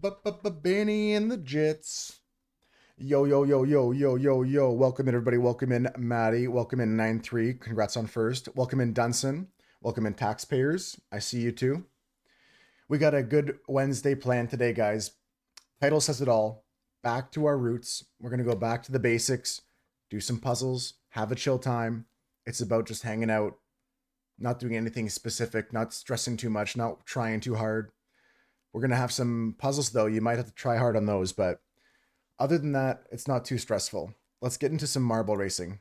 Benny and the Jits. Yo, yo, yo, yo, yo, yo, yo. Welcome in, everybody. Welcome in, Maddie. Welcome in, 9-3. Congrats on first. Welcome in, Dunson. Welcome in, taxpayers. I see you too. We got a good Wednesday plan today, guys. Title says it all. Back to our roots. We're going to go back to the basics, do some puzzles, have a chill time. It's about just hanging out, not doing anything specific, not stressing too much, not trying too hard. We're going to have some puzzles, though. You might have to try hard on those, but other than that, it's not too stressful. Let's get into some marble racing.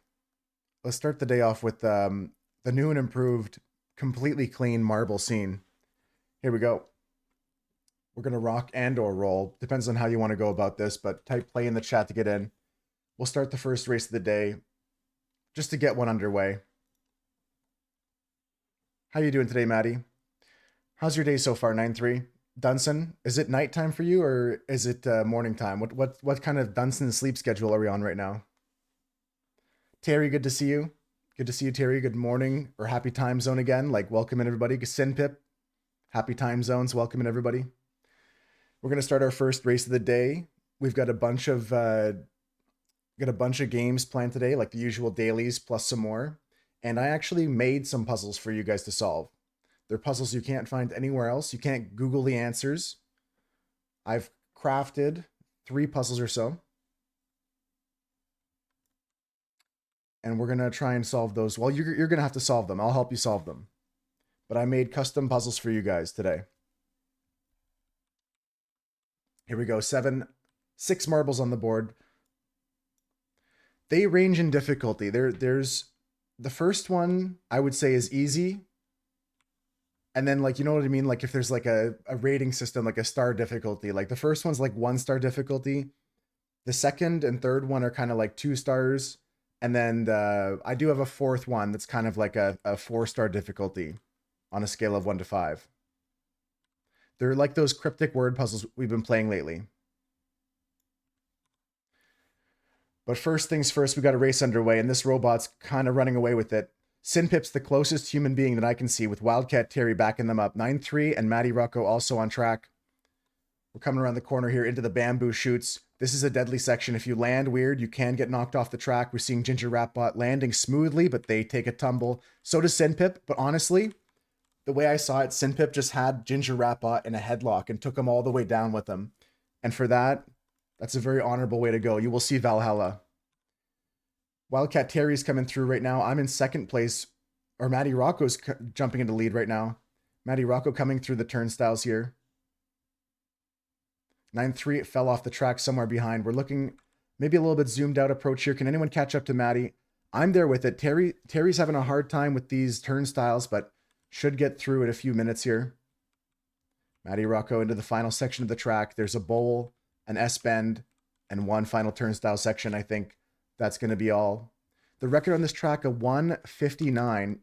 Let's start the day off with the new and improved, completely clean marble scene. Here we go. We're going to rock and or roll. Depends on how you want to go about this, but type play in the chat to get in. We'll start the first race of the day just to get one underway. How you doing today, Maddie? How's your day so far, 9-3? Dunson, is it nighttime for you or is it morning time? What kind of Dunson sleep schedule are we on right now? Terry, good to see you. Good to see you, Terry. Good morning or happy time zone again. Like welcome in everybody. Sinpip, happy time zones. Welcome in everybody. We're gonna start our first race of the day. We've got a bunch of games planned today, like the usual dailies plus some more. And I actually made some puzzles for you guys to solve. They're puzzles you can't find anywhere else. You can't Google the answers. I've crafted 3 puzzles or so. And we're going to try and solve those. Well, you're going to have to solve them. I'll help you solve them. But I made custom puzzles for you guys today. Here we go. 6 marbles on the board. They range in difficulty. There's the first one I would say is easy. And then, like, you know what I mean? Like, if there's like a rating system, like a star difficulty, like the first one's like 1 star difficulty. The second and third one are kind of like 2 stars. And then I do have a fourth one that's kind of like a 4 star difficulty on a scale of 1 to 5. They're like those cryptic word puzzles we've been playing lately. But first things first, we got a race underway, and this robot's kind of running away with it. Sinpip's the closest human being that I can see, with Wildcat Terry backing them up. 9-3 and Matty Rocco also on track. We're coming around the corner here into the bamboo shoots. This is a deadly section. If you land weird, you can get knocked off the track. We're seeing Ginger Ratbot landing smoothly, but they take a tumble. So does Sinpip, but honestly, the way I saw it, Sinpip just had Ginger Ratbot in a headlock and took him all the way down with him. And for that, that's a very honorable way to go. You will see Valhalla. Wildcat Terry's coming through right now. I'm in second place, or Matty Rocco's jumping into lead right now. Matty Rocco coming through the turnstiles here. 9-3, it fell off the track somewhere behind. We're looking maybe a little bit zoomed out approach here. Can anyone catch up to Matty? I'm there with it. Terry's having a hard time with these turnstiles, but should get through in a few minutes here. Matty Rocco into the final section of the track. There's a bowl, an S-bend, and 1 final turnstile section. I think that's going to be all. The record on this track, a 1:59,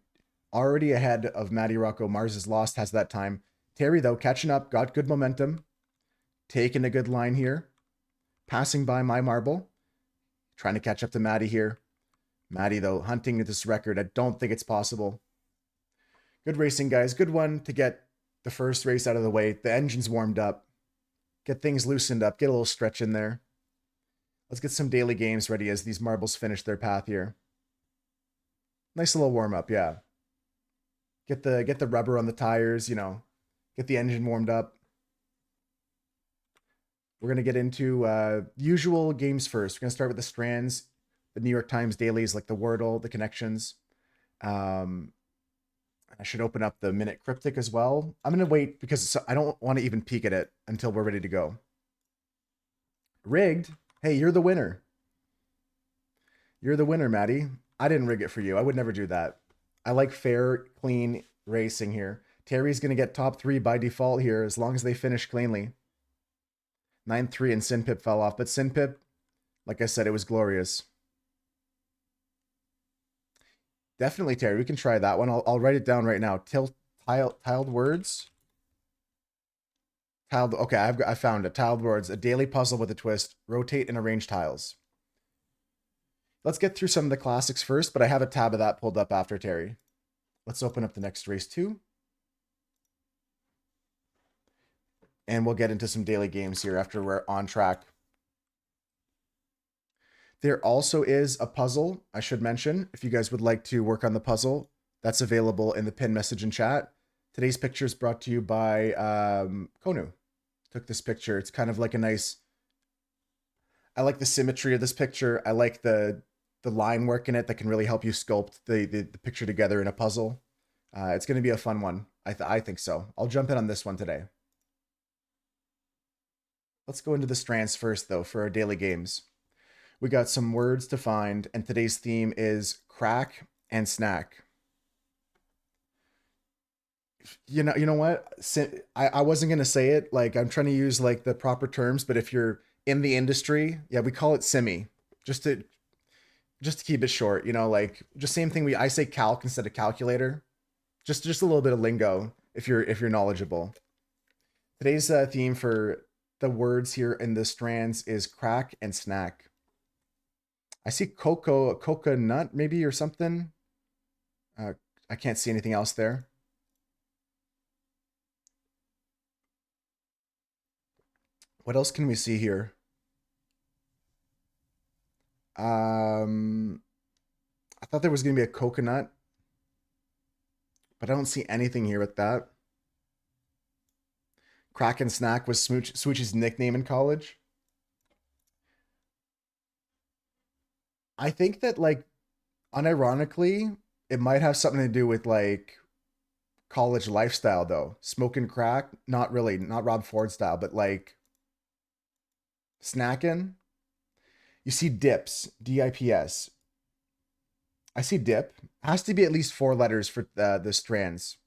already ahead of Matty Rocco. Mars is Lost has that time. Terry, though, catching up, got good momentum. Taking a good line here. Passing by my marble. Trying to catch up to Matty here. Matty, though, hunting this record. I don't think it's possible. Good racing, guys. Good one to get the first race out of the way. The engine's warmed up. Get things loosened up. Get a little stretch in there. Let's get some daily games ready as these marbles finish their path here. Nice little warm-up, yeah. Get the rubber on the tires, you know. Get the engine warmed up. We're going to get into usual games first. We're going to start with the strands, the New York Times dailies, like the Wordle, the connections. I should open up the Minute Cryptic as well. I'm going to wait because I don't want to even peek at it until we're ready to go. Rigged? Hey, you're the winner. You're the winner, Maddie. I didn't rig it for you. I would never do that. I like fair, clean racing here. Terry's going to get top 3 by default here as long as they finish cleanly. 9-3 and Sinpip fell off, but Sinpip, like I said, it was glorious. Definitely, Terry. We can try that one. I'll write it down right now. Tiled words. Tiled. Okay, I found it. Tiled words. A daily puzzle with a twist. Rotate and arrange tiles. Let's get through some of the classics first, but I have a tab of that pulled up after Terry. Let's open up the next race too. and we'll get into some daily games here after we're on track. There also is a puzzle I should mention. If you guys would like to work on the puzzle, that's available in the pin message and chat. Today's picture is brought to you by Konu. Took this picture. It's kind of like a nice. I like the symmetry of this picture. I like the line work in it that can really help you sculpt the picture together in a puzzle. It's going to be a fun one. I think so. I'll jump in on this one today. Let's go into the strands first, though, for our daily games. We got some words to find, and today's theme is crack and snack. You know what? I wasn't gonna say it. Like I'm trying to use like the proper terms, but if you're in the industry, yeah, we call it simi. Just to just to keep it short, like just same thing. I say calc instead of calculator. Just a little bit of lingo if you're knowledgeable. Today's theme for the words here in the strands is crack and snack. I see coconut maybe or something. I can't see anything else there. What else can we see here? I thought there was gonna be a coconut, but I don't see anything here with that. Crack and snack was Smoochie's nickname in college. I think that like unironically, it might have something to do with like college lifestyle though. Smoking crack, not really, not Rob Ford style, but like snacking. You see dips, DIPS. I see dip. Has to be at least 4 letters for the strands.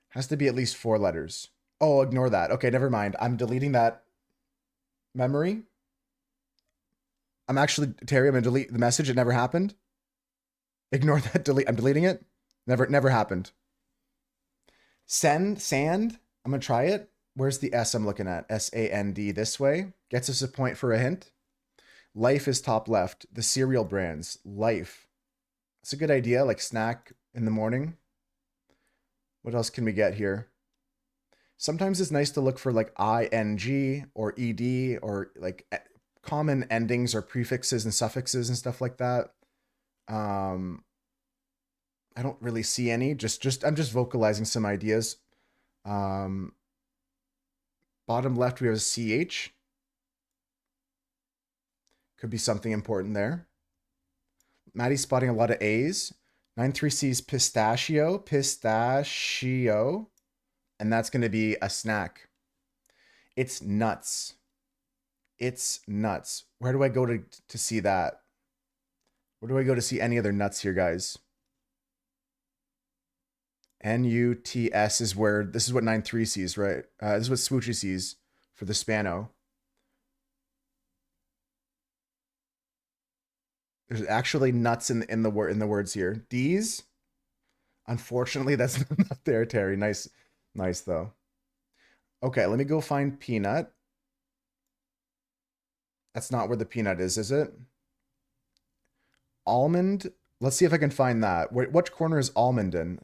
Has to be at least 4 letters. Oh, ignore that. Okay, never mind. I'm deleting that memory. I'm actually Terry. I'm gonna delete the message. It never happened. Ignore that. Delete. I'm deleting it. Never happened. Sand. I'm gonna try it. Where's the S I'm looking at? SAND this way. Gets us a point for a hint. Life is top left. The cereal brands. Life. It's a good idea. Like snack in the morning. What else can we get here? Sometimes it's nice to look for like ing or ed or like common endings or prefixes and suffixes and stuff like that. Um, I don't really see any. I'm just vocalizing some ideas. Um, Bottom left we have a ch. Could be something important there. Maddie's spotting a lot of A's. 93C's pistachio, and that's going to be a snack. It's nuts. It's nuts. Where do I go to see that? Where do I go to see any other nuts here, guys? NUTS is where, this is what 93 sees, right? This is what Swoochy sees for the Spano. There's actually nuts in the words here. D's. Unfortunately, that's not there, Terry. Nice though. Okay, let me go find peanut. That's not where the peanut is it? Almond. Let's see if I can find that. Which corner is almond in?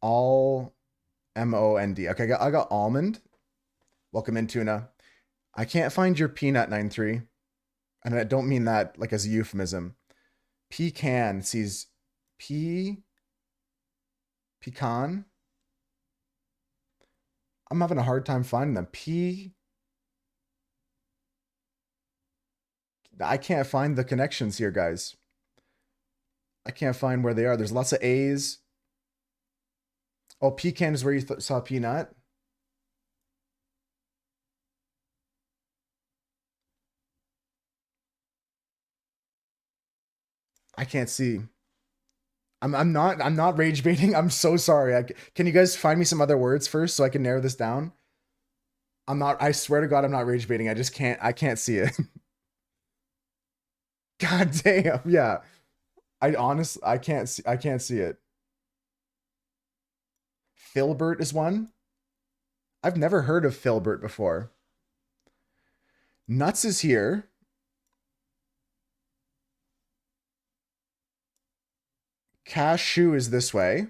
All MOND. Okay, I got almond. Welcome in, Tuna. I can't find your peanut 93. And I don't mean that like as a euphemism. Pecan sees pecan. I'm having a hard time finding them. I can't find the connections here, guys. I can't find where they are. There's lots of A's. Oh, pecan is where you saw peanut. I can't see. I'm not rage baiting. I'm so sorry. Can you guys find me some other words first so I can narrow this down? I swear to God, I'm not rage baiting. I can't see it. God damn. Yeah. I can't see it. Filbert is one. I've never heard of Filbert before. Nuts is here. Cashew is this way.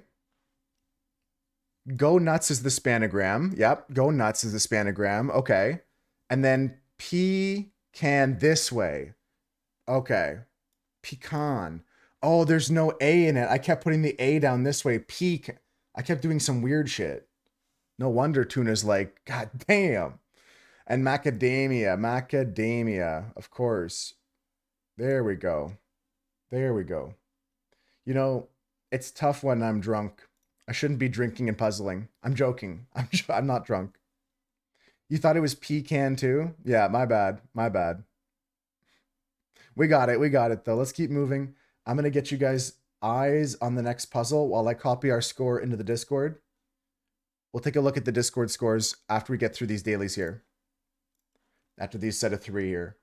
Go nuts is the spanogram. Yep. Go nuts is the spanogram. Okay. And then pecan this way. Okay. Pecan. Oh, there's no A in it. I kept putting the A down this way. Peak. I kept doing some weird shit. No wonder Tuna's like, God damn. And macadamia. Macadamia. Of course. There we go. There we go. You know, it's tough when I'm drunk. I shouldn't be drinking and puzzling. I'm joking. I'm not drunk. You thought it was pecan too? Yeah, my bad. My bad. We got it. We got it though. Let's keep moving. I'm going to get you guys eyes on the next puzzle while I copy our score into the Discord. We'll take a look at the Discord scores after we get through these dailies here. After these set of 3 here.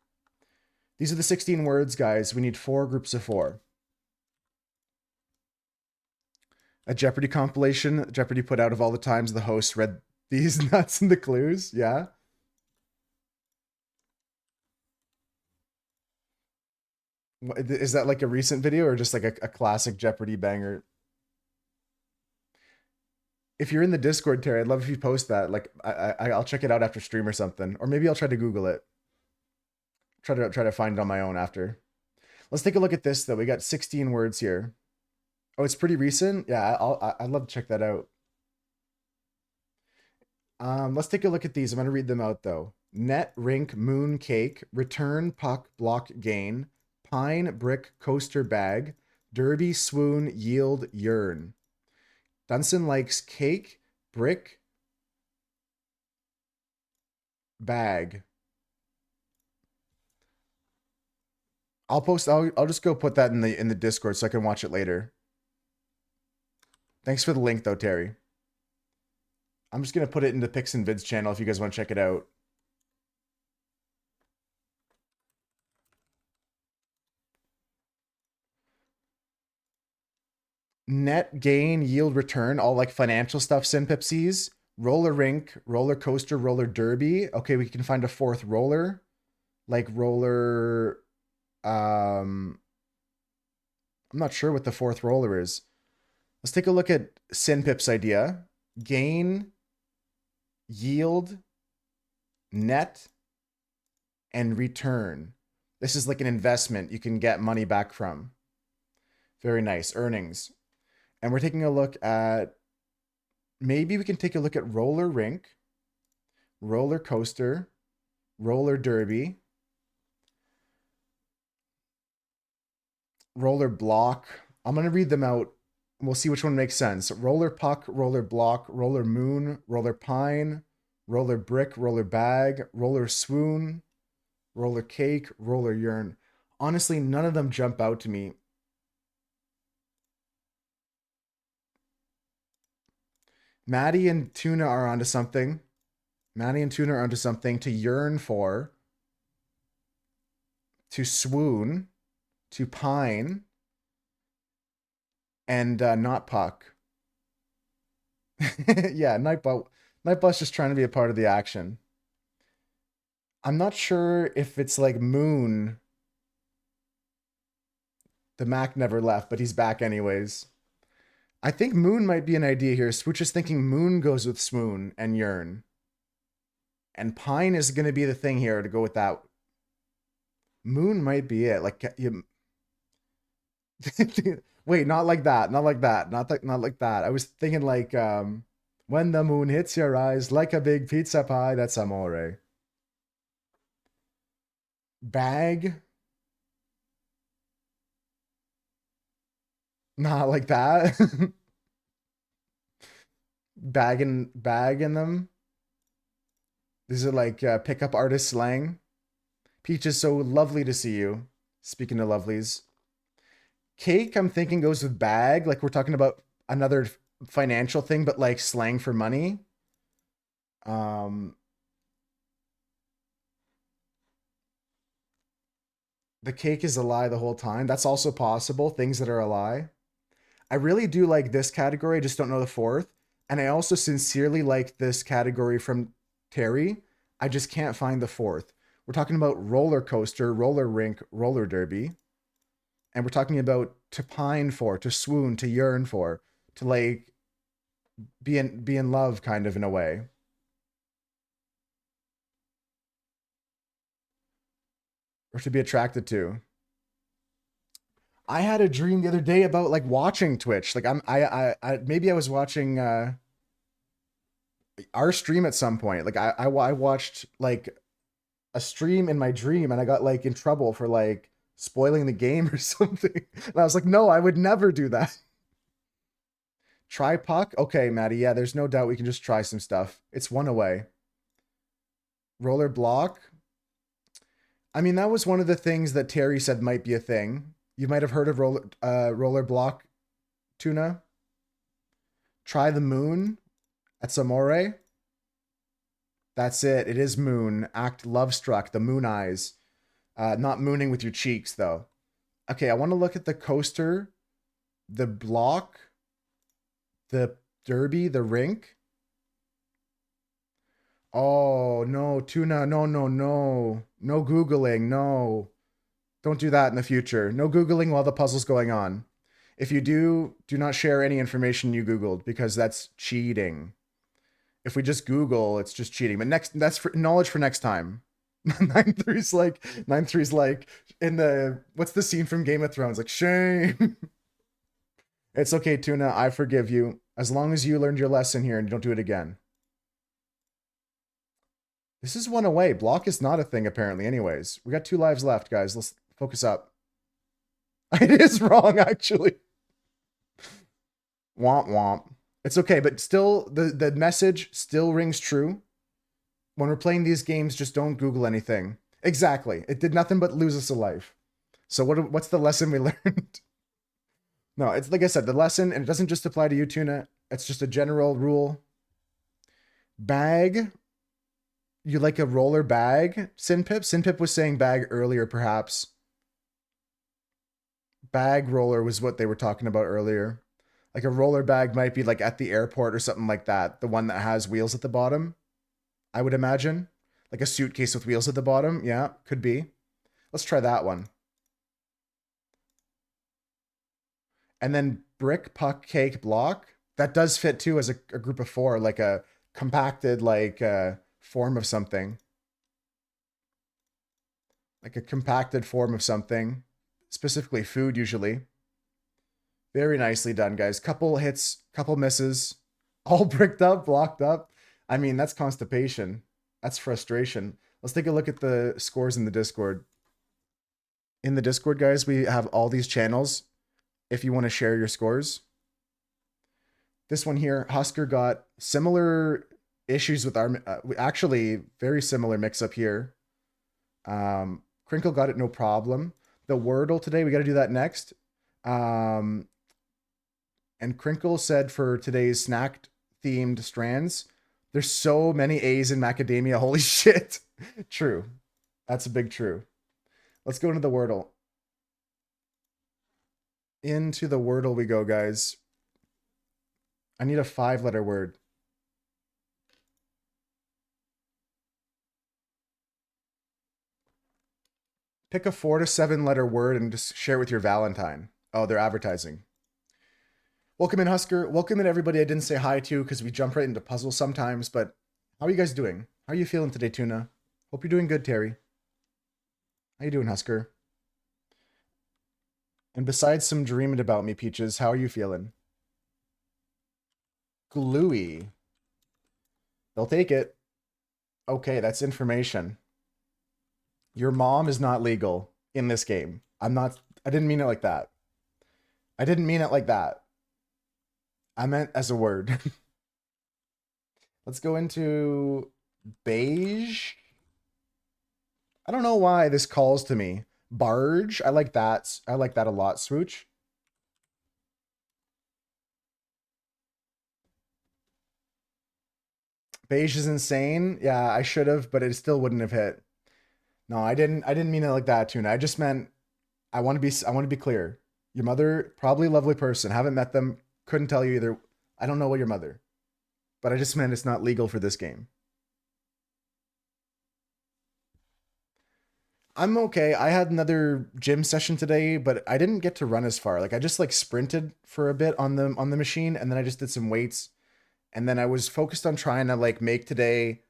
These are the 16 words, guys. We need 4 groups of 4. A Jeopardy compilation Jeopardy put out of all the times the host read these nuts and the clues. Yeah. Is that like a recent video or just like a classic Jeopardy banger? If you're in the Discord, Terry, I'd love if you post that. Like, I'll check it out after stream or something, or maybe I'll try to Google it. Try to find it on my own after. Let's take a look at this though. We got 16 words here. Oh, it's pretty recent. Yeah, I'd love to check that out. Let's take a look at these. I'm gonna read them out though. Net, rink, moon, cake, return, puck, block, gain, pine, brick, coaster, bag, derby, swoon, yield, yearn. Dunson likes cake, brick, bag. I'll just go put that in the Discord so I can watch it later. Thanks for the link though, Terry. I'm just gonna put it into Pix and Vids channel if you guys want to check it out. Net, gain, yield, return, all like financial stuff, Synpipsies. Roller rink, roller coaster, roller derby. Okay, we can find a 4th roller. Like roller I'm not sure what the 4th roller is. Let's take a look at Synpip's idea. Gain, yield, net, and return. This is like an investment you can get money back from. Very nice. Earnings. And we're taking a look at, maybe we can take a look at roller rink, roller coaster, roller derby, roller block. I'm going to read them out. We'll see which one makes sense. Roller puck, roller block, roller moon, roller pine, roller brick, roller bag, roller swoon, roller cake, roller yearn. Honestly, none of them jump out to me. Maddie and Tuna are onto something. Maddie and Tuna are onto something. To yearn for, to swoon, to pine, and not puck. Yeah, Nightbot's just trying to be a part of the action. I'm not sure if it's like moon. The Mac never left, but he's back anyways. I think moon might be an idea here. Swooch is thinking moon goes with swoon and yearn. And pine is going to be the thing here to go with that. Moon might be it. Like you. Wait, not like that. Not like that. Not like that. I was thinking like when the moon hits your eyes like a big pizza pie. That's amore. Bag. Not like that. Bag in them. These are like pickup artist slang. Peach is so lovely to see you. Speaking of lovelies. Cake, I'm thinking goes with bag. Like we're talking about another financial thing, but like slang for money. The cake is a lie the whole time. That's also possible. Things that are a lie. I really do like this category. I just don't know the 4th. And I also sincerely like this category from Terry. I just can't find the 4th. We're talking about roller coaster, roller rink, roller derby. And we're talking about to pine for, to swoon, to yearn for, to like be in love kind of in a way. Or to be attracted to. I had a dream the other day about like watching Twitch. Like I maybe I was watching our stream at some point. Like I watched like a stream in my dream and I got like in trouble for like spoiling the game or something. And I was like, no, I would never do that. Try puck? Okay, Maddie. Yeah, there's no doubt we can just try some stuff. It's one away. Roller block. I mean, that was one of the things that Terry said might be a thing. You might have heard of roller block tuna. Try the moon at Samore. That's it. It is moon. Act love struck. The moon eyes. Not mooning with your cheeks though. Okay, I want to look at the coaster, the block, the derby, the rink. Oh no, tuna. No, no, no. No Googling. No. Don't do that in the future. No Googling while the puzzle's going on. If you do, do not share any information you Googled because that's cheating. If we just Google, it's just cheating. But that's for knowledge for next time. 9-3's like in the what's the scene from Game of Thrones? Like shame. It's okay, Tuna. I forgive you. As long as you learned your lesson here and you don't do it again. This is one away. Block is not a thing, apparently. Anyways, we got 2 lives left, guys. Let's focus up. It is wrong, actually. Womp womp. It's okay, but still, the message still rings true. When we're playing these games, just don't Google anything. Exactly. It did nothing but lose us a life. So what's the lesson we learned? No, it's like I said, the lesson, and it doesn't just apply to you, Tuna. It's just a general rule. Bag. You like a roller bag, Sinpip? Sinpip was saying bag earlier, perhaps. Bag roller was what they were talking about earlier. Like a roller bag might be like at the airport or something like that. The one that has wheels at the bottom, I would imagine. Like a suitcase with wheels at the bottom. Yeah, could be. Let's try that one. And then brick, puck, cake, block. That does fit too as a group of 4, like a compacted like form of something. Like a compacted form of something. Specifically food usually. Very nicely done, guys. Couple hits, couple misses. All bricked up, blocked up. I mean, that's constipation. That's frustration. Let's take a look at the scores in the Discord. In the Discord, guys, we have all these channels if you want to share your scores. This one here, Husker got similar issues with our... actually, very similar mix-up here. Crinkle got it no problem. The Wordle today, we got to do that next. And Crinkle said for today's snack-themed strands, there's so many A's in macadamia. Holy shit. True. That's a big true. Let's go into the Wordle. Into the Wordle we go, guys. I need a 5-letter word. Pick a 4 to 7-letter word and just share it with your Valentine. Oh, they're advertising. Welcome in, Husker. Welcome in, everybody I didn't say hi to because we jump right into puzzles sometimes, but how are you guys doing? How are you feeling today, Tuna? Hope you're doing good, Terry. How you doing, Husker? And besides some dreaming about me, Peaches, how are you feeling? Gluey. They'll take it. Okay, that's information. Your mom is not legal in this game. I didn't mean it like that. I didn't mean it like that. I meant as a word. Let's go into beige. I don't know why this calls to me. Barge. I like that. I like that a lot, Swooch. Beige is insane. Yeah, I should have, but it still wouldn't have hit. No, I didn't mean it like that, Tuna. I just meant I want to be clear. Your mother, probably a lovely person. Haven't met them. Couldn't tell you either. I don't know what your mother. But I just meant it's not legal for this game. I'm okay. I had another gym session today, but I didn't get to run as far. Like I just like sprinted for a bit on the machine and then I just did some weights And then I was focused on trying to like make today,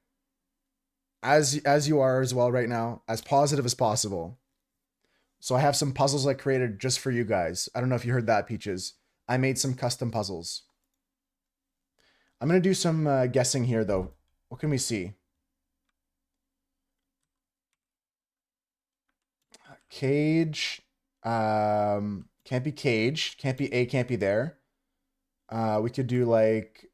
as you are as well right now, as positive as possible. So I have some puzzles I created just for you guys. I don't know if you heard that, Peaches. I made some custom puzzles. I'm gonna do some guessing here though. What can we see? Cage. Can't be cage. Can't be A. Can't be there. We could do like.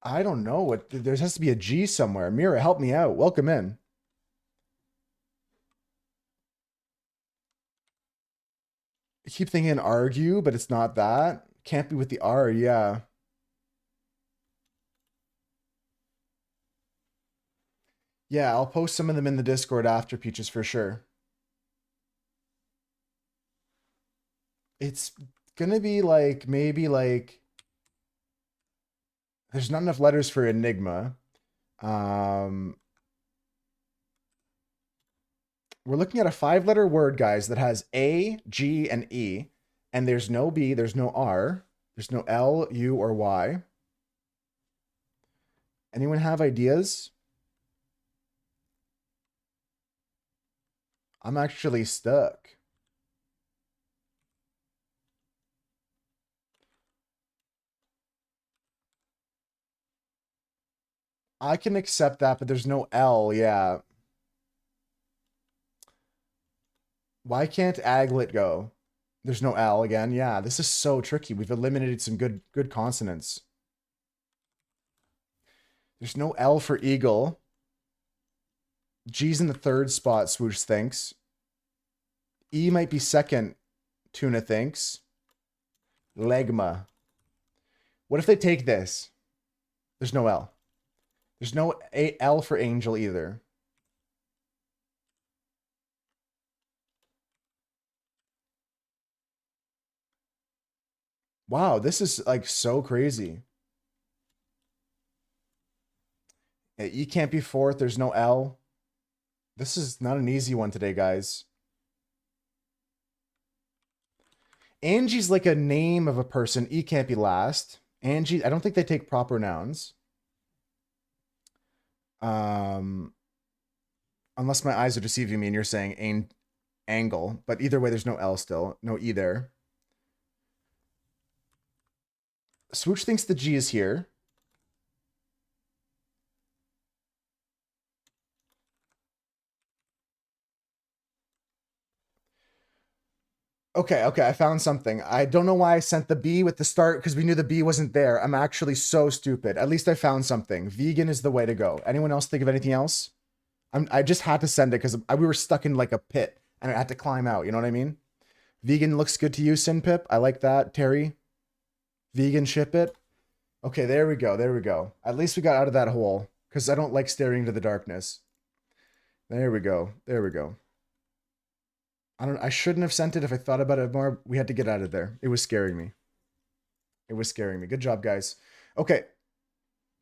I don't know what. There has to be a G somewhere. Mira, help me out. Welcome in. I keep thinking argue, but it's not that. Can't be with the R. Yeah. Yeah, I'll post some of them in the Discord after, Peaches, for sure. It's gonna be like maybe like there's not enough letters for enigma. Um, we're looking at a 5-letter word, guys, that has A, G, and E, and there's no B, there's no R, there's no L, U, or Y. Anyone have ideas? I'm actually stuck. I can accept that, but there's no L, yeah. Why can't aglet go? There's no L again. Yeah, this is so tricky. We've eliminated some good consonants. There's no L for eagle. G's in the third spot, Swoosh thinks. E might be second, Tuna thinks. Legma. What if they take this? There's no L. There's no L for angel either. Wow, this is like so crazy. E can't be fourth. There's no L. This is not an easy one today, guys. Angie's like a name of a person. E can't be last. Angie, I don't think they take proper nouns. Um, unless my eyes are deceiving me and you're saying angle, but either way, there's no L still, no E there. Swoosh thinks the G is here. Okay, I found something. I don't know why I sent the B with the start because we knew the B wasn't there. I'm actually so stupid. At least I found something. Vegan is the way to go. Anyone else think of anything else? I just had to send it because we were stuck in like a pit and I had to climb out. You know what I mean? Vegan looks good to you, Sinpip. I like that. Terry, vegan ship it. Okay, there we go. There we go. At least we got out of that hole because I don't like staring into the darkness. There we go. There we go. I shouldn't have sent it if I thought about it more. We had to get out of there. It was scaring me. It was scaring me. Good job, guys. Okay.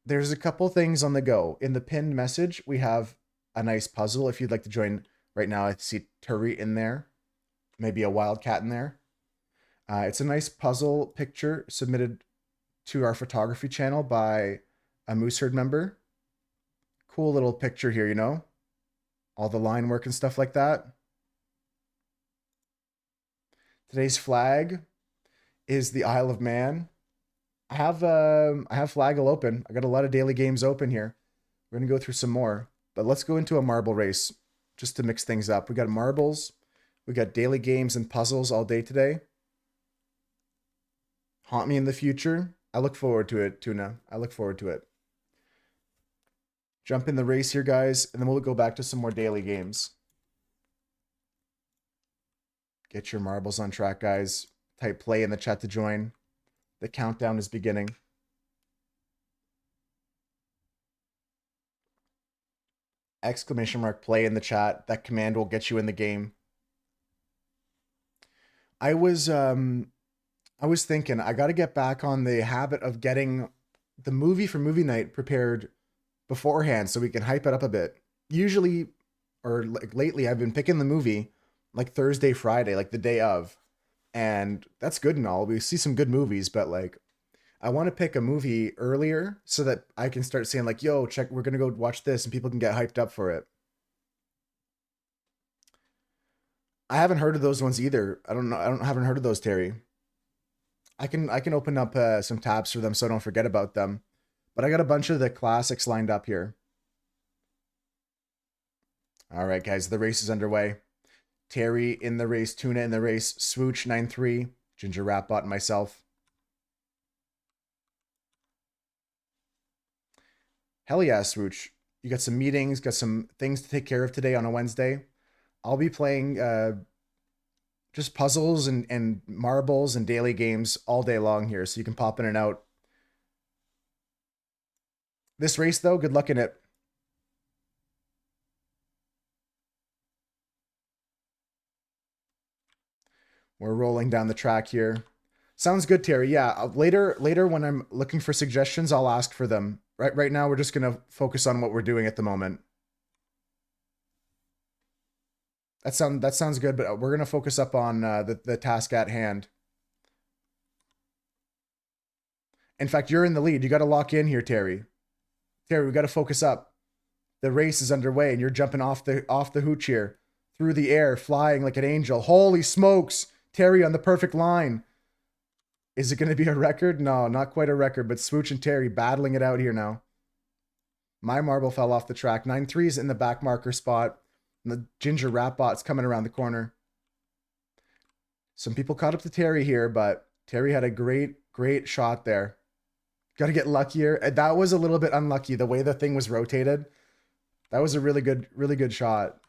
There's a couple things on the go. In the pinned message, we have a nice puzzle. If you'd like to join right now, I see Turi in there. Maybe a wildcat in there. It's a nice puzzle picture submitted to our photography channel by a Mooseherd member. Cool little picture here, you know? All the line work and stuff like that. Today's flag is the Isle of Man. I have Flaggle open. I got a lot of daily games open here. We're gonna go through some more, but let's go into a marble race just to mix things up. We got marbles, we got daily games and puzzles all day today. Haunt me in the future. I look forward to it, Tuna. I look forward to it. Jump in the race here, guys, and then we'll go back to some more daily games. Get your marbles on track, guys. Type play in the chat to join. The countdown is beginning. Exclamation mark play in the chat. That command will get you in the game. I was thinking I got to get back on the habit of getting the movie for movie night prepared beforehand so we can hype it up a bit. Usually, or like lately, I've been picking the movie like Thursday, Friday, like the day of. And that's good and all. We see some good movies, but like I want to pick a movie earlier so that I can start saying like, "Yo, check, we're gonna go watch this," and people can get hyped up for it. I haven't heard of those ones either. I don't know. Haven't heard of those, Terry. I can open up some tabs for them so I don't forget about them. But I got a bunch of the classics lined up here. All right, guys, the race is underway. Terry in the race, Tuna in the race, Swooch 9-3, Ginger Ratbot, and myself. Hell yeah, Swooch. You got some meetings, got some things to take care of today on a Wednesday. I'll be playing just puzzles and marbles and daily games all day long here, so you can pop in and out. This race, though, good luck in it. We're rolling down the track here. Sounds good, Terry. Yeah, later when I'm looking for suggestions, I'll ask for them. Right now, we're just gonna focus on what we're doing at the moment. That sounds good, but we're gonna focus up on the task at hand. In fact, you're in the lead. You got to lock in here, Terry. Terry, we got to focus up. The race is underway, and you're jumping off the hooch here, through the air, flying like an angel. Holy smokes, Terry on the perfect line. Is it going to be a record? No, not quite a record, but Swooch and Terry battling it out here now. My marble fell off the track. 9-3 is in the back marker spot. And the Ginger Ratbot's coming around the corner. Some people caught up to Terry here, but Terry had a great shot there. Got to get luckier. That was a little bit unlucky, the way the thing was rotated. That was a really good shot.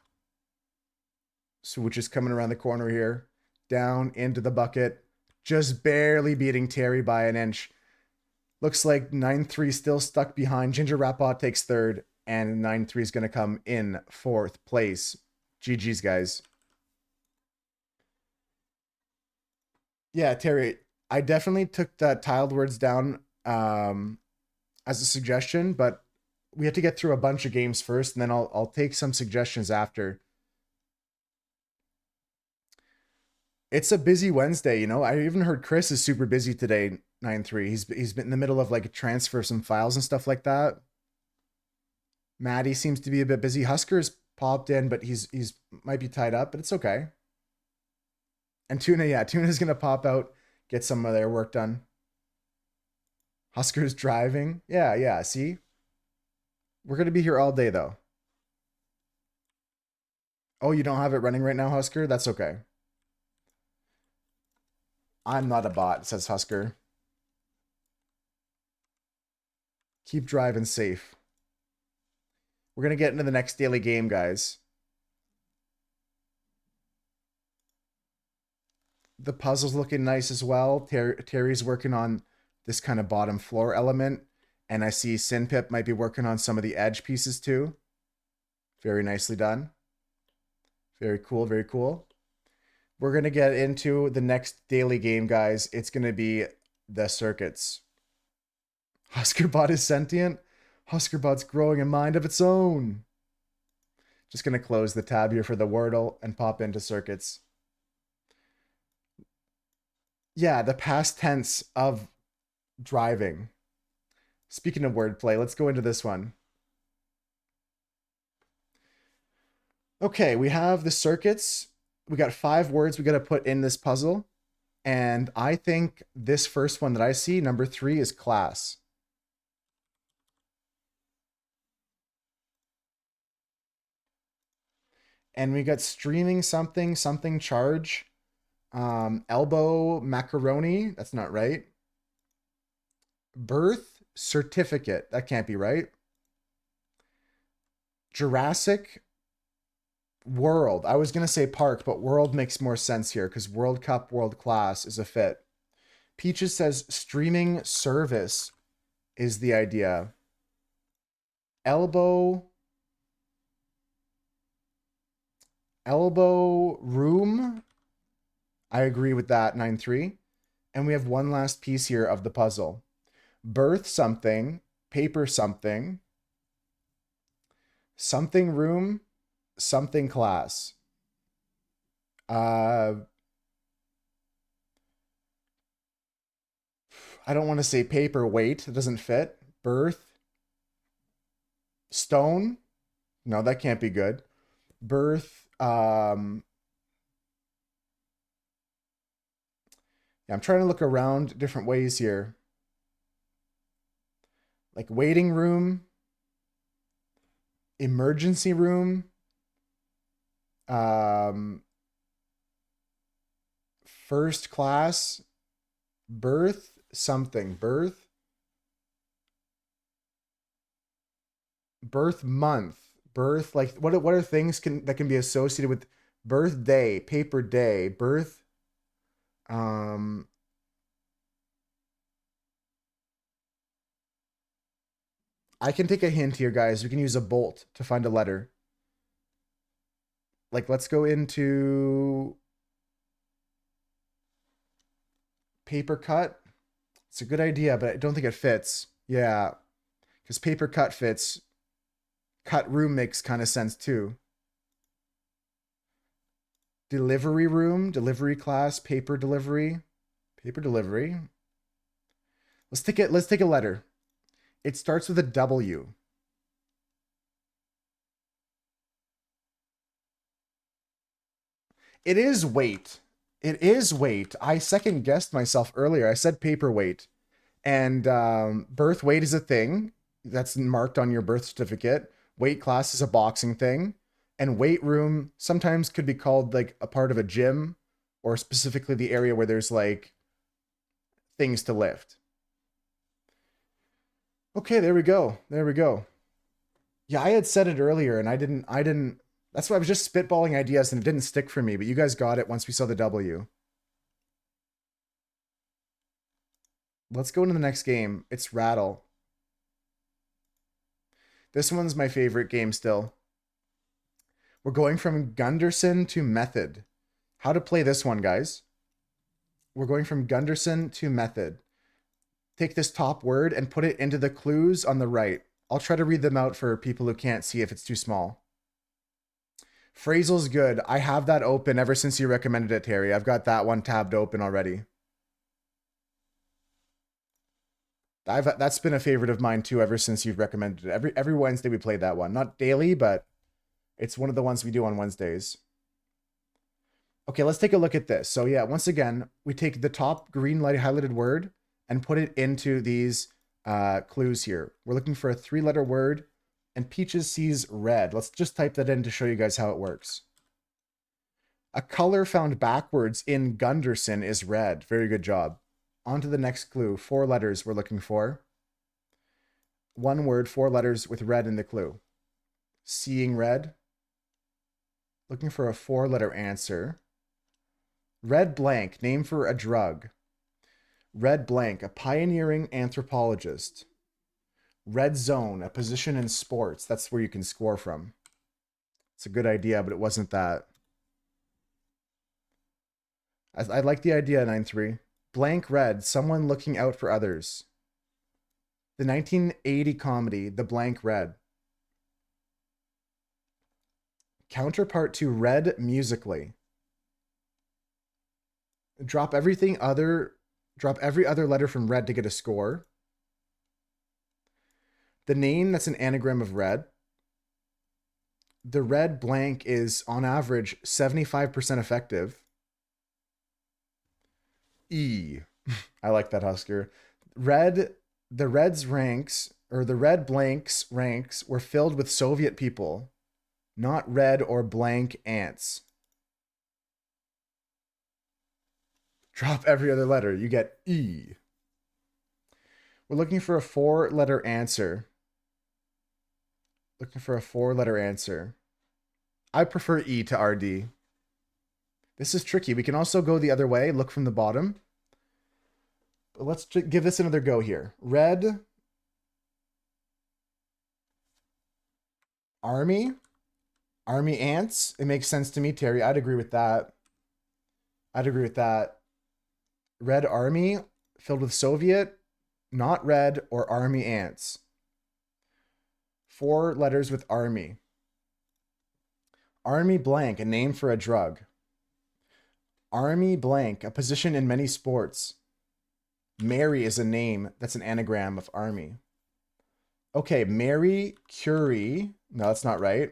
Swooch is coming around the corner here. Down into the bucket. Just barely beating Terry by an inch. Looks like 9-3 still stuck behind. Ginger Ratbot takes third, and 9-3 is going to come in fourth place. GG's, guys. Yeah, Terry, I definitely took the tiled words down as a suggestion, but we have to get through a bunch of games first, and then I'll take some suggestions after. It's a busy Wednesday, you know. I even heard Chris is super busy today, 9-3. He's been in the middle of like a transfer of some files and stuff like that. Maddie seems to be a bit busy. Husker's popped in, but he's might be tied up, but it's okay. And Tuna, yeah, Tuna's gonna pop out, get some of their work done. Husker's driving. Yeah, see? We're gonna be here all day though. Oh, you don't have it running right now, Husker? That's okay. I'm not a bot, says Husker. Keep driving safe. We're gonna get into the next daily game, guys. The puzzle's looking nice as well. Terry's working on this kind of bottom floor element. And I see Sinpip might be working on some of the edge pieces too. Very nicely done. Very cool, very cool. We're going to get into the next daily game, guys. It's going to be the circuits. Huskerbot is sentient. Huskerbot's growing a mind of its own. Just going to close the tab here for the Wordle and pop into circuits. Yeah, the past tense of driving. Speaking of wordplay, let's go into this one. Okay, we have the circuits. We got 5 words we got to put in this puzzle. And I think this first one that I see, number 3, is class. And we got streaming something charge. Elbow macaroni. That's not right. Birth certificate. That can't be right. Jurassic World. I was going to say park, but world makes more sense here because World Cup, world class is a fit. Peaches says streaming service is the idea. Elbow room. I agree with that, 9-3. And we have one last piece here of the puzzle. Birth something, paper something, something room, something class. Uh, I don't want to say paperweight. It doesn't fit. Birth. Stone. No, that can't be good. Birth. Yeah, I'm trying to look around different ways here. Like waiting room, emergency room, um, first class, birth, something, birth month, birth. Like what are things that can be associated with birthday, paper day, birth? Um, I can take a hint here, guys. We can use a bolt to find a letter. Like let's go into paper cut. It's a good idea, but I don't think it fits. Yeah, because paper cut fits. Cut room makes kind of sense too. Delivery room, delivery class, paper delivery, paper delivery. Let's take a letter. It starts with a W. It is weight. It is weight. I second guessed myself earlier. I said paperweight. And birth weight is a thing that's marked on your birth certificate. Weight class is a boxing thing. And weight room sometimes could be called like a part of a gym or specifically the area where there's like things to lift. Okay, there we go. There we go. Yeah, I had said it earlier and I didn't that's why I was just spitballing ideas and it didn't stick for me, but you guys got it once we saw the W. Let's go into the next game. It's Rattle. This one's my favorite game still. We're going from Gunderson to Method. How to play this one, guys. We're going from Gunderson to Method. Take this top word and put it into the clues on the right. I'll try to read them out for people who can't see if it's too small. Phrasel's good. I have that open ever since you recommended it, Terry. I've got that one tabbed open already. That's been a favorite of mine too ever since you've recommended it. Every Wednesday we played that one. Not daily, but it's one of the ones we do on Wednesdays. Okay, let's take a look at this. So yeah, once again, we take the top green light highlighted word and put it into these clues here. We're looking for a 3-letter word and Peaches sees red. Let's just type that in to show you guys how it works. A color found backwards in Gunderson is red. Very good job. On to the next clue. 4 letters we're looking for. 1 word, 4 letters with red in the clue. Seeing red. Looking for a 4-letter answer. Red blank, name for a drug. Red blank, a pioneering anthropologist. Red zone, a position in sports. That's where you can score from. It's a good idea, but it wasn't that. I like the idea, 9-3. Blank red, someone looking out for others. The 1980 comedy, The Blank Red. Counterpart to red musically. Drop every other letter from red to get a score. The name that's an anagram of red. The red blank is on average 75% effective. E. I like that, Husker. The red blank's ranks were filled with Soviet people, not red or blank ants. Drop every other letter. You get E. We're looking for a 4-letter answer. I prefer E to RD. This is tricky. We can also go the other way, look from the bottom. But let's give this another go here. Red. Army. Army ants. It makes sense to me, Terry. I'd agree with that. Red army filled with Soviet, not red or army ants. 4 letters with army. Army blank, a name for a drug. Army blank, a position in many sports. Mary is a name that's an anagram of army. Okay, Mary Curie. No, that's not right.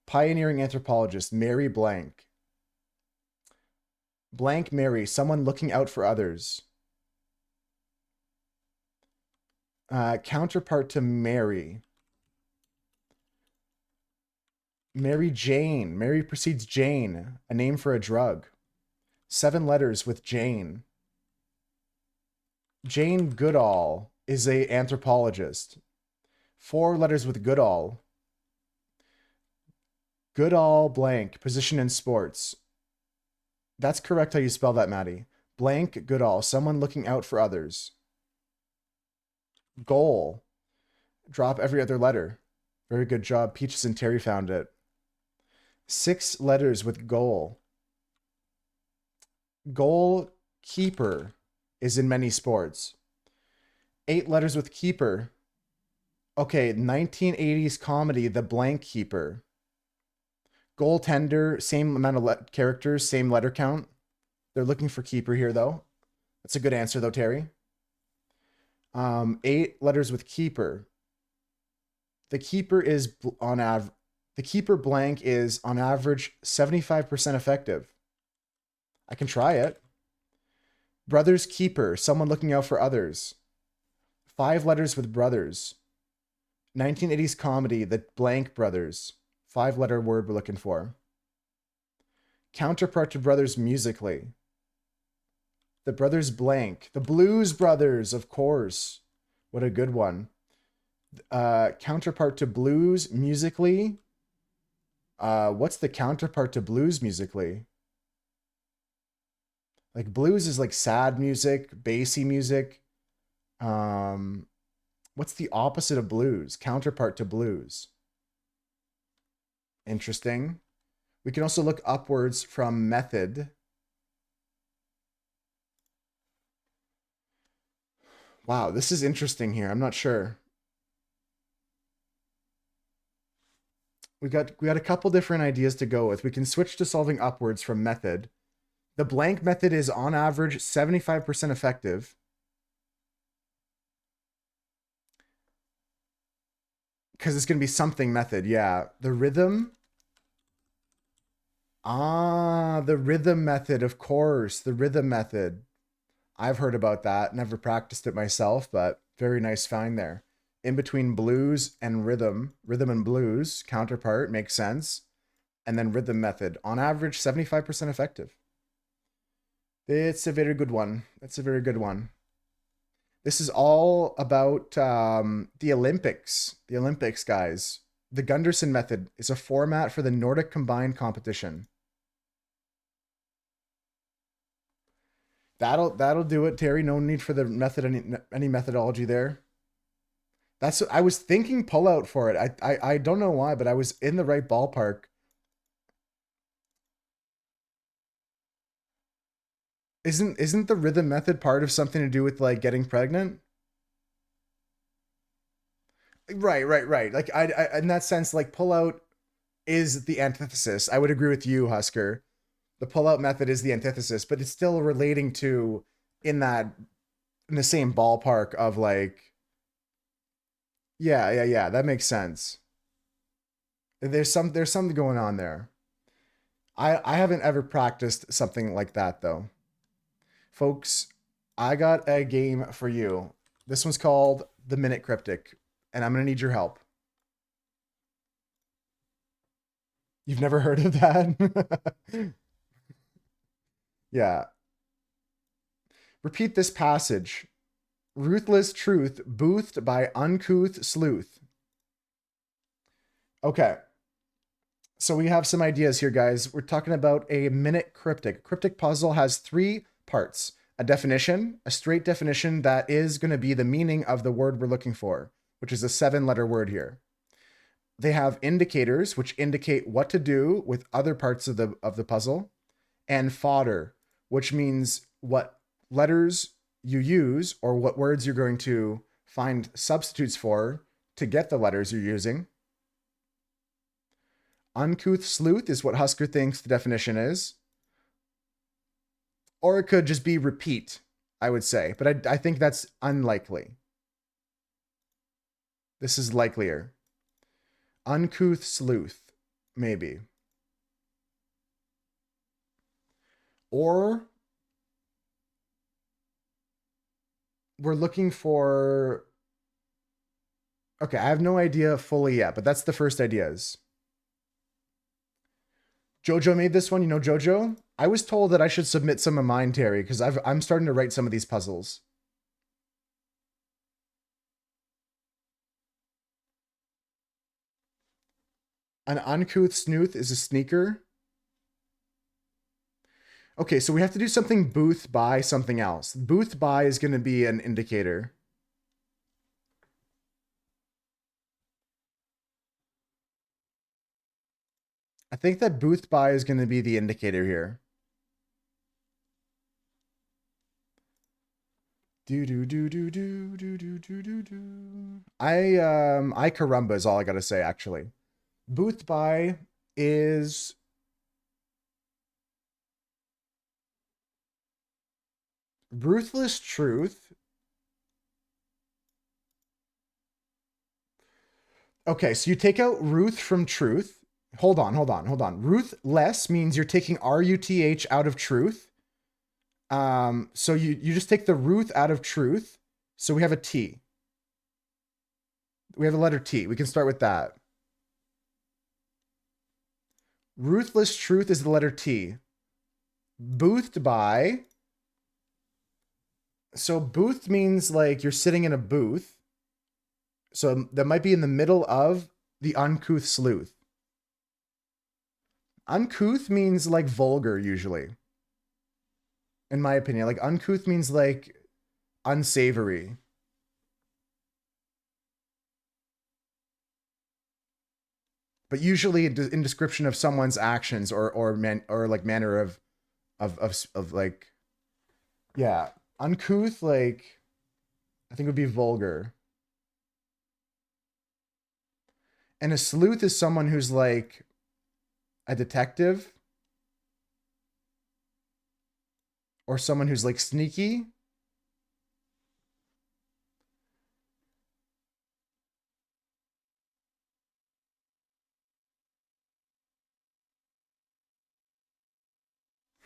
Pioneering anthropologist, Mary blank. Blank Mary, someone looking out for others. Counterpart to Mary. Mary Jane. Mary precedes Jane, a name for a drug. 7 letters with Jane. Jane Goodall is a anthropologist. 4 letters with Goodall. Goodall blank, position in sports. That's correct how you spell that, Maddie. Blank Goodall, someone looking out for others. Goal. Drop every other letter. Very good job. Peaches and Terry found it. 6 letters with goal. Goalkeeper is in many sports. 8 letters with keeper. Okay, 1980s comedy, The Blank Keeper. Goaltender, same amount of characters, same letter count. They're looking for keeper here, though. That's a good answer, though, Terry. 8 letters with keeper. The keeper is on average. The keeper blank is on average 75% effective. I can try it. Brothers keeper, someone looking out for others. 5 letters with brothers. 1980s comedy, The Blank Brothers. 5-letter word we're looking for. Counterpart to brothers musically. The brothers blank. The Blues Brothers, of course. What a good one. Counterpart to blues musically. What's the counterpart to blues musically? Like blues is like sad music, bassy music. What's the opposite of blues? Counterpart to blues. Interesting. We can also look upwards from method. Wow, this is interesting here. I'm not sure. We got a couple different ideas to go with. We can switch to solving upwards from method. The blank method is on average 75% effective. Because it's going to be something method, yeah. The rhythm. The rhythm method, of course. The rhythm method. I've heard about that. Never practiced it myself, but very nice find there. In between blues and rhythm and blues, counterpart, makes sense. And then rhythm method, on average, 75% effective. It's a very good one. That's a very good one. This is all about the Olympics. The Olympics, guys. The Gunderson method is a format for the Nordic combined competition. That'll do it, Terry. No need for the method, any methodology there. I was thinking pull out for it. I don't know why, but I was in the right ballpark. Isn't the rhythm method part of something to do with like getting pregnant? Right. Like I in that sense, like pull out is the antithesis. I would agree with you, Husker. The pull out method is the antithesis, but it's still relating to in the same ballpark of like yeah, that makes sense. There's something going on there. I haven't ever practiced something like that though. Folks, I got a game for you. This one's called The Minute Cryptic, and I'm going to need your help. You've never heard of that? Yeah. Repeat this passage. Ruthless truth boothed by uncouth sleuth. Okay. So we have some ideas here, guys. We're talking about a minute cryptic. Cryptic puzzle has 3 parts. A definition, a straight definition that is going to be the meaning of the word we're looking for, which is a 7-letter word here. They have indicators, which indicate what to do with other parts of the puzzle, and fodder, which means what letters you use or what words you're going to find substitutes for to get the letters you're using. Uncouth sleuth is what Husker thinks the definition is. Or it could just be repeat, I would say. But I think that's unlikely. This is likelier. Uncouth sleuth, maybe. Or we're looking for... Okay, I have no idea fully yet, but that's the first ideas. Jojo made this one. You know Jojo? I was told that I should submit some of mine, Terry, because I'm starting to write some of these puzzles. An uncouth snooth is a sneaker. Okay, so we have to do something booth by something else. Booth by is going to be an indicator. I think that booth by is going to be the indicator here. I caramba is all I gotta say, actually. Booth by is Ruthless Truth. Okay, so you take out Ruth from truth. Hold on. Ruthless means you're taking R-U-T-H out of truth. So you just take the Ruth out of truth. So we have a T. We have a letter T. We can start with that. Ruthless Truth is the letter T. Boothed by. So booth means like you're sitting in a booth. So that might be in the middle of the uncouth sleuth. Uncouth means like vulgar usually. In my opinion, like uncouth means like unsavory. But usually in description of someone's actions or like manner of like, yeah, uncouth, like I think would be vulgar. And a sleuth is someone who's like a detective or someone who's like sneaky.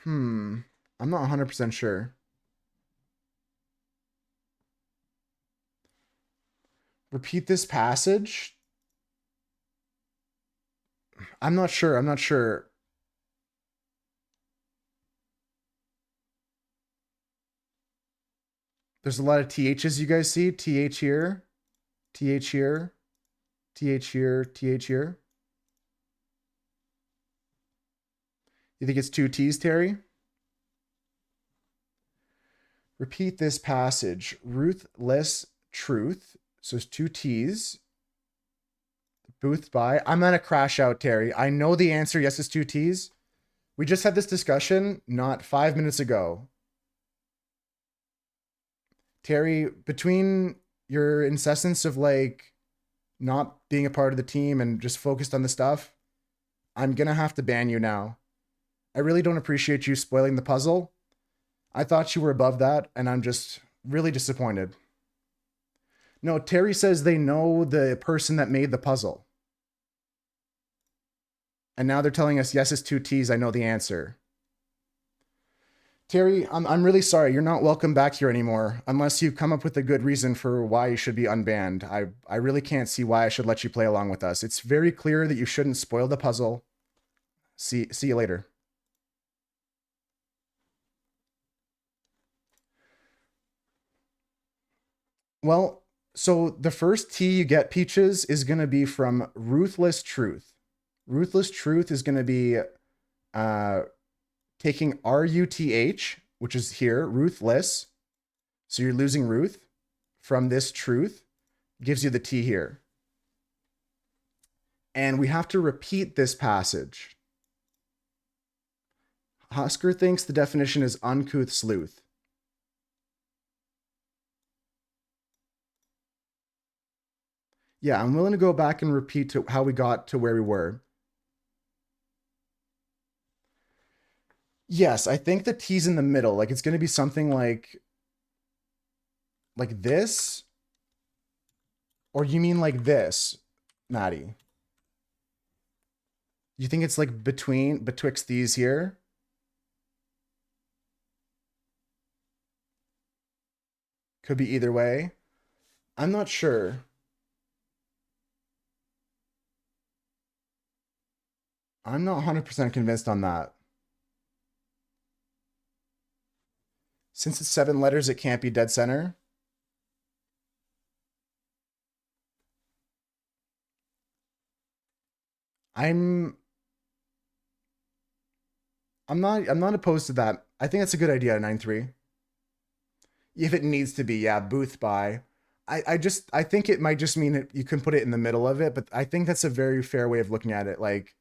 I'm not 100% sure. Repeat this passage. I'm not sure. There's a lot of THs you guys see. TH here, TH here, TH here, TH here. You think it's two T's, Terry? Repeat this passage. Ruthless truth. So it's two T's. Booth by. I'm gonna crash out, Terry. I know the answer. Yes, it's two T's. We just had this discussion not 5 minutes ago. Terry, between your incessance of like not being a part of the team and just focused on the stuff, I'm gonna have to ban you now. I really don't appreciate you spoiling the puzzle. I thought you were above that, and I'm just really disappointed. No, Terry says they know the person that made the puzzle. And now they're telling us, yes, it's two T's. I know the answer. Terry, I'm really sorry. You're not welcome back here anymore unless you come up with a good reason for why you should be unbanned. I really can't see why I should let you play along with us. It's very clear that you shouldn't spoil the puzzle. See you later. Well, so the first T you get, Peaches, is going to be from Ruthless Truth. Ruthless Truth is going to be taking R-U-T-H, which is here, ruthless. So you're losing Ruth from this truth, gives you the T here. And we have to repeat this passage. Husker thinks the definition is uncouth sleuth. Yeah, I'm willing to go back and repeat how we got to where we were. Yes, I think the T's in the middle. Like it's going to be something like this, or you mean like this, Maddie? You think it's like betwixt these here? Could be either way. I'm not sure. I'm not 100% convinced on that. Since it's 7 letters, it can't be dead center. I'm I'm not opposed to that. I think that's a good idea, 9-3. If it needs to be, yeah, booth by. I think it might just mean that you can put it in the middle of it, but I think that's a very fair way of looking at it. Like,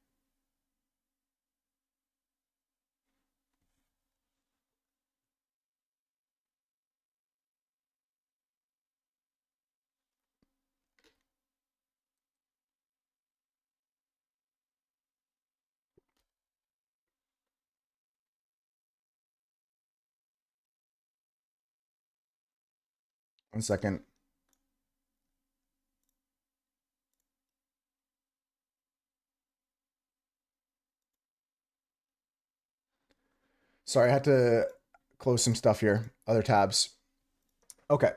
1 second. Sorry, I had to close some stuff here. Other tabs. Okay.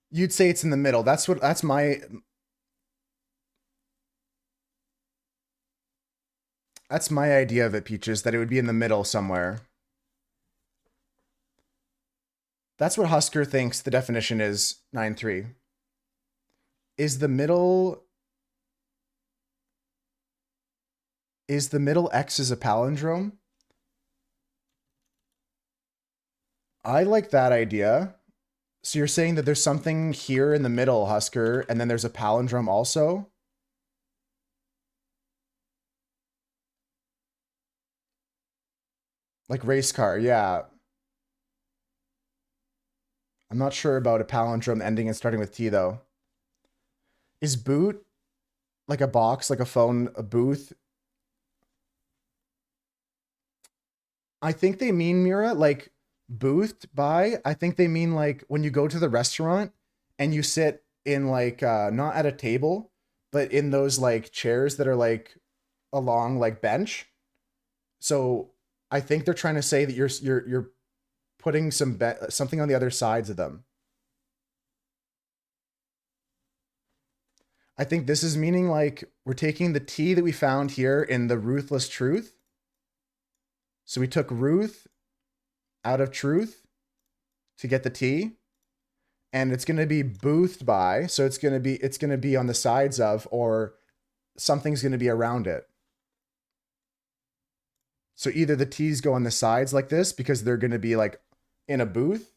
You'd say it's in the middle. That's my idea of it, Peaches, that it would be in the middle somewhere. That's what Husker thinks the definition is, 9-3. Is the middle X is a palindrome? I like that idea. So you're saying that there's something here in the middle, Husker, and then there's a palindrome also? Like race car, yeah. I'm not sure about a palindrome ending and starting with T though. Is boot like a box, like a phone, a booth? I think they mean, Mira, like boothed by. I think they mean like when you go to the restaurant and you sit in like not at a table, but in those like chairs that are like along like bench. So I think they're trying to say that you're putting something on the other sides of them. I think this is meaning like we're taking the T that we found here in the ruthless truth. So we took Ruth out of truth to get the T, and it's going to be boothed by, so it's going to be on the sides of, or something's going to be around it. So either the T's go on the sides like this because they're going to be like in a booth,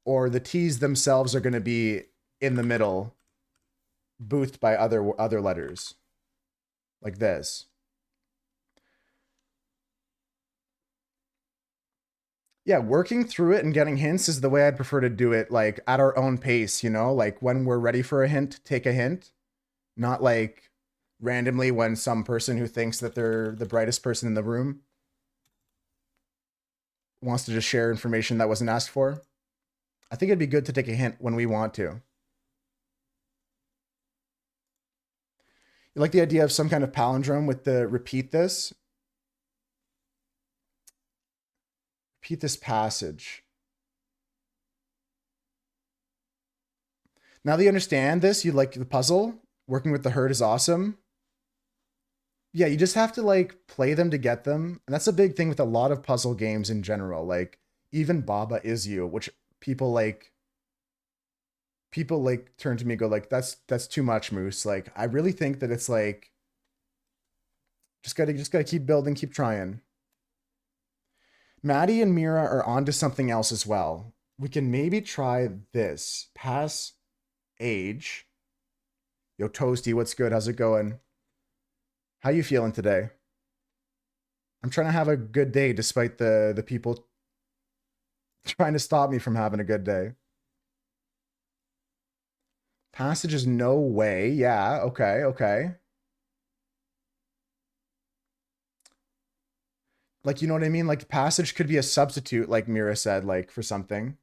or the T's themselves are going to be in the middle, boothed by other letters like this. Yeah, working through it and getting hints is the way I'd prefer to do it, like at our own pace, like when we're ready for a hint, take a hint, not like randomly when some person who thinks that they're the brightest person in the room wants to just share information that wasn't asked for. I think it'd be good to take a hint when we want to. You like the idea of some kind of palindrome with the repeat this? Repeat this passage. Now that you understand this, you like the puzzle. Working with the herd is awesome. Yeah, you just have to like play them to get them. And that's a big thing with a lot of puzzle games in general. Like even Baba Is You, which people like turn to me and go like that's too much, Moose. Like I really think that it's like just gotta keep building, keep trying. Maddie and Mira are onto something else as well. We can maybe try this. Pass age. Yo, Toasty, what's good? How's it going? How you feeling today? I'm trying to have a good day despite the people trying to stop me from having a good day. Passage is no way. Yeah, okay, okay. Like, you know what I mean? Like passage could be a substitute, like Mira said, like for something.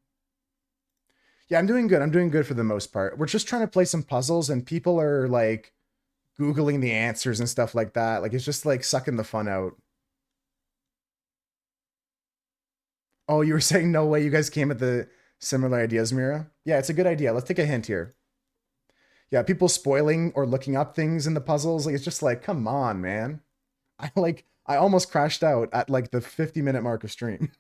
Yeah, I'm doing good. I'm doing good for the most part. We're just trying to play some puzzles and people are like Googling the answers and stuff like that. Like it's just like sucking the fun out. Oh, you were saying no way you guys came at the similar ideas, Mira? Yeah, it's a good idea. Let's take a hint here. Yeah, people spoiling or looking up things in the puzzles. Like it's just like, come on, man. I almost crashed out at like the 50-minute mark of stream.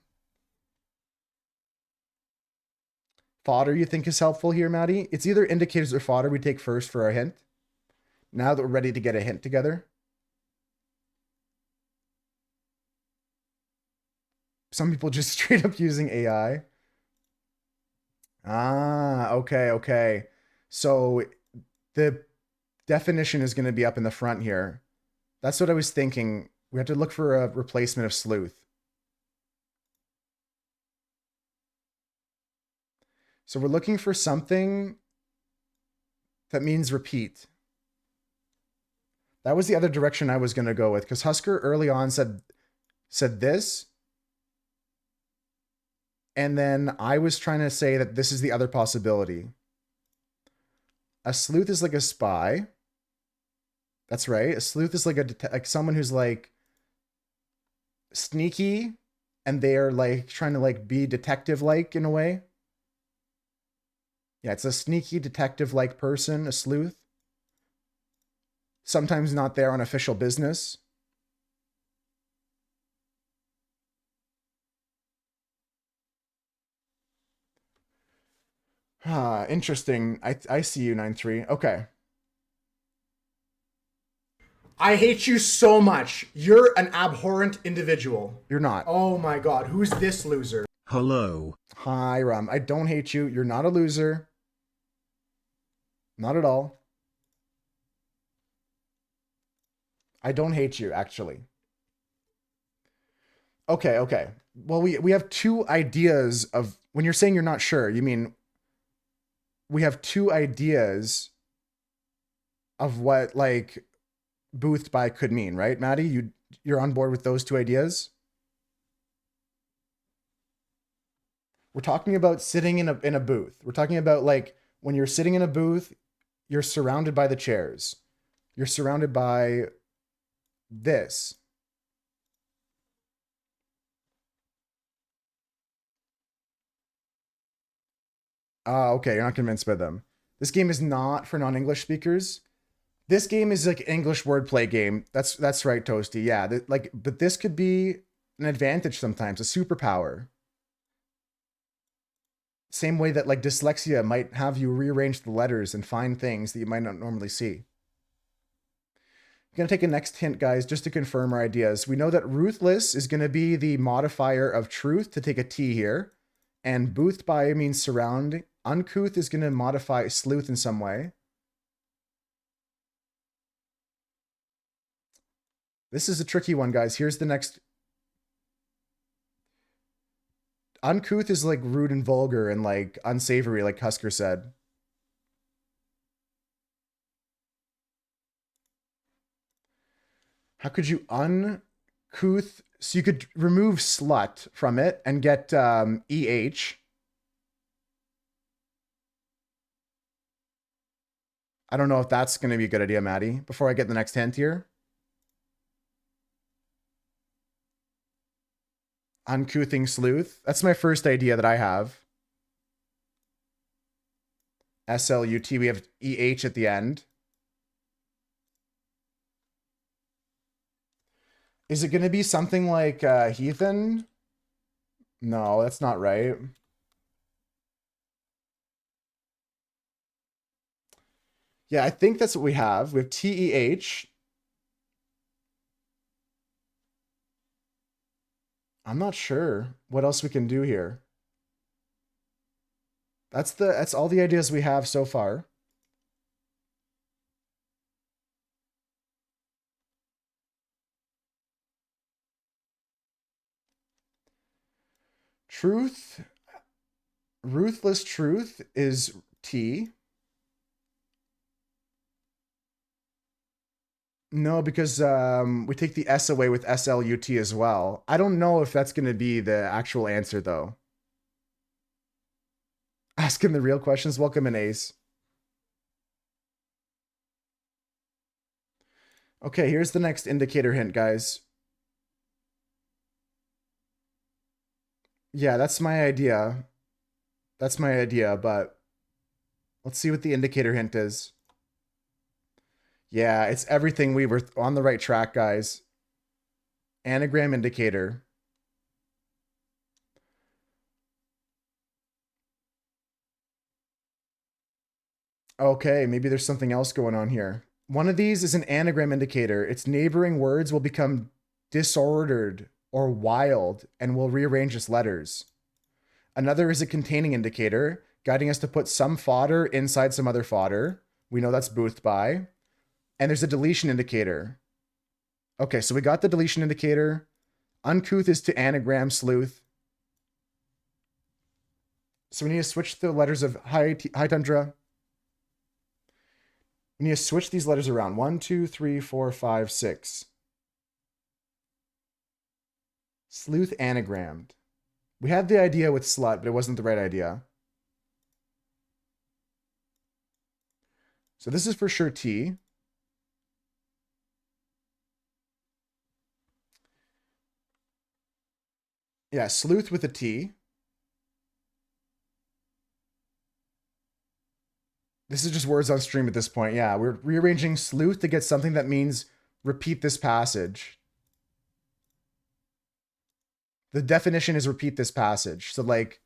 Fodder you think is helpful here, Maddie? It's either indicators or fodder we take first for our hint. Now that we're ready to get a hint together. Some people just straight up using AI. Ah, okay, okay. So the definition is going to be up in the front here. That's what I was thinking. We have to look for a replacement of sleuth. So we're looking for something that means repeat. That was the other direction I was going to go with because Husker early on said this. And then I was trying to say that this is the other possibility. A sleuth is like a spy. That's right. A sleuth is like someone who's like sneaky and they're like trying to like be detective like in a way. Yeah, it's a sneaky detective like person, a sleuth. Sometimes not there on official business. Ah, interesting. I see you, 9-3. Okay. I hate you so much. You're an abhorrent individual. You're not. Oh my god, who's this loser? Hello. Hi, Rum. I don't hate you. You're not a loser. Not at all. I don't hate you, actually. Okay, okay. Well, we have two ideas of when you're saying you're not sure, you mean we have two ideas of what like boothed by could mean, right, Maddie? You're on board with those two ideas? We're talking about sitting in a booth. We're talking about like when you're sitting in a booth, you're surrounded by the chairs. You're surrounded by this. Ah, okay, you're not convinced by them. This game is not for non-English speakers. This game is like English wordplay game. That's right, Toasty. Yeah, like, but this could be an advantage sometimes, a superpower. Same way that like dyslexia might have you rearrange the letters and find things that you might not normally see. I'm gonna take a next hint, guys, just to confirm our ideas. We know that ruthless is gonna be the modifier of truth to take a T here, and boothed by means surrounding. Uncouth is gonna modify sleuth in some way. This is a tricky one, guys. Here's the next. Uncouth is like rude and vulgar and like unsavory, like Husker said. How could you uncouth? So you could remove slut from it and get EH. I don't know if that's going to be a good idea, Maddie. Before I get the next hint here. Uncouthing sleuth. That's my first idea that I have. SLUT. We have EH at the end. Is it going to be something like heathen? No, that's not right. Yeah, I think that's what we have. We have TEH. I'm not sure what else we can do here. That's all the ideas we have so far. Truth, ruthless truth is T. No, because we take the S away with SLUT as well. I don't know if that's going to be the actual answer, though. Asking the real questions. Welcome in, Ace. Okay, here's the next indicator hint, guys. Yeah, that's my idea. That's my idea, but let's see what the indicator hint is. Yeah, it's everything. We were on the right track, guys. Anagram indicator. Okay, maybe there's something else going on here. One of these is an anagram indicator. Its neighboring words will become disordered or wild and will rearrange its letters. Another is a containing indicator, guiding us to put some fodder inside some other fodder. We know that's Booth by. And there's a deletion indicator. Okay, so we got the deletion indicator. Uncouth is to anagram sleuth. So we need to switch the letters of high tundra. We need to switch these letters around. 1, 2, 3, 4, 5, 6. Sleuth anagrammed. We had the idea with slut, but it wasn't the right idea. So this is for sure T. Yeah, sleuth with a T. This is just words on stream at this point. Yeah, we're rearranging sleuth to get something that means repeat this passage. The definition is repeat this passage. So like,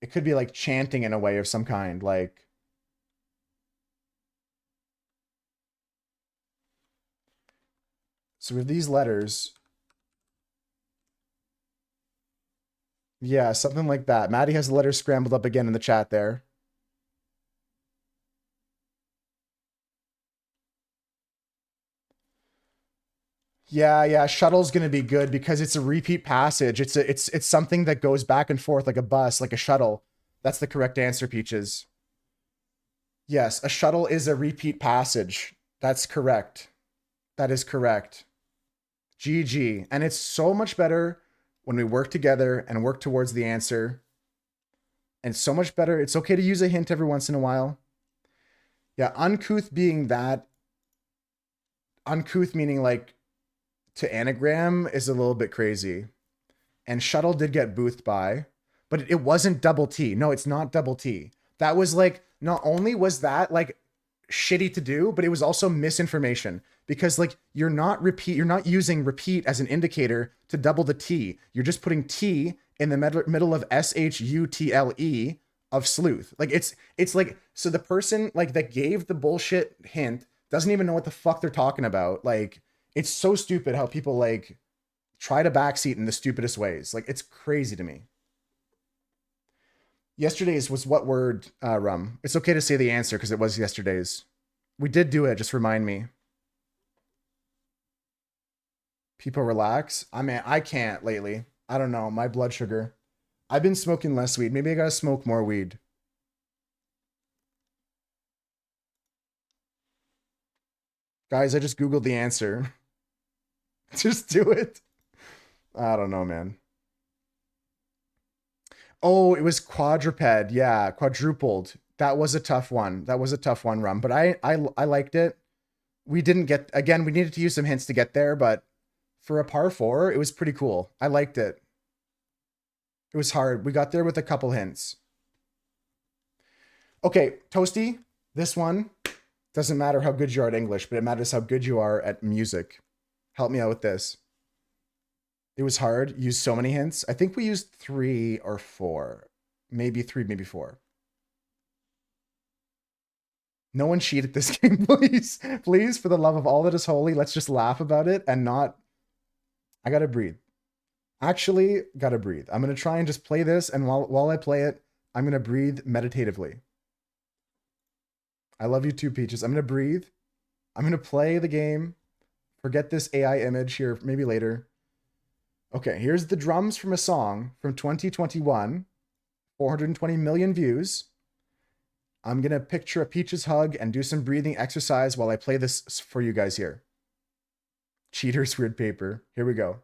it could be like chanting in a way of some kind. Like, so with these letters, yeah, something like that. Maddie has the letters scrambled up again in the chat there. Yeah, shuttle's gonna be good because it's a repeat passage. It's something that goes back and forth like a bus, like a shuttle. That's the correct answer, Peaches. Yes, a shuttle is a repeat passage. That's correct. That is correct. GG. And it's so much better when we work together and work towards the answer. And so much better. It's okay to use a hint every once in a while. Yeah, uncouth being that. Uncouth meaning like to anagram is a little bit crazy. And shuttle did get boothed by, but it wasn't double T. No, it's not double T. That was like, not only was that like shitty to do, but it was also misinformation because like you're not using repeat as an indicator to double the T. You're just putting T in the middle of SHUTLE of sleuth. Like it's like, so the person like that gave the bullshit hint doesn't even know what the fuck they're talking about. Like, it's so stupid how people like try to backseat in the stupidest ways. Like, it's crazy to me. Yesterday's was what word, Rum? It's okay to say the answer because it was yesterday's. We did do it. Just remind me. People relax. I mean, I can't lately. I don't know. My blood sugar. I've been smoking less weed. Maybe I gotta smoke more weed. Guys, I just Googled the answer. Just do it. I don't know, man. Oh, it was quadruped. Yeah, quadrupled. That was a tough one. That was a tough one, Rum. But I liked it. We didn't get, again, we needed to use some hints to get there, but for a par four, it was pretty cool. I liked it. It was hard. We got there with a couple hints. Okay, Toasty, this one doesn't matter how good you are at English, but it matters how good you are at music. Help me out with this. It was hard. Used so many hints. I think we used 3 or 4. Maybe 3, maybe 4. No one cheat at this game, please. Please, for the love of all that is holy, let's just laugh about it and not... I gotta breathe. Actually, gotta breathe. I'm gonna try and just play this, and while I play it, I'm gonna breathe meditatively. I love you too, Peaches. I'm gonna breathe. I'm gonna play the game. Forget this AI image here, maybe later. Okay, here's the drums from a song from 2021. 420 million views. I'm going to picture a peaches hug and do some breathing exercise while I play this for you guys here. Cheaters, weird paper. Here we go.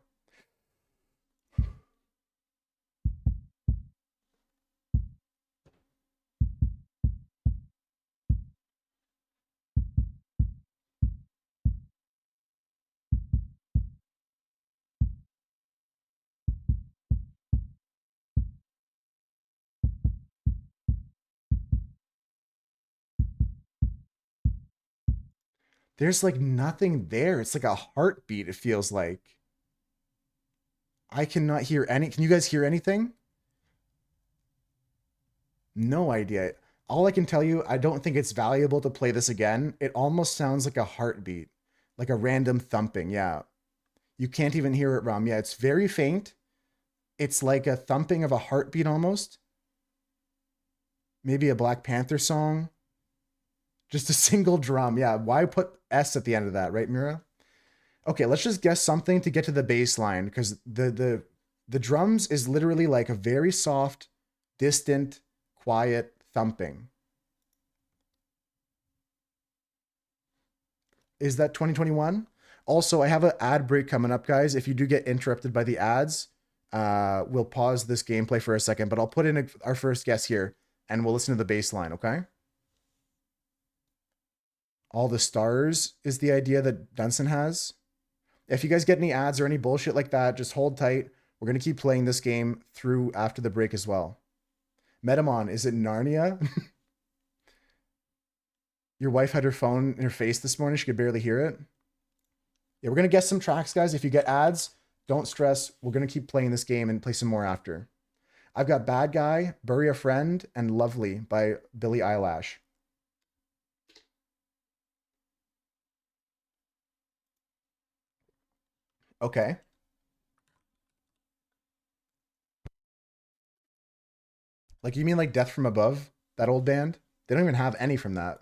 There's like nothing there. It's like a heartbeat, it feels like. I cannot hear any. Can you guys hear anything? No idea. All I can tell you, I don't think it's valuable to play this again. It almost sounds like a heartbeat, like a random thumping. Yeah. You can't even hear it, Ram. Yeah, it's very faint. It's like a thumping of a heartbeat almost. Maybe a Black Panther song. Just a single drum. Yeah, why put S at the end of that, right, Mira? Okay, let's just guess something to get to the bass line because the drums is literally like a very soft, distant, quiet thumping. Is that 2021? Also, I have an ad break coming up, guys. If you do get interrupted by the ads, we'll pause this gameplay for a second, but I'll put in our first guess here and we'll listen to the bass line, okay? All the stars is the idea that Dunson has. If you guys get any ads or any bullshit like that, just hold tight. We're going to keep playing this game through after the break as well. Metamon, is it Narnia? Your wife had her phone in her face this morning. She could barely hear it. Yeah, we're going to guess some tracks, guys. If you get ads, don't stress. We're going to keep playing this game and play some more after. I've got Bad Guy, Bury a Friend, and Lovely by Billie Eilish. Okay. Like, you mean like Death from Above? That old band? They don't even have any from that.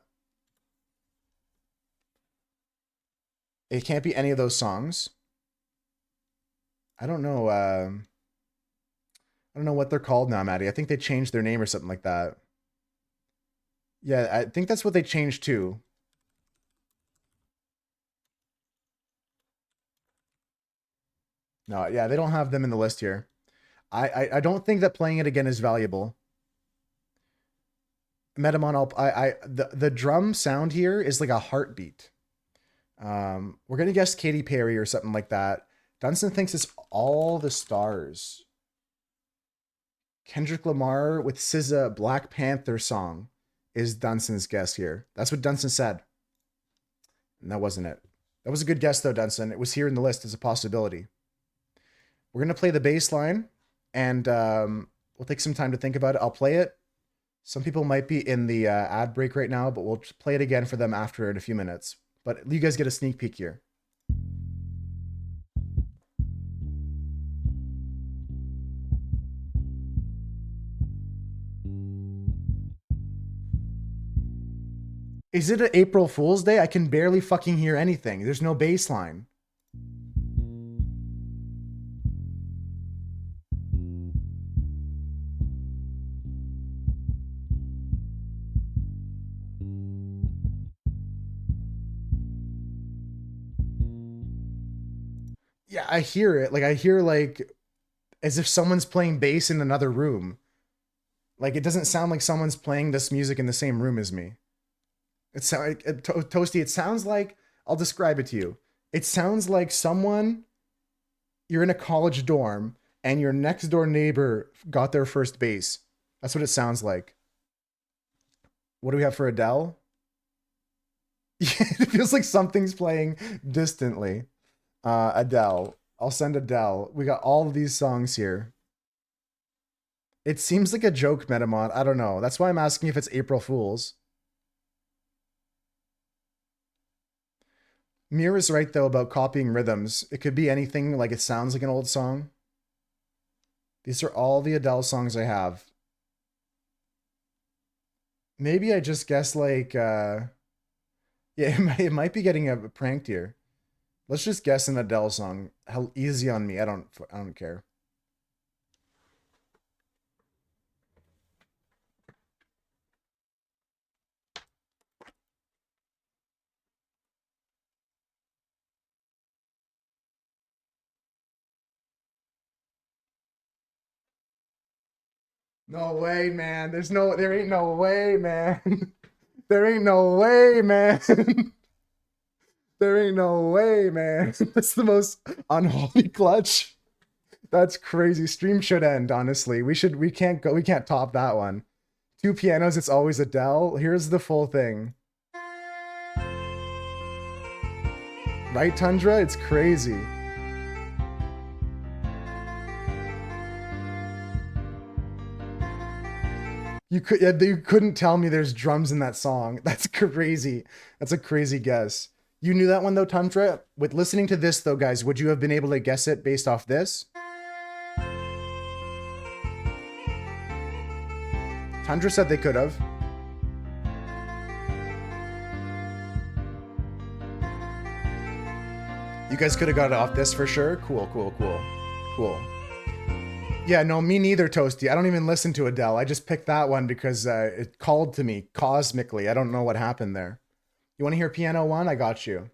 It can't be any of those songs. I don't know. I don't know what they're called now, Maddie. I think they changed their name or something like that. Yeah, I think that's what they changed to. No, yeah, they don't have them in the list here. I don't think that playing it again is valuable. Metamon, the drum sound here is like a heartbeat. We're gonna guess Katy Perry or something like that. Dunson thinks it's All the Stars. Kendrick Lamar with SZA Black Panther song is Dunson's guess here. That's what Dunson said. And that wasn't it. That was a good guess though, Dunson. It was here in the list as a possibility. We're gonna play the bass line, and we'll take some time to think about it. I'll play it. Some people might be in the ad break right now, but we'll play it again for them after in a few minutes. But you guys get a sneak peek here. Is it an April Fool's Day? I can barely fucking hear anything. There's no bass line. Yeah, I hear it. Like I hear like as if someone's playing bass in another room. Like it doesn't sound like someone's playing this music in the same room as me. It's Toasty. It sounds like I'll describe it to you. It sounds like someone you're in a college dorm and your next door neighbor got their first bass. That's what it sounds like. What do we have for Adele? Yeah, it feels like something's playing distantly. Adele. I'll send Adele. We got all of these songs here. It seems like a joke, Metamon. I don't know. That's why I'm asking if it's April Fool's. Mira's right though about copying rhythms. It could be anything, like it sounds like an old song. These are all the Adele songs I have. Maybe I just guess like yeah, it might be getting a pranked here. Let's just guess an Adele song. How easy on me. I don't care. No way, man. There ain't no way, man. There ain't no way, man. There ain't no way, man. That's the most unholy clutch. That's crazy. Stream should end, honestly. We can't top that one. Two pianos, it's always Adele. Here's the full thing. Right, Tundra? It's crazy. You couldn't tell me there's drums in that song. That's crazy. That's a crazy guess. You knew that one though, Tundra? With listening to this though, guys, would you have been able to guess it based off this? Tundra said they could have. You guys could have got it off this for sure. Cool, cool, cool. Cool. Yeah, no, me neither, Toasty. I don't even listen to Adele. I just picked that one because it called to me cosmically. I don't know what happened there. You want to hear Piano 1? I got you.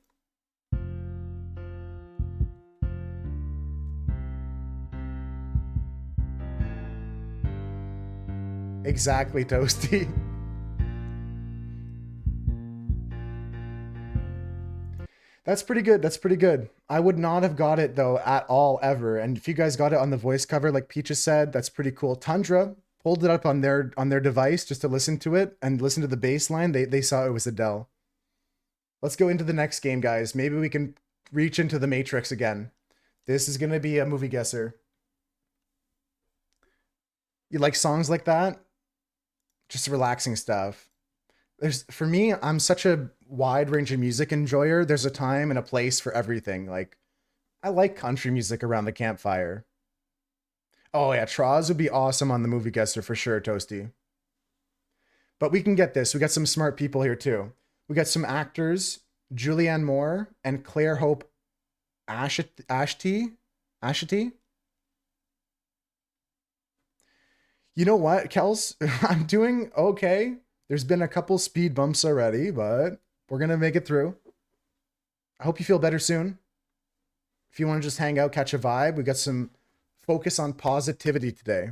Exactly, Toasty. That's pretty good. That's pretty good. I would not have got it though at all ever. And if you guys got it on the voice cover, like Peaches said, that's pretty cool. Tundra pulled it up on their device just to listen to it and listen to the bass line. They saw it was Adele. Let's go into the next game, guys. Maybe we can reach into the Matrix again. This is gonna be a movie guesser. You like songs like that? Just relaxing stuff. For me, I'm such a wide range of music enjoyer. There's a time and a place for everything. Like I like country music around the campfire. Oh yeah, Troz would be awesome on the movie guesser for sure, Toasty. But we can get this. We got some smart people here too. We got some actors, Julianne Moore and Claire Hope Ashty. Ashty. You know what, Kels? I'm doing okay. There's been a couple speed bumps already, but we're gonna make it through. I hope you feel better soon. If you want to just hang out, catch a vibe, we got some focus on positivity today.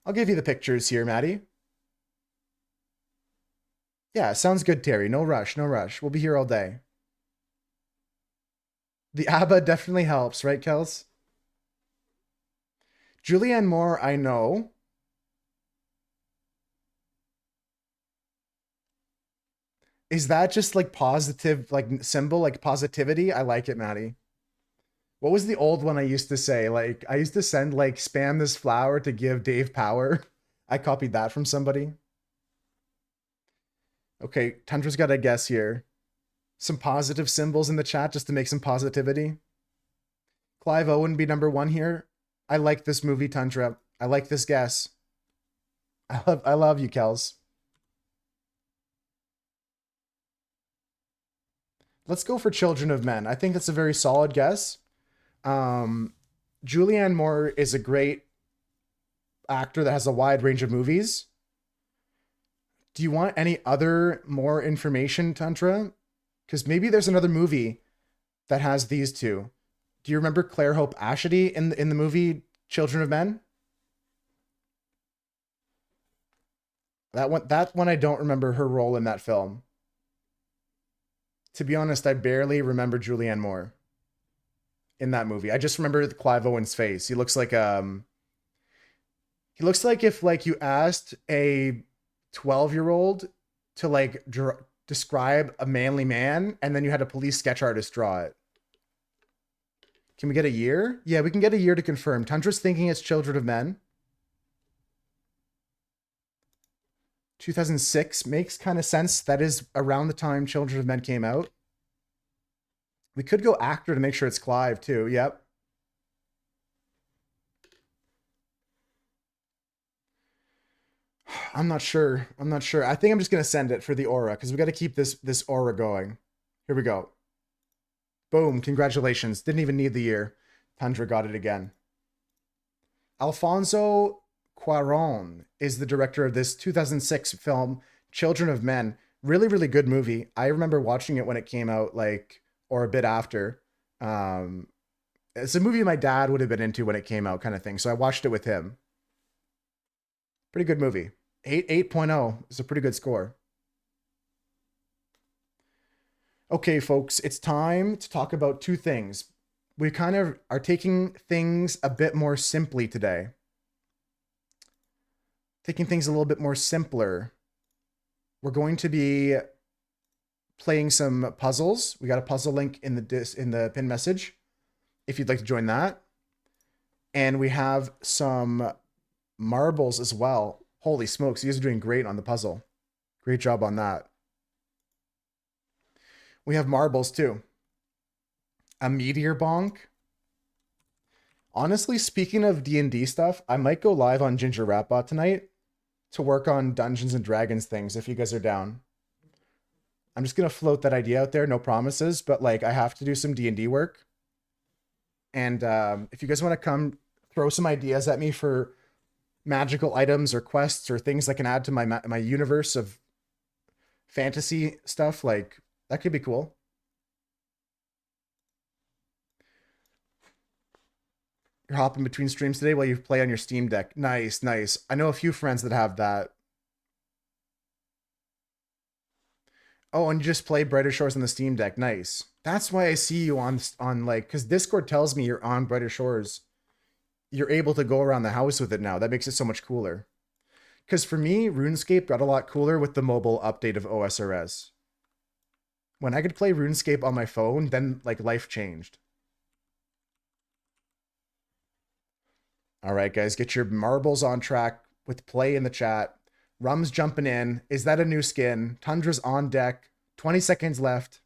I'll give you the pictures here, Maddie. Yeah, sounds good, Terry. No rush, no rush. We'll be here all day. The ABBA definitely helps, right, Kels? Julianne Moore, I know. Is that just like positive, like symbol, like positivity? I like it, Maddie. What was the old one I used to say? Like, I used to send like spam this flower to give Dave power. I copied that from somebody. Okay, Tundra's got a guess here. Some positive symbols in the chat just to make some positivity. Clive Owen be number one here. I like this movie, Tundra. I like this guess. I love you, Kels. Let's go for Children of Men. I think that's a very solid guess. Um, Julianne Moore is a great actor that has a wide range of movies. Do you want any other more information, Tantra? Because maybe there's another movie that has these two. Do you remember Claire Hope Ashity in the movie Children of Men? That one I don't remember her role in that film. To be honest, I barely remember Julianne Moore in that movie. I just remember Clive Owen's face. He looks like if like you asked a 12-year-old to like describe a manly man and then you had a police sketch artist draw it. Can we get a year? Yeah, we can get a year to confirm. Tundra's thinking it's Children of Men. 2006 makes kind of sense. That is around the time Children of Men came out. We could go actor to make sure it's Clive too. Yep. I'm not sure. I'm not sure. I think I'm just gonna send it for the aura because we got to keep this aura going. Here we go. Boom! Congratulations. Didn't even need the year. Tundra got it again. Alfonso Cuarón is the director of this 2006 film, Children of Men. Really, really good movie. I remember watching it when it came out, like, or a bit after. Um, it's a movie my dad would have been into when it came out, kind of thing. So I watched it with him. Pretty good movie. 8.0 is a pretty good score. Okay, folks, it's time to talk about two things. We kind of are taking things a bit more simply today. Taking things a little bit more simpler. We're going to be playing some puzzles. We got a puzzle link in the pin message if you'd like to join that. And we have some marbles as well. Holy smokes, you guys are doing great on the puzzle. Great job on that. We have marbles too. A meteor bonk. Honestly, speaking of D&D stuff, I might go live on Ginger Ratbot tonight to work on Dungeons and Dragons things if you guys are down. I'm just going to float that idea out there, no promises, but like I have to do some D&D work. And if you guys want to come throw some ideas at me for magical items or quests or things I can add to my universe of fantasy stuff, like that could be cool. You're hopping between streams today while you play on your Steam Deck. Nice, nice. I know a few friends that have that. Oh, and you just play Brighter Shores on the Steam Deck. Nice. That's why I see you on like, because Discord tells me you're on Brighter Shores. You're able to go around the house with it now. That makes it so much cooler. Because for me, RuneScape got a lot cooler with the mobile update of OSRS. When I could play RuneScape on my phone, then like life changed. All right, guys, get your marbles on track with play in the chat. Rum's jumping in. Is that a new skin? Tundra's on deck. 20 seconds left.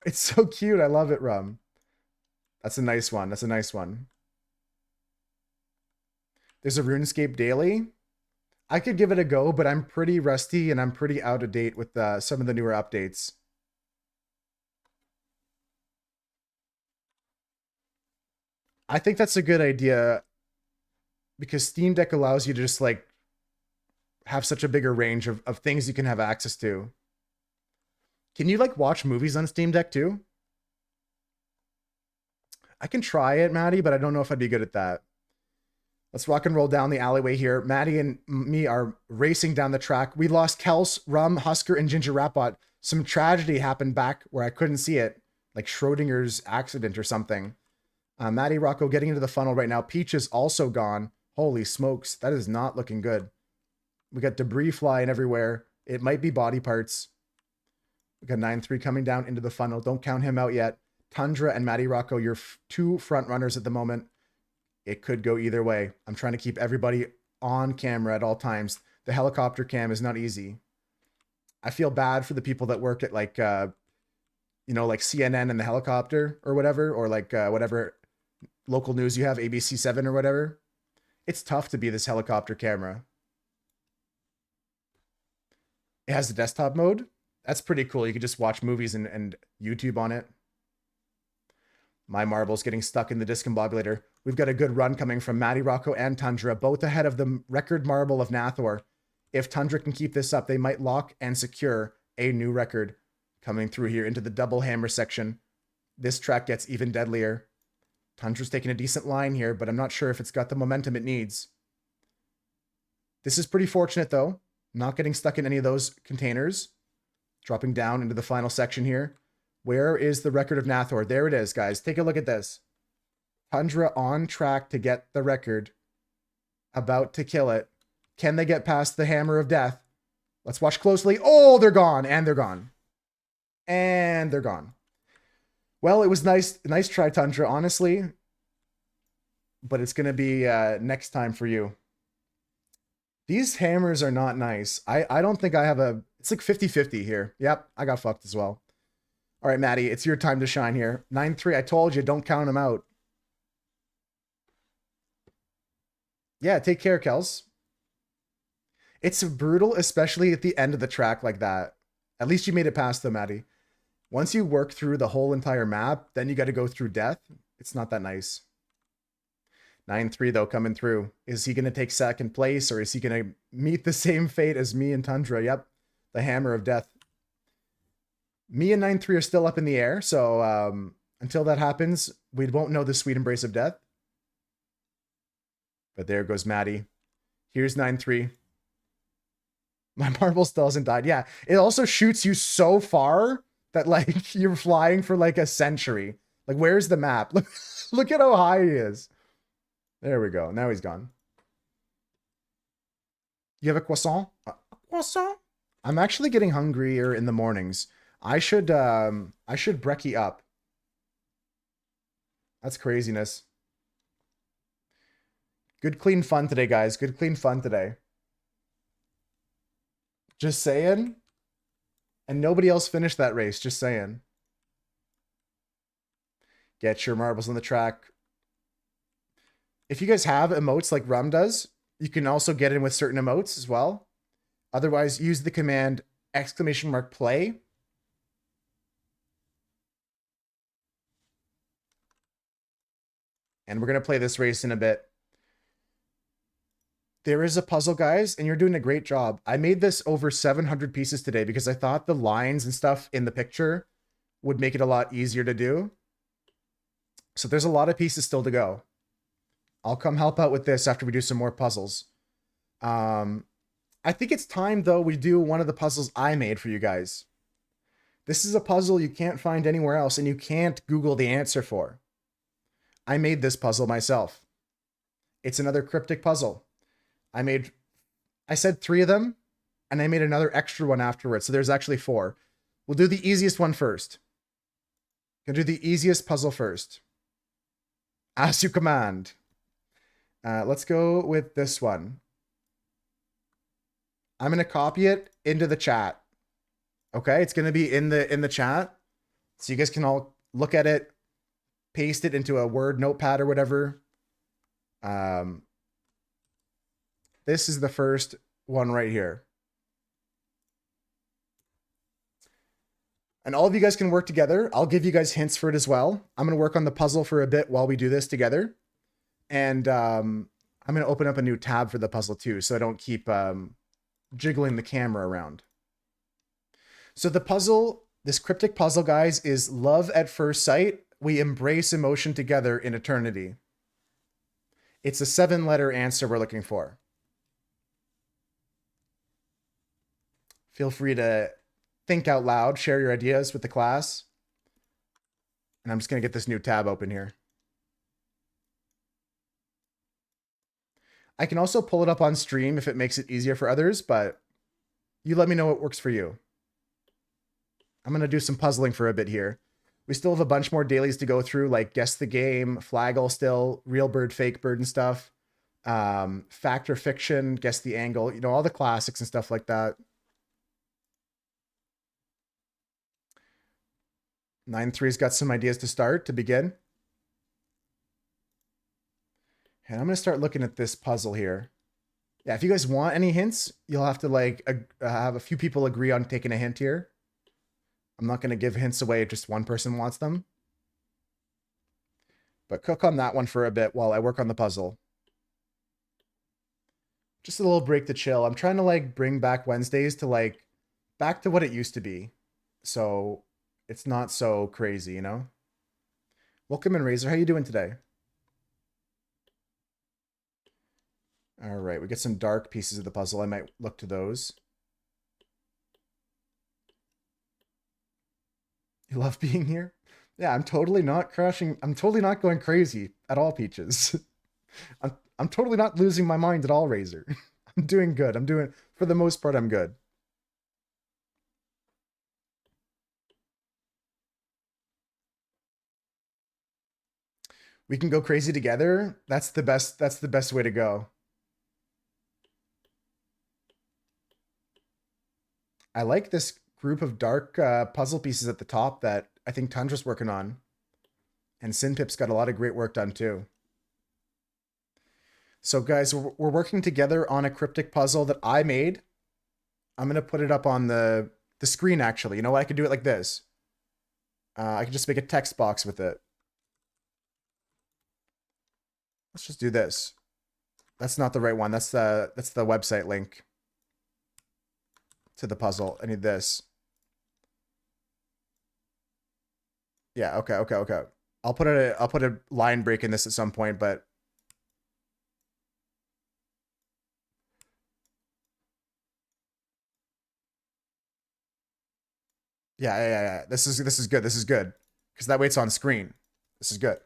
It's so cute. I love it, Rum. That's a nice one. That's a nice one. There's a RuneScape daily. I could give it a go, but I'm pretty rusty and I'm pretty out of date with some of the newer updates. I think that's a good idea because Steam Deck allows you to just like have such a bigger range of things you can have access to. Can you like watch movies on Steam Deck too? I can try it, Maddie, but I don't know if I'd be good at that. Let's rock and roll down the alleyway here. Maddie and me are racing down the track. We lost Kels, Rum, Husker, and Ginger Ratbot. Some tragedy happened back where I couldn't see it, like Schrodinger's accident or something. Maddie Rocco getting into the funnel right now. Peach is also gone. Holy smokes, that is not looking good. We got debris flying everywhere. It might be body parts. We got 9-3 coming down into the funnel. Don't count him out yet. Tundra and Maddie Rocco, your two front runners at the moment. It could go either way. I'm trying to keep everybody on camera at all times. The helicopter cam is not easy. I feel bad for the people that work at like, you know, like CNN and the helicopter or whatever, or like whatever local news you have, ABC7 or whatever. It's tough to be this helicopter camera. It has the desktop mode. That's pretty cool. You can just watch movies and YouTube on it. My marble's getting stuck in the discombobulator. We've got a good run coming from Maddie Rocco and Tundra, both ahead of the record marble of Nathor. If Tundra can keep this up, they might lock and secure a new record. Coming through here into the double hammer section. This track gets even deadlier. Tundra's taking a decent line here, but I'm not sure if it's got the momentum it needs. This is pretty fortunate, though. Not getting stuck in any of those containers. Dropping down into the final section here. Where is the record of Nathor? There it is, guys. Take a look at this. Tundra on track to get the record. About to kill it. Can they get past the hammer of death? Let's watch closely. Oh, they're gone. And they're gone. And they're gone. Well, it was nice try, Tundra, honestly. But it's going to be next time for you. These hammers are not nice. I don't think I have a... It's like 50-50 here. Yep, I got fucked as well. All right, Maddie, it's your time to shine here. 9-3, I told you, don't count them out. Yeah, take care, Kels. It's brutal, especially at the end of the track like that. At least you made it past them, Maddie. Once you work through the whole entire map, then you got to go through death. It's not that nice. 9-3, though, coming through. Is he going to take second place, or is he going to meet the same fate as me and Tundra? Yep, the hammer of death. Me and 9-3 are still up in the air, so until that happens, we won't know the sweet embrace of death. But there goes Maddie. Here's 9-3. My marble still hasn't died. Yeah, it also shoots you so far that like you're flying for like a century. Like, where's the map? Look at how high he is. There we go. Now he's gone. You have a croissant? A croissant? I'm actually getting hungrier in the mornings. I should brekkie up. That's craziness. Good clean fun today, guys. Good clean fun today. Just saying. And nobody else finished that race. Just saying. Get your marbles on the track. If you guys have emotes like Rum does, you can also get in with certain emotes as well. Otherwise, use the command !play. And we're going to play this race in a bit. There is a puzzle, guys, and you're doing a great job. I made this over 700 pieces today because I thought the lines and stuff in the picture would make it a lot easier to do. So there's a lot of pieces still to go. I'll come help out with this after we do some more puzzles. I think it's time, though, we do one of the puzzles I made for you guys. This is a puzzle you can't find anywhere else, and you can't Google the answer for. I made this puzzle myself. It's another cryptic puzzle. I said 3 of them, and I made another extra one afterwards, so there's actually 4. We'll do the easiest one first. Gonna do the easiest puzzle first. As you command. Let's go with this one. I'm gonna copy it into the chat. Okay, it's gonna be in the chat, so you guys can all look at it, paste it into a Word notepad or whatever. This is the first one right here. And all of you guys can work together. I'll give you guys hints for it as well. I'm going to work on the puzzle for a bit while we do this together. And I'm going to open up a new tab for the puzzle too, so I don't keep jiggling the camera around. So the puzzle, this cryptic puzzle, guys, is love at first sight. We embrace emotion together in eternity. It's a 7-letter answer we're looking for. Feel free to think out loud, share your ideas with the class. And I'm just going to get this new tab open here. I can also pull it up on stream if it makes it easier for others, but you let me know what works for you. I'm going to do some puzzling for a bit here. We still have a bunch more dailies to go through, like Guess the Game, Flaggle still, Real Bird, Fake Bird and stuff. Fact or Fiction, Guess the Angle, you know, all the classics and stuff like that. 9-3's got some ideas to start, to begin. And I'm going to start looking at this puzzle here. Yeah, if you guys want any hints, you'll have to like have a few people agree on taking a hint here. I'm not going to give hints away if just one person wants them. But cook on that one for a bit while I work on the puzzle. Just a little break to chill. I'm trying to like bring back Wednesdays to like back to what it used to be. So it's not so crazy, you know? Welcome in, Razor. How you doing today? All right, we get some dark pieces of the puzzle. I might look to those. You love being here? Yeah, I'm totally not crashing. I'm totally not going crazy at all, Peaches. I'm totally not losing my mind at all, Razor. I'm doing good. For the most part, I'm good. We can go crazy together. That's the best way to go. I like this group of dark puzzle pieces at the top that I think Tundra's working on. And Sinpip's got a lot of great work done too. So guys, we're working together on a cryptic puzzle that I made. I'm going to put it up on the screen, actually. You know what? I could do it like this. I could just make a text box with it. Let's just do this. That's not the right one. That's the website link to the puzzle. I need this. Yeah, okay. I'll put a line break in this at some point, but Yeah. This is good. This is good. Because that way it's on screen. This is good.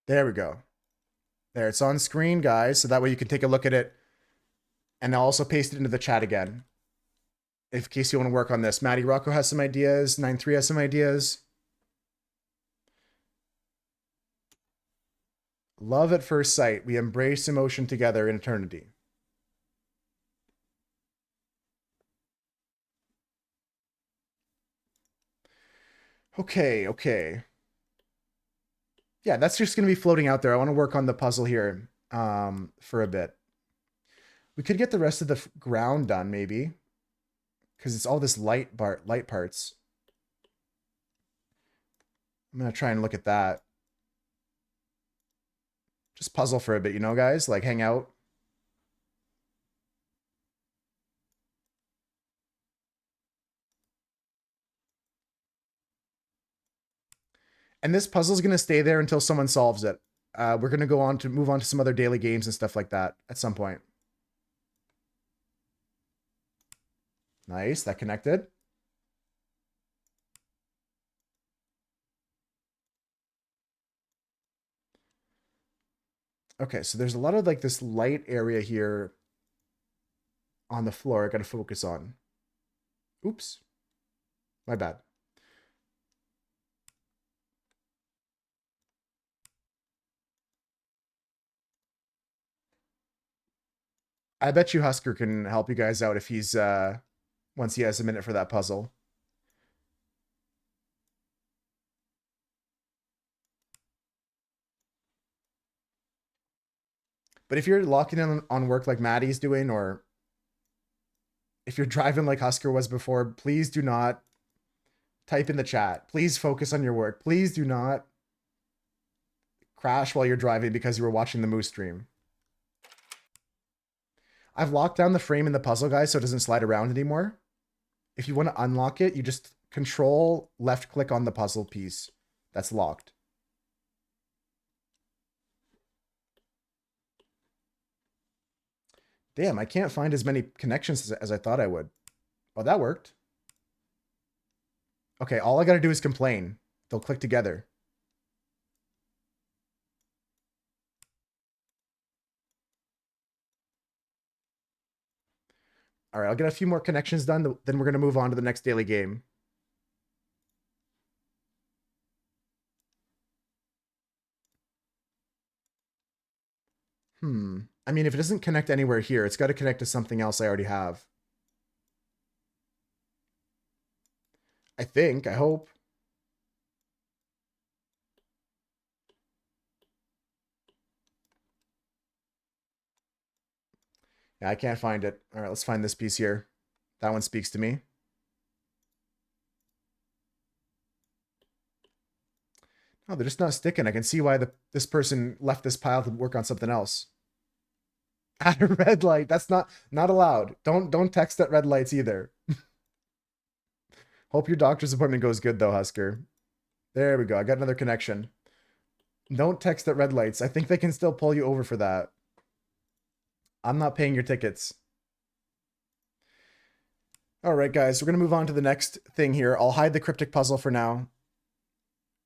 There we go. There, it's on screen, guys. So that way you can take a look at it. And I'll also paste it into the chat again. In case you want to work on this. Matty Rocco has some ideas. 9-3 has some ideas. Love at first sight. We embrace emotion together in eternity. Okay. Yeah, that's just going to be floating out there. I want to work on the puzzle here for a bit. We could get the rest of the ground done, maybe. Because it's all this light parts. I'm going to try and look at that. Just puzzle for a bit, you know, guys? Like, hang out. And this puzzle is going to stay there until someone solves it. We're going to move on to some other daily games and stuff like that at some point. Nice, that connected. Okay, so there's a lot of like this light area here on the floor I got to focus on. Oops. My bad. I bet you Husker can help you guys out if he's once he has a minute for that puzzle. But if you're locking in on work like Maddie's doing, or if you're driving like Husker was before, please do not type in the chat. Please focus on your work. Please do not crash while you're driving because you were watching the Moose stream. I've locked down the frame in the puzzle, guys, so it doesn't slide around anymore. If you want to unlock it, you just control left click on the puzzle piece that's locked. Damn, I can't find as many connections as I thought I would. Well, that worked. Okay, all I gotta do is complain. They'll click together. All right, I'll get a few more connections done, then we're gonna move on to the next daily game. I mean, if it doesn't connect anywhere here, it's got to connect to something else I already have. I think, I hope. Yeah, I can't find it. All right, let's find this piece here. That one speaks to me. Oh, they're just not sticking. I can see why this person left this pile to work on something else. At a red light. That's not allowed. Don't text at red lights either. Hope your doctor's appointment goes good though, Husker. There we go. I got another connection. Don't text at red lights. I think they can still pull you over for that. I'm not paying your tickets. All right, guys, we're going to move on to the next thing here. I'll hide the cryptic puzzle for now.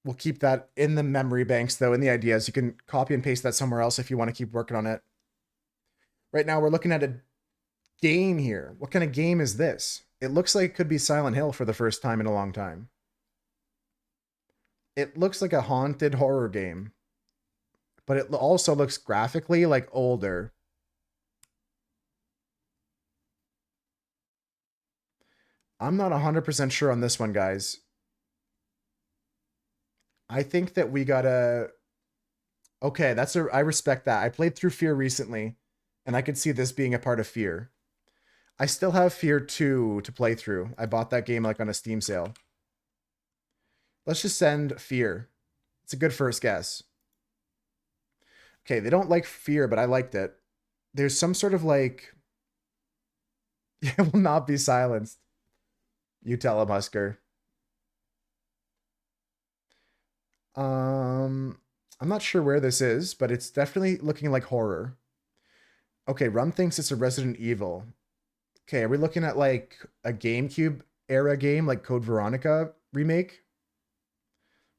We'll keep that in the memory banks, though, in the ideas. You can copy and paste that somewhere else if you want to keep working on it. Right now, we're looking at a game here. What kind of game is this? It looks like it could be Silent Hill for the first time in a long time. It looks like a haunted horror game, but it also looks graphically like older. I'm not 100% sure on this one, guys. I think that we gotta... Okay, I respect that. I played through Fear recently, and I could see this being a part of Fear. I still have Fear 2 to play through. I bought that game like on a Steam sale. Let's just send Fear. It's a good first guess. Okay, they don't like Fear, but I liked it. There's some sort of like... It will not be silenced. You tell him, Husker. I'm not sure where this is, but it's definitely looking like horror. Okay, Rum thinks it's a Resident Evil. Okay, are we looking at like a GameCube era game like Code Veronica remake?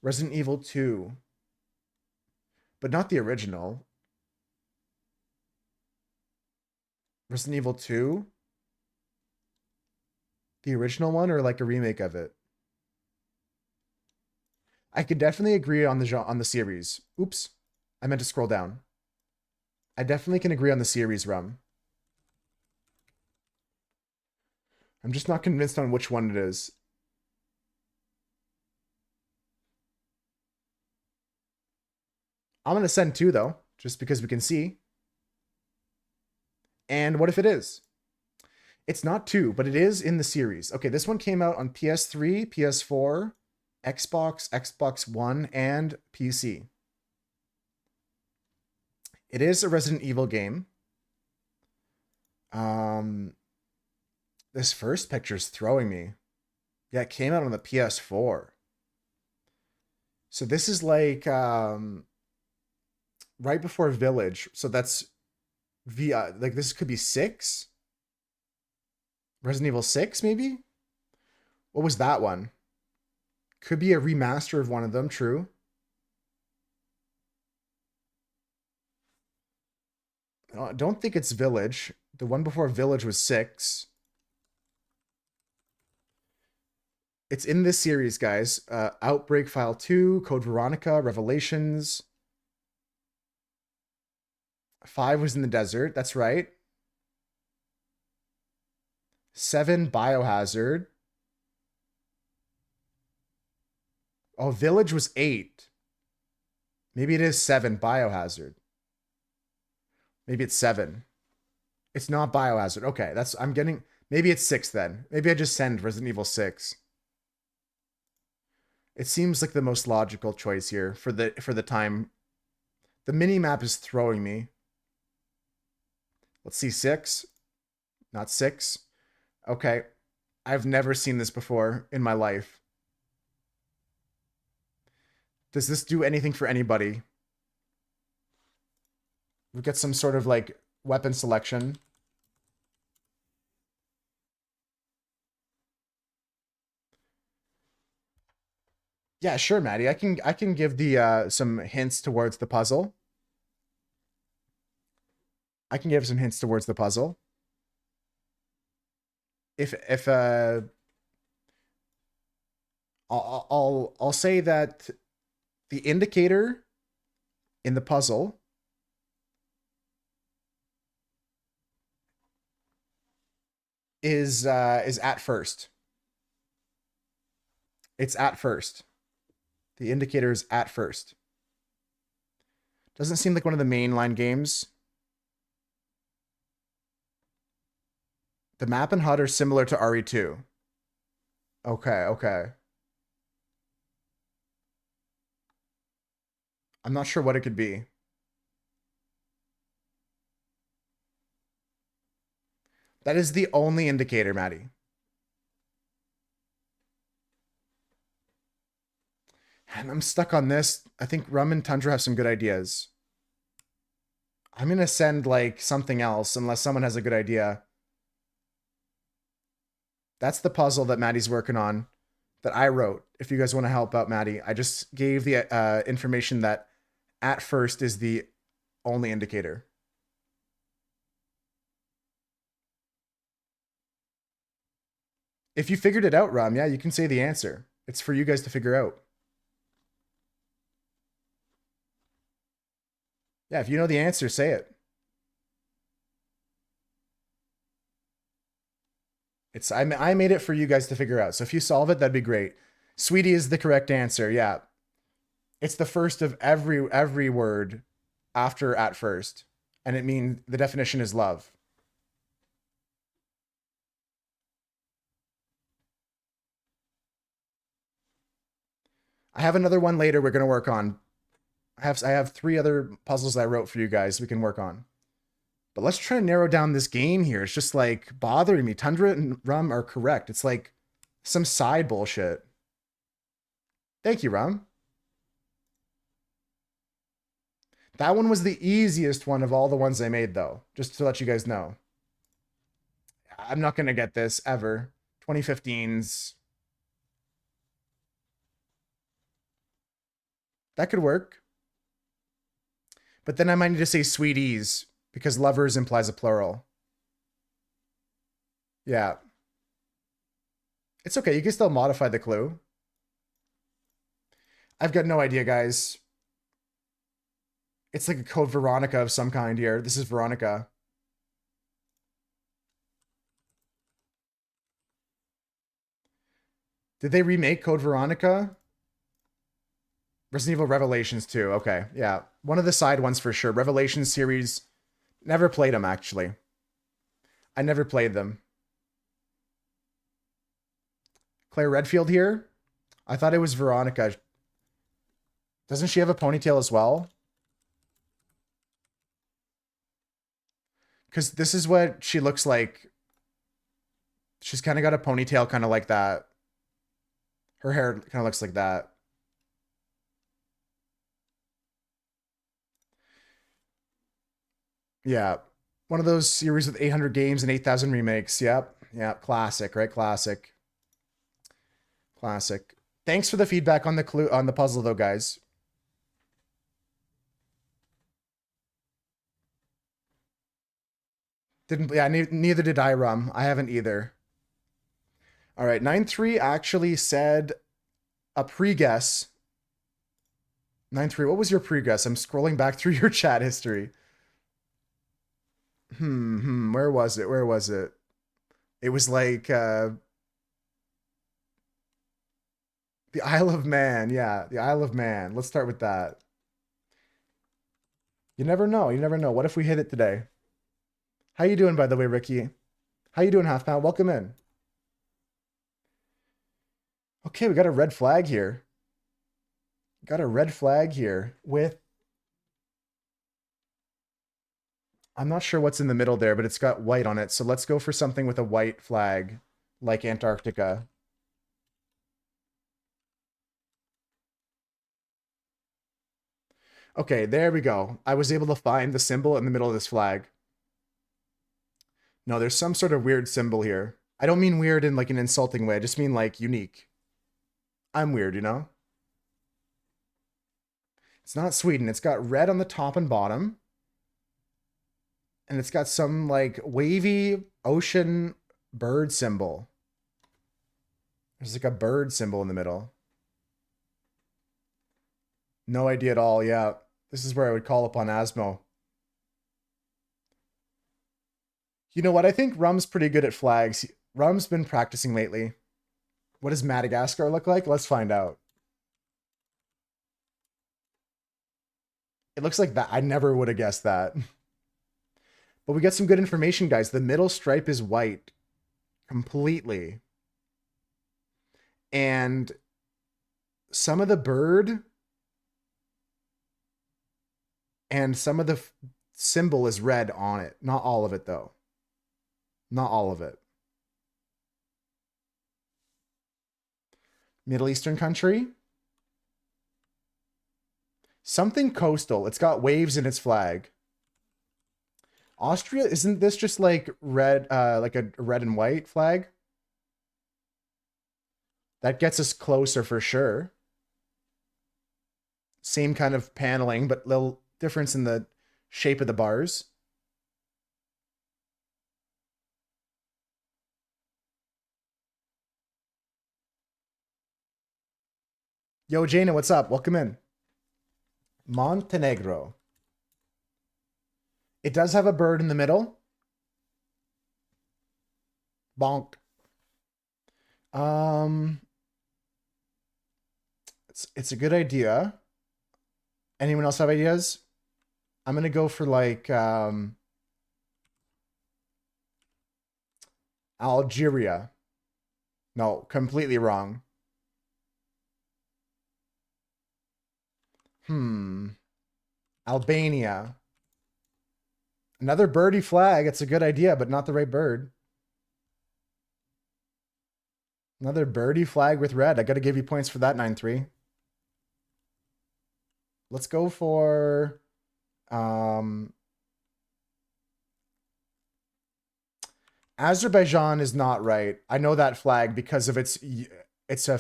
Resident Evil 2, but not the original. Resident Evil 2? The original one or like a remake of it? I could definitely agree on the series. Oops. I meant to scroll down. I definitely can agree on the series, Rum. I'm just not convinced on which one it is. I'm going to send 2 though, just because we can see. And what if it is? It's not 2, but it is in the series. Okay, this one came out on PS3, PS4, Xbox, Xbox One, and PC. It is a Resident Evil game. This first picture's throwing me. Yeah, it came out on the PS4. So this is like right before Village. So that's like this could be 6. Resident Evil 6 maybe? What was that one? Could be a remaster of one of them, true. I don't think it's Village. The one before Village was 6. It's in this series, guys. Outbreak File 2, Code Veronica, Revelations. 5 was in the desert. That's right. 7, Biohazard. Oh, Village was 8. Maybe it is 7, Biohazard. Maybe it's 7. It's not Biohazard. Okay, I'm getting... Maybe it's 6 then. Maybe I just send Resident Evil 6. It seems like the most logical choice here for the time. The mini-map is throwing me. Let's see, 6. Not 6. Okay. I've never seen this before in my life. Does this do anything for anybody? We get some sort of like weapon selection. Yeah, sure, Maddie. I can give the some hints towards the puzzle. I can give some hints towards the puzzle. If I'll say that the indicator in the puzzle is at first. It's at first. The indicator is at first. Doesn't seem like one of the mainline games. The map and HUD are similar to RE2. Okay, okay. I'm not sure what it could be. That is the only indicator, Maddie. And I'm stuck on this. I think Rum and Tundra have some good ideas. I'm going to send like something else unless someone has a good idea. That's the puzzle that Maddie's working on that I wrote. If you guys want to help out Maddie, I just gave the information that at first is the only indicator. If you figured it out, Rum, yeah, you can say the answer. It's for you guys to figure out. Yeah, if you know the answer, say it. I made it for you guys to figure out. So if you solve it, that'd be great. Sweetie is the correct answer. Yeah. It's the first of every word after at first. And it means the definition is love. I have another one later we're going to work on. I have 3 other puzzles I wrote for you guys we can work on. But let's try to narrow down this game here. It's just like bothering me. Tundra and Rum are correct. It's like some side bullshit. Thank you, Rum. That one was the easiest one of all the ones I made, though, just to let you guys know. I'm not going to get this ever. 2015's. That could work. But then I might need to say sweeties because lovers implies a plural. Yeah. It's okay. You can still modify the clue. I've got no idea, guys. It's like a code Veronica of some kind here. This is Veronica. Did they remake Code Veronica? Resident Evil Revelations 2. Okay, yeah. One of the side ones for sure. Revelations series. Never played them, actually. I never played them. Claire Redfield here? I thought it was Veronica. Doesn't she have a ponytail as well? Because this is what she looks like. She's kind of got a ponytail kind of like that. Her hair kind of looks like that. Yeah. One of those series with 800 games and 8,000 remakes. Yep. Yep. Classic, right? Classic. Classic. Thanks for the feedback on the clue on the puzzle though, guys. Didn't, yeah, neither did I, Rum. I haven't either. All right, 9-3 actually said a pre-guess. 9-3, what was your pre-guess? I'm scrolling back through your chat history. Where was it? Where was it? It was like the Isle of Man. Yeah, the Isle of Man. Let's start with that. You never know. You never know. What if we hit it today? How you doing, by the way, Ricky? How you doing, Half Pound? Welcome in. Okay, we got a red flag here. Got a red flag here with... I'm not sure what's in the middle there, but it's got white on it. So let's go for something with a white flag, like Antarctica. Okay, there we go. I was able to find the symbol in the middle of this flag. No, there's some sort of weird symbol here. I don't mean weird in like an insulting way. I just mean like unique. I'm weird, you know? It's not Sweden. It's got red on the top and bottom. And it's got some like wavy ocean bird symbol. There's like a bird symbol in the middle. No idea at all. Yeah. This is where I would call upon Asmo. You know what? I think Rum's pretty good at flags. Rum's been practicing lately. What does Madagascar look like? Let's find out. It looks like that. I never would have guessed that. But we got some good information, guys. The middle stripe is white. Completely. And some of the bird and some of the symbol is red on it. Not all of it, though. Not all of it. Middle Eastern country. Something coastal. It's got waves in its flag. Austria, isn't this just like red, like a red and white flag? That gets us closer for sure. Same kind of paneling, but little difference in the shape of the bars. Yo, Jaina, what's up? Welcome in. Montenegro. It does have a bird in the middle. Bonk. It's a good idea. Anyone else have ideas? I'm gonna go for like Algeria. No, completely wrong. Albania. Another birdie flag. It's a good idea, but not the right bird. Another birdie flag with red. I got to give you points for that, 9-3. Let's go for Um, Azerbaijan is not right. I know that flag because of it's a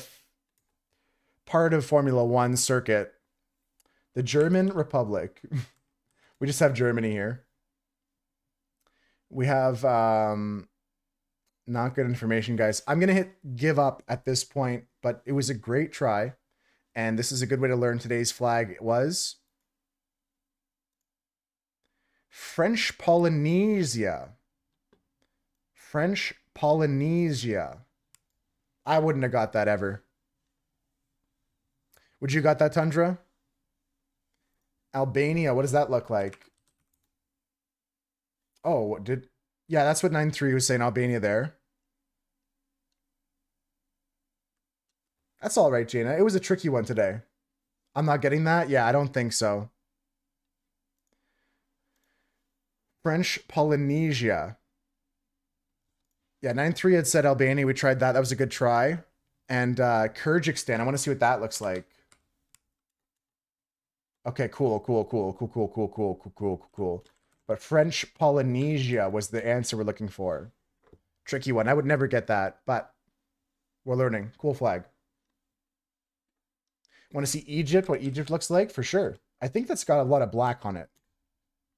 part of Formula One circuit. The German Republic. We just have Germany here. We have not good information, guys. I'm gonna hit give up at this point, but it was a great try, and this is a good way to learn today's flag was French Polynesia. French Polynesia. I wouldn't have got that ever. Would you got that, Tundra? Albania, what does that look like? Oh, yeah, that's what 9-3 was saying, Albania there. That's all right, Jaina. It was a tricky one today. I'm not getting that? Yeah, I don't think so. French Polynesia. Yeah, 9-3 had said Albania. We tried that. That was a good try. And Kyrgyzstan. I want to see what that looks like. Okay, cool. But French Polynesia was the answer we're looking for. Tricky one. I would never get that, but we're learning. Cool flag. Want to see Egypt, what Egypt looks like? For sure. I think that's got a lot of black on it.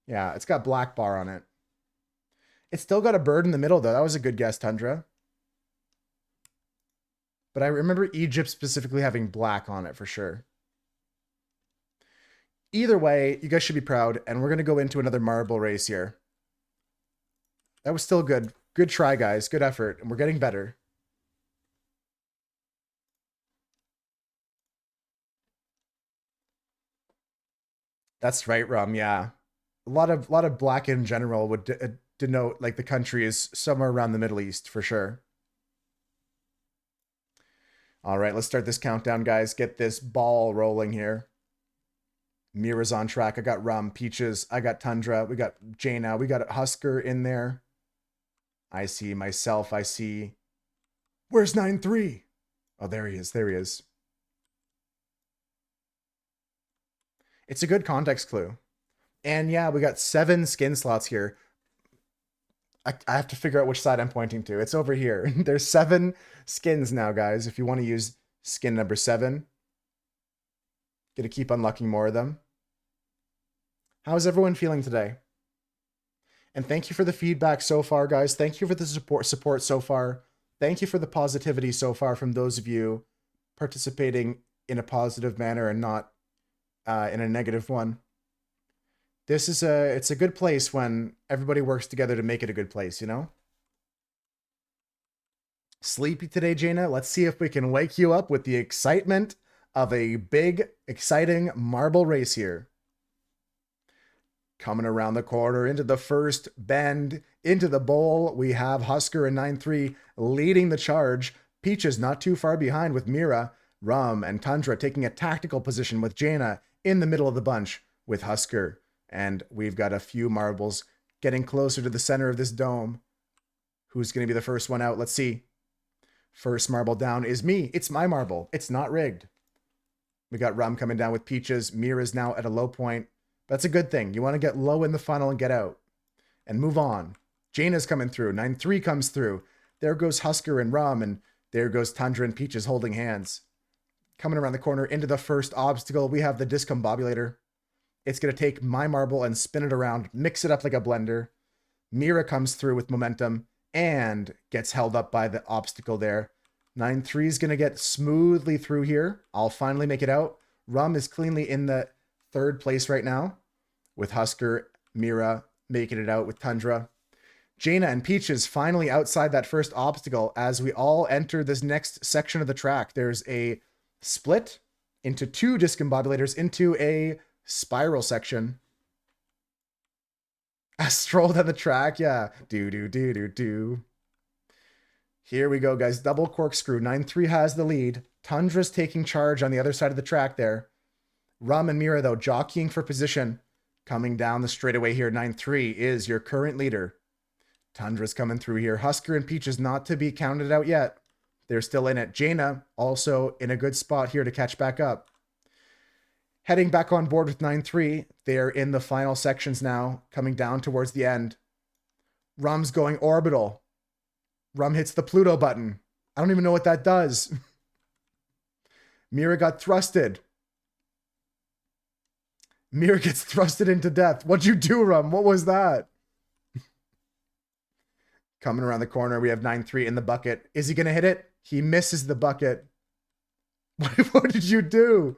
Yeah, it's got black bar on it. It's still got a bird in the middle, though. That was a good guess, Tundra. But I remember Egypt specifically having black on it for sure. Either way, you guys should be proud, and we're going to go into another marble race here. That was still good. Good try, guys. Good effort, and we're getting better. That's right, Rum. Yeah, a lot of black in general would denote like the country is somewhere around the Middle East for sure. All right, let's start this countdown, guys. Get this ball rolling here. Mira's on track. I got Rum, Peaches. I got Tundra. We got Jaina. We got Husker in there. I see myself. I see. Where's 9-3? Oh, there he is. There he is. It's a good context clue. And yeah, we got 7 skin slots here. I have to figure out which side I'm pointing to. It's over here. There's 7 skins now, guys. If you want to use skin number 7. Gonna keep unlocking more of them. How's everyone feeling today? And thank you for the feedback so far, guys. Thank you for the support so far. Thank you for the positivity so far from those of you participating in a positive manner and not in a negative one. It's a good place when everybody works together to make it a good place, you know? Sleepy today, Jaina? Let's see if we can wake you up with the excitement of a big, exciting marble race here. Coming around the corner into the first bend, into the bowl, we have Husker and 9-3 leading the charge. Peaches not too far behind with Mira. Rum and Tundra taking a tactical position with Jaina in the middle of the bunch with Husker. And we've got a few marbles getting closer to the center of this dome. Who's going to be the first one out? Let's see. First marble down is me. It's my marble. It's not rigged. We got Rum coming down with Peaches. Mira's now at a low point. That's a good thing. You want to get low in the funnel and get out. And move on. Jaina's coming through. 9-3 comes through. There goes Husker and Rum. And there goes Tundra and Peaches holding hands. Coming around the corner into the first obstacle, we have the discombobulator. It's going to take my marble and spin it around, mix it up like a blender. Mira comes through with momentum and gets held up by the obstacle there. 9-3 is going to get smoothly through here. I'll finally make it out. Rum is cleanly in the 3rd place right now with Husker, Mira making it out with Tundra. Jaina and Peaches finally outside that first obstacle as we all enter this next section of the track. There's a split into 2 discombobulators into a spiral section. A stroll down the track, yeah. Do. Here we go, guys. Double corkscrew. 9-3 has the lead. Tundra's taking charge on the other side of the track there. Rum and Mira, though, jockeying for position. Coming down the straightaway here. 9-3 is your current leader. Tundra's coming through here. Husker and Peaches not to be counted out yet. They're still in it. Jaina also in a good spot here to catch back up. Heading back on board with 9-3. They're in the final sections now, coming down towards the end. Rum's going orbital. Rum hits the Pluto button. I don't even know what that does. Mira got thrusted. Mira gets thrusted into death. What'd you do, Rum? What was that? Coming around the corner, we have 9-3 in the bucket. Is he going to hit it? He misses the bucket. What did you do?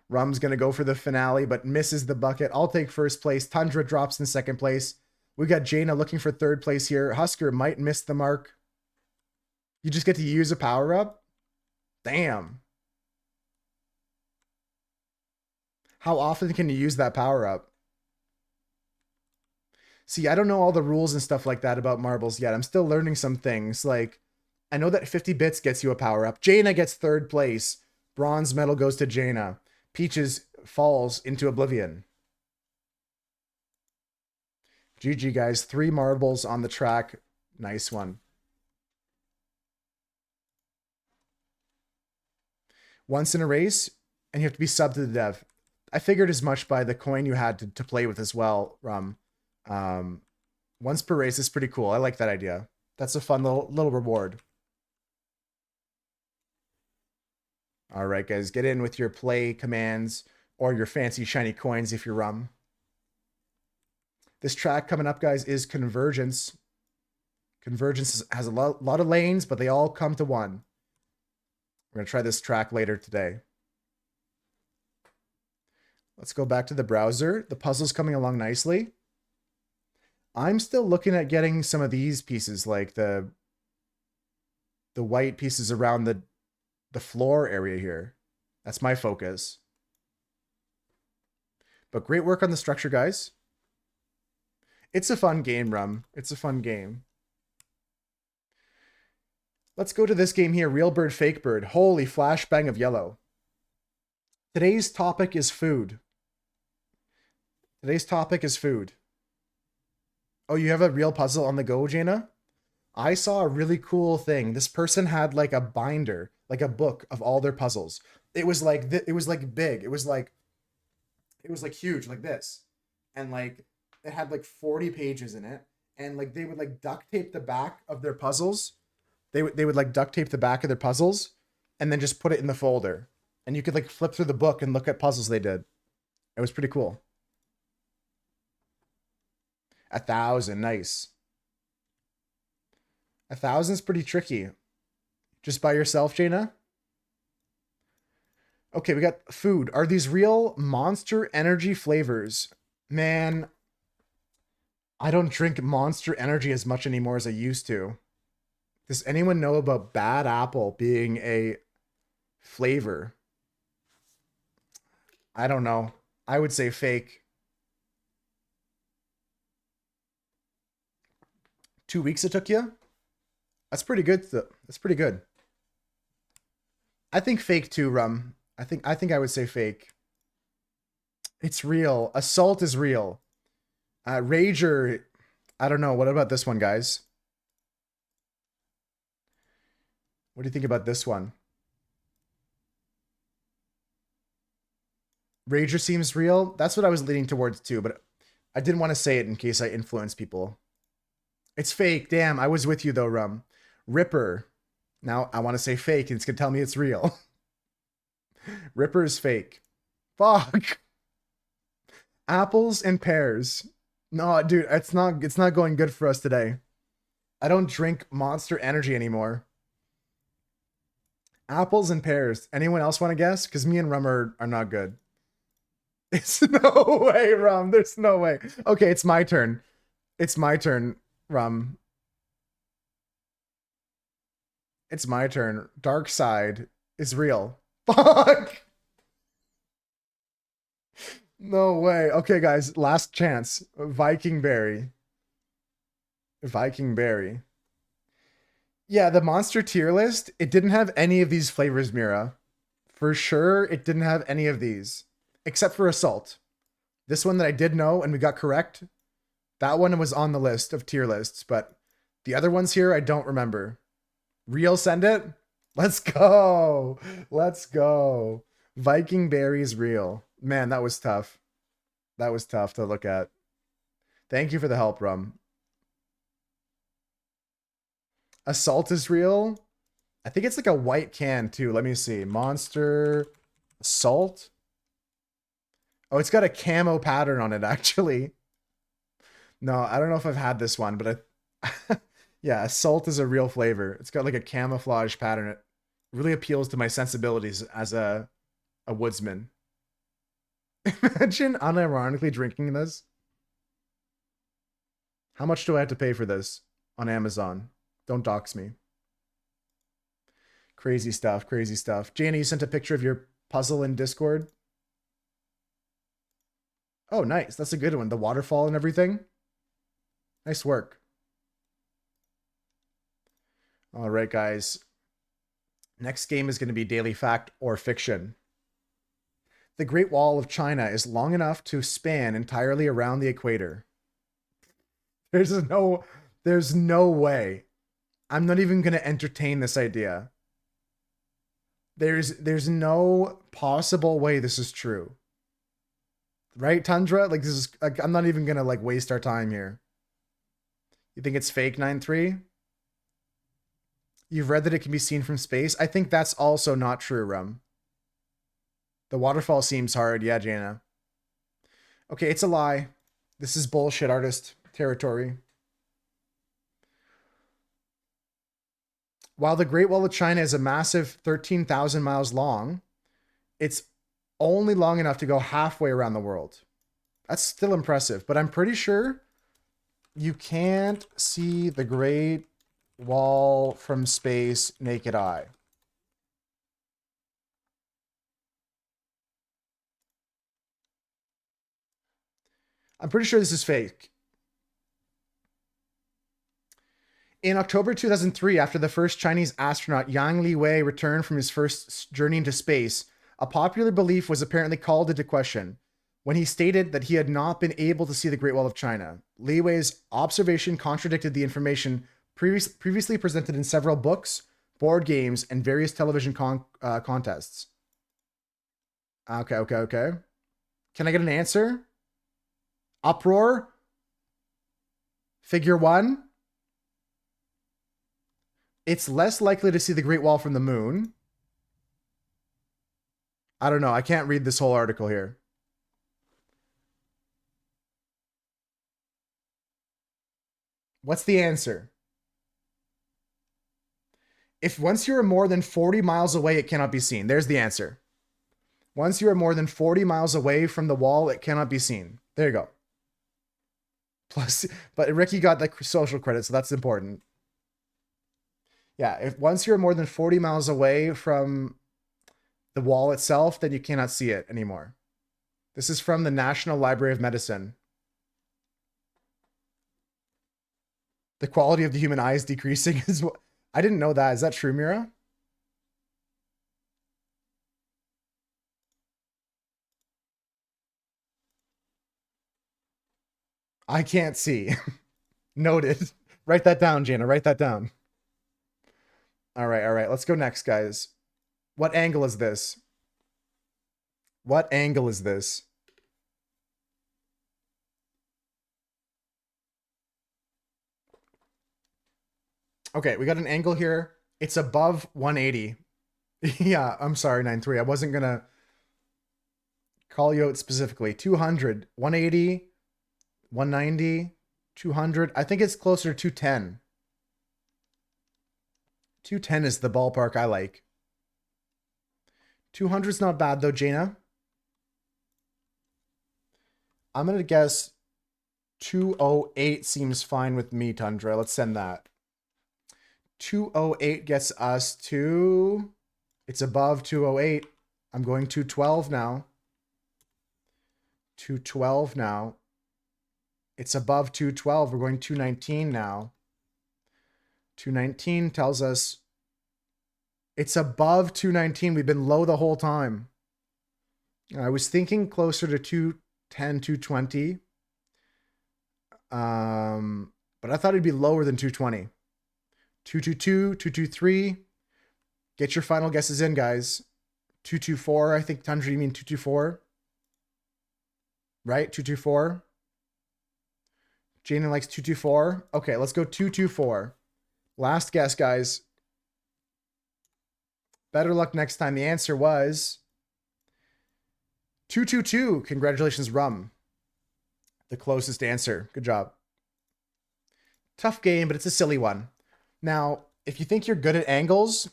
Rum's going to go for the finale, but misses the bucket. I'll take first place. Tundra drops in second place. We got Jaina looking for third place here. Husker might miss the mark. You just get to use a power-up? Damn. How often can you use that power-up? See, I don't know all the rules and stuff like that about marbles yet. I'm still learning some things. Like, I know that 50 bits gets you a power-up. Jaina gets third place. Bronze medal goes to Jaina. Peaches falls into oblivion. GG, guys. 3 marbles on the track. Nice one. Once in a race, and you have to be subbed to the dev. I figured as much by the coin you had to play with as well, Rum. Once per race is pretty cool. I like that idea. That's a fun little reward. All right, guys, get in with your play commands or your fancy shiny coins if you're Rum. This track coming up, guys, is Convergence. Convergence has a lot of lanes, but they all come to one. We're going to try this track later today. Let's go back to the browser. The puzzle's coming along nicely. I'm still looking at getting some of these pieces, like the white pieces around the floor area here. That's my focus. But great work on the structure, guys. It's a fun game, Rum. It's a fun game. Let's go to this game here, Real Bird, Fake Bird. Holy flashbang of yellow. Today's topic is food. Today's topic is food. Oh, you have a real puzzle on the go, Jaina? I saw a really cool thing. This person had like a binder, like a book of all their puzzles. It was like it was like big. It was like huge, like this, and like it had like 40 pages in it. And like they would like duct tape the back of their puzzles. They would like duct tape the back of their puzzles, and then just put it in the folder. And you could like flip through the book and look at puzzles they did. It was pretty cool. 1,000, nice. 1,000's pretty tricky. Just by yourself, Jaina? Okay, we got food. Are these real Monster Energy flavors? Man, I don't drink Monster Energy as much anymore as I used to. Does anyone know about Bad Apple being a flavor? I don't know. I would say fake. 2 weeks it took you? That's pretty good. That's pretty good. I think fake too, Rum. I think I would say fake. It's real. Assault is real. Rager, I don't know. What about this one, guys? What do you think about this one? Rager seems real. That's what I was leaning towards too, but I didn't want to say it in case I influence people. It's fake. Damn, I was with you though, Rum. Ripper. Now I want to say fake and it's going to tell me it's real. Ripper is fake. Fuck. Apples and pears. No, dude, it's not going good for us today. I don't drink Monster Energy anymore. Apples and pears. Anyone else want to guess? Because me and Rum are not good. It's no way, Rum. There's no way. Okay, it's my turn. It's my turn, Rum. It's my turn. Dark side is real. Fuck! No way. Okay, guys, last chance. Viking berry. Viking berry. Yeah, the monster tier list, it didn't have any of these flavors, Mira. For sure, it didn't have any of these. Except for Assault. This one that I did know and we got correct, that one was on the list of tier lists, but the other ones here, I don't remember. Real send it? Let's go. Let's go. Viking berries real. Man, that was tough. That was tough to look at. Thank you for the help, Rum. Assault is real. I think it's like a white can too. Let me see. Monster Assault. Oh, it's got a camo pattern on it actually. No, I don't know if I've had this one, but yeah, Assault is a real flavor. It's got like a camouflage pattern. It really appeals to my sensibilities as a woodsman. Imagine unironically drinking this. How much do I have to pay for this on Amazon? Don't dox me. Crazy stuff, crazy stuff. Jana, you sent a picture of your puzzle in Discord. Oh, nice. That's a good one. The waterfall and everything. Nice work. All right, guys. Next game is going to be Daily Fact or Fiction. The Great Wall of China is long enough to span entirely around the equator. There's no way. I'm not even going to entertain this idea. There's no possible way this is true. Right, Tundra? Like this is like I'm not even going to like waste our time here. You think it's fake 9-3? You've read that it can be seen from space? I think that's also not true, Rum. The waterfall seems hard. Yeah, Jana. Okay, it's a lie. This is bullshit artist territory. While the Great Wall of China is a massive 13,000 miles long, it's only long enough to go halfway around the world. That's still impressive, but I'm pretty sure you can't see the Great Wall from space naked eye. I'm pretty sure this is fake. In October 2003, after the first Chinese astronaut Yang Liwei returned from his first journey into space, a popular belief was apparently called into question when he stated that he had not been able to see the Great Wall of China. Liwei's observation contradicted the information previously presented in several books, board games, and various television contests. Okay. Can I get an answer? Uproar? Figure 1? It's less likely to see the Great Wall from the moon. I don't know. I can't read this whole article here. What's the answer? If once you are more than 40 miles away, it cannot be seen. There's the answer. Once you are more than 40 miles away from the wall, it cannot be seen. There you go. Plus, but Ricky got the social credit, so that's important. Yeah, if once you're more than 40 miles away from the wall itself, then you cannot see it anymore. This is from the National Library of Medicine. The quality of the human eye is decreasing. I didn't know that. Is that true, Mira? I can't see. Noted. Write that down, Jana. Write that down. All right. Let's go next, guys. What angle is this? What angle is this? Okay, we got an angle here. It's above 180. Yeah, I'm sorry, 9-3. I wasn't going to call you out specifically. 200, 180, 190, 200. I think it's closer to 210. 210 is the ballpark I like. 200's not bad though, Jana. I'm going to guess 208 seems fine with me, Tundra. Let's send that. 208 gets us to... It's above 208. I'm going 212 now. 212 now. It's above 212. We're going 219 now. 219 tells us it's above 219. We've been low the whole time. I was thinking closer to 210, 220. But I thought it'd be lower than 220. 222, 223. Get your final guesses in, guys. 224, I think, Tundra, you mean 224? Right? 224? Jaden likes 224. Okay, let's go 224. Last guess, guys. Better luck next time. The answer was 222. Congratulations, Rum. The closest answer. Good job. Tough game, but it's a silly one. Now, if you think you're good at angles,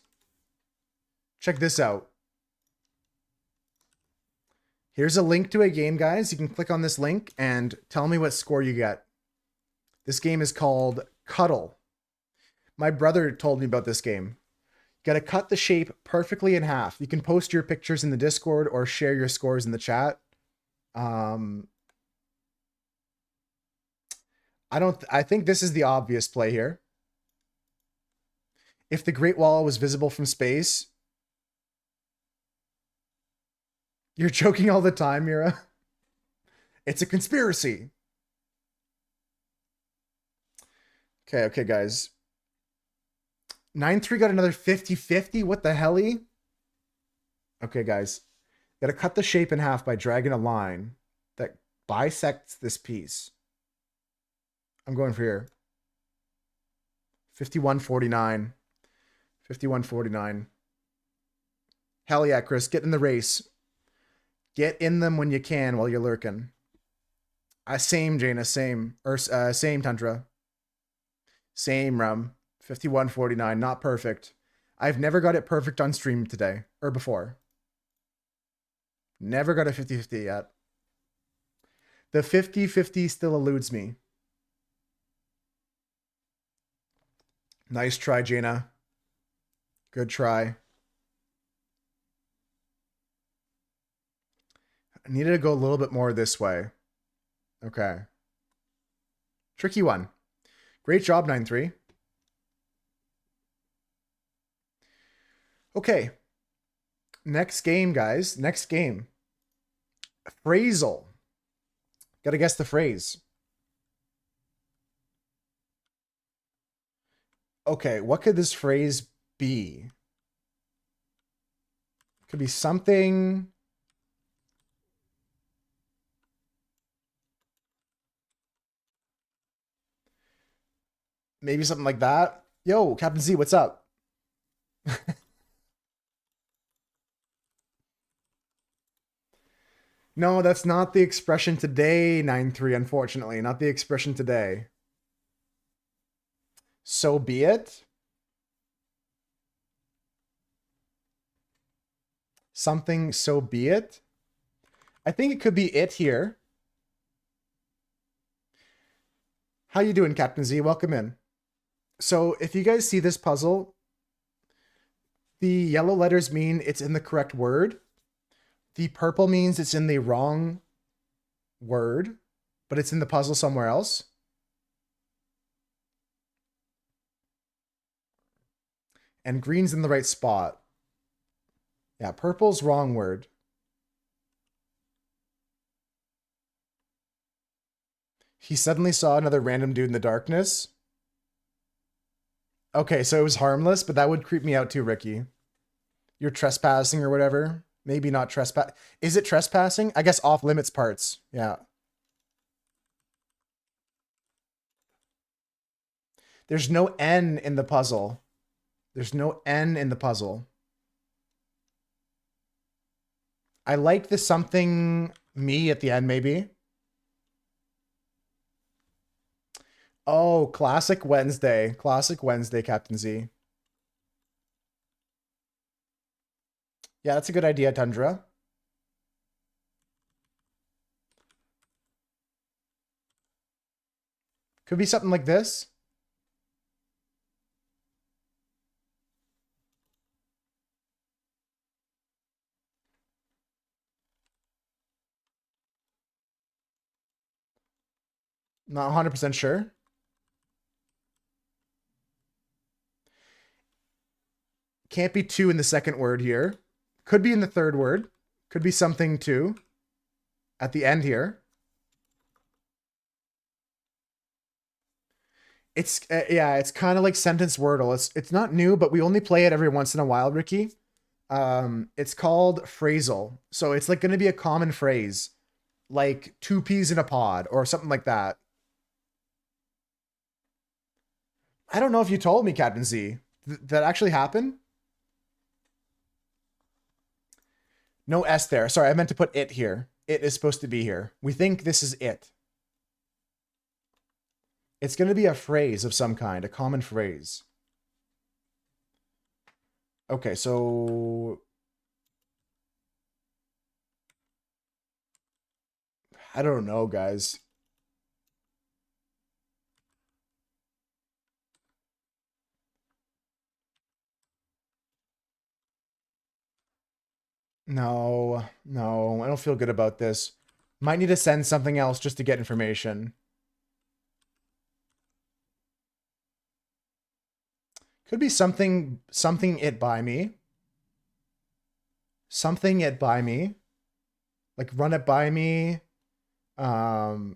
check this out. Here's a link to a game, guys. You can click on this link and tell me what score you get. This game is called Cuddle. My brother told me about this game. You gotta cut the shape perfectly in half. You can post your pictures in the Discord or share your scores in the chat. I think this is the obvious play here. If the Great Wall was visible from space. You're joking all the time, Mira. It's a conspiracy. Okay, guys. 9-3 got another 50-50. What the helly? Okay, guys. Gotta cut the shape in half by dragging a line that bisects this piece. I'm going for here. 51-49. 51-49. Hell yeah, Chris. Get in the race. Get in them when you can while you're lurking. Same, Jaina. Same. Same, Tundra. Same, Rum. 51-49. Not perfect. I've never got it perfect on stream today. Or before. Never got a 50-50 yet. The 50-50 still eludes me. Nice try, Jaina. Good try. I needed to go a little bit more this way. Okay. Tricky one. Great job, 9-3. Okay. Next game, guys. Next game. Phrasal. Gotta guess the phrase. Okay, what could this phrase be? Could be something. Maybe something like that. Yo, Captain Z, what's up? No, that's not the expression today, 9-3, unfortunately. Not the expression today. So be it. Something, so be it. I think it could be it here. How you doing, Captain Z? Welcome in. So if you guys see this puzzle, the yellow letters mean it's in the correct word. The purple means it's in the wrong word, but it's in the puzzle somewhere else. And green's in the right spot. Yeah, purple's wrong word. He suddenly saw another random dude in the darkness. Okay, so it was harmless, but that would creep me out too, Ricky. You're trespassing or whatever. Maybe not trespass. Is it trespassing? I guess off limits parts. Yeah. There's no N in the puzzle. There's no N in the puzzle. I like the something me at the end, maybe. Oh, classic Wednesday. Classic Wednesday, Captain Z. Yeah, that's a good idea, Tundra. Could be something like this. Not 100% sure. Can't be two in the second word here. Could be in the third word. Could be something too. At the end here. Yeah, it's kind of like sentence wordle. It's not new, but we only play it every once in a while, Ricky. It's called phrasal. So it's like going to be a common phrase, like two peas in a pod or something like that. I don't know if you told me, Captain Z. That actually happened? No S there. Sorry, I meant to put it here. It is supposed to be here. We think this is it. It's going to be a phrase of some kind, a common phrase. Okay, so I don't know, guys. No, no, I don't feel good about this. Might need to send something else just to get information. Could be something it by me. Something it by me. Like run it by me. Um,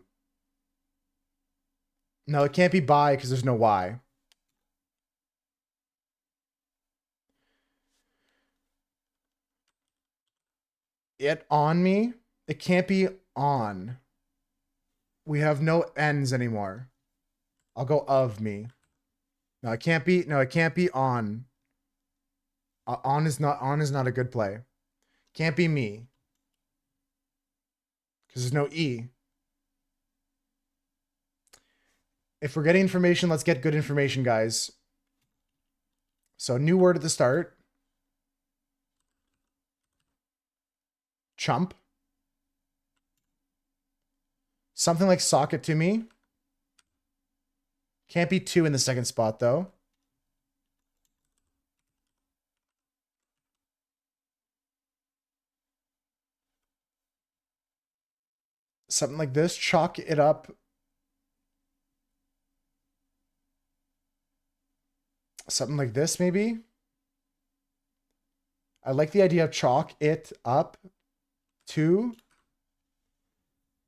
no, it can't be by because there's no Y. It on me. It can't be on. We have no N's anymore. I'll go of me. No, it can't be. No, it can't be on. On is not a good play. Can't be me. Because there's no E. If we're getting information, let's get good information, guys. So new word at the start. Chump. Something like socket to me. Can't be two in the second spot, though. Something like this. Chalk it up. Something like this, maybe. I like the idea of chalk it up to.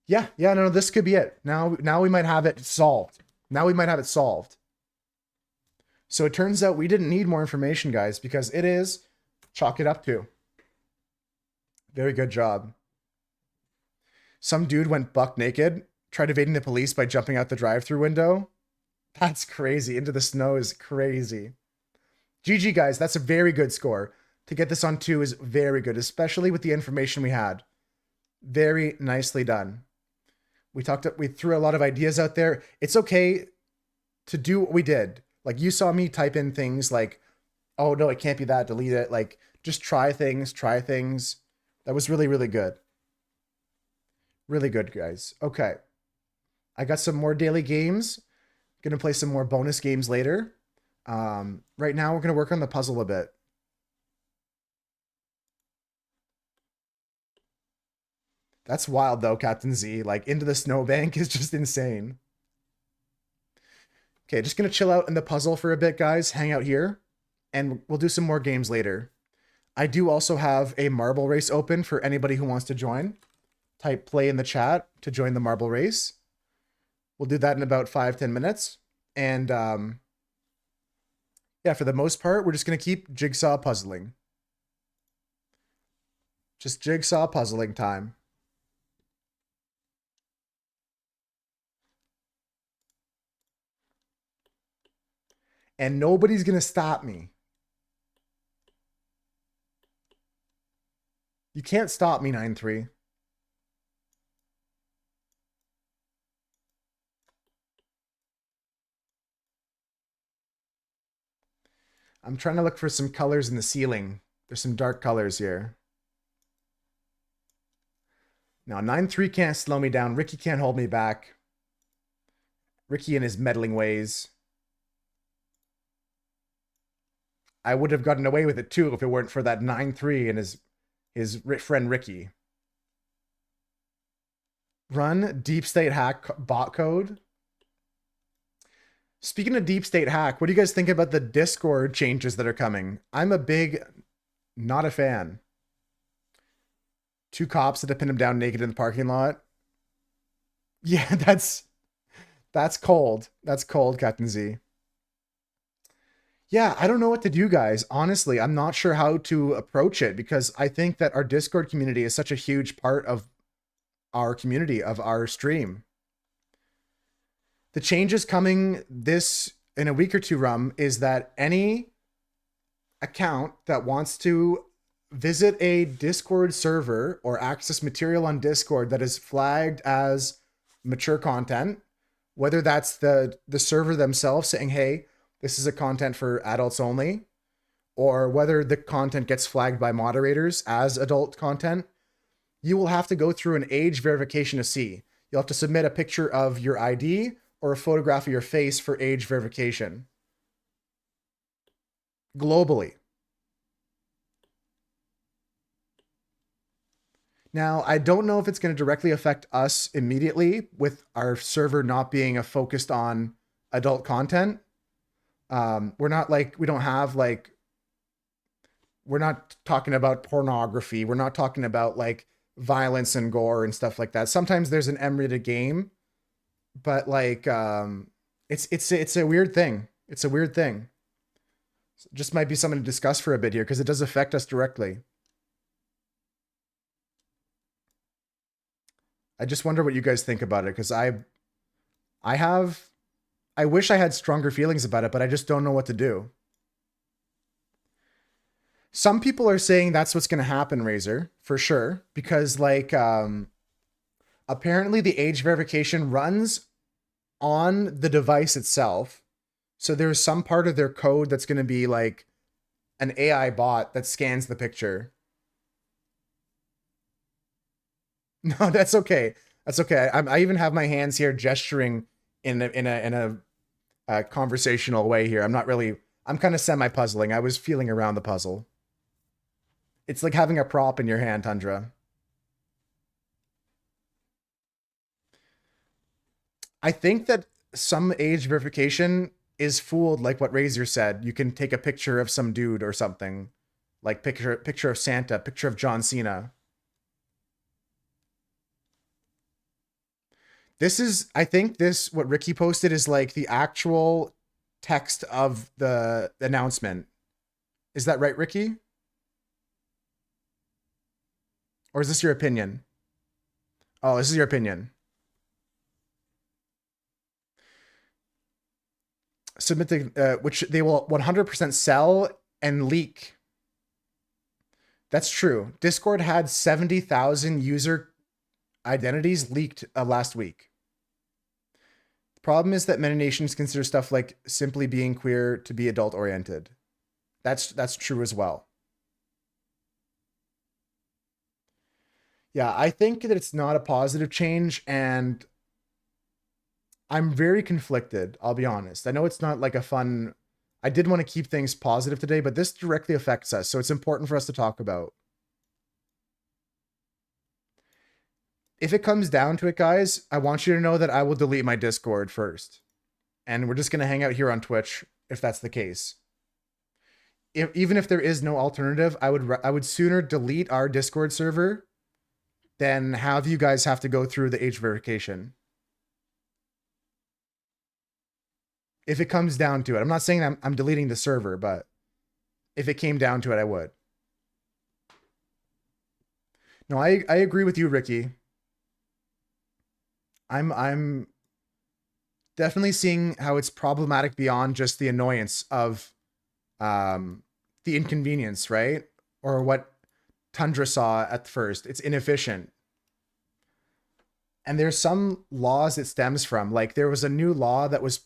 Yeah, no, this could be it. Now we might have it solved. Now we might have it solved. So it turns out we didn't need more information, guys, because it is chalk it up to. Very good job. Some dude went buck naked, tried evading the police by jumping out the drive-through window. That's crazy. Into the snow is crazy. GG, guys. That's a very good score. To get this on 2 is very good, especially with the information we had. Very nicely done. We threw a lot of ideas out there. It's okay to do what we did. Like, you saw me type in things like, oh no, it can't be that, delete it. Like, just try things. That was really, really good. Really good, guys. Okay. I got some more daily games. Gonna play some more bonus games later. Right now we're gonna work on the puzzle a bit. That's wild though, Captain Z. Like, into the snowbank is just insane. Okay, just gonna chill out in the puzzle for a bit, guys. Hang out here, and we'll do some more games later. I do also have a marble race open for anybody who wants to join. Type play in the chat to join the marble race. We'll do that in about 5-10 minutes. And yeah, for the most part, we're just gonna keep jigsaw puzzling. Just jigsaw puzzling time. And nobody's gonna stop me. You can't stop me, 9-3. I'm trying to look for some colors in the ceiling. There's some dark colors here. Now, 9-3 can't slow me down. Ricky can't hold me back. Ricky and his meddling ways. I would have gotten away with it too if it weren't for that 9-3 and his friend Ricky. Run deep state hack bot code. Speaking of deep state hack, what do you guys think about the Discord changes that are coming? I'm a big, not a fan. 2 cops that have pinned him down naked in the parking lot. Yeah, that's cold. That's cold, Captain Z. Yeah, I don't know what to do, guys. Honestly, I'm not sure how to approach it because I think that our Discord community is such a huge part of our community, of our stream. The changes coming this in a week or two, Rum, is that any account that wants to visit a Discord server or access material on Discord that is flagged as mature content, whether that's the server themselves saying, "Hey, this is a content for adults only," or whether the content gets flagged by moderators as adult content, you will have to go through an age verification to see. You'll have to submit a picture of your ID or a photograph of your face for age verification globally. Now, I don't know if it's going to directly affect us immediately with our server not being focused on adult content. We're not like, we don't have like, we're not talking about pornography. We're not talking about like violence and gore and stuff like that. Sometimes there's an M-rated game, but like, it's a weird thing. It's a weird thing. Just might be something to discuss for a bit here because it does affect us directly. I just wonder what you guys think about it because I wish I had stronger feelings about it, but I just don't know what to do. Some people are saying that's what's going to happen, Razor, for sure, because like apparently the age verification runs on the device itself. So there's some part of their code that's going to be like an AI bot that scans the picture. No, that's okay. That's okay. I even have my hands here gesturing in a conversational way here. I'm not really. I'm kind of semi puzzling. I was feeling around the puzzle. It's like having a prop in your hand, Tundra. I think that some age verification is fooled, like what Razor said. You can take a picture of some dude or something, like picture of Santa, picture of John Cena. This is, I think this, what Ricky posted is like the actual text of the announcement. Is that right, Ricky? Or is this your opinion? Oh, this is your opinion. Submit the, which they will 100% sell and leak. That's true. Discord had 70,000 user identities leaked last week. The problem is that many nations consider stuff like simply being queer to be adult oriented. That's true as well. Yeah, I think that it's not a positive change, and I'm very conflicted, I'll be honest. I know it's not like a fun. I did want to keep things positive today, but this directly affects us, so it's important for us to talk about. If it comes down to it, guys, I want you to know that I will delete my Discord first. And we're just going to hang out here on Twitch if that's the case. Even if there is no alternative, I would sooner delete our Discord server than have you guys have to go through the age verification. If it comes down to it. I'm not saying I'm deleting the server, but if it came down to it, I would. No, I agree with you, Ricky. I'm definitely seeing how it's problematic beyond just the annoyance of the inconvenience, right? Or what Tundra saw at first. It's inefficient. And there's some laws it stems from. Like there was a new law that was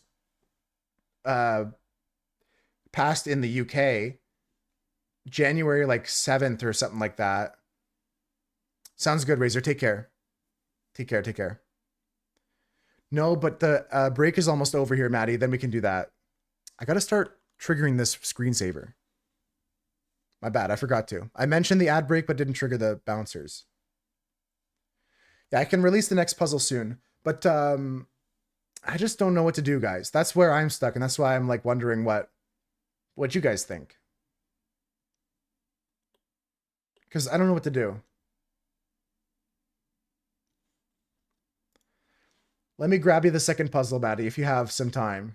passed in the UK January like 7th or something like that. Sounds good, Razor. Take care. Take care. Take care. No, but the break is almost over here, Maddie. Then we can do that. I got to start triggering this screensaver. My bad. I forgot to. I mentioned the ad break, but didn't trigger the bouncers. Yeah, I can release the next puzzle soon. But I just don't know what to do, guys. That's where I'm stuck. And that's why I'm like wondering what you guys think. Because I don't know what to do. Let me grab you the second puzzle, Maddie, if you have some time.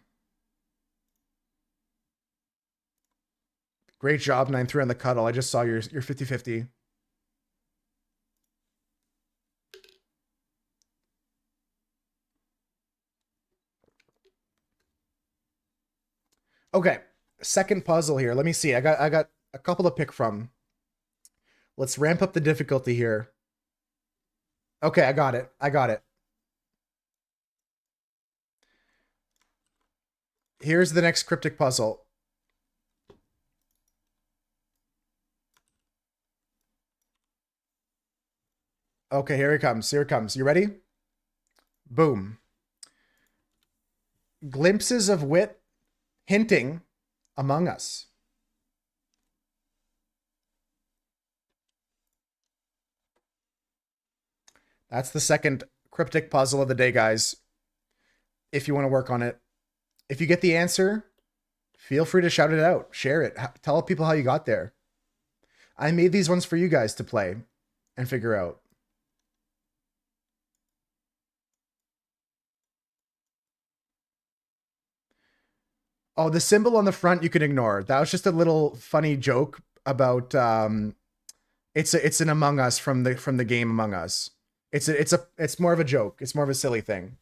Great job, 9-3 on the cuddle. I just saw your 50-50. Okay, second puzzle here. Let me see. I got a couple to pick from. Let's ramp up the difficulty here. Okay, I got it. I got it. Here's the next cryptic puzzle. Okay, here it comes. Here it comes. You ready? Boom. Glimpses of wit hinting among us. That's the second cryptic puzzle of the day, guys. If you want to work on it. If you get the answer, feel free to shout it out. Share it. Tell people how you got there. I made these ones for you guys to play and figure out. Oh, the symbol on the front you can ignore. That was just a little funny joke about it's an Among Us from the game Among Us. It's more of a joke. It's more of a silly thing.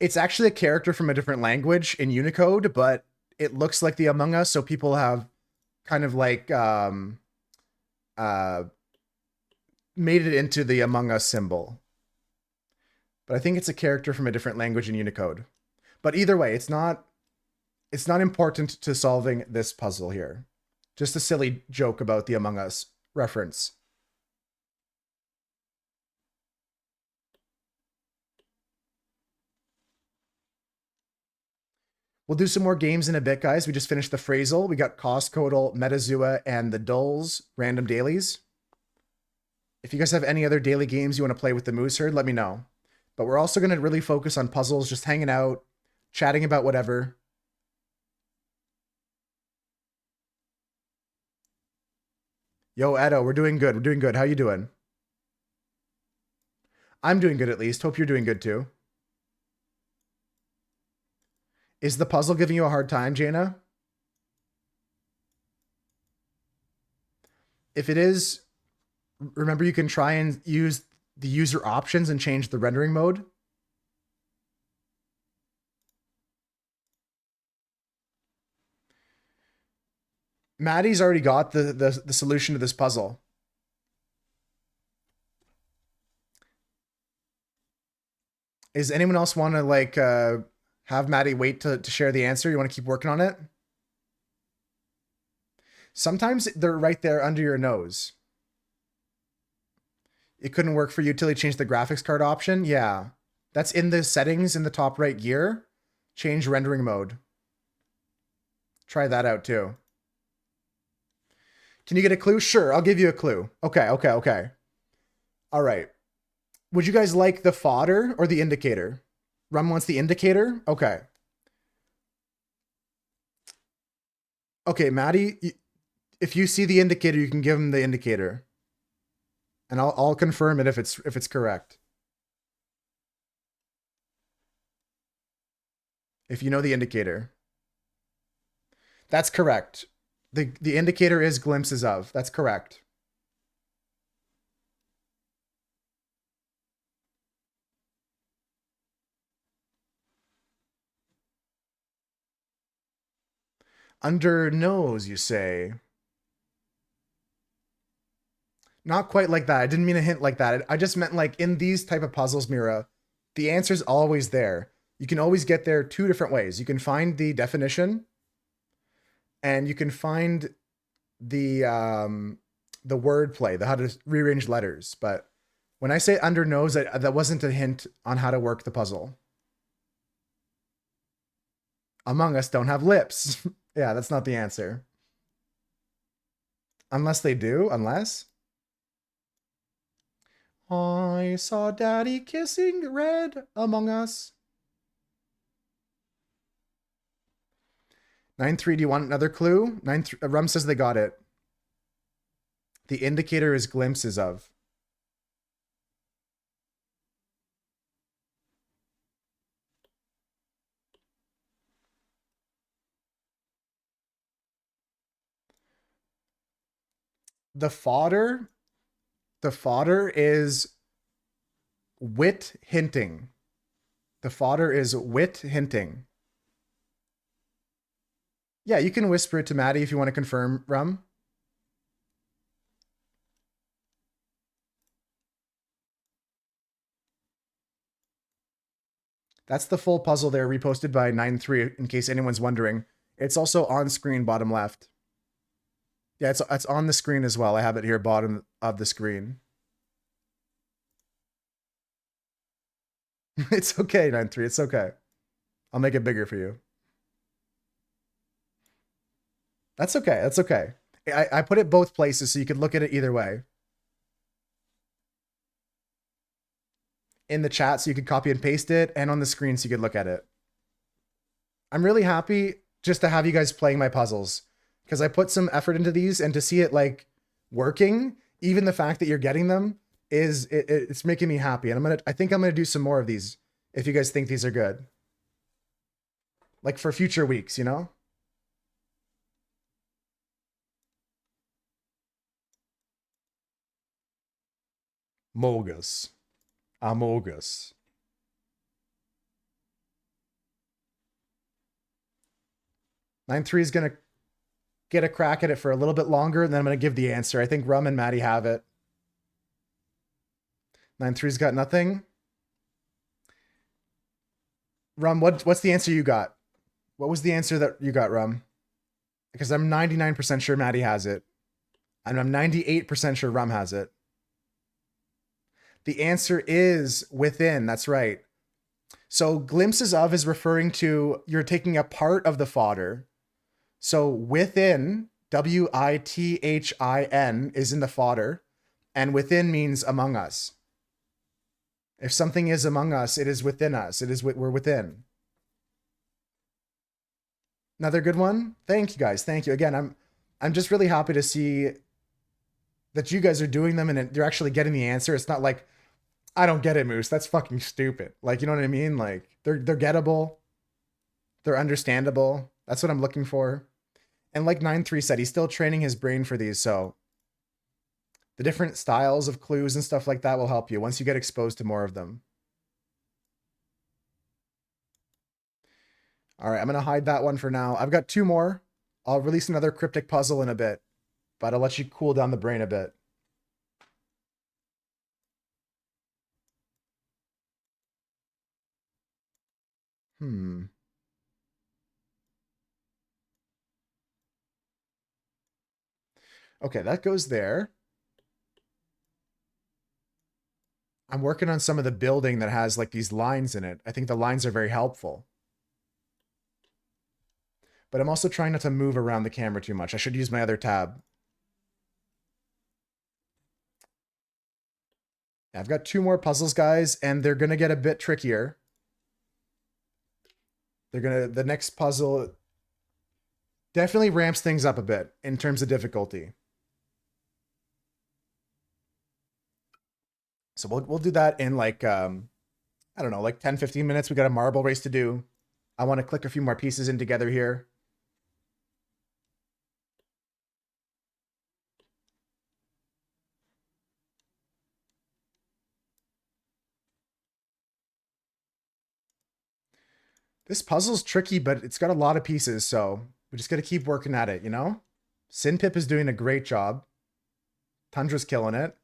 It's actually a character from a different language in Unicode, but it looks like the Among Us, so people have kind of like made it into the Among Us symbol. But I think it's a character from a different language in Unicode. But either way, it's not important to solving this puzzle here. Just a silly joke about the Among Us reference. We'll do some more games in a bit, guys. We just finished the Phrasal. We got Coscodal, Metazua, and the Dulls random dailies. If you guys have any other daily games you want to play with the Moose Herd, let me know. But we're also going to really focus on puzzles, just hanging out, chatting about whatever. Yo, Edo, we're doing good. We're doing good. How you doing? I'm doing good at least. Hope you're doing good too. Is the puzzle giving you a hard time, Jaina? If it is, remember you can try and use the user options and change the rendering mode. Maddie's already got the solution to this puzzle. Is anyone else want to like have Maddie wait to share the answer? You want to keep working on it? Sometimes they're right there under your nose. It couldn't work for you till you changed the graphics card option? Yeah. That's in the settings in the top right gear. Change rendering mode. Try that out too. Can you get a clue? Sure, I'll give you a clue. Okay. All right. Would you guys like the fodder or the indicator? Rum wants the indicator? Okay. Okay, Maddie, if you see the indicator, you can give him the indicator. And I'll confirm it if it's correct. If you know the indicator. That's correct. The indicator is glimpses of. That's correct. Under nose, you say. Not quite like that. I didn't mean a hint like that. I just meant like in these type of puzzles, Mira, the answer's always there. You can always get there two different ways. You can find the definition, and you can find the word play, the how to rearrange letters. But when I say under nose, that wasn't a hint on how to work the puzzle. Among Us don't have lips. Yeah, that's not the answer. Unless they do, unless. I saw Daddy kissing Red Among Us. 9-3, do you want another clue? Rum says they got it. The indicator is glimpses of. the fodder is wit hinting. The fodder is wit hinting. Yeah, you can whisper it to Maddie if you want to confirm, Rum. That's the full puzzle there, reposted by 9-3, in case anyone's wondering. It's also on screen, bottom left. Yeah, it's on the screen as well. I have it here, bottom of the screen. It's okay, 9-3. It's okay. I'll make it bigger for you. That's okay. That's okay. I put it both places so you could look at it either way. In the chat so you could copy and paste it, and on the screen so you could look at it. I'm really happy just to have you guys playing my puzzles, because I put some effort into these, and to see it like working, even the fact that you're getting them is it's making me happy. And I think I'm gonna do some more of these if you guys think these are good. Like for future weeks, you know? Mogus. Amogus. 9-3 is gonna get a crack at it for a little bit longer, and then I'm gonna give the answer. I think Rum and Maddie have it. 9-3's got nothing. Rum, what's the answer you got? What was the answer that you got, Rum? Because I'm 99% sure Maddie has it. And I'm 98% sure Rum has it. The answer is within. That's right. So glimpses of is referring to you're taking a part of the fodder. So within, WITHIN, is in the fodder. And within means among us. If something is among us, it is within us. We're within. Another good one. Thank you guys. Thank you again. I'm just really happy to see that you guys are doing them and you're actually getting the answer. It's not like, I don't get it, Moose. That's fucking stupid. Like, you know what I mean? Like they're gettable. They're understandable. That's what I'm looking for. And like 9-3 said, he's still training his brain for these. So the different styles of clues and stuff like that will help you once you get exposed to more of them. All right, I'm going to hide that one for now. I've got 2 more. I'll release another cryptic puzzle in a bit, but I'll let you cool down the brain a bit. Okay, that goes there. I'm working on some of the building that has like these lines in it. I think the lines are very helpful. But I'm also trying not to move around the camera too much. I should use my other tab. I've got 2 more puzzles, guys, and they're going to get a bit trickier. The next puzzle definitely ramps things up a bit in terms of difficulty. So we'll do that in like, I don't know, like 10, 15 minutes. We got a marble race to do. I want to click a few more pieces in together here. This puzzle's tricky, but it's got a lot of pieces, so we just got to keep working at it, you know? Sinpip is doing a great job. Tundra's killing it.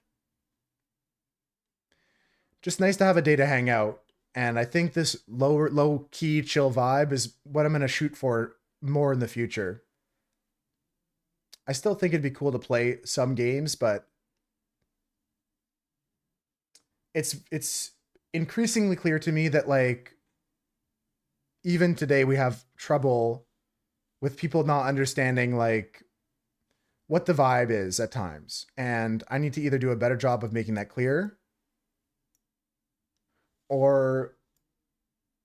Just nice to have a day to hang out. And I think this low-key chill vibe is what I'm going to shoot for more in the future. I still think it'd be cool to play some games, but it's increasingly clear to me that like even today we have trouble with people not understanding like what the vibe is at times. And I need to either do a better job of making that clear, or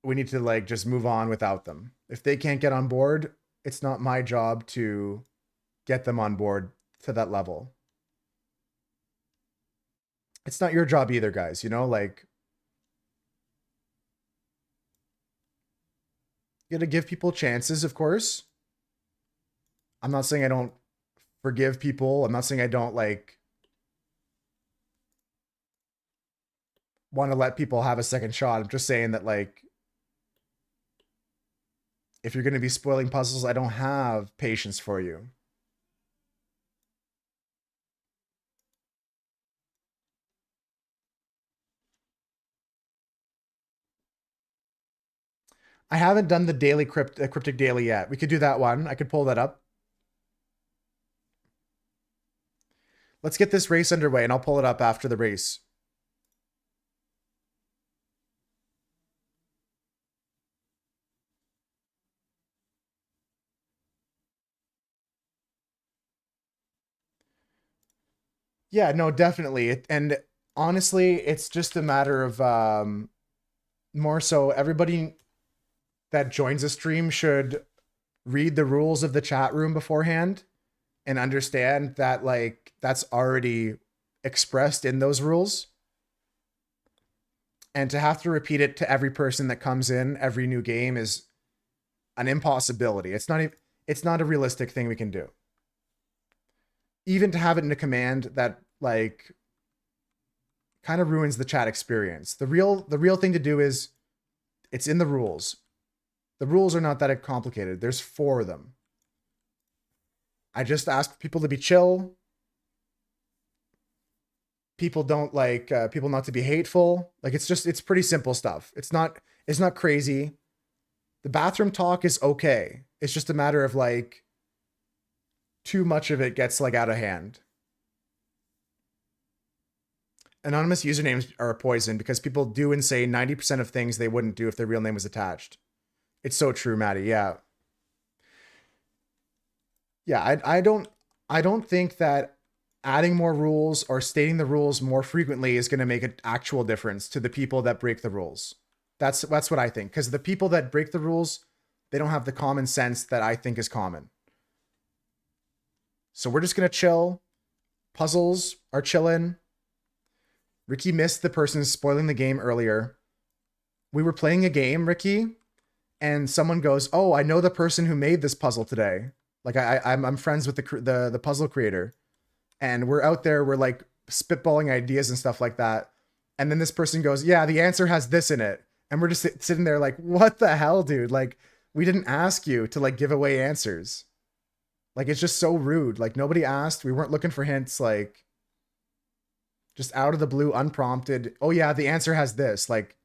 we need to like just move on without them. If they can't get on board, it's not my job to get them on board to that level. It's not your job either, guys, you know, like you got to give people chances, of course. I'm not saying I don't forgive people. I'm not saying I don't like want to let people have a second shot. I'm just saying that like if you're going to be spoiling puzzles, I don't have patience for you. I haven't done the daily cryptic daily yet. We could do that one. I could pull that up. Let's get this race underway, and I'll pull it up after the race. Yeah, no, definitely. And honestly, it's just a matter of more so everybody that joins a stream should read the rules of the chat room beforehand and understand that like that's already expressed in those rules. And to have to repeat it to every person that comes in every new game is an impossibility. It's not a realistic thing we can do. Even to have it in a command that like kind of ruins the chat experience. The real thing to do is it's in the rules. The rules are not that complicated. There's 4 of them. I just ask people to be chill. People don't like people not to be hateful. Like it's pretty simple stuff. It's not crazy. The bathroom talk is okay. It's just a matter of like too much of it gets like out of hand. Anonymous usernames are a poison because people do and say 90% of things they wouldn't do if their real name was attached. It's so true, Maddie. Yeah. Yeah, I don't think that adding more rules or stating the rules more frequently is going to make an actual difference to the people that break the rules. That's what I think. Because the people that break the rules, they don't have the common sense that I think is common. So we're just going to chill. Puzzles are chilling. Ricky missed the person spoiling the game earlier. We were playing a game, Ricky, and someone goes, "Oh, I know the person who made this puzzle today." Like I'm friends with the puzzle creator, and we're out there, we're like spitballing ideas and stuff like that. And then this person goes, "Yeah, the answer has this in it," and we're just sitting there like, "What the hell, dude? Like, we didn't ask you to like give away answers." Like it's just so rude. Like nobody asked. We weren't looking for hints. Like just out of the blue, unprompted. "Oh yeah, the answer has this." Like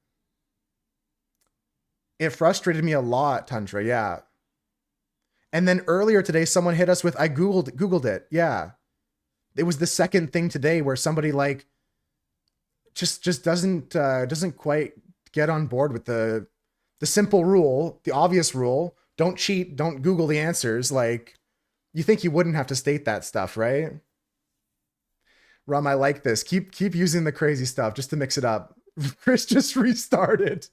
it frustrated me a lot, Tundra. Yeah. And then earlier today, someone hit us with, "I Googled it." Yeah. It was the second thing today where somebody like just doesn't quite get on board with the simple rule, the obvious rule. Don't cheat. Don't Google the answers. Like you think you wouldn't have to state that stuff, right? Rum, I like this. Keep using the crazy stuff just to mix it up. Chris just restarted.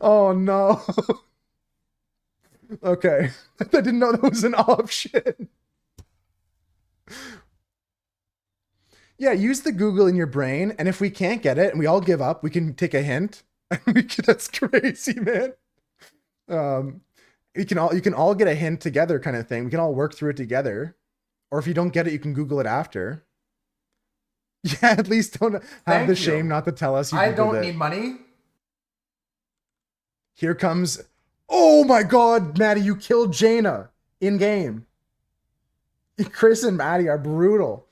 Oh no. Okay. I didn't know that was an option. Yeah, use the Google in your brain, and if we can't get it and we all give up, we can take a hint. That's crazy, man. You can all get a hint together kind of thing. We can all work through it together. Or if you don't get it, you can Google it after. Yeah, at least don't have Thank the you. shame not to tell us you I Googled don't it. need money. Here comes... Oh my god, Maddie, you killed Jaina in-game. Chris and Maddie are brutal.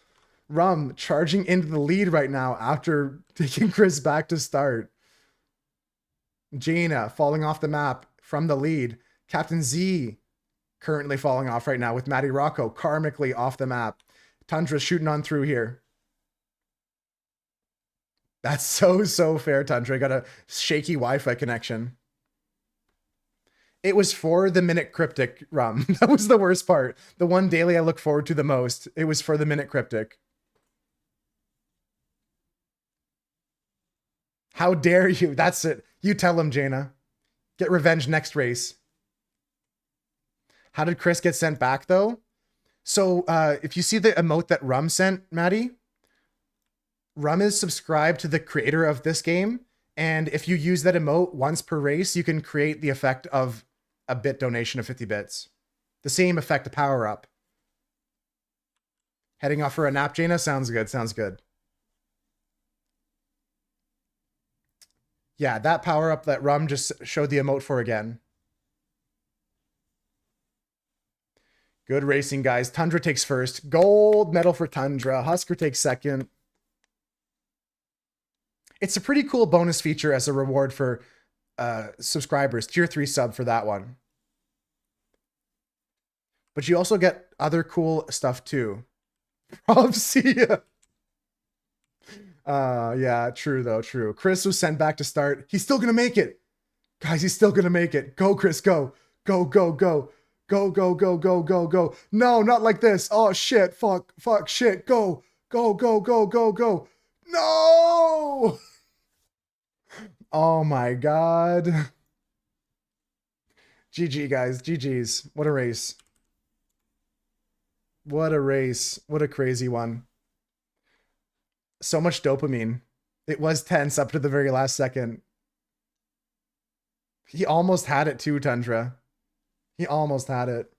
Rum charging into the lead right now after taking Chris back to start. Jaina falling off the map from the lead. Captain Z currently falling off right now with Maddie Rocco karmically off the map. Tundra shooting on through here. That's so fair, Tundra. Got a shaky Wi-Fi connection. It was for the Minute Cryptic, Rum. That was the worst part. The one daily I look forward to the most. It was for the Minute Cryptic. How dare you? That's it. You tell him, Jaina. Get revenge next race. How did Chris get sent back, though? So if you see the emote that Rum sent, Maddie, Rum is subscribed to the creator of this game. And if you use that emote once per race, you can create the effect of a bit donation of 50 bits. The same effect, a power up. Heading off for a nap, Jaina? Sounds good, sounds good. Yeah, that power up that Rum just showed the emote for again. Good racing, guys. Tundra takes first. Gold medal for Tundra. Husker takes second. It's a pretty cool bonus feature as a reward for subscribers. Tier 3 sub for that one. But you also get other cool stuff too. Rob, see ya. Yeah, true though, true. Chris was sent back to start. He's still gonna make it. Guys, he's still gonna make it. Go, Chris, go. Go, go, go. Go, go, go, go, go, go. No, not like this. Oh, shit. Fuck, fuck, shit. Go, go, go, go, go, go. No! Oh my god. GG, guys. GG's. What a race. What a race. What a crazy one. So much dopamine. It was tense up to the very last second. He almost had it too, Tundra. He almost had it.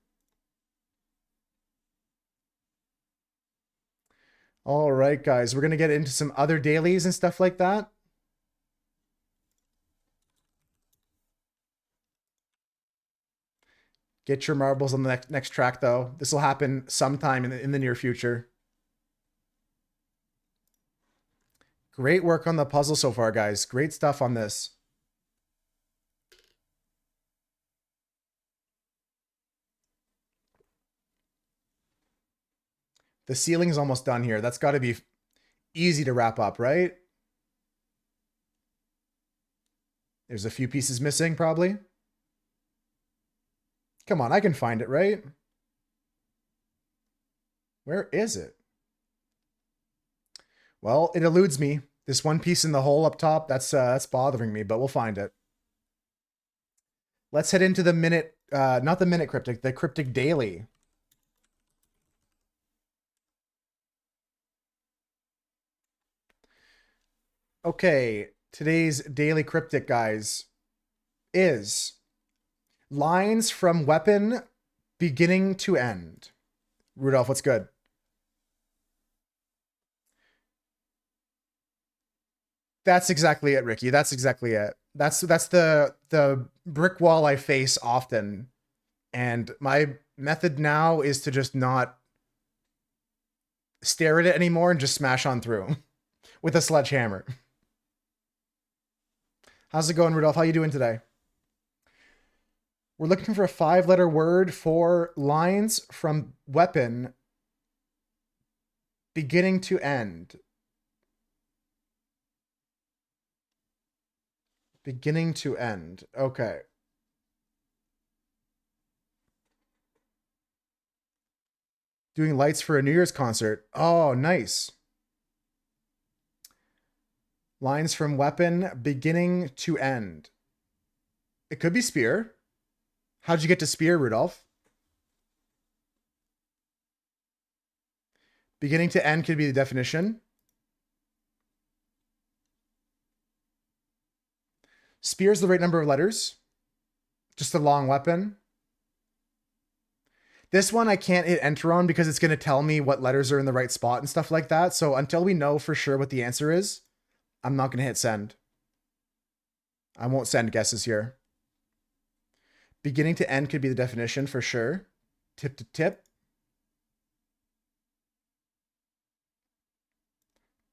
All right, guys. We're going to get into some other dailies and stuff like that. Get your marbles on the next track, though. This will happen sometime in the near future. Great work on the puzzle so far, guys. Great stuff on this. The ceiling's almost done here. That's got to be easy to wrap up, right? There's a few pieces missing, probably. Come on, I can find it, right? Where is it? Well, it eludes me. This one piece in the hole up top, that's bothering me, but we'll find it. Let's head into the minute, not the minute cryptic, the cryptic daily. Okay, today's daily cryptic, guys, is lines from weapon beginning to end. Rudolph, what's good? That's exactly it, Ricky. That's exactly it. That's the brick wall I face often. And my method now is to just not stare at it anymore and just smash on through with a sledgehammer. How's it going, Rudolph? How you doing today? We're looking for a 5-letter word for lines from weapon beginning to end. Beginning to end. Okay. Doing lights for a New Year's concert. Oh, nice. Lines from weapon beginning to end. It could be spear. How'd you get to spear, Rudolph? Beginning to end could be the definition. Spear's the right number of letters. Just a long weapon. This one I can't hit enter on because it's going to tell me what letters are in the right spot and stuff like that. So until we know for sure what the answer is, I'm not going to hit send. I won't send guesses here. Beginning to end could be the definition for sure. Tip to tip.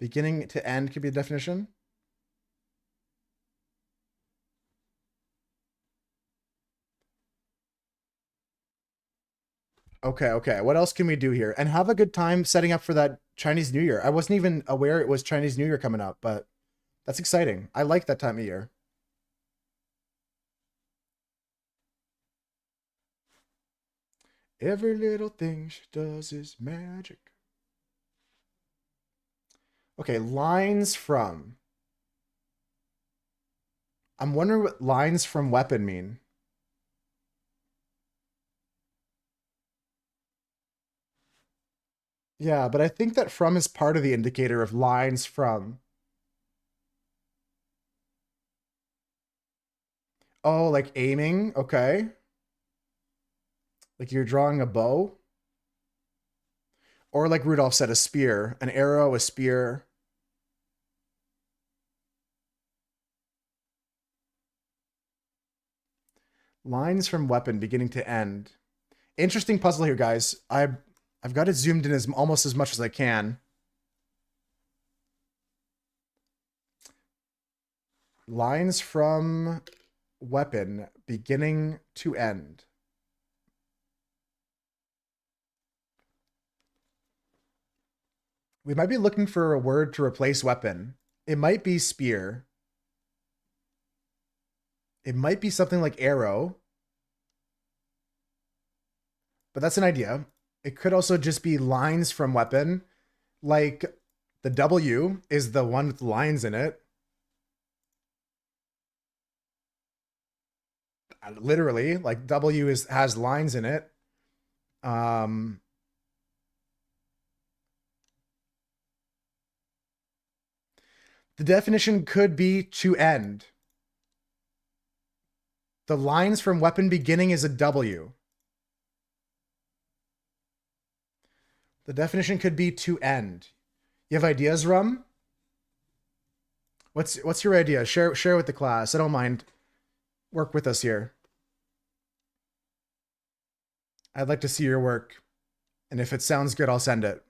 Beginning to end could be the definition. Okay, okay. What else can we do here? And have a good time setting up for that Chinese New Year. I wasn't even aware it was Chinese New Year coming up, but that's exciting. I like that time of year. Every little thing she does is magic. Okay, lines from. I'm wondering what lines from weapon mean. Yeah, but I think that from is part of the indicator of lines from. Oh, like aiming? Okay. Like you're drawing a bow, or like Rudolph said, a spear, an arrow, a spear. Lines from weapon beginning to end. Interesting puzzle here, guys. I've got it zoomed in as almost as much as I can. Lines from weapon beginning to end. We might be looking for a word to replace weapon. It might be spear. It might be something like arrow. But that's an idea. It could also just be lines from weapon. Like the W is the one with lines in it. Literally, like W has lines in it. The definition could be to end. The lines from weapon beginning is a W. The definition could be to end. You have ideas, Rum? What's your idea? Share with the class. I don't mind. Work with us here. I'd like to see your work. And if it sounds good, I'll send it.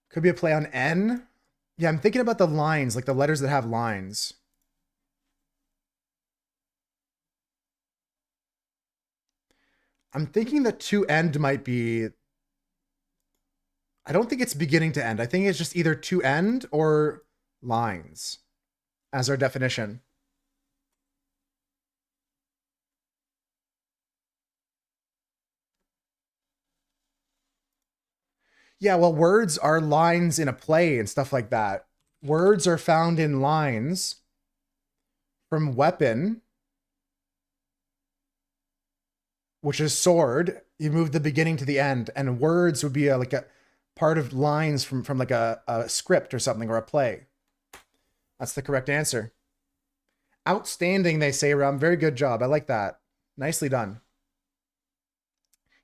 Could be a play on N. Yeah, I'm thinking about the lines, like the letters that have lines. I'm thinking that to end might be... I don't think it's beginning to end. I think it's just either to end or lines as our definition. Yeah, well, words are lines in a play and stuff like that. Words are found in lines from weapon, which is sword. You move the beginning to the end, and words would be like a part of lines from like a script or something, or a play. That's the correct answer. Outstanding, they say, Ram. Very good job. I like that. Nicely done.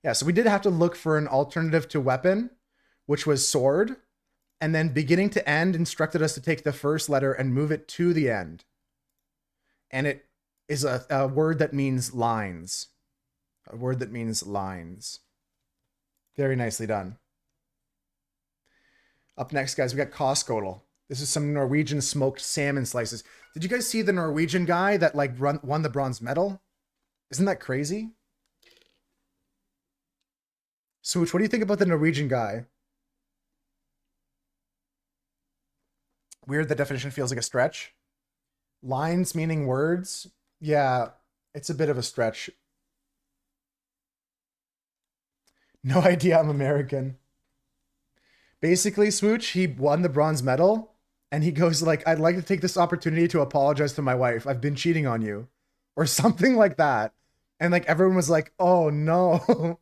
Yeah, so we did have to look for an alternative to weapon, which was sword, and then beginning to end instructed us to take the first letter and move it to the end. And it is a word that means lines. A word that means lines. Very nicely done. Up next, guys, we got Koskodal. This is some Norwegian smoked salmon slices. Did you guys see the Norwegian guy that like won the bronze medal? Isn't that crazy? Swooch, what do you think about the Norwegian guy? Weird, the definition feels like a stretch. Lines meaning words. Yeah, it's a bit of a stretch. No idea I'm American. Basically, Swooch, he won the bronze medal, and he goes like, I'd like to take this opportunity to apologize to my wife. I've been cheating on you. Or something like that. And like everyone was like, oh no.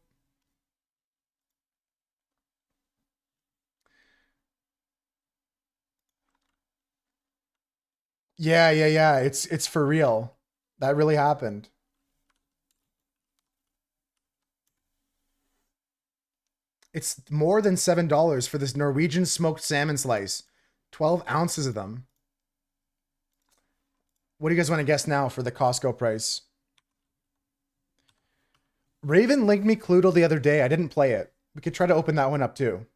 Yeah. It's for real. That really happened. It's more than $7 for this Norwegian smoked salmon slice. 12 ounces of them. What do you guys want to guess now for the Costco price? Raven linked me Cluedo the other day. I didn't play it. We could try to open that one up too.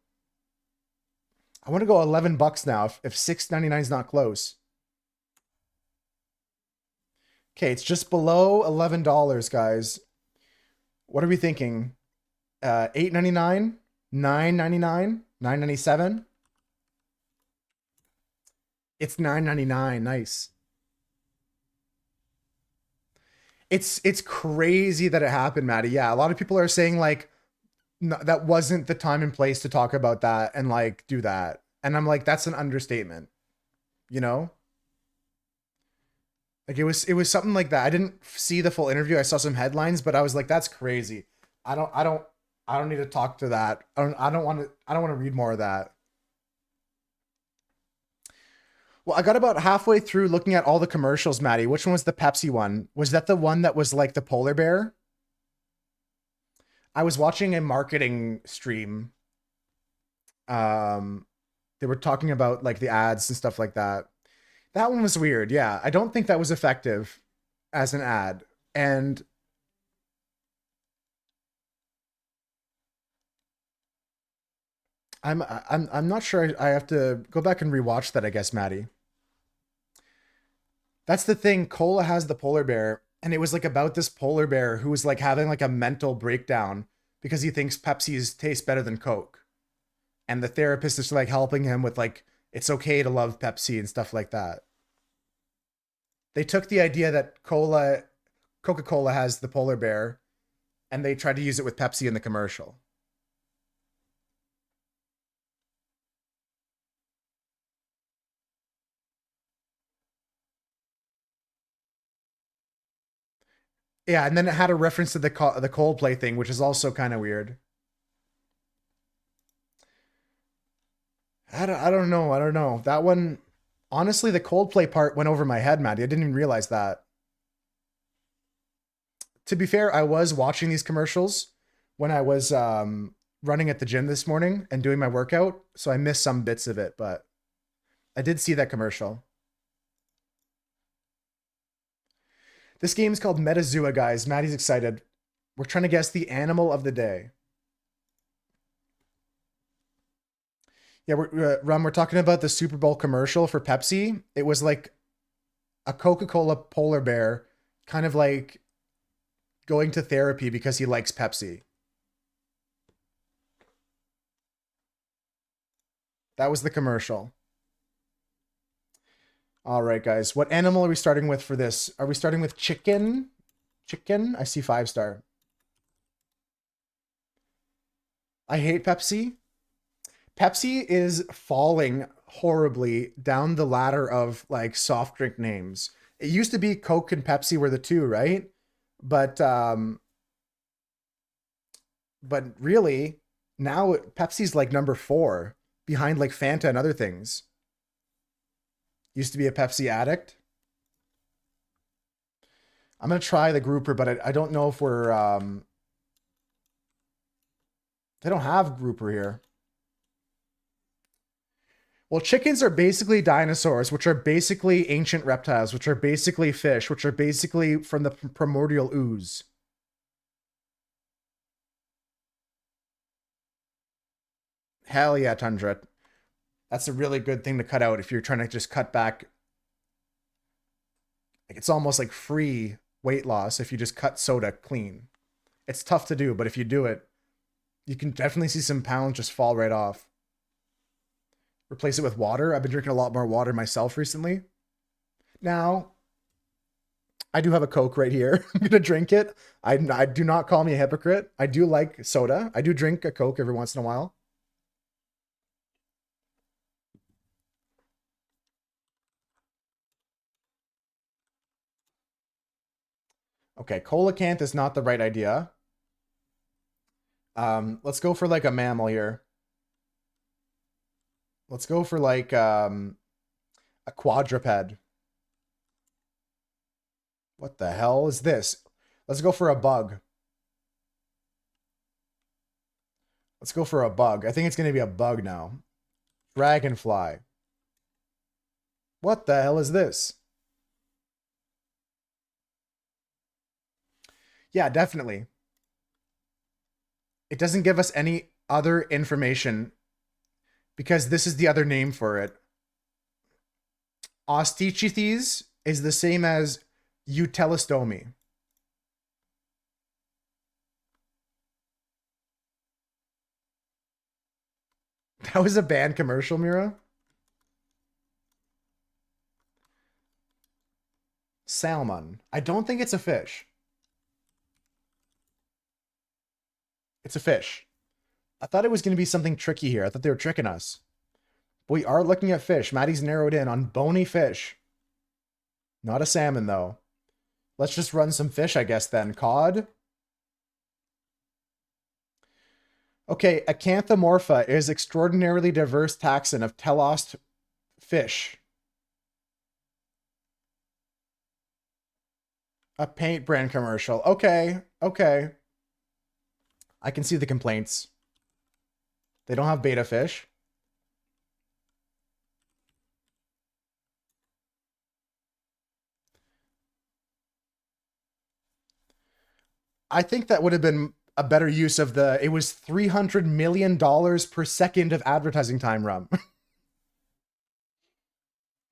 I want to go $11 now if $6.99 is not close. Okay, it's just below $11, guys. What are we thinking? $8.99? $9.99? $9.97? It's $9.99. Nice. It's crazy that it happened, Maddie. Yeah, a lot of people are saying like no, that wasn't the time and place to talk about that and like do that. And I'm like, that's an understatement, you know? Like it was something like that. I didn't see the full interview. I saw some headlines, but I was like, that's crazy. I don't need to talk to that. I don't want to read more of that. Well, I got about halfway through looking at all the commercials, Maddie. Which one was the Pepsi one? Was that the one that was like the polar bear? I was watching a marketing stream. Um, they were talking about like the ads and stuff like that. That one was weird. Yeah, I don't think that was effective as an ad. And I'm not sure. I have to go back and rewatch that, I guess, Maddie. That's the thing. Cola has the polar bear, and it was like about this polar bear who was like having like a mental breakdown because he thinks Pepsi's taste better than Coke. And the therapist is like helping him with like it's okay to love Pepsi and stuff like that. They took the idea that Coca-Cola has the polar bear, and they tried to use it with Pepsi in the commercial. Yeah, and then it had a reference to the Coldplay thing, which is also kind of weird. I don't know. I don't know. That one, honestly, the Coldplay part went over my head, Maddie. I didn't even realize that. To be fair, I was watching these commercials when I was running at the gym this morning and doing my workout, so I missed some bits of it, but I did see that commercial. This game is called Metazua, guys. Maddie's excited. We're trying to guess the animal of the day. Yeah, we're talking about the Super Bowl commercial for Pepsi. It was like a Coca-Cola polar bear, kind of like going to therapy because he likes Pepsi. That was the commercial. All right, guys. What animal are we starting with for this? Are we starting with chicken? Chicken? I see 5-star. I hate Pepsi. Pepsi is falling horribly down the ladder of like soft drink names. It used to be Coke and Pepsi were the two, right? But but really now Pepsi's like number 4 behind like Fanta and other things. Used to be a Pepsi addict. I'm gonna try the grouper, but I don't know if we're they don't have grouper here. Well, chickens are basically dinosaurs, which are basically ancient reptiles, which are basically fish, which are basically from the primordial ooze. Hell yeah, Tundra. That's a really good thing to cut out if you're trying to just cut back. Like, it's almost like free weight loss if you just cut soda clean. It's tough to do, but if you do it, you can definitely see some pounds just fall right off. Replace it with water. I've been drinking a lot more water myself recently. Now, I do have a Coke right here. I'm going to drink it. I do not call me a hypocrite. I do like soda. I do drink a Coke every once in a while. Okay, coelacanth is not the right idea. Let's go for like a mammal here. Let's go for like a quadruped. What the hell is this? Let's go for a bug. Let's go for a bug. I think it's going to be a bug now. Dragonfly. What the hell is this? Yeah, definitely. It doesn't give us any other information because this is the other name for it. Osteichthyes is the same as Euteleostomi. That was a band commercial, Mira. Salmon. I don't think it's a fish. It's a fish. I thought it was going to be something tricky here. I thought they were tricking us. But we are looking at fish. Maddie's narrowed in on bony fish. Not a salmon, though. Let's just run some fish, I guess, then. Cod. Okay, Acanthomorpha is extraordinarily diverse taxon of telost fish. A paint brand commercial. Okay. Okay. I can see the complaints. They don't have beta fish. I think that would have been a better use of it was $300 million per second of advertising time, Rum.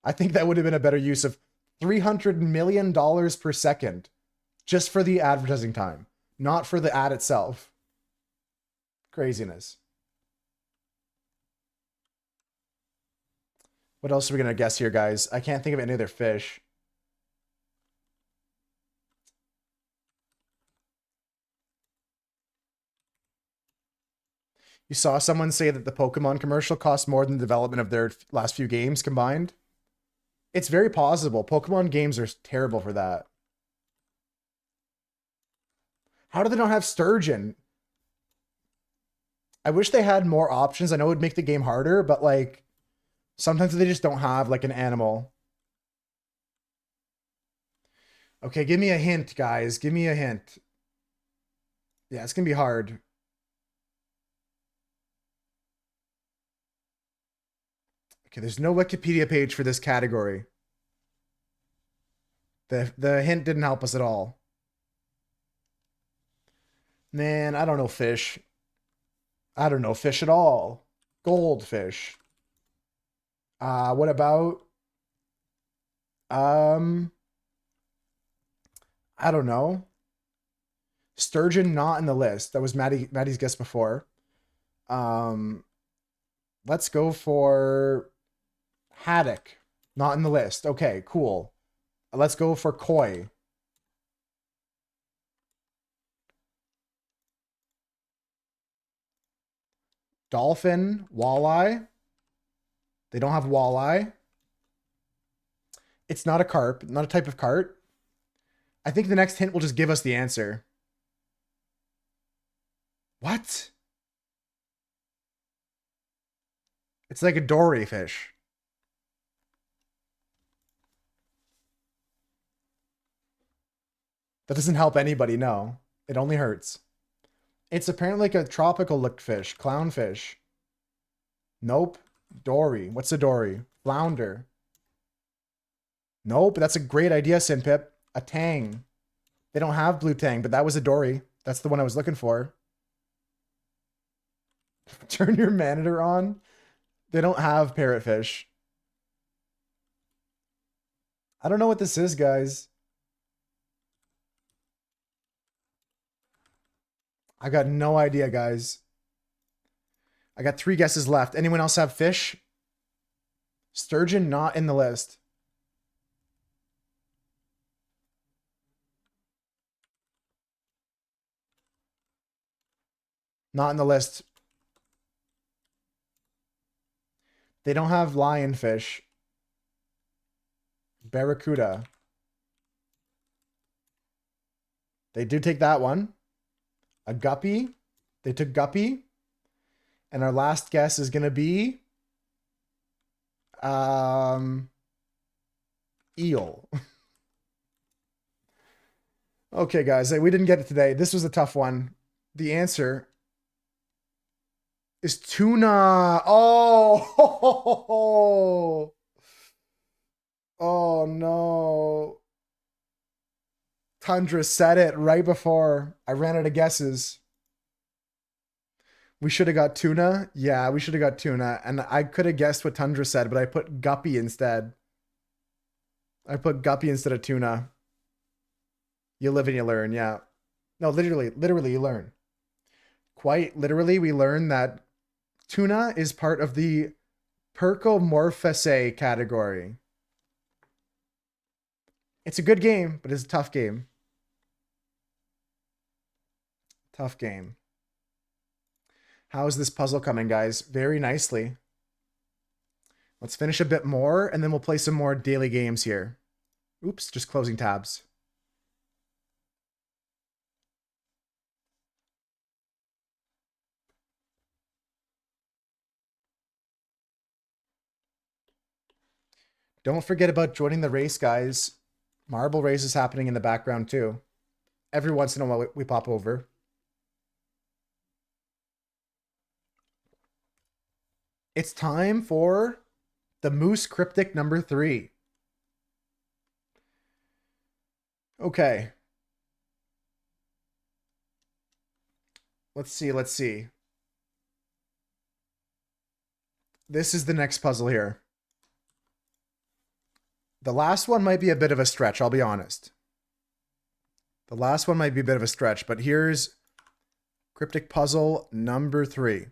I think that would have been a better use of $300 million per second just for the advertising time, not for the ad itself. Craziness. What else are we going to guess here, guys? I can't think of any other fish. You saw someone say that the Pokemon commercial cost more than the development of their last few games combined. It's very possible. Pokemon games are terrible for that. How do they not have sturgeon? I wish they had more options. I know it would make the game harder, but like sometimes they just don't have like an animal. Okay, give me a hint, guys. Give me a hint. Yeah, it's gonna be hard. Okay, there's no Wikipedia page for this category. The hint didn't help us at all. Man, I don't know fish. I don't know fish at all. Goldfish. What about um I don't know. Sturgeon not in the list. That was Maddie's guess before. Um let's go for haddock. Not in the list. Okay, cool. Let's go for koi. Dolphin, walleye. They don't have walleye. It's not a carp, not a type of carp. I think the next hint will just give us the answer. What? It's like a dory fish. That doesn't help anybody, no. It only hurts. It's apparently like a tropical look fish, clownfish. Nope. Dory. What's a dory? Flounder. Nope, that's a great idea, Sinpip. A tang. They don't have blue tang, but that was a dory. That's the one I was looking for. Turn your monitor on. They don't have parrotfish. I don't know what this is, guys. I got no idea, guys. I got 3 guesses left. Anyone else have fish? Sturgeon not in the list. Not in the list. They don't have lionfish. Barracuda. They do take that one. A guppy. They took guppy. And our last guess is going to be eel. Okay, guys, we didn't get it today. This was a tough one. The answer is tuna. Oh, oh no. Tundra said it right before I ran out of guesses. We should have got tuna. Yeah, we should have got tuna. And I could have guessed what Tundra said, but I put guppy instead. I put guppy instead of tuna. You live and you learn, yeah. No, literally you learn. Quite literally, we learn that tuna is part of the Percomorphaceae category. It's a good game, but it's a tough game. Tough game. How is this puzzle coming, guys? Very nicely. Let's finish a bit more, and then we'll play some more daily games here. Oops, just closing tabs. Don't forget about joining the race, guys. Marble race is happening in the background too. Every once in a while we pop over. It's time for the Moose Cryptic number 3. Okay. Let's see. This is the next puzzle here. The last one might be a bit of a stretch, I'll be honest. The last one might be a bit of a stretch, but here's Cryptic puzzle number 3.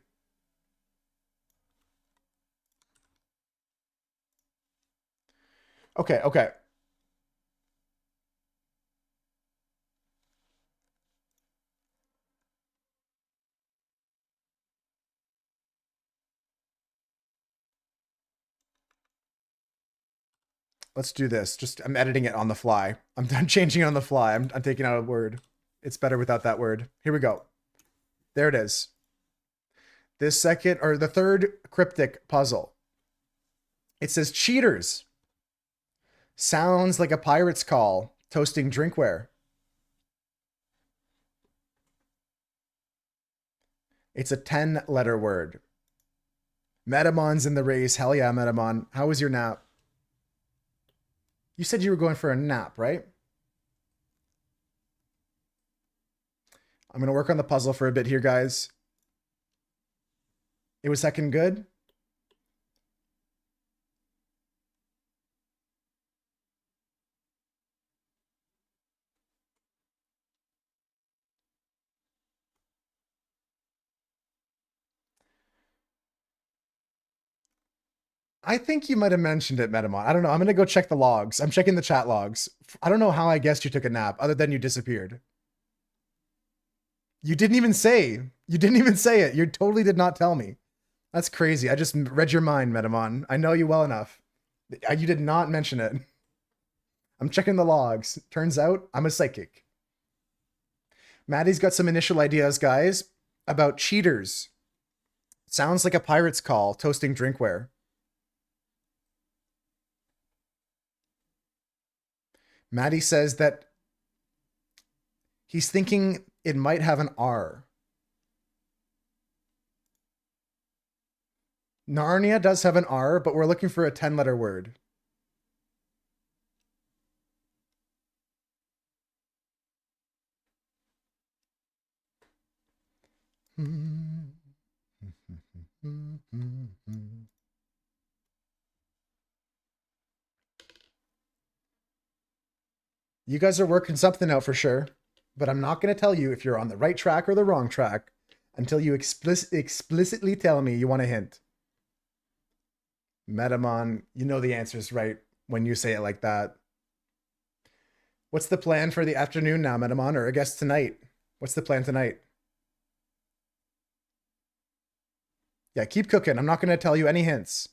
Okay. Let's do this. I'm editing it on the fly. I'm changing it on the fly. I'm taking out a word. It's better without that word. Here we go. There it is. The third cryptic puzzle. It says cheaters. Sounds like a pirate's call, toasting drinkware. It's a 10-letter word. Metamon's in the race. Hell yeah, Metamon. How was your nap? You said you were going for a nap, right? I'm going to work on the puzzle for a bit here, guys. It was second good. I think you might have mentioned it, Metamon. I don't know. I'm going to go check the logs. I'm checking the chat logs. I don't know how I guessed you took a nap, other than you disappeared. You didn't even say. You didn't even say it. You totally did not tell me. That's crazy. I just read your mind, Metamon. I know you well enough. You did not mention it. I'm checking the logs. Turns out I'm a psychic. Maddie's got some initial ideas, guys, about cheaters. Sounds like a pirate's call, toasting drinkware. Maddie says that he's thinking it might have an R. Narnia does have an R, but we're looking for a 10-letter word. You guys are working something out for sure, but I'm not going to tell you if you're on the right track or the wrong track until you explicitly tell me you want a hint. Metamon, you know the answer's right when you say it like that. What's the plan for the afternoon now, Metamon, or I guess tonight? What's the plan tonight? Yeah, keep cooking. I'm not going to tell you any hints.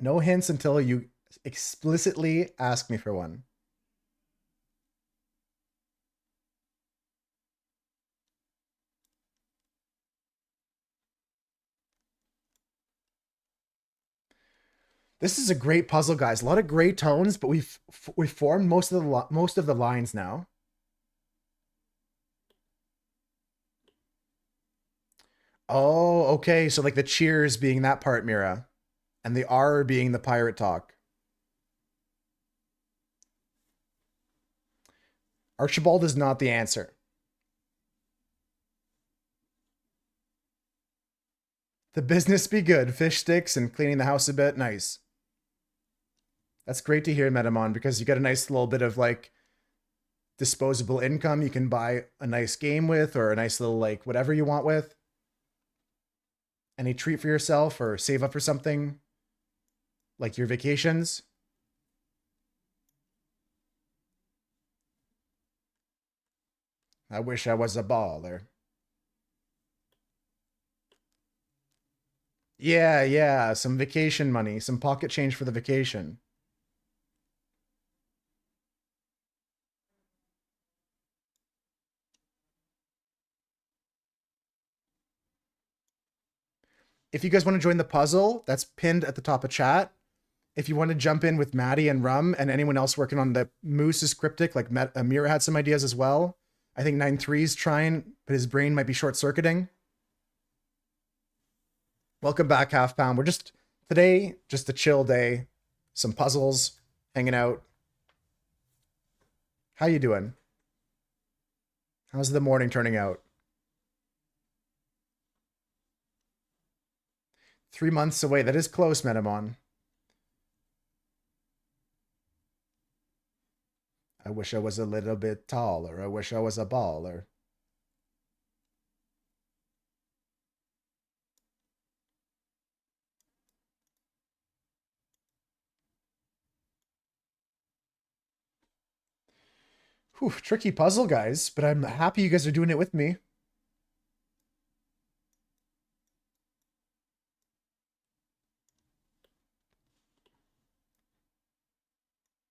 No hints until you explicitly ask me for one. This is a great puzzle, guys. A lot of gray tones, but we've formed most of the lines now. Oh, okay. So like the cheers being that part, Mira, and the R being the pirate talk. Archibald is not the answer. The business be good. Fish sticks and cleaning the house a bit. Nice. That's great to hear, Metamon, because you get a nice little bit of like disposable income you can buy a nice game with, or a nice little like whatever you want with. Any treat for yourself or save up for something like your vacations. I wish I was a baller. Yeah, some vacation money, some pocket change for the vacation. If you guys want to join the puzzle, that's pinned at the top of chat. if you want to jump in with Maddie and Rum and anyone else working on the Moose's cryptic, like Amira had some ideas as well. I think 9-3's trying, but his brain might be short circuiting. Welcome back, Half Pound. We're just today, just a chill day, some puzzles, hanging out. How you doing? How's the morning turning out? 3 months away. That is close, Metamon. I wish I was a little bit taller. I wish I was a baller. Whew, tricky puzzle, guys, but I'm happy you guys are doing it with me.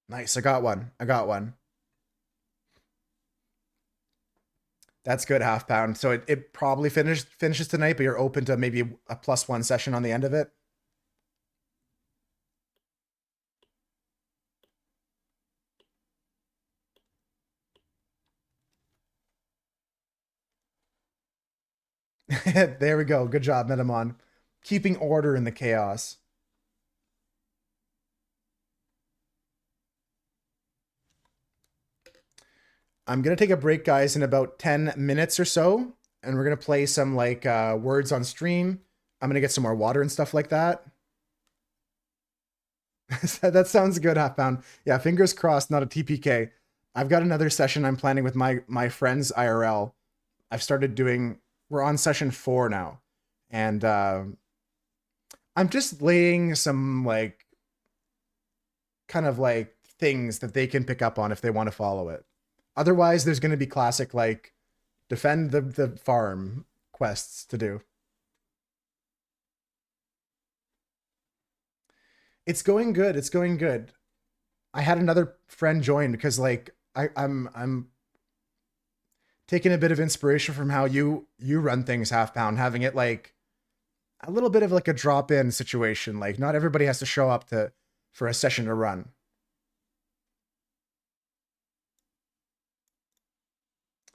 Nice, I got one. I got one. That's good, Half Pound. So it probably finishes tonight, but you're open to maybe a +1 session on the end of it. There we go. Good job, Metamon. Keeping order in the chaos. I'm going to take a break, guys, in about 10 minutes or so. And we're going to play some like words on stream. I'm going to get some more water and stuff like that. That sounds good, Half Pound. Yeah, fingers crossed, not a TPK. I've got another session I'm planning with my friends IRL. I've started doing, we're on session 4 now. And I'm just laying some like, kind of like things that they can pick up on if they want to follow it. Otherwise, there's going to be classic like defend the farm quests to do. It's going good. It's going good. I had another friend join because like I'm taking a bit of inspiration from how you run things, Half Pound, having it like a little bit of like a drop-in situation. Like not everybody has to show up to for a session to run.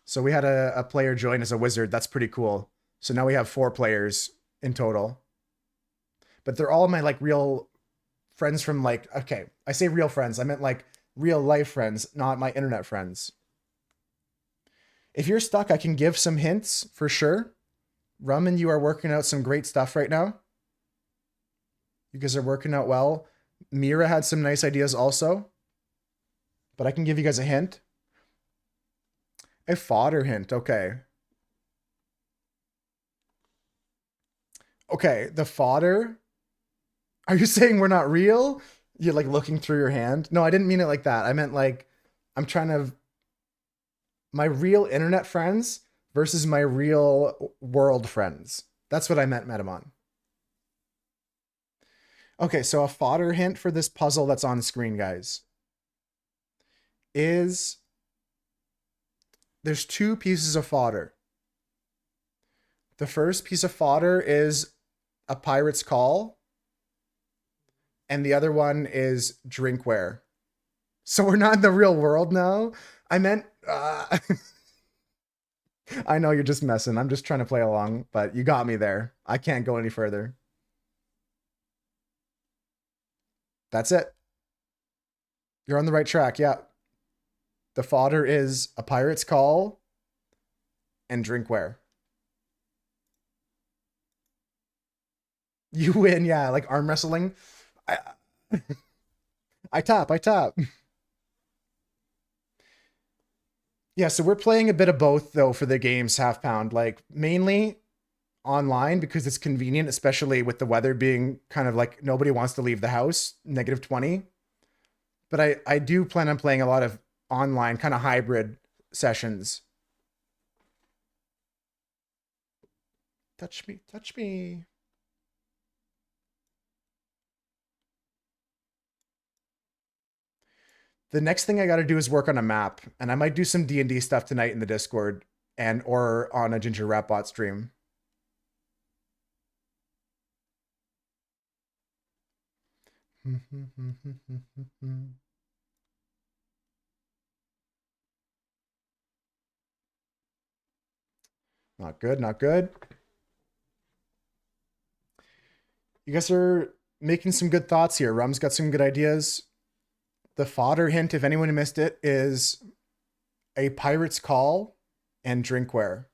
So we had a player join as a wizard. That's pretty cool. So now we have 4 players in total. But they're all my like real friends from like, okay, I say real friends. I meant like real life friends, not my internet friends. If you're stuck, I can give some hints for sure. Rum and you are working out some great stuff right now. You guys are working out well. Mira had some nice ideas also. But I can give you guys a hint. A fodder hint, okay. Okay, the fodder. Are you saying we're not real? You're like looking through your hand? No, I didn't mean it like that. I meant like I'm trying to my real internet friends versus my real world friends. That's what I meant, Metamon. Okay, so a fodder hint for this puzzle that's on screen, guys, is there's 2 pieces of fodder. The first piece of fodder is a pirate's call, and the other one is drinkware. So we're not in the real world now. I meant, I know you're just messing. I'm just trying to play along, but you got me there. I can't go any further. That's it. You're on the right track. Yeah. The fodder is a pirate's call and drinkware. You win. Yeah. Like arm wrestling. I, I tap. I tap. Yeah, so we're playing a bit of both though for the games, Half Pound. Like mainly online because it's convenient, especially with the weather being kind of like nobody wants to leave the house, -20. But I do plan on playing a lot of online kind of hybrid sessions. Touch me, touch me. The next thing I got to do is work on a map, and I might do some D&D stuff tonight in the Discord and or on a Ginger Rap Bot stream. Not good, not good. You guys are making some good thoughts here. Rum's got some good ideas. The fodder hint, if anyone missed it, is a pirate's call and drinkware.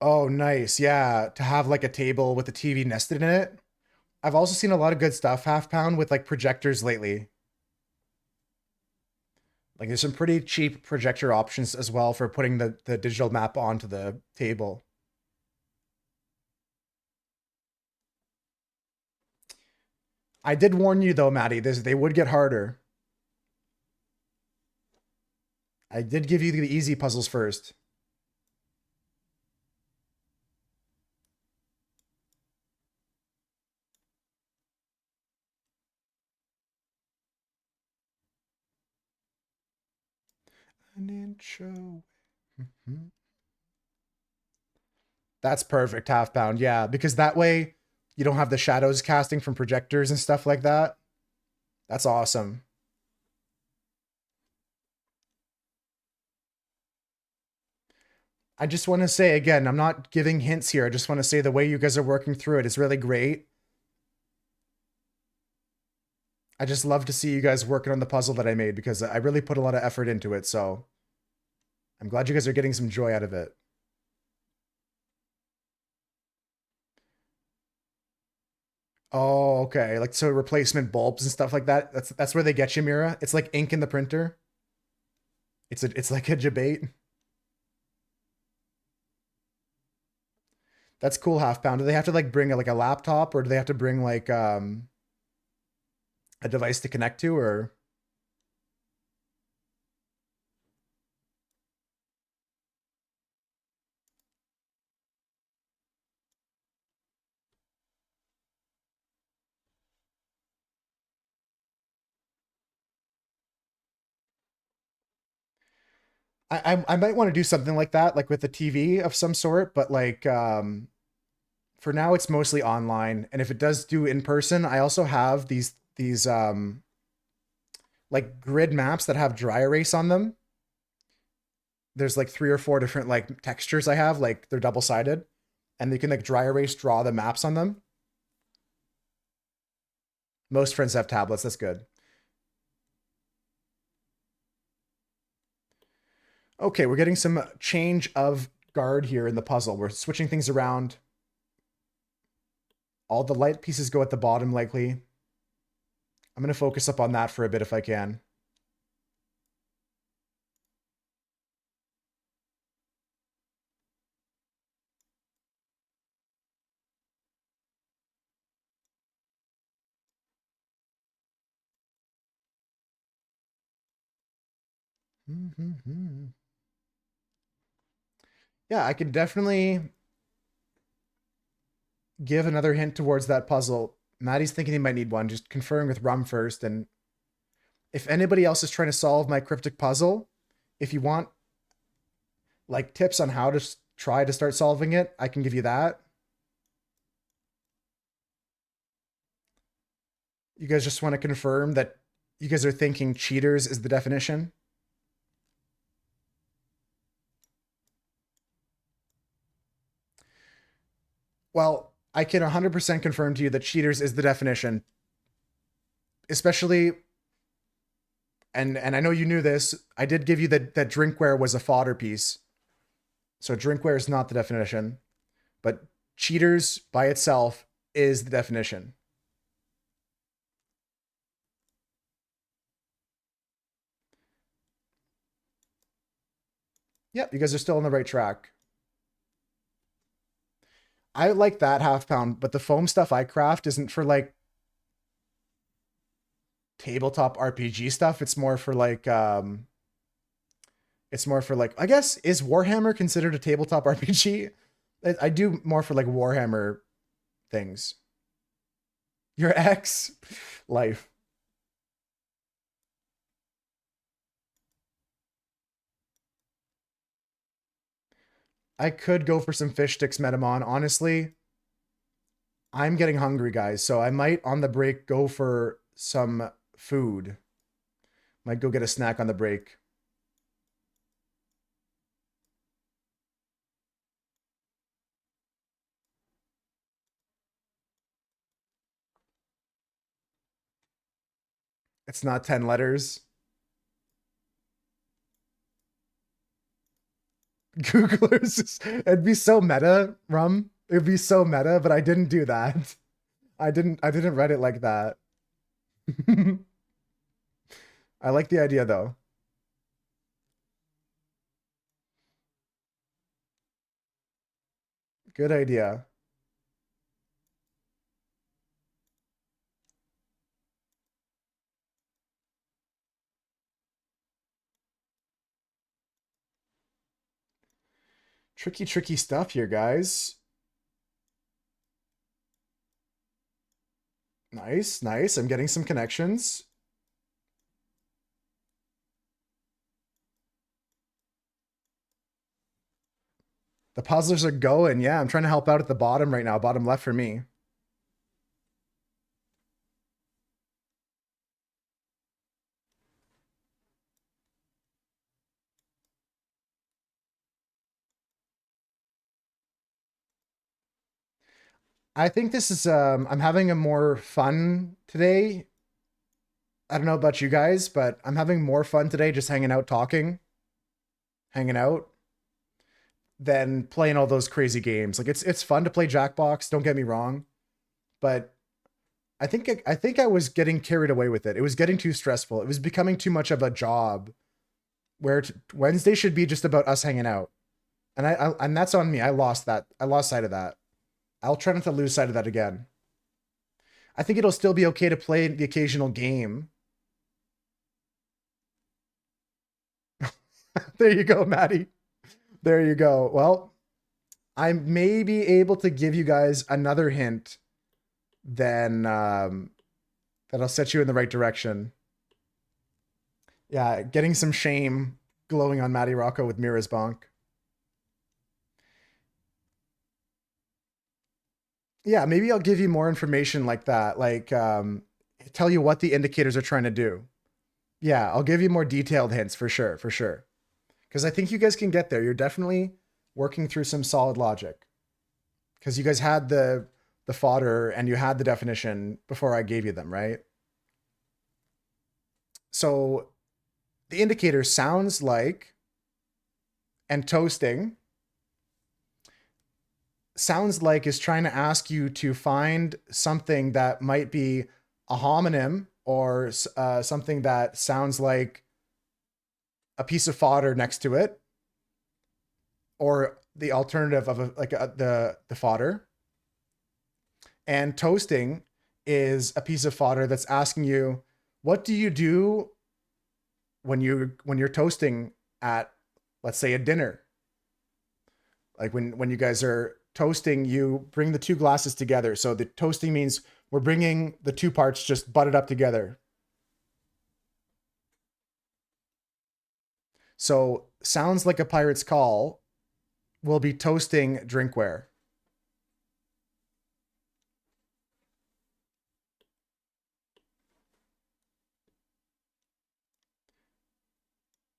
Oh, nice. Yeah, to have like a table with a TV nested in it. I've also seen a lot of good stuff, Half Pound, with like projectors lately. Like there's some pretty cheap projector options as well for putting the digital map onto the table. I did warn you though, Maddie, they would get harder. I did give you the easy puzzles first. An inch away. That's perfect, Half Pound. Yeah, because that way you don't have the shadows casting from projectors and stuff like that. That's awesome. I just want to say again, I'm not giving hints here. I just want to say the way you guys are working through it is really great. I just love to see you guys working on the puzzle that I made because I really put a lot of effort into it. So I'm glad you guys are getting some joy out of it. Oh, okay. Like so replacement bulbs and stuff like that. That's where they get you, Mira. It's like ink in the printer. It's like a debate. That's cool, Half Pound. Do they have to like bring like a laptop or do they have to bring like a device to connect to or I might want to do something like that, like with a TV of some sort, but like for now it's mostly online. And if it does do in person, I also have these like grid maps that have dry erase on them. There's like 3 or 4 different like textures I have, like they're double-sided, and you can like dry erase draw the maps on them. Most friends have tablets, that's good. Okay, we're getting some change of guard here in the puzzle. We're switching things around. All the light pieces go at the bottom likely. I'm going to focus up on that for a bit if I can. Yeah, I can definitely give another hint towards that puzzle. Maddie's thinking he might need one. Just conferring with Rum first. And if anybody else is trying to solve my cryptic puzzle, if you want like tips on how to try to start solving it, I can give you that. You guys just want to confirm that you guys are thinking cheaters is the definition? Well, I can 100% confirm to you that cheaters is the definition. Especially, and I know you knew this, I did give you that drinkware was a fodder piece. So drinkware is not the definition, but cheaters by itself is the definition. Yep, you guys are still on the right track. I like that Half Pound, but the foam stuff I craft isn't for like tabletop RPG stuff. It's more for like I guess is Warhammer considered a tabletop RPG? I do more for like Warhammer things. Your ex life. I could go for some fish sticks, Metamon. Honestly, I'm getting hungry, guys, so I might on the break go for some food. Might go get a snack on the break. It's not 10 letters. Googlers, it'd be so meta, Rum. It'd be so meta, but I didn't do that. I didn't write it like that. I like the idea though. Good idea. Tricky, tricky stuff here, guys. Nice, nice. I'm getting some connections. The puzzlers are going. Yeah, I'm trying to help out at the bottom right now. Bottom left for me. I think this is I'm having a more fun today. I don't know about you guys, but I'm having more fun today just hanging out talking, hanging out than playing all those crazy games. Like it's fun to play Jackbox, don't get me wrong, but I think I was getting carried away with it. It was getting too stressful. It was becoming too much of a job where Wednesday should be just about us hanging out. And and that's on me. I lost that. I lost sight of that. I'll try not to lose sight of that again. I think it'll still be okay to play the occasional game. There you go, Maddie. There you go. Well, I may be able to give you guys another hint then that'll set you in the right direction. Yeah, getting some shame glowing on Matty Rocco with Mira's Bonk. Yeah, maybe I'll give you more information like that, like tell you what the indicators are trying to do. Yeah, I'll give you more detailed hints for sure, for sure. Because I think you guys can get there. You're definitely working through some solid logic. Because you guys had the fodder and you had the definition before I gave you them, right? So the indicator sounds like and toasting sounds like is trying to ask you to find something that might be a homonym or something that sounds like a piece of fodder next to it, or the alternative of the fodder. And toasting is a piece of fodder that's asking you, what do you do when you're toasting at, let's say, a dinner? Like when you guys are toasting, you bring the two glasses together. So the toasting means we're bringing the two parts just butted up together. So sounds like a pirate's call will be toasting drinkware.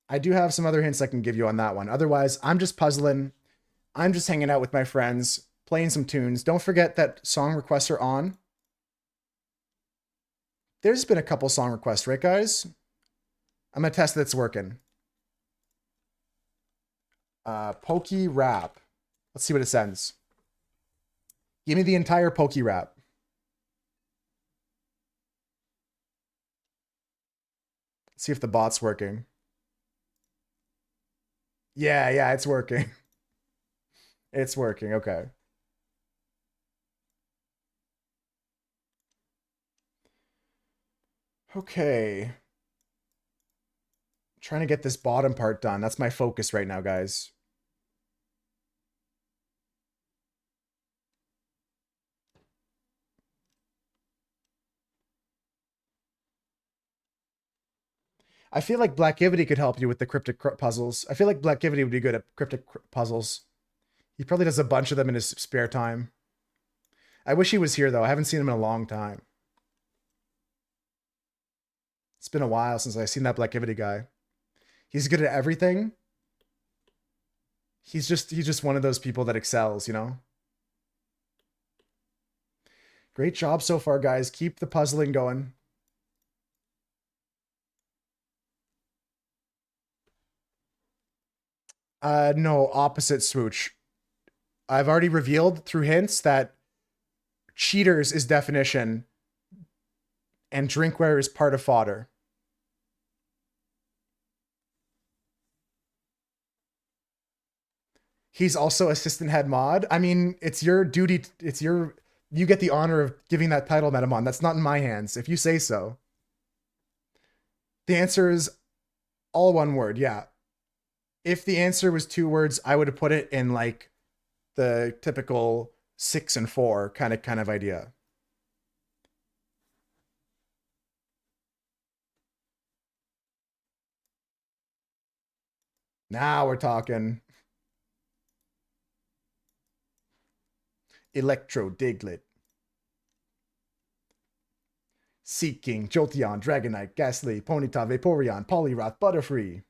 I do have some other hints I can give you on that one. Otherwise, I'm just puzzling. I'm just hanging out with my friends, playing some tunes. Don't forget that song requests are on. There's been a couple song requests, right, guys? I'm gonna test that it's working. Pokey rap. Let's see what it sends. Give me the entire Pokey rap. Let's see if the bot's working. Yeah, yeah, it's working. It's working. Okay. Okay. Trying to get this bottom part done. That's my focus right now, guys. I feel like Blackivity could help you with the cryptic puzzles. I feel like Blackivity would be good at cryptic puzzles. He probably does a bunch of them in his spare time. I wish he was here though. I haven't seen him in a long time. It's been a while since I've seen that Blackivity guy. He's good at everything. He's just one of those people that excels, you know? Great job so far, guys. Keep the puzzling going. No, opposite Swooch. I've already revealed through hints that cheaters is definition and drinkware is part of fodder. He's also assistant head mod. I mean, it's your duty. You get the honor of giving that title, Metamon. That's not in my hands. If you say so. The answer is all one word. Yeah. If the answer was 2 words, I would have put it in like the typical 6 and 4 kind of idea. Now we're talking. Electro Diglett. Seeking, Jolteon, Dragonite, Ghastly, Ponyta, Vaporeon, Poliwrath, Butterfree.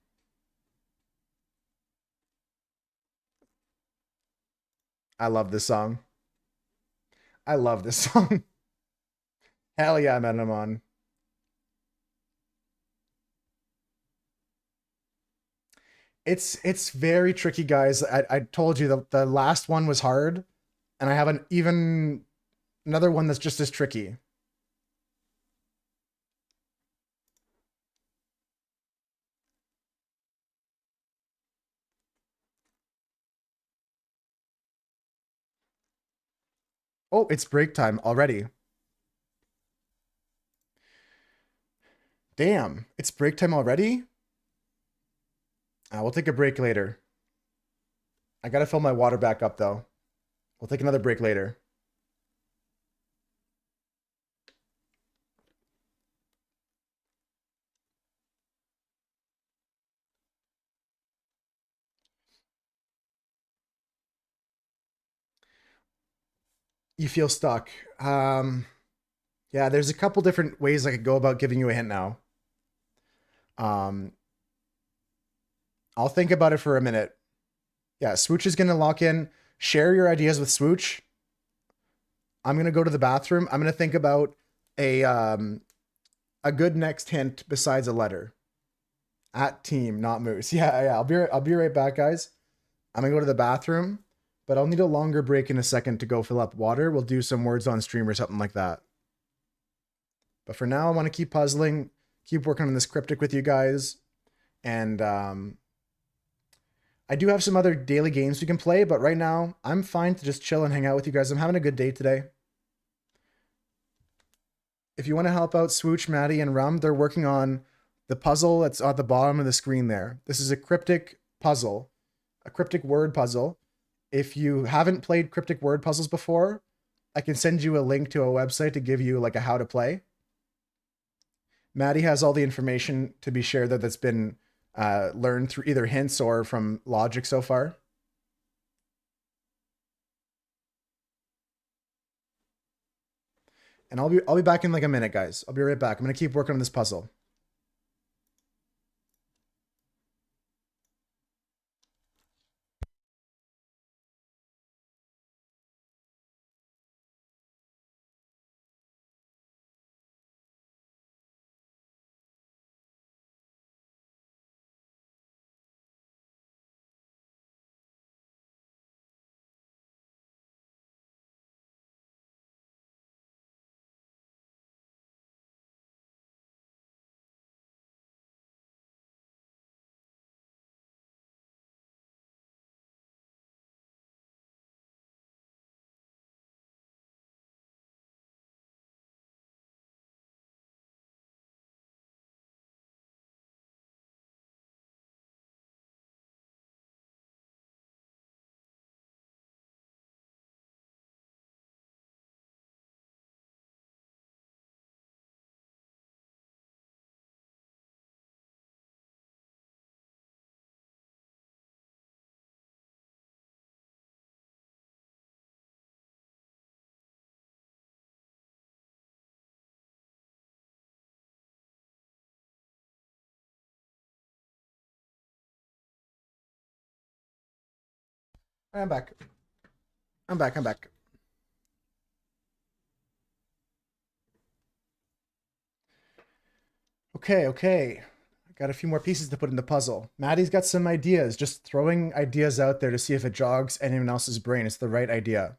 I love this song. I love this song. Hell yeah, Metamon. It's very tricky, guys. I told you the last one was hard, and I have another one that's just as tricky. Oh, it's break time already. Damn, it's break time already? We'll take a break later. I gotta fill my water back up, though. We'll take another break later. You feel stuck. Yeah, there's a couple different ways I could go about giving you a hint now. Um, I'll think about it for a minute. Yeah, Swooch is gonna lock in. Share your ideas with Swooch. I'm gonna go to the bathroom. I'm gonna think about a good next hint besides a letter. At team, not moose. Yeah. I'll be right back, guys. I'm gonna go to the bathroom, but I'll need a longer break in a second to go fill up water. We'll do some words on stream or something like that. But for now, I want to keep puzzling, keep working on this cryptic with you guys, and I do have some other daily games we can play. But right now, I'm fine to just chill and hang out with you guys. I'm having a good day today. If you want to help out Swooch, Maddie, and Rum, they're working on the puzzle that's at the bottom of the screen there. This is a cryptic puzzle, a cryptic word puzzle. If you haven't played cryptic word puzzles before, I can send you a link to a website to give you like a how to play. Maddie has all the information to be shared that's been learned through either hints or from logic so far. And I'll be back in like a minute, guys. I'll be right back. I'm gonna keep working on this puzzle. I'm back. I'm back. I'm back. Okay, okay. I got a few more pieces to put in the puzzle. Maddie's got some ideas, just throwing ideas out there to see if it jogs anyone else's brain. It's the right idea.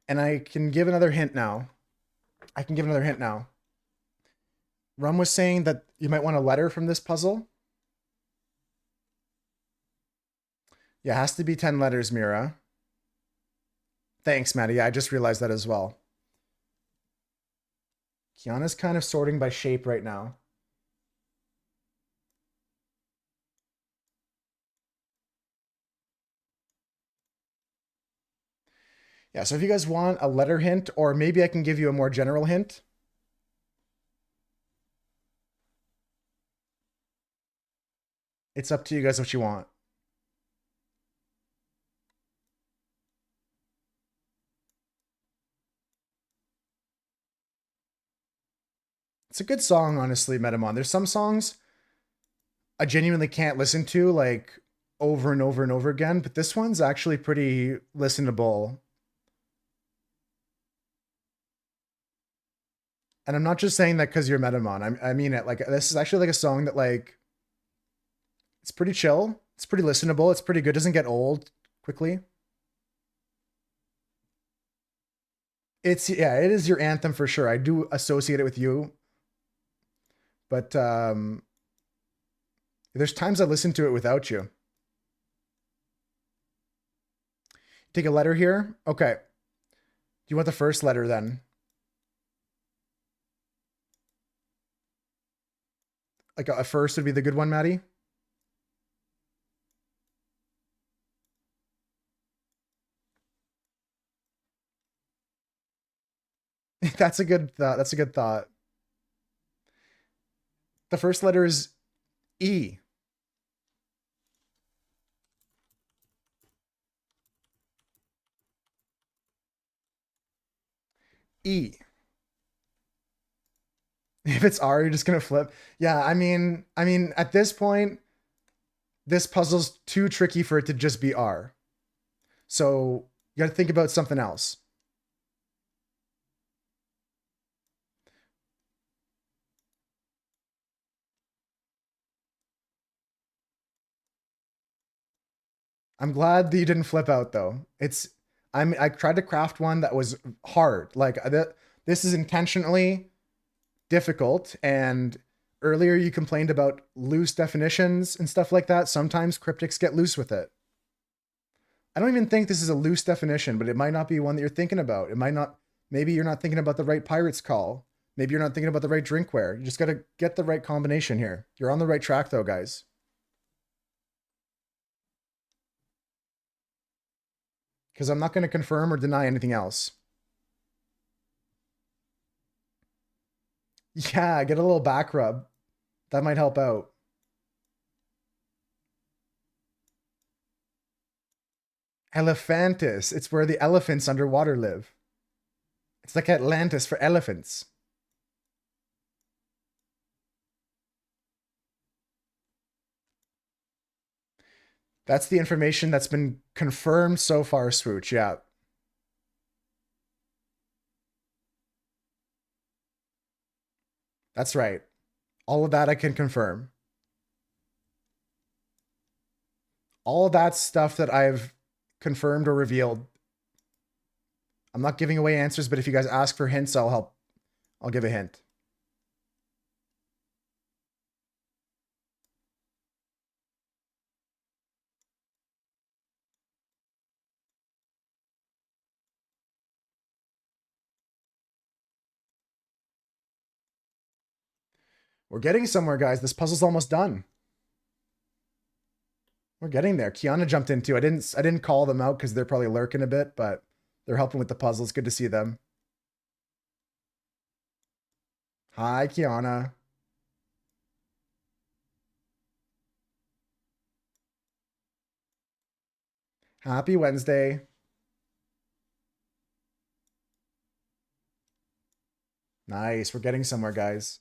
And I can give another hint now. I can give another hint now. Rum was saying that you might want a letter from this puzzle. Yeah, it has to be 10 letters, Mira. Thanks, Maddie. Yeah, I just realized that as well. Kiana's kind of sorting by shape right now. Yeah, so if you guys want a letter hint, or maybe I can give you a more general hint. It's up to you guys what you want. It's a good song, honestly, Metamon. There's some songs I genuinely can't listen to like over and over and over again, but this one's actually pretty listenable. And I'm not just saying that because you're Metamon. I mean it. Like this is actually like a song that like it's pretty chill. It's pretty listenable. It's pretty good. Doesn't get old quickly. It's yeah, it is your anthem for sure. I do associate it with you, but there's times I listen to it without you. Take a letter here. Okay. Do you want the first letter then? Like a first would be the good one, Maddie. That's a good thought. That's a good thought. The first letter is E. E. If it's R, you're just gonna flip. Yeah, I mean, at this point, this puzzle's too tricky for it to just be R. So you got to think about something else. I'm glad that you didn't flip out though. I tried to craft one that was hard. Like this is intentionally difficult. And earlier you complained about loose definitions and stuff like that. Sometimes cryptics get loose with it. I don't even think this is a loose definition, but it might not be one that you're thinking about. It might not, maybe you're not thinking about the right pirate's call. Maybe you're not thinking about the right drinkware. You just got to get the right combination here. You're on the right track though, guys. Because I'm not going to confirm or deny anything else. Yeah, get a little back rub. That might help out. Elephantis. It's where the elephants underwater live. It's like Atlantis for elephants. That's the information that's been confirmed so far, Swooch. Yeah. That's right. All of that I can confirm. All of that stuff that I've confirmed or revealed. I'm not giving away answers, but if you guys ask for hints, I'll help. I'll give a hint. We're getting somewhere, guys. This puzzle's almost done. We're getting there. Kiana jumped in too. I didn't call them out because they're probably lurking a bit, but they're helping with the puzzles. Good to see them. Hi, Kiana. Happy Wednesday. Nice. We're getting somewhere, guys.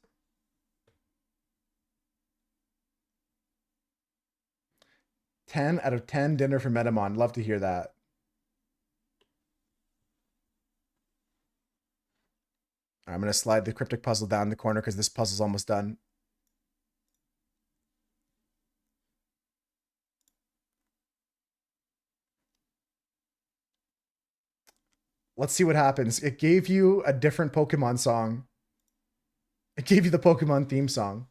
10 out of 10 dinner for Metamon. Love to hear that. I'm going to slide the cryptic puzzle down the corner because this puzzle's almost done. Let's see what happens. It gave you a different Pokemon song. It gave you the Pokemon theme song.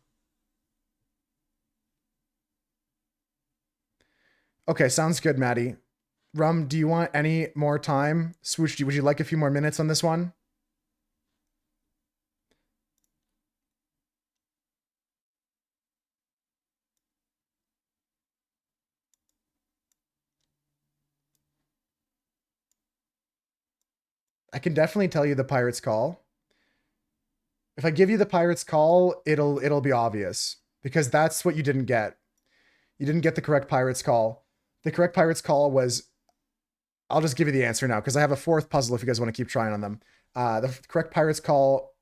Okay, sounds good, Maddie. Rum, do you want any more time? Swoosh, would you like a few more minutes on this one? I can definitely tell you the Pirate's Call. If I give you the Pirate's Call, it'll be obvious because that's what you didn't get. You didn't get the correct Pirate's Call. The correct Pirate's Call was, I'll just give you the answer now because I have a fourth puzzle if you guys want to keep trying on them. The correct Pirate's Call,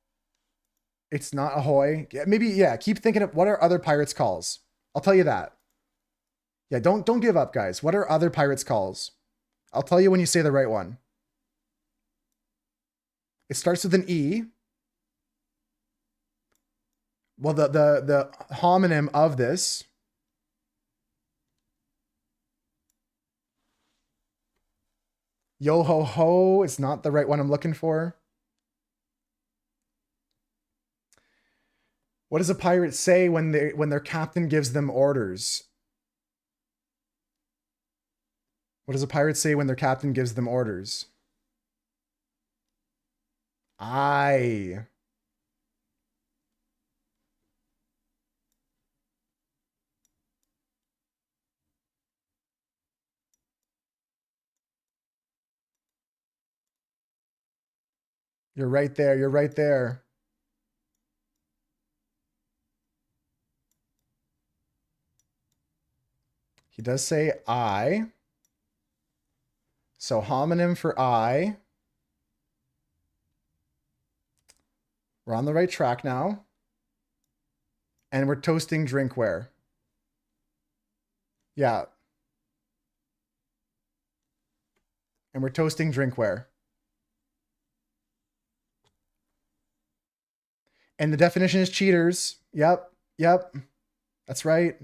it's not Ahoy. Maybe, yeah, keep thinking of what are other Pirate's Calls. I'll tell you that. Yeah, don't give up, guys. What are other Pirate's Calls? I'll tell you when you say the right one. It starts with an E. Well, the homonym of this. Yo ho ho. It's not the right one I'm looking for. What does a pirate say when their captain gives them orders? What does a pirate say when their captain gives them orders? Aye. You're right there. You're right there. He does say I. So homonym for I. We're on the right track now. And we're toasting drinkware. Yeah. And we're toasting drinkware. And the definition is cheaters. Yep. Yep. That's right.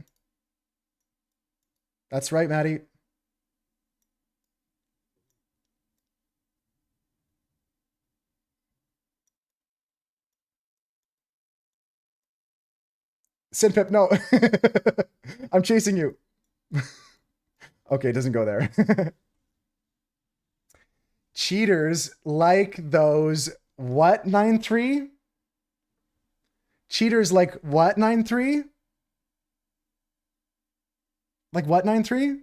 That's right, Maddie. Sinpip, no. I'm chasing you. Okay, it doesn't go there. Cheaters like those what 9-3? Cheaters like what 9-3? Like what 9-3?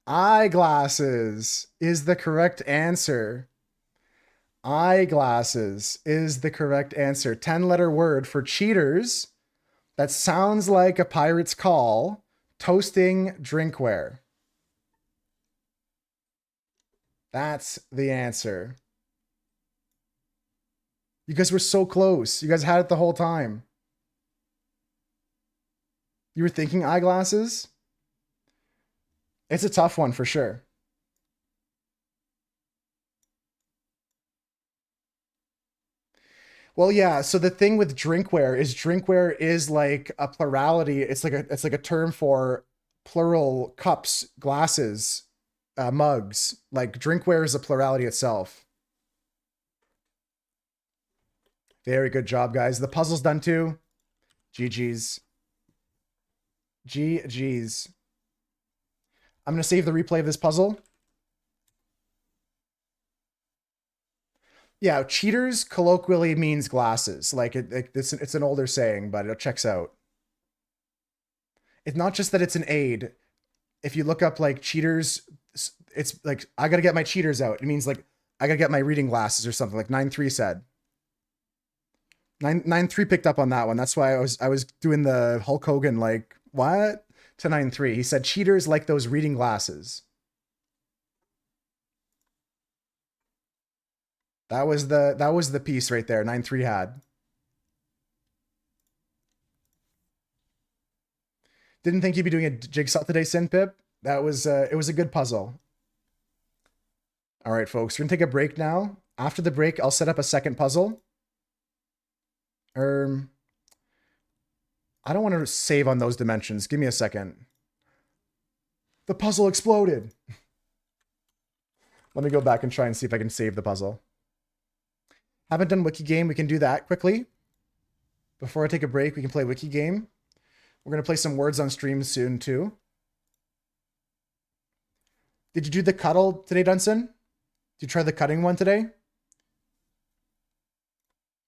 Eyeglasses is the correct answer. Eyeglasses is the correct answer. 10-letter word for cheaters that sounds like a pirate's call, toasting drinkware. That's the answer. You guys were so close. You guys had it the whole time. You were thinking eyeglasses? It's a tough one for sure. Well, yeah. So the thing with drinkware is like a plurality. It's like a term for plural cups, glasses, mugs. Like drinkware is a plurality itself. Very good job, guys. The puzzle's done too. GG's. GG's. I'm gonna save the replay of this puzzle. Yeah, cheaters colloquially means glasses. Like it's an older saying, but it checks out. It's not just that it's an aid. If you look up like cheaters, it's like I gotta get my cheaters out. It means like I gotta get my reading glasses or something. Like 9-3 said. 9-3 picked up on that one. That's why I was doing the Hulk Hogan like what to 9-3. He said cheaters like those reading glasses. That was the piece right there. 9-3 had. Didn't think you'd be doing a jigsaw today, Sinpip. That was it was a good puzzle. All right, folks, we're gonna take a break now. After the break, I'll set up a second puzzle. I don't want to save on those dimensions. Give me a second. The puzzle exploded. Let me go back and try and see if I can save the puzzle. Haven't done Wiki Game. We can do that quickly. Before I take a break, we can play Wiki Game. We're going to play some words on stream soon, too. Did you do the cuddle today, Dunson? Did you try the cutting one today?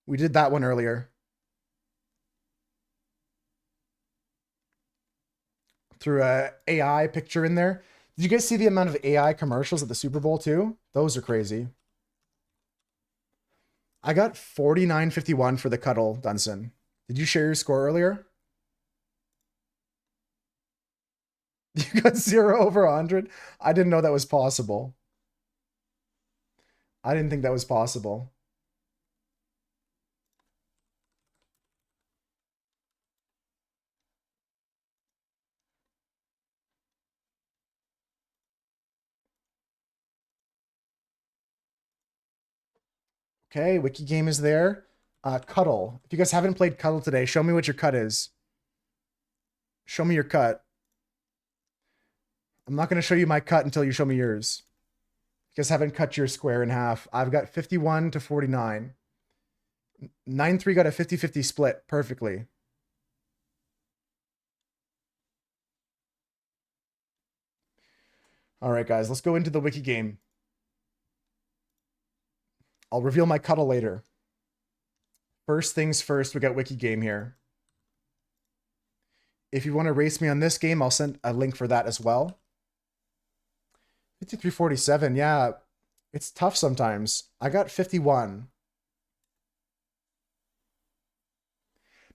We did that one earlier. Threw a AI picture in there. Did you guys see the amount of AI commercials at the Super Bowl, too? Those are crazy. I got 49.51 for the cuddle, Dunson. Did you share your score earlier? You got 0 over 100? I didn't know that was possible. I didn't think that was possible. Okay, Wiki Game is there. Cuddle. If you guys haven't played Cuddle today, show me what your cut is. Show me your cut. I'm not going to show you my cut until you show me yours. You guys haven't cut your square in half. I've got 51 to 49. 9-3 got a 50-50 split perfectly. All right, guys, let's go into the Wiki Game. I'll reveal my cuddle later. First things first, we got Wiki Game here. If you want to race me on this game, I'll send a link for that as well. 53.47, yeah. It's tough sometimes. I got 51.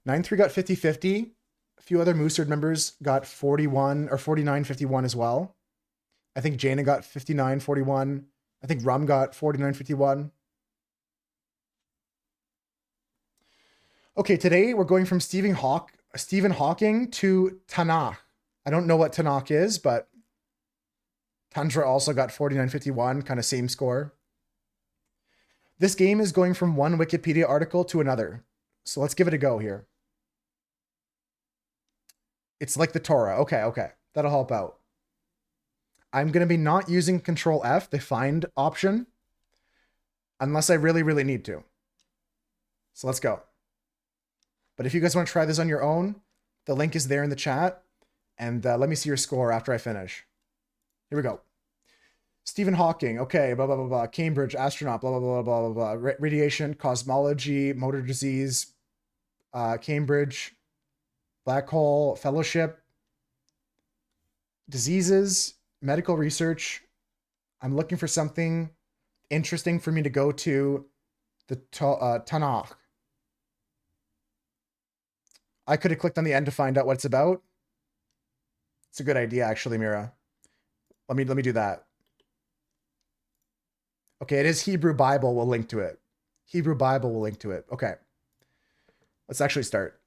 9-3 got 50-50. A few other Mooserd members got 41 or 49.51 as well. I think Jaina got 59.41. I think Rum got 49.51. Okay, today we're going from Stephen Hawking to Tanakh. I don't know what Tanakh is, but Tundra also got 49.51, kind of same score. This game is going from one Wikipedia article to another. So let's give it a go here. It's like the Torah. Okay. That'll help out. I'm going to be not using Control F, the find option, unless I really, really need to. So let's go. But if you guys want to try this on your own, the link is there in the chat. And let me see your score after I finish. Here we go. Stephen Hawking. Okay, blah, blah, blah, blah. Cambridge, astronaut, blah, blah, blah, blah, blah, blah. Radiation, cosmology, motor disease, Cambridge, black hole, fellowship, diseases, medical research. I'm looking for something interesting for me to go to the Tanakh. I could have clicked on the end to find out what it's about. It's a good idea, actually, Mira. Let me do that. Okay, it is Hebrew Bible. We'll link to it. Hebrew Bible will link to it. Okay. Let's actually start.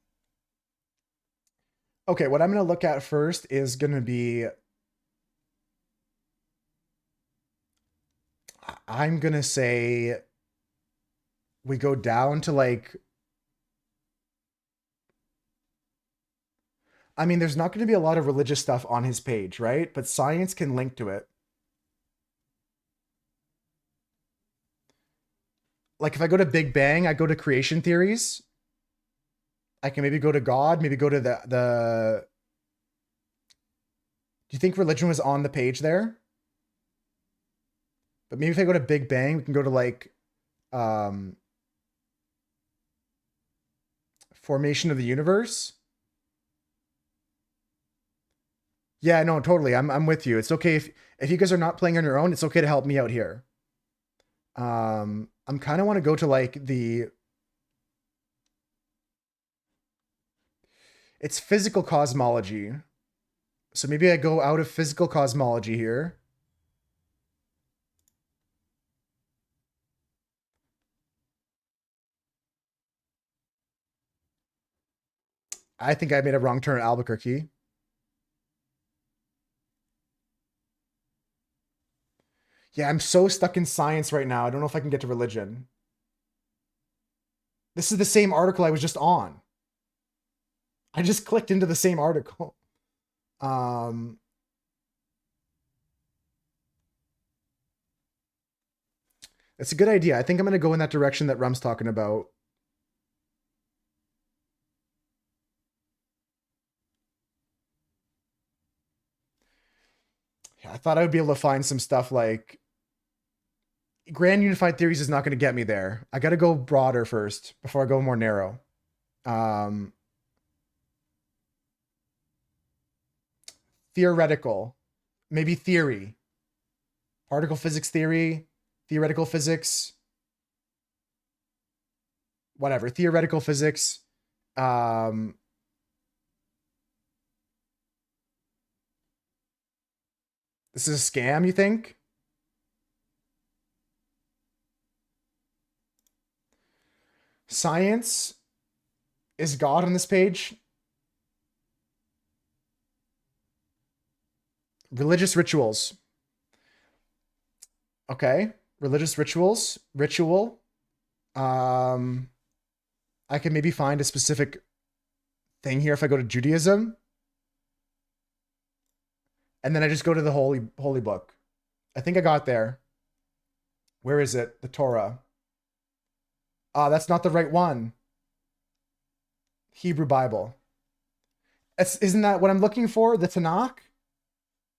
Okay, what I'm going to look at first is going to be... I'm going to say we go down to like... I mean, there's not going to be a lot of religious stuff on his page, right? But science can link to it. Like if I go to Big Bang, I go to creation theories. I can maybe go to God, maybe go to the... Do you think religion was on the page there? But maybe if I go to Big Bang, we can go to like formation of the universe. Yeah, no, totally. I'm with you. It's okay if you guys are not playing on your own, it's okay to help me out here. I'm kind of want to go to like it's physical cosmology. So maybe I go out of physical cosmology here. I think I made a wrong turn at Albuquerque. Yeah, I'm so stuck in science right now. I don't know if I can get to religion. This is the same article I was just on. I just clicked into the same article. Um, it's a good idea. I think I'm going to go in that direction that Rum's talking about. Yeah, I thought I would be able to find some stuff like grand unified theories is not going to get me there. I got to go broader first before I go more narrow. Um, theoretical, maybe theory, particle physics theory, theoretical physics, whatever, theoretical physics. Um, this is a scam, you think? Science is God on this page. Religious rituals. Okay. Religious rituals. Ritual. I can maybe find a specific thing here if I go to Judaism. And then I just go to the holy book. I think I got there. Where is it? The Torah. Ah, that's not the right one. Hebrew Bible. Isn't that what I'm looking for? The Tanakh?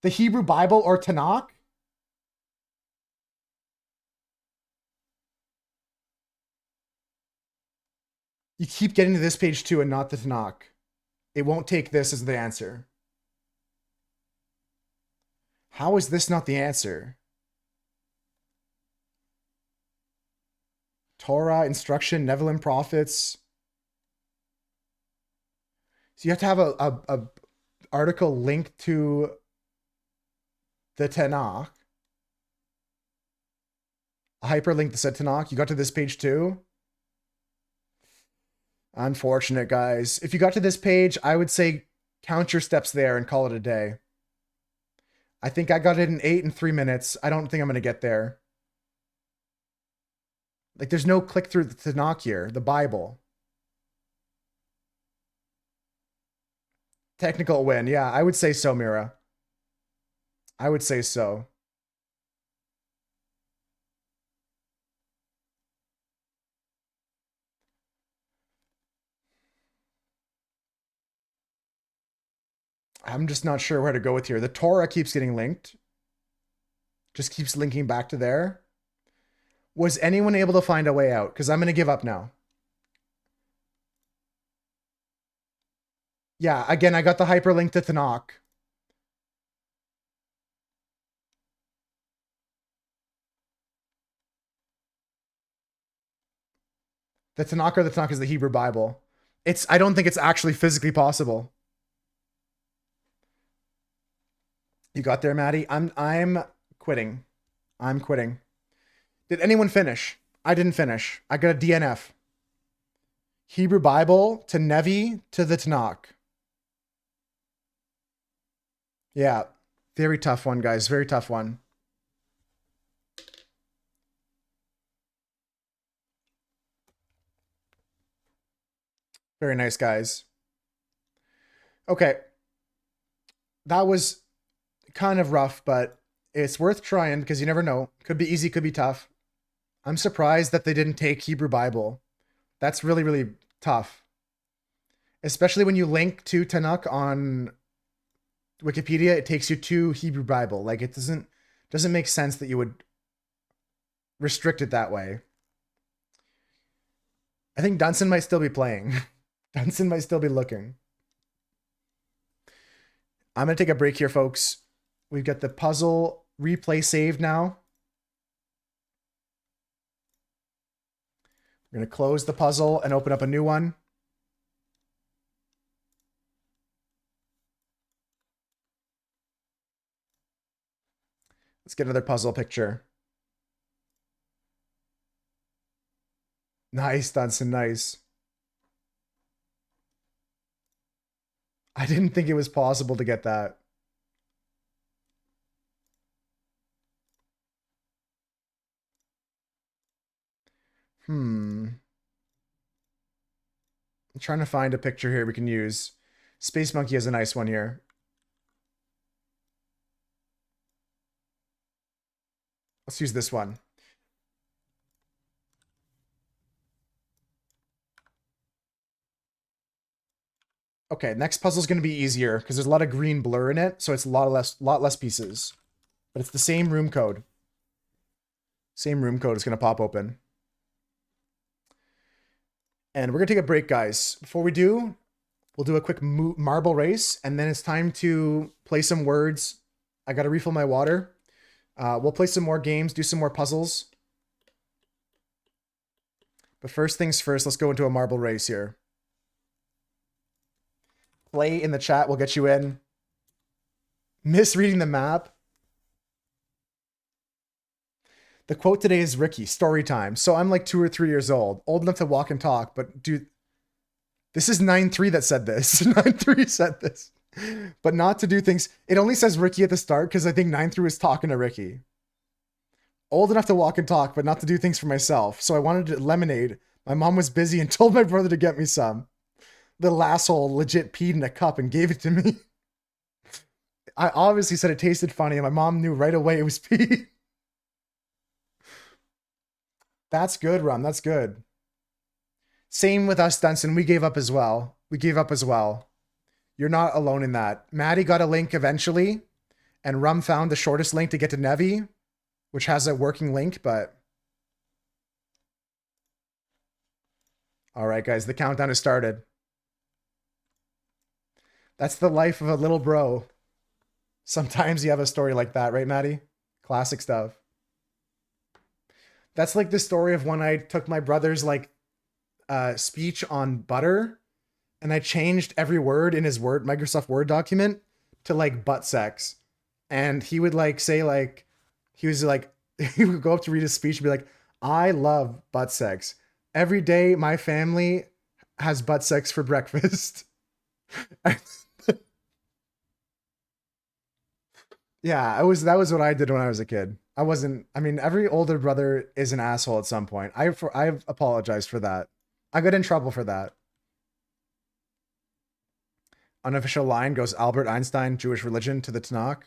The Hebrew Bible or Tanakh? You keep getting to this page too and not the Tanakh. It won't take this as the answer. How is this not the answer? Torah, instruction, Nephilim prophets. So you have to have a article linked to the Tanakh. A hyperlink that said Tanakh. You got to this page too? Unfortunate, guys. If you got to this page, I would say count your steps there and call it a day. I think I got it in 8 and 3 minutes. I don't think I'm going to get there. Like, there's no click through the Tanakh here, the Bible. Technical win. Yeah, I would say so, Mira. I would say so. I'm just not sure where to go with here. The Torah keeps getting linked. Just keeps linking back to there. Was anyone able to find a way out? Because I'm going to give up now. Yeah, again, I got the hyperlink to Tanakh. The Tanakh is the Hebrew Bible. I don't think it's actually physically possible. You got there, Maddie? I'm quitting. I'm quitting. Did anyone finish? I didn't finish. I got a DNF. Hebrew Bible to Nevi to the Tanakh. Yeah. Very tough one, guys. Very tough one. Very nice, guys. Okay. That was kind of rough, but it's worth trying because you never know. Could be easy, could be tough. I'm surprised that they didn't take Hebrew Bible. That's really, really tough. Especially when you link to Tanakh on Wikipedia, it takes you to Hebrew Bible. Like, it doesn't make sense that you would restrict it that way. I think Dunson might still be playing. Dunson might still be looking. I'm going to take a break here, folks. We've got the puzzle replay saved now. We're going to close the puzzle and open up a new one. Let's get another puzzle picture. Nice, Dunson, nice. I didn't think it was possible to get that. I'm trying to find a picture here we can use. Space Monkey has a nice one here. Let's use this one. Okay, next puzzle's going to be easier because there's a lot of green blur in it, so it's a lot less pieces. But it's the same room code. Same room code is going to pop open. And we're going to take a break, guys. Before we do, we'll do a quick marble race, and then it's time to play some words. I got to refill my water. We'll play some more games, do some more puzzles. But first things first, let's go into a marble race here. Play in the chat, we'll get you in. Misreading the map. The quote today is Ricky, story time. So I'm like 2 or 3 years old enough to walk and talk, but dude, this is 9-3 that said this. 9-3 said this. But not to do things. It only says Ricky at the start because I think 9-3 was talking to Ricky. Old enough to walk and talk, but not to do things for myself. So I wanted lemonade. My mom was busy and told my brother to get me some. Little asshole legit peed in a cup and gave it to me. I obviously said it tasted funny, and my mom knew right away it was pee. That's good, Rum. That's good. Same with us, Dunson. We gave up as well. You're not alone in that. Maddie got a link eventually, and Rum found the shortest link to get to Nevi, which has a working link, but... All right, guys, the countdown has started. That's the life of a little bro. Sometimes you have a story like that, right, Maddie? Classic stuff. That's like the story of when I took my brother's like speech on butter, and I changed every word in his Microsoft Word document to like butt sex. And he would like say like, he would go up to read his speech and be like, I love butt sex. Every day my family has butt sex for breakfast. Yeah, that was what I did when I was a kid. I mean, every older brother is an asshole at some point. I've apologized for that. I got in trouble for that. Unofficial line goes Albert Einstein, Jewish religion to the Tanakh.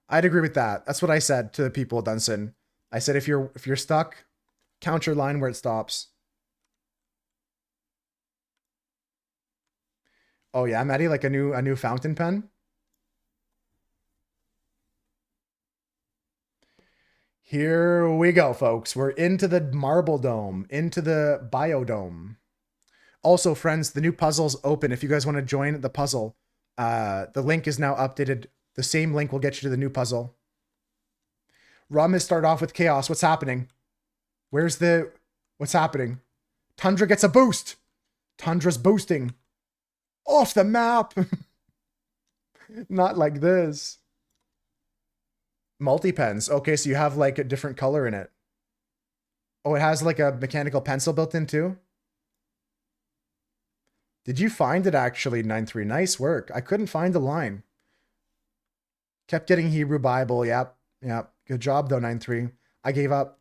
I'd agree with that. That's what I said to the people at Dunson. I said, if you're stuck, count your line where it stops. Oh yeah, Maddie, like a new fountain pen. Here we go, folks. We're into the Marble Dome, into the Biodome. Also, friends, the new puzzle's open. If you guys want to join the puzzle, the link is now updated. The same link will get you to the new puzzle. Rum has started off with chaos. What's happening? What's happening? Tundra gets a boost. Tundra's boosting. Off the map. Not like this. Multi-pens. Okay, so you have like a different color in it. Oh, it has like a mechanical pencil built in too? Did you find it actually, 9-3? Nice work. I couldn't find the line. Kept getting Hebrew Bible. Yep. Good job though, 9-3. I gave up.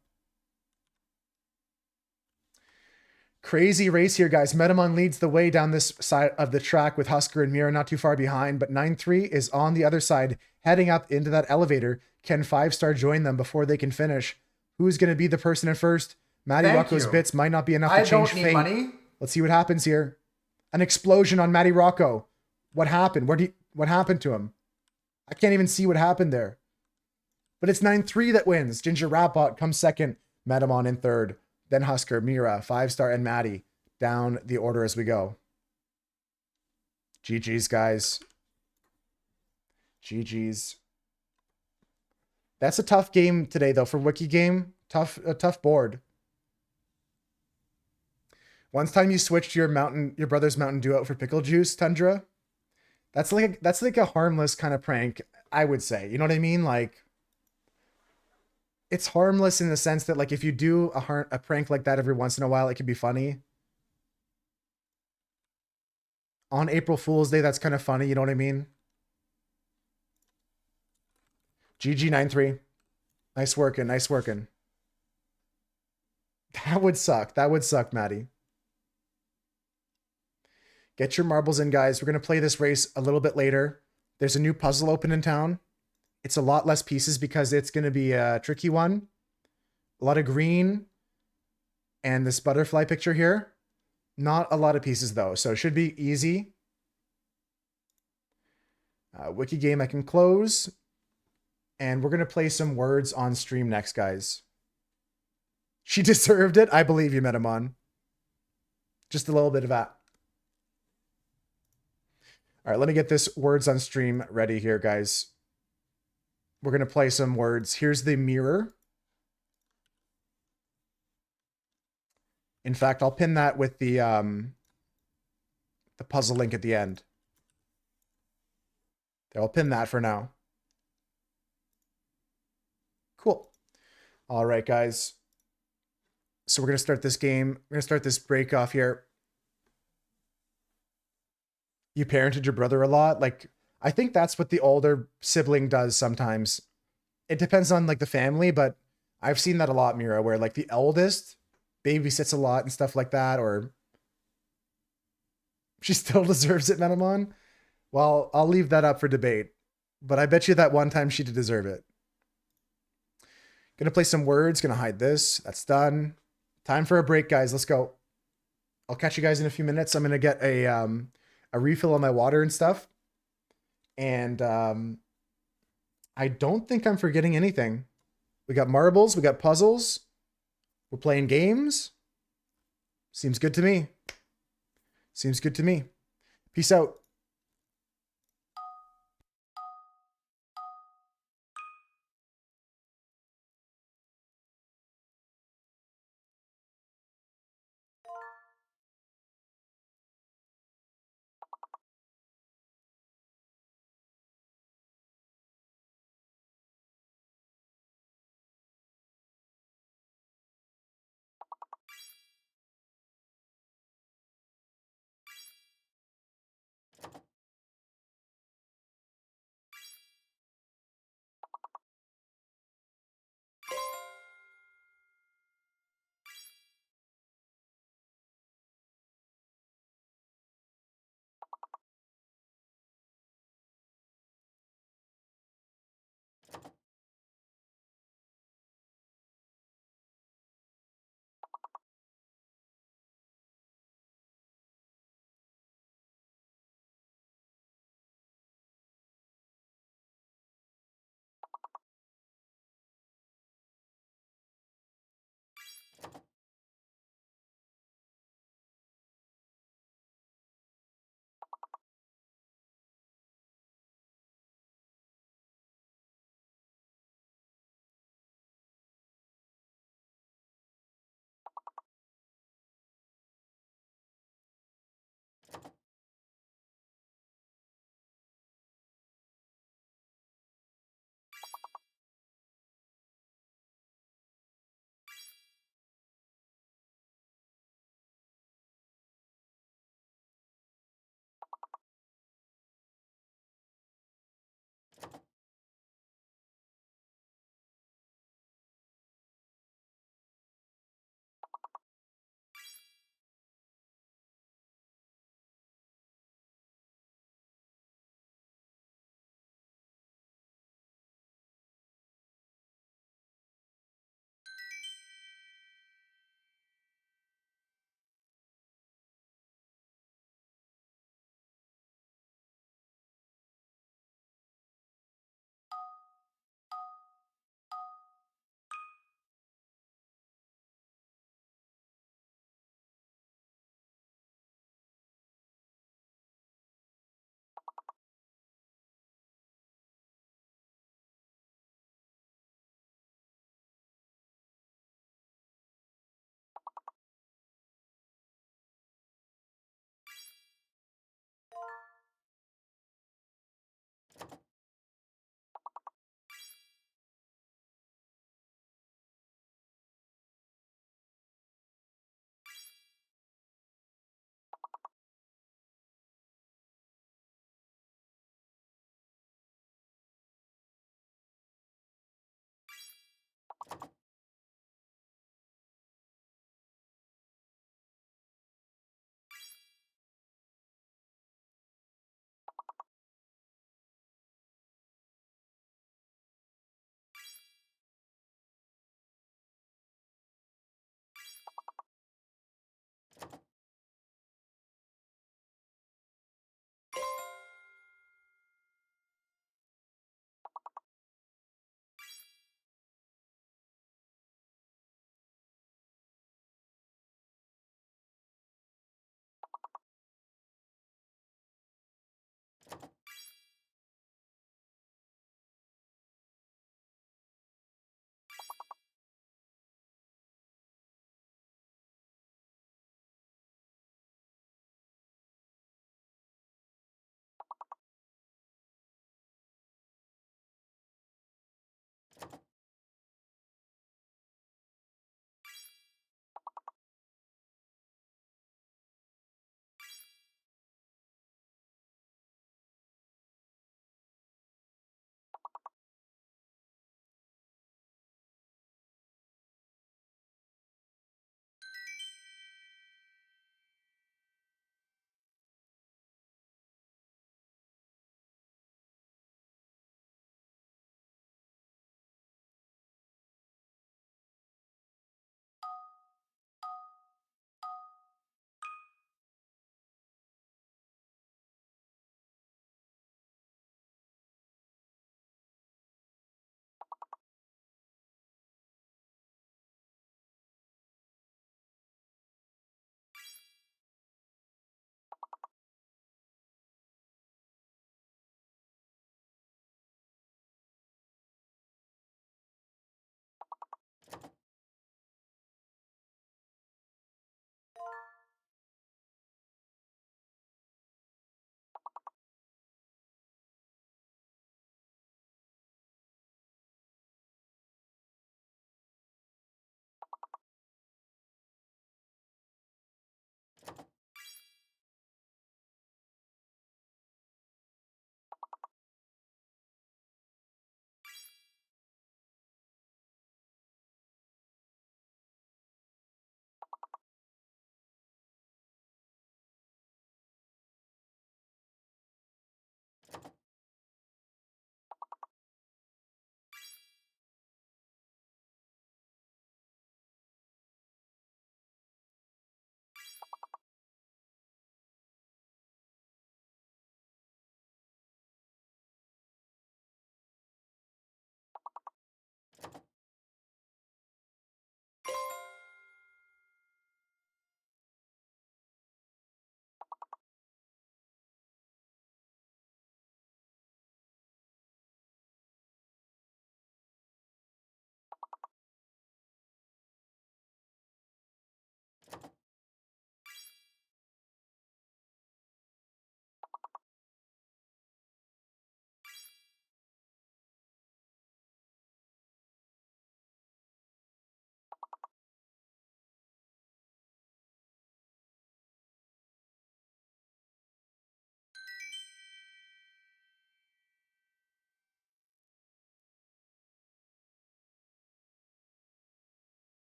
Crazy race here, guys. Metamon leads the way down this side of the track with Husker and Mira not too far behind, but 9-3 is on the other side, heading up into that elevator. Can 5-star join them before they can finish? Who's going to be the person in first? Matty Rocco's bits might not be enough to change fate. Money. Let's see what happens here. An explosion on Matty Rocco. What happened? What happened to him? I can't even see what happened there. But it's 9-3 that wins. Ginger Rapbot comes second. Metamon in third. Then Husker, Mira, 5-star, and Maddie down the order as we go. GG's, guys. GG's. That's a tough game today, though, for Wiki Game. A tough board. Once time you switched your brother's Mountain Dew out for pickle juice, Tundra. That's like a harmless kind of prank, I would say. You know what I mean? Like, it's harmless in the sense that, like, if you do a prank like that every once in a while, it can be funny. On April Fool's Day, that's kind of funny. You know what I mean? GG 9-3. Nice working. That would suck. That would suck, Maddie. Get your marbles in, guys. We're going to play this race a little bit later. There's a new puzzle open in town. It's a lot less pieces because it's going to be a tricky one. A lot of green and this butterfly picture here. Not a lot of pieces, though, so it should be easy. Wiki game I can close. And we're going to play some words on stream next, guys. She deserved it. I believe you, Metamon. Just a little bit of that. All right, let me get this words on stream ready here, guys. We're going to play some words. Here's the mirror. In fact, I'll pin that with the puzzle link at the end. There, I'll pin that for now. Cool. All right, guys. So we're going to start this game. We're going to start this break off here. You parented your brother a lot? Like, I think that's what the older sibling does sometimes. It depends on, like, the family, but I've seen that a lot, Mira, where, like, the eldest babysits a lot and stuff like that, or she still deserves it, Metamon? Well, I'll leave that up for debate, but I bet you that one time she did deserve it. Gonna play some words, gonna hide this. That's done. Time for a break, guys. Let's go. I'll catch you guys in a few minutes. I'm gonna get a refill on my water and stuff. And I don't think I'm forgetting anything. We got marbles, we got puzzles. We're playing games. Seems good to me. Seems good to me. Peace out.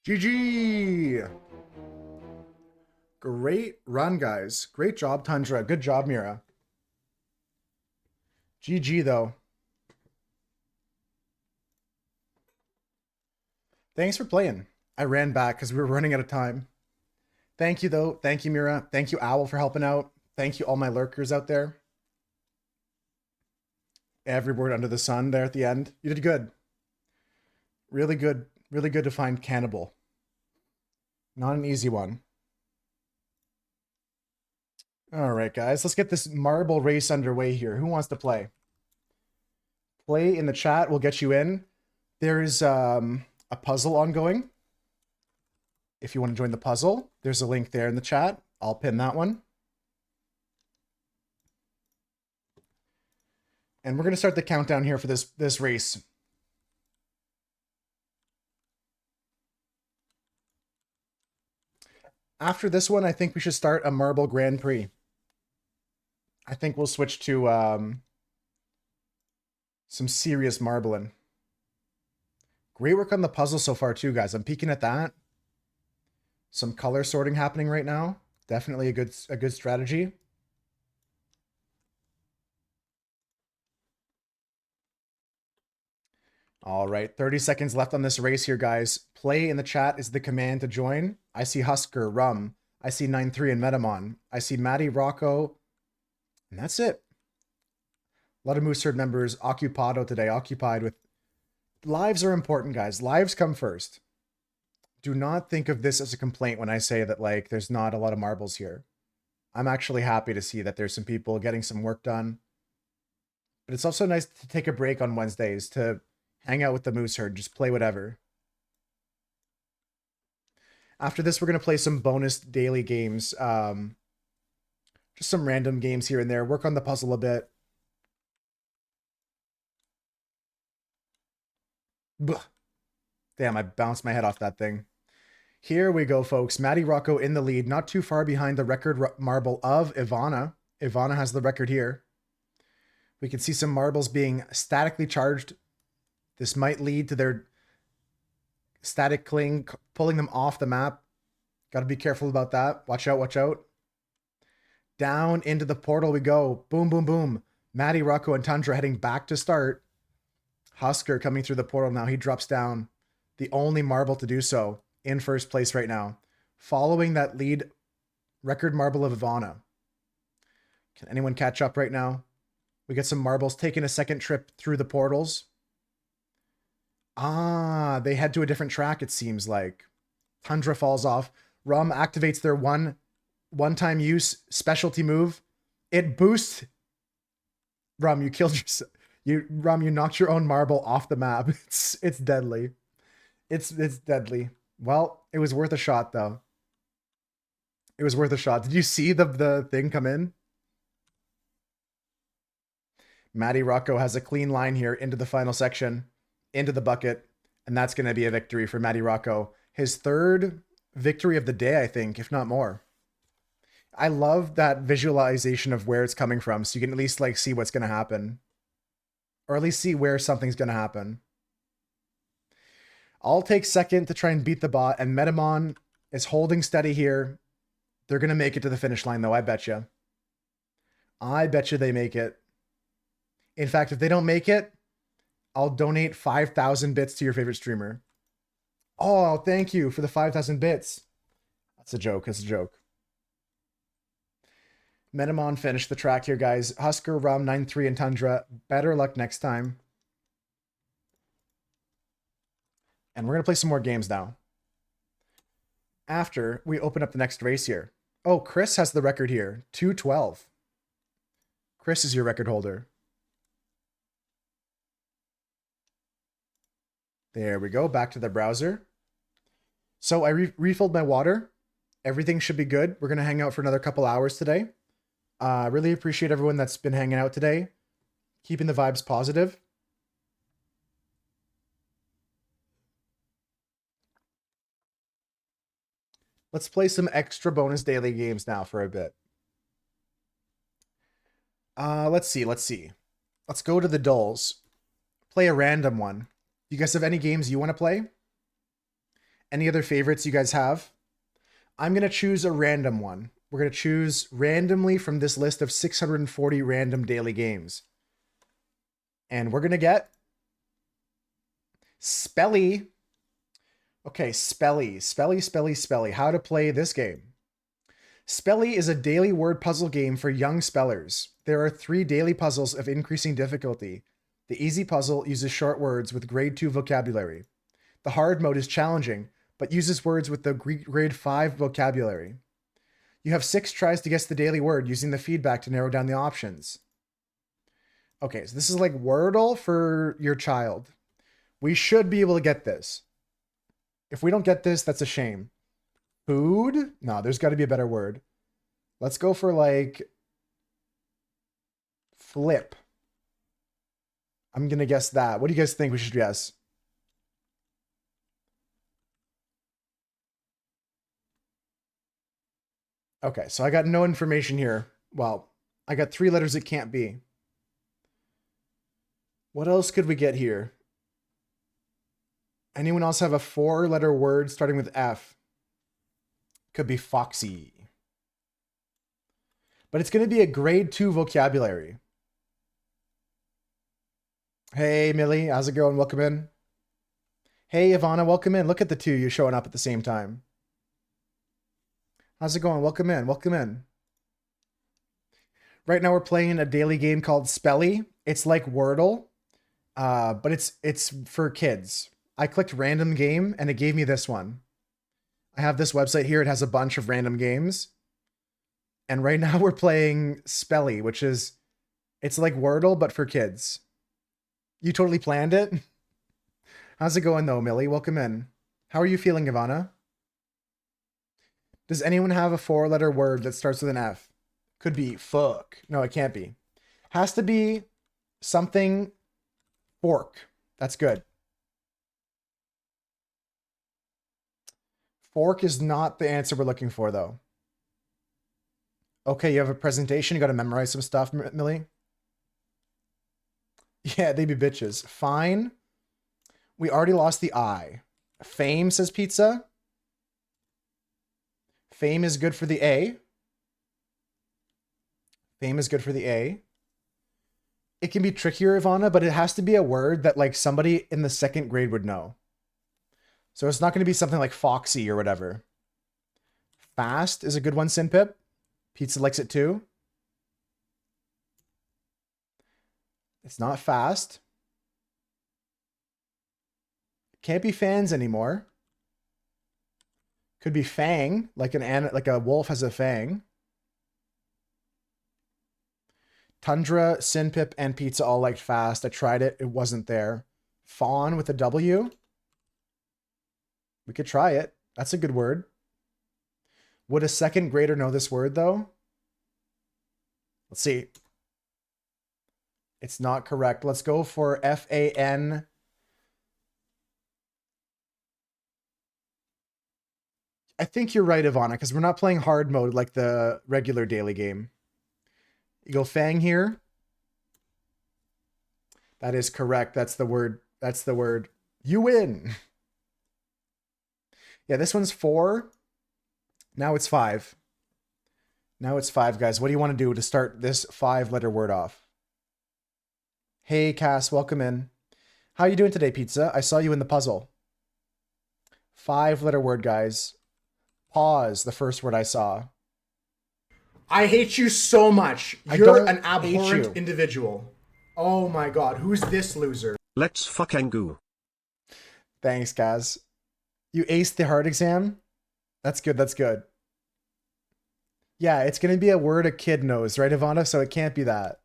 GG! Great run, guys. Great job, Tundra. Good job, Mira. GG, though. Thanks for playing. I ran back because we were running out of time. Thank you, though. Thank you, Mira. Thank you, Owl, for helping out. Thank you, all my lurkers out there. Every word under the sun there at the end. You did good. Really good. Really good to find Cannibal. Not an easy one. All right, guys. Let's get this marble race underway here. Who wants to play? Play in the chat. We'll get you in. There's a puzzle ongoing. If you want to join the puzzle, there's a link there in the chat. I'll pin that one. And we're going to start the countdown here for this race. After this one, I think we should start a Marble Grand Prix. I think we'll switch to some serious marbling. Great work on the puzzle so far too, guys. I'm peeking at that. Some color sorting happening right now. Definitely a good strategy. All right, 30 seconds left on this race here, guys. Play in the chat is the command to join. I see Husker, Rum. I see 9-3 and Metamon. I see Maddie, Rocco. And that's it. A lot of Moose Herd members occupado today, occupied with... Lives are important, guys. Lives come first. Do not think of this as a complaint when I say that, like, there's not a lot of marbles here. I'm actually happy to see that there's some people getting some work done. But it's also nice to take a break on Wednesdays to hang out with the Moose Herd, just play whatever. After this, we're going to play some bonus daily games. Just some random games here and there. Work on the puzzle a bit. Blah. Damn, I bounced my head off that thing. Here we go, folks. Maddie Rocco in the lead, not too far behind the record marble of Ivana. Ivana has the record here. We can see some marbles being statically charged. This might lead to their static cling, pulling them off the map. Got to be careful about that. Watch out, watch out. Down into the portal we go. Boom, boom, boom. Maddie, Rocco, and Tundra heading back to start. Husker coming through the portal now. He drops down. The only marble to do so in first place right now. Following that lead record marble of Ivana. Can anyone catch up right now? We get some marbles taking a second trip through the portals. Ah, they head to a different track, it seems like. Tundra falls off. Rum activates their one-time use specialty move. It boosts. Rum, you killed yourself. Rum, you knocked your own marble off the map. It's deadly. It's deadly. Well, it was worth a shot though. It was worth a shot. Did you see the thing come in? Maddie Rocco has a clean line here into the final section, into the bucket, and that's going to be a victory for Maddie Rocco. His third victory of the day, I think, if not more. I love that visualization of where it's coming from, so you can at least like see what's going to happen. Or at least see where something's going to happen. I'll take second to try and beat the bot, and Metamon is holding steady here. They're going to make it to the finish line, though, I bet you. I bet you they make it. In fact, if they don't make it, I'll donate 5,000 bits to your favorite streamer. Oh, thank you for the 5,000 bits. That's a joke. That's a joke. Metamon finished the track here, guys. Husker, Rum, 9-3, and Tundra. Better luck next time. And we're going to play some more games now. After we open up the next race here. Oh, Chris has the record here. 212. Chris is your record holder. There we go. Back to the browser. So I refilled my water. Everything should be good. We're going to hang out for another couple hours today. Really appreciate everyone that's been hanging out today. Keeping the vibes positive. Let's play some extra bonus daily games now for a bit. Let's see. Let's go to the dulls. Play a random one. You guys have any games you want to play? Any other favorites you guys have? I'm going to choose a random one. We're going to choose randomly from this list of 640 random daily games. And we're going to get Spelly. Okay, Spelly. How to play this game. Spelly is a daily word puzzle game for young spellers. There are 3 daily puzzles of increasing difficulty. The easy puzzle uses short words with grade 2 vocabulary. The hard mode is challenging, but uses words with the grade 5 vocabulary. You have 6 tries to guess the daily word using the feedback to narrow down the options. Okay, so this is like Wordle for your child. We should be able to get this. If we don't get this, that's a shame. Food? No, there's got to be a better word. Let's go for like flip. I'm going to guess that. What do you guys think we should guess? Okay, so I got no information here. Well, I got 3 letters it can't be. What else could we get here? Anyone else have a 4-letter word starting with F? Could be foxy. But it's going to be a grade 2 vocabulary. Hey, Millie. How's it going? Welcome in. Hey, Ivana. Welcome in. Look at the 2 you showing up at the same time. How's it going? Welcome in. Welcome in. Right now we're playing a daily game called Spelly. It's like Wordle, but it's for kids. I clicked random game and it gave me this one. I have this website here. It has a bunch of random games. And right now we're playing Spelly, which is, it's like Wordle, but for kids. You totally planned it? How's it going though, Millie? Welcome in. How are you feeling, Ivana? Does anyone have a 4-letter word that starts with an F? Could be fuck. No, it can't be. Has to be something fork. That's good. Fork is not the answer we're looking for, though. Okay, you have a presentation. You got to memorize some stuff, Millie. Yeah, they be bitches. Fine. We already lost the I. Fame, says Pizza. Fame is good for the A. Fame is good for the A. It can be trickier, Ivana, but it has to be a word that like somebody in the 2nd grade would know. So it's not going to be something like foxy or whatever. Fast is a good one, Sinpip. Pizza likes it too. It's not fast. Can't be fans anymore. Could be fang, like a wolf has a fang. Tundra, Sinpip, and Pizza all liked fast. I tried it. It wasn't there. Fawn with a W. We could try it. That's a good word. Would a 2nd grader know this word, though? Let's see. It's not correct. Let's go for F-A-N. I think you're right, Ivana, because we're not playing hard mode like the regular daily game. You go fang here. That is correct. That's the word. That's the word. You win. Yeah, this one's 4. Now it's 5. Now it's 5, guys. What do you want to do to start this 5-letter word off? Hey, Cass, welcome in. How you doing today, Pizza? I saw you in the puzzle. 5-letter word, guys. Pause, the first word I saw. I hate you so much. You're an abhorrent individual. Oh my god, who's this loser? Let's fucking go. Thanks, Kaz. You aced the hard exam? That's good, that's good. Yeah, it's going to be a word a kid knows, right, Ivana? So it can't be that.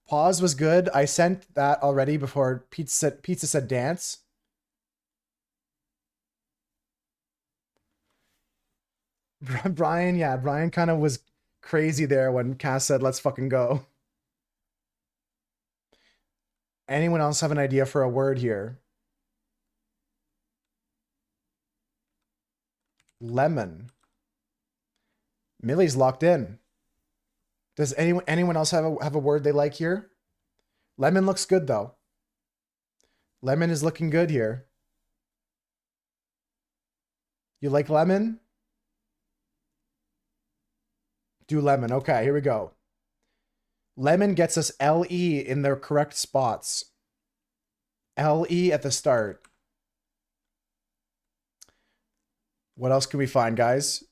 Pause was good. I sent that already before Pizza said dance. Brian, yeah, Brian kind of was crazy there when Cass said, let's fucking go. Anyone else have an idea for a word here? Lemon. Millie's locked in. Does anyone else have a word they like here? Lemon looks good though. Lemon is looking good here. You like lemon? Do lemon. Okay, here we go. Lemon gets us LE in their correct spots. LE at the start. What else can we find, guys?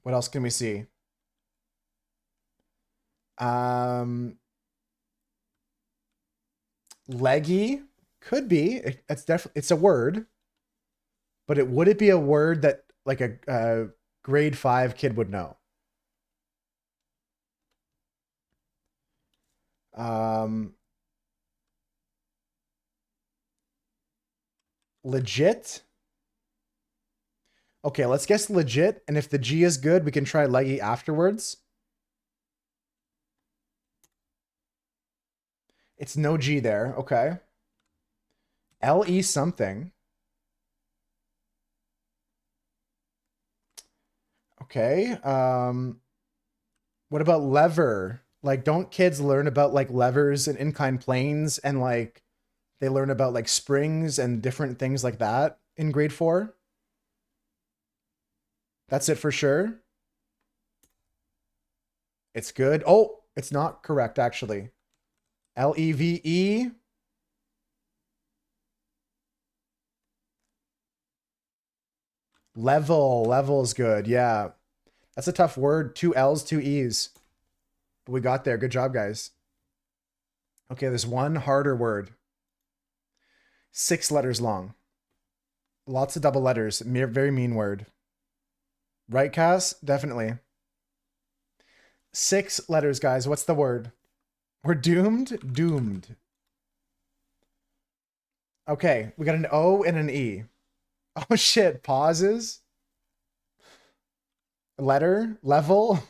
What else can we see? Leggy could be. It's definitely, it's a word, but would it be a word that like a grade 5 kid would know? Legit. Okay, let's guess legit, and if the G is good, we can try leggy afterwards. It's no G there. Okay. LE something. Okay. What about lever? Like, don't kids learn about like levers and inclined planes and like they learn about like springs and different things like that in grade 4? That's it for sure. It's good. Oh, it's not correct actually. LEVE. Level. Level is good. Yeah. That's a tough word. 2 L's, 2 E's. But we got there. Good job, guys. Okay, there's one harder word. 6 letters long. Lots of double letters. Very mean word. Right, Cass? Definitely. 6 letters, guys. What's the word? We're doomed? Doomed. Okay, we got an O and an E. Oh shit, pauses? Letter? Level?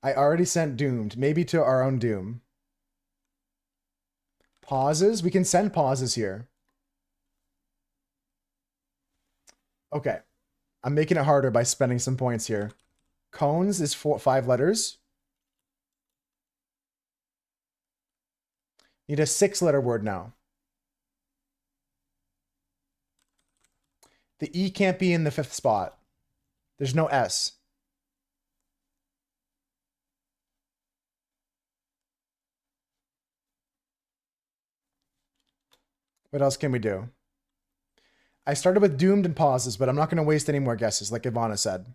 I already sent doomed. Maybe to our own doom. Pauses? We can send pauses here. Okay. I'm making it harder by spending some points here. Cones is 5 letters. Need a 6-letter word now. The E can't be in the 5th spot. There's no S. What else can we do? I started with doomed and pauses, but I'm not going to waste any more guesses, like Ivana said.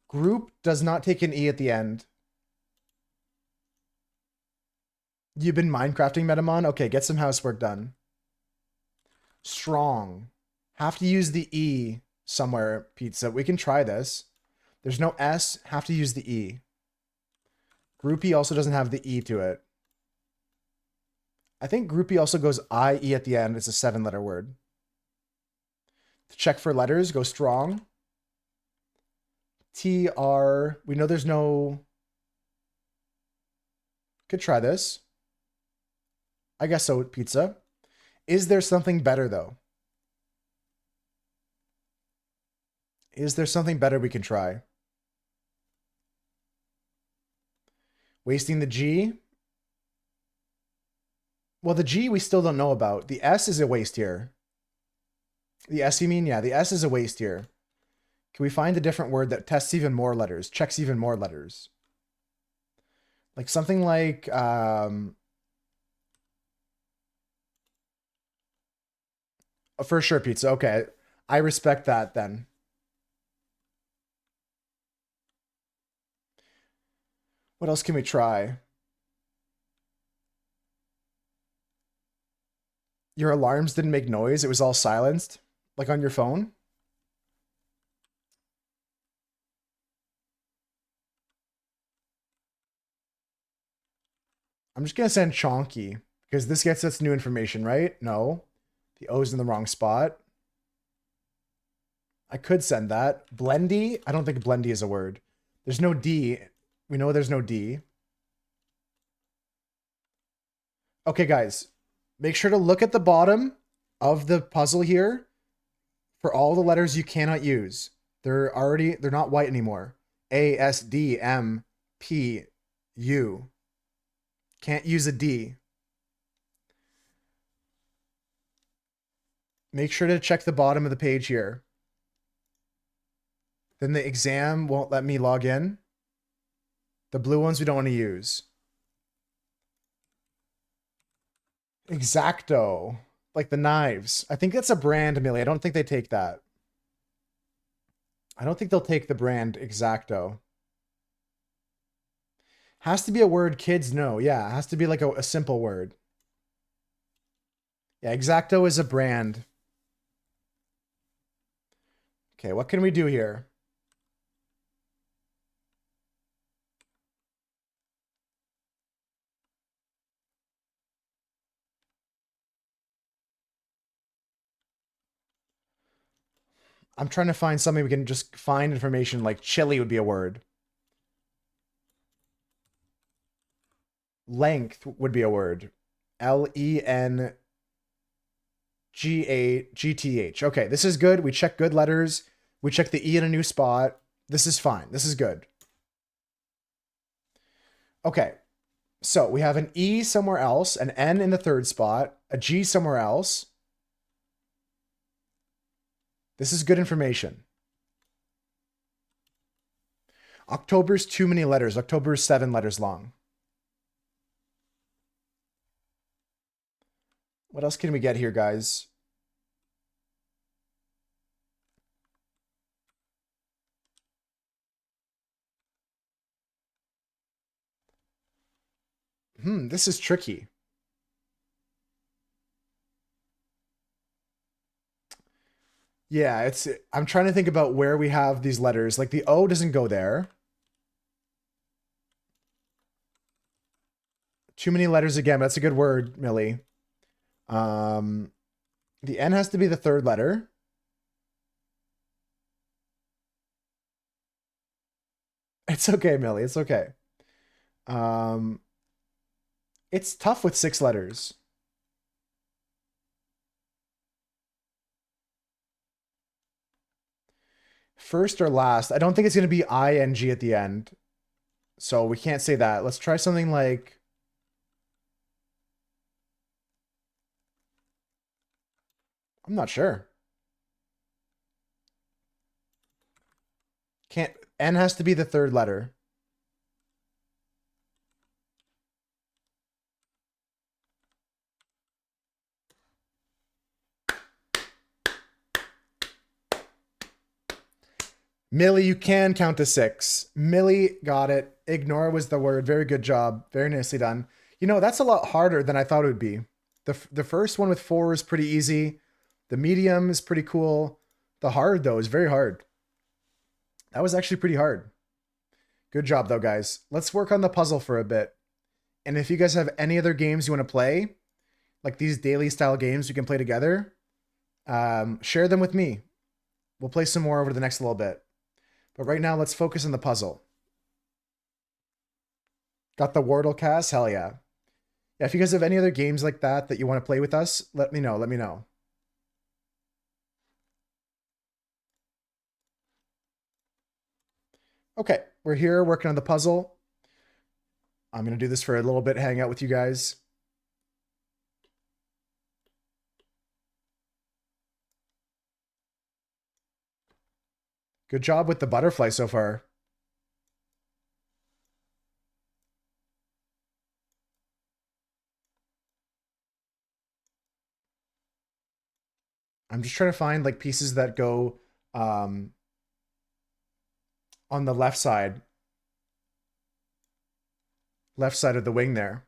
Group does not take an E at the end. You've been Minecrafting, Metamon? Okay, get some housework done. Strong. Have to use the E somewhere, Pizza. We can try this. There's no S. Have to use the E. Groupie also doesn't have the E to it. I think groupie also goes IE at the end. It's a 7-letter word. To check for letters, go strong. TR. We know there's no... Could try this. I guess so, Pizza. Is there something better, though? Is there something better we can try? Wasting the G? Well, the G we still don't know about. The S is a waste here. The S, you mean? Yeah, the S is a waste here. Can we find a different word that tests even more letters, checks even more letters? Like something like... for sure, Pizza. Okay. I respect that then. What else can we try? Your alarms didn't make noise. It was all silenced. Like on your phone. I'm just going to send Chonky because this gets us new information, right? No. The O's in the wrong spot. I could send that. Blendy? I don't think blendy is a word. There's no D. We know there's no D. Okay, guys. Make sure to look at the bottom of the puzzle here for all the letters you cannot use. They're not white anymore. A, S, D, M, P, U. Can't use a D. Make sure to check the bottom of the page here. Then the exam won't let me log in. The blue ones we don't want to use. X-Acto. Like the knives. I think that's a brand, Millie. I don't think they take that. I don't think they'll take the brand X-Acto. Has to be a word kids know. Yeah, it has to be like a simple word. Yeah, X-Acto is a brand. Okay, what can we do here? I'm trying to find something we can just find information, like chili would be a word. Length would be a word. L-E-N-G-A-G-T-H. Okay, this is good. We check good letters. We check the E in a new spot. This is fine. This is good. Okay, so we have an E somewhere else, an N in the third spot, a G somewhere else. This is good information. October's too many letters. October is 7 letters long. What else can we get here, guys? This is tricky. Yeah, I'm trying to think about where we have these letters. Like the O doesn't go there. Too many letters again, but that's a good word, Millie. The N has to be the third letter. It's okay, Millie. It's okay. It's tough with 6 letters. First or last. I don't think it's going to be ing at the end. So we can't say that. Let's try something like... I'm not sure. Can't... N has to be the third letter. Millie, you can count to 6. Millie got it. Ignore was the word. Very good job. Very nicely done. You know, that's a lot harder than I thought it would be. The first one with 4 is pretty easy. The medium is pretty cool. The hard, though, is very hard. That was actually pretty hard. Good job, though, guys. Let's work on the puzzle for a bit. And if you guys have any other games you want to play, like these daily style games we can play together, share them with me. We'll play some more over the next little bit. But right now, let's focus on the puzzle. Got the Wordle cast? Hell yeah. Yeah, if you guys have any other games like that that you want to play with us, let me know. Let me know. Okay, we're here working on the puzzle. I'm going to do this for a little bit, hang out with you guys. Good job with the butterfly so far. I'm just trying to find like pieces that go on the left side. Left side of the wing there.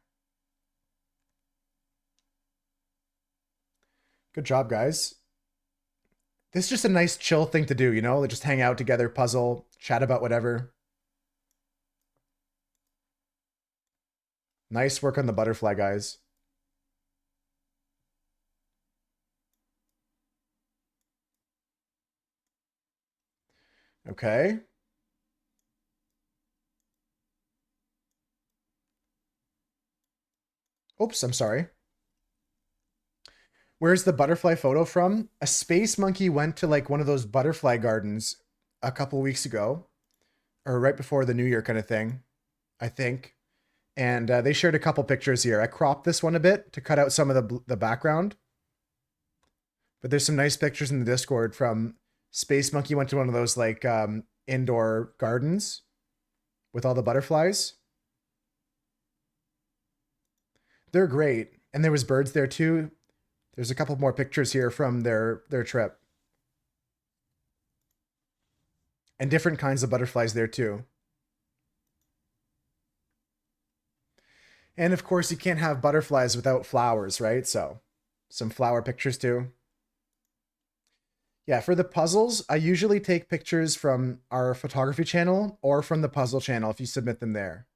Good job, guys. This is just a nice chill thing to do, you know? Just hang out together, puzzle, chat about whatever. Nice work on the butterfly, guys. Okay. Oops, I'm sorry. Where's the butterfly photo from? A space monkey went to like one of those butterfly gardens a couple weeks ago, or right before the new year kind of thing, I think. And they shared a couple pictures here. I cropped this one a bit to cut out some of the background. But there's some nice pictures in the Discord from Space Monkey went to one of those like indoor gardens with all the butterflies. They're great. And there was birds there too. There's a couple more pictures here from their trip. And different kinds of butterflies there too. And of course, you can't have butterflies without flowers, right? So some flower pictures too. Yeah, for the puzzles, I usually take pictures from our photography channel or from the puzzle channel if you submit them there.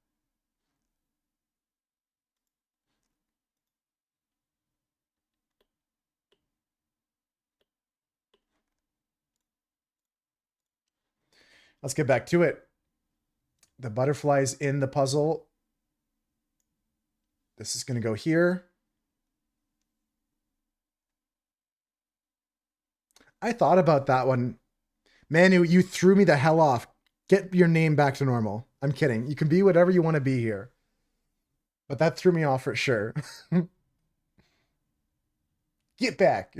Let's get back to it. The butterflies in the puzzle. This is going to go here. I thought about that one. Manu, you threw me the hell off. Get your name back to normal. I'm kidding. You can be whatever you want to be here. But that threw me off for sure. Get back.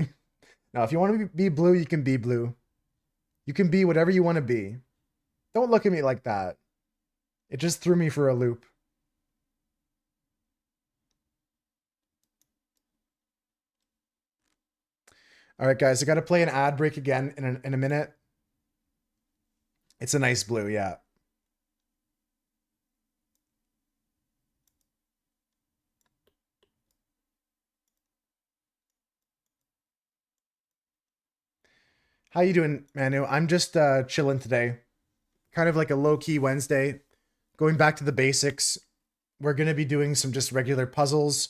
Now, if you want to be blue, you can be blue. You can be whatever you want to be. Don't look at me like that. It just threw me for a loop. All right, guys, I got to play an ad break again in a minute. It's a nice blue, yeah. How you doing, Manu? I'm just chilling today. Kind of like a low-key Wednesday. Going back to the basics. We're going to be doing some just regular puzzles.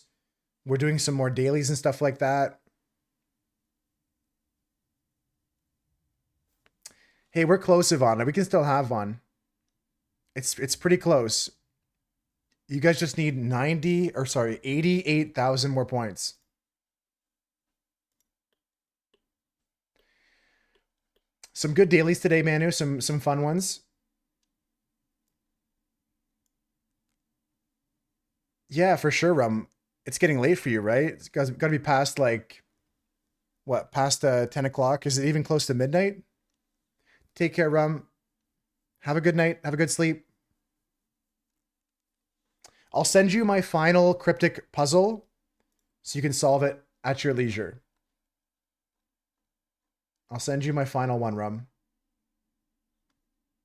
We're doing some more dailies and stuff like that. Hey, we're close, Ivana. We can still have one. It's pretty close. You guys just need 88,000 more points. Some good dailies today, Manu. Some fun ones. Yeah, for sure, Rum. It's getting late for you, right? It's got to be past like what? Past 10 o'clock? Is it even close to midnight? Take care, Rum. Have a good night. Have a good sleep. I'll send you my final cryptic puzzle so you can solve it at your leisure. I'll send you my final one, Rum.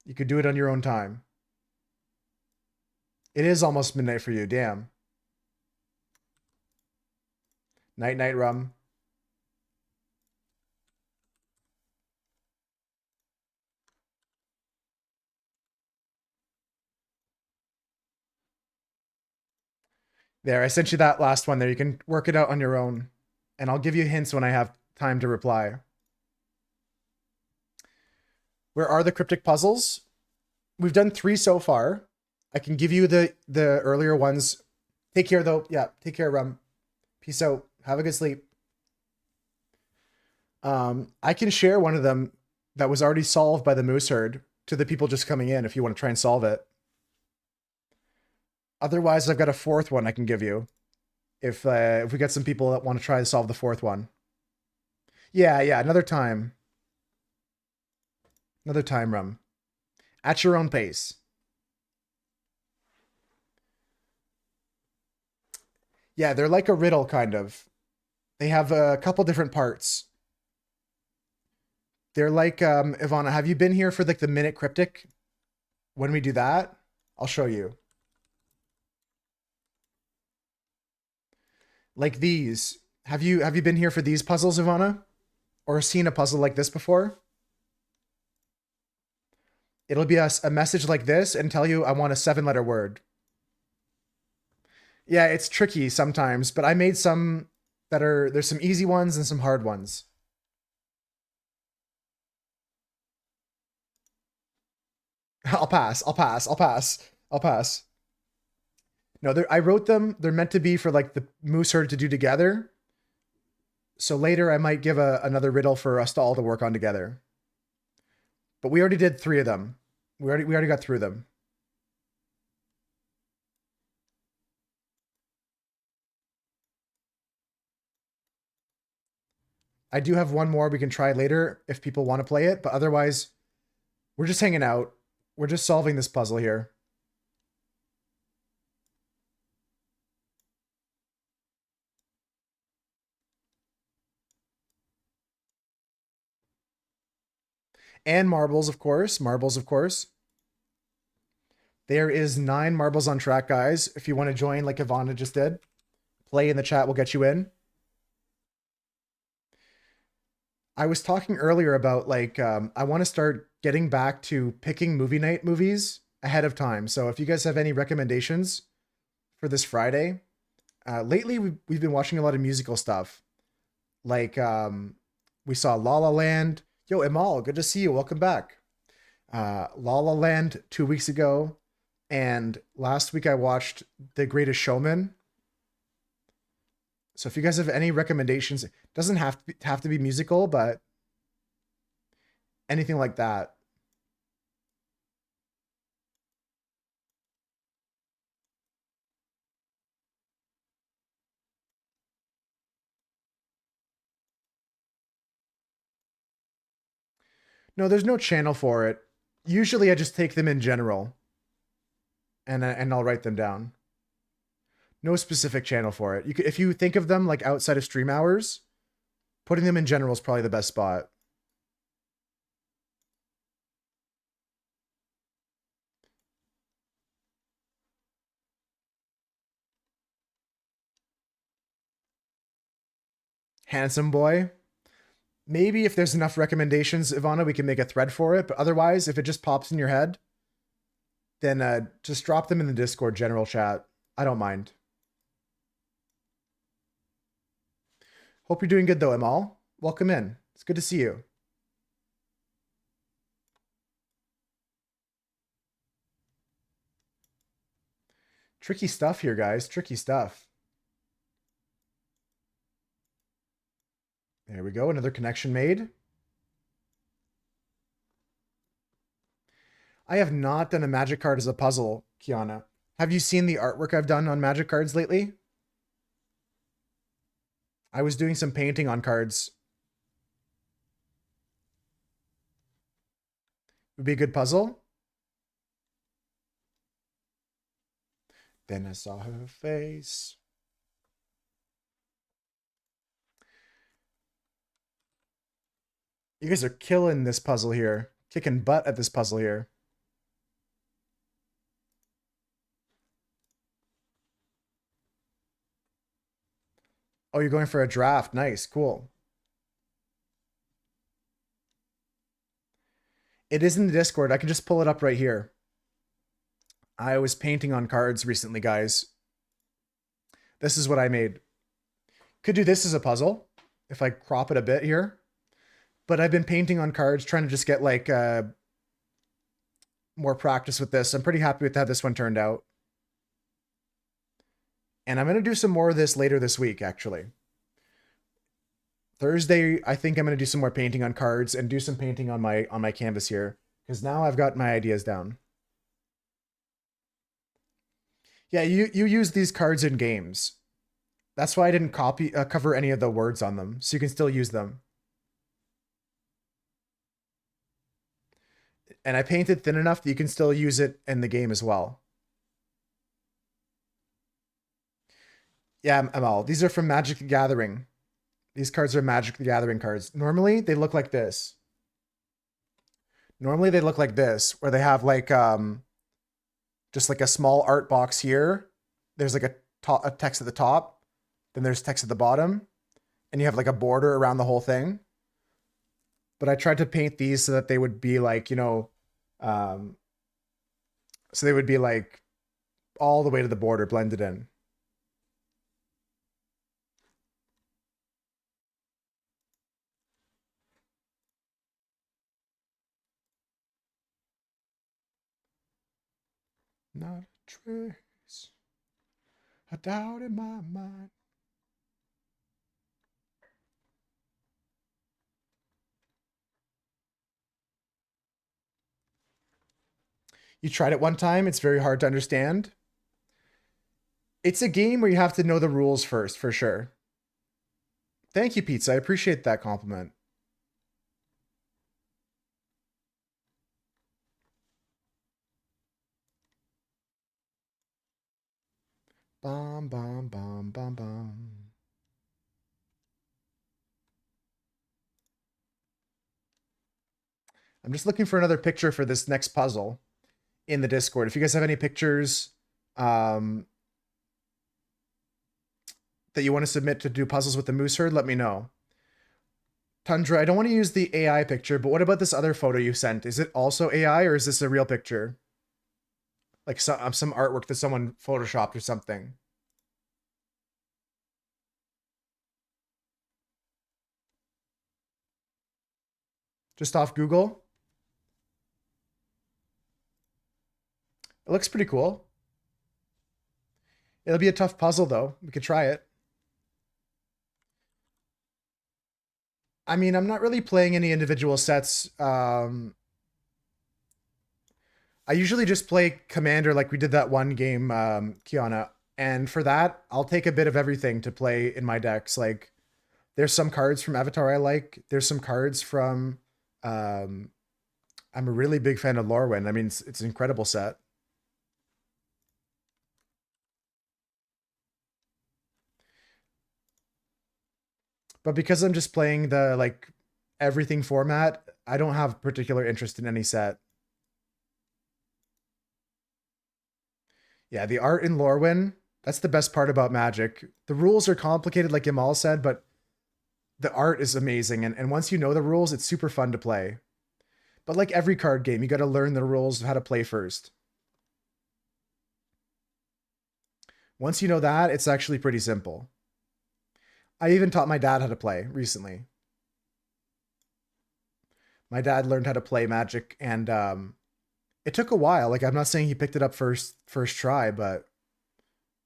You could do it on your own time. It is almost midnight for you, damn. Night, night, Rum. There, I sent you that last one there. You can work it out on your own. And I'll give you hints when I have time to reply. Where are the cryptic puzzles? We've done 3 so far. I can give you the earlier ones. Take care, though. Yeah, take care, Rum. Peace out. Have a good sleep. I can share one of them that was already solved by the Moose Herd to the people just coming in if you want to try and solve it. Otherwise, I've got a 4th one I can give you if we get some people that want to try to solve the 4th one. Yeah, another time. Another time, Rum. At your own pace. Yeah, they're like a riddle, kind of. They have a couple different parts. They're like, Ivana, have you been here for like the minute cryptic? When we do that, I'll show you. Like these. Have you been here for these puzzles, Ivana? Or seen a puzzle like this before? It'll be a message like this and tell you I want a 7-letter word. Yeah, it's tricky sometimes, but I made some there's some easy ones and some hard ones. I'll pass. No, I wrote them. They're meant to be for like the Moose Herd to do together. So later I might give another riddle for us to all to work on together. But we already did 3 of them. We already got through them. I do have one more we can try later if people want to play it, but otherwise, we're just hanging out. We're just solving this puzzle here. And marbles, of course. Marbles, of course. There is 9 marbles on track, guys. If you want to join like Ivana just did, play in the chat, we'll get you in. I was talking earlier about like, I want to start getting back to picking movie night movies ahead of time. So if you guys have any recommendations for this Friday, lately we've been watching a lot of musical stuff. Like, we saw La La Land. Yo, Emal, good to see you. Welcome back. La La Land 2 weeks ago. And last week I watched The Greatest Showman. So if you guys have any recommendations, it doesn't have to be musical, but anything like that. No, there's no channel for it. Usually I just take them in general and I'll write them down. No specific channel for it. You could, if you think of them like outside of stream hours, putting them in general is probably the best spot. Handsome Boy. Maybe if there's enough recommendations, Ivana, we can make a thread for it. But otherwise, if it just pops in your head, then just drop them in the Discord general chat. I don't mind. Hope you're doing good though, Emal. Welcome in. It's good to see you. Tricky stuff here, guys. Tricky stuff. There we go. Another connection made. I have not done a magic card as a puzzle, Kiana. Have you seen the artwork I've done on magic cards lately? I was doing some painting on cards. Would be a good puzzle. Then I saw her face. You guys are killing this puzzle here. Kicking butt at this puzzle here. Oh, you're going for a draft. Nice. Cool. It is in the Discord. I can just pull it up right here. I was painting on cards recently, guys. This is what I made. Could do this as a puzzle if I crop it a bit here. But I've been painting on cards, trying to just get like more practice with this. I'm pretty happy with how this one turned out. And I'm going to do some more of this later this week, actually. Thursday, I think I'm going to do some more painting on cards and do some painting on my canvas here, because now I've got my ideas down. Yeah, you use these cards in games. That's why I didn't cover any of the words on them, so you can still use them. And I painted thin enough that you can still use it in the game as well. Yeah, Amal, these are from Magic the Gathering. These cards are Magic the Gathering cards. Normally, they look like this. Normally, they look like this, where they have like just like a small art box here. There's like a text at the top, then there's text at the bottom, and you have like a border around the whole thing. But I tried to paint these so that they would be like, you know, so they would be like all the way to the border, blended in. Not a trace, a doubt in my mind. You tried it one time, it's very hard to understand. It's a game where you have to know the rules first, for sure. Thank you, Pizza. I appreciate that compliment. Bum, bum, bum, bum, bum. I'm just looking for another picture for this next puzzle in the Discord. If you guys have any pictures that you want to submit to do puzzles with the moose herd, let me know. Tundra, I don't want to use the AI picture, but what about this other photo you sent? Is it also AI or is this a real picture? Like some artwork that someone photoshopped or something. Just off Google. It looks pretty cool. It'll be a tough puzzle though. We could try it. I mean, I'm not really playing any individual sets. I usually just play Commander like we did that one game, Kiana. And for that, I'll take a bit of everything to play in my decks. Like, there's some cards from Avatar I like. There's some cards from. I'm a really big fan of Lorwyn. I mean, it's an incredible set. But because I'm just playing the like everything format, I don't have particular interest in any set. Yeah, the art in Lorwyn, that's the best part about Magic. The rules are complicated, like Yamal said, but the art is amazing. And once you know the rules, it's super fun to play. But like every card game, you got to learn the rules of how to play first. Once you know that, it's actually pretty simple. I even taught my dad how to play recently. My dad learned how to play Magic, and it took a while. Like, I'm not saying he picked it up first try, but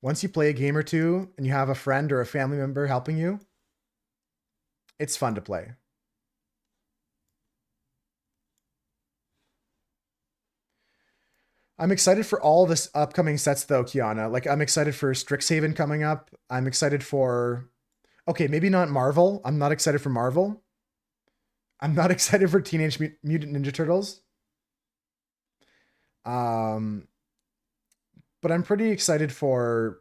once you play a game or two and you have a friend or a family member helping you, it's fun to play. I'm excited for all this upcoming sets though, Kiana. Like, I'm excited for Strixhaven coming up. I'm excited for, okay, maybe not Marvel. I'm not excited for Marvel. I'm not excited for Teenage Mutant Ninja Turtles. But I'm pretty excited for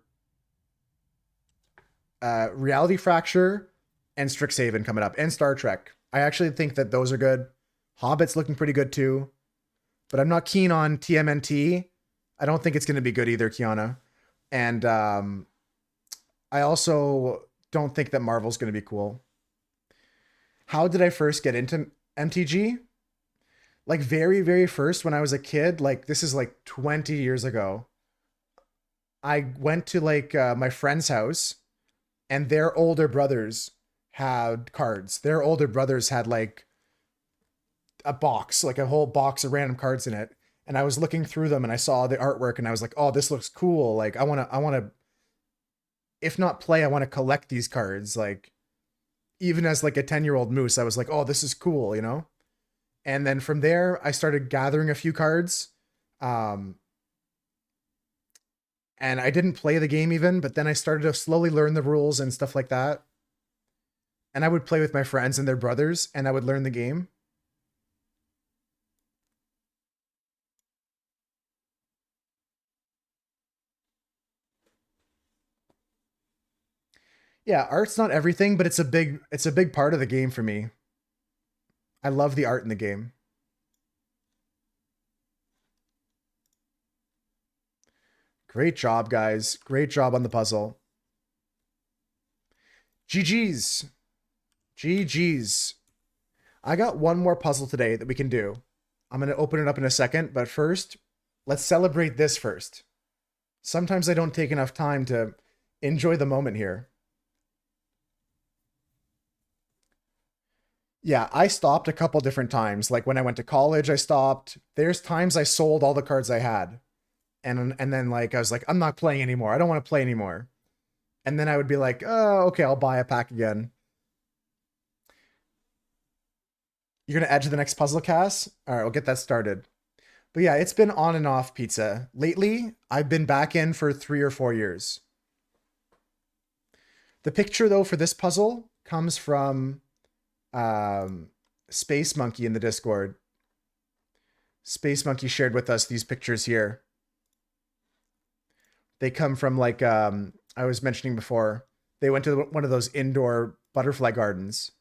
Reality Fracture and Strixhaven coming up, and Star Trek. I actually think that those are good. Hobbit's looking pretty good too, but I'm not keen on TMNT. I don't think it's going to be good either, Kiana. And I also don't think that Marvel's going to be cool. How did I first get into MTG? Like very, very first when I was a kid, like this is like 20 years ago. I went to like my friend's house and their older brothers had cards. Their older brothers had like a box, like a whole box of random cards in it. And I was looking through them and I saw the artwork and I was like, oh, this looks cool. Like I want to, if not play, I want to collect these cards. Like even as like a 10-year-old moose, I was like, oh, this is cool, you know? And then from there, I started gathering a few cards. And I didn't play the game even, but then I started to slowly learn the rules and stuff like that. And I would play with my friends and their brothers, and I would learn the game. Yeah, art's not everything, but it's a big part of the game for me. I love the art in the game. Great job, guys. Great job on the puzzle. GG's. GG's. I got one more puzzle today that we can do. I'm going to open it up in a second, but first, let's celebrate this first. Sometimes I don't take enough time to enjoy the moment here. Yeah, I stopped a couple different times. Like when I went to college, I stopped. There's times I sold all the cards I had. And then like I was like, I'm not playing anymore. I don't want to play anymore. And then I would be like, oh, okay, I'll buy a pack again. You're gonna add to the next puzzle cast? All right, we'll get that started. But yeah, it's been on and off pizza. Lately, I've been back in for 3 or 4 years. The picture though for this puzzle comes from Space Monkey in the Discord. Space Monkey shared with us these pictures here. They come from like I was mentioning before. They went to one of those indoor butterfly gardens.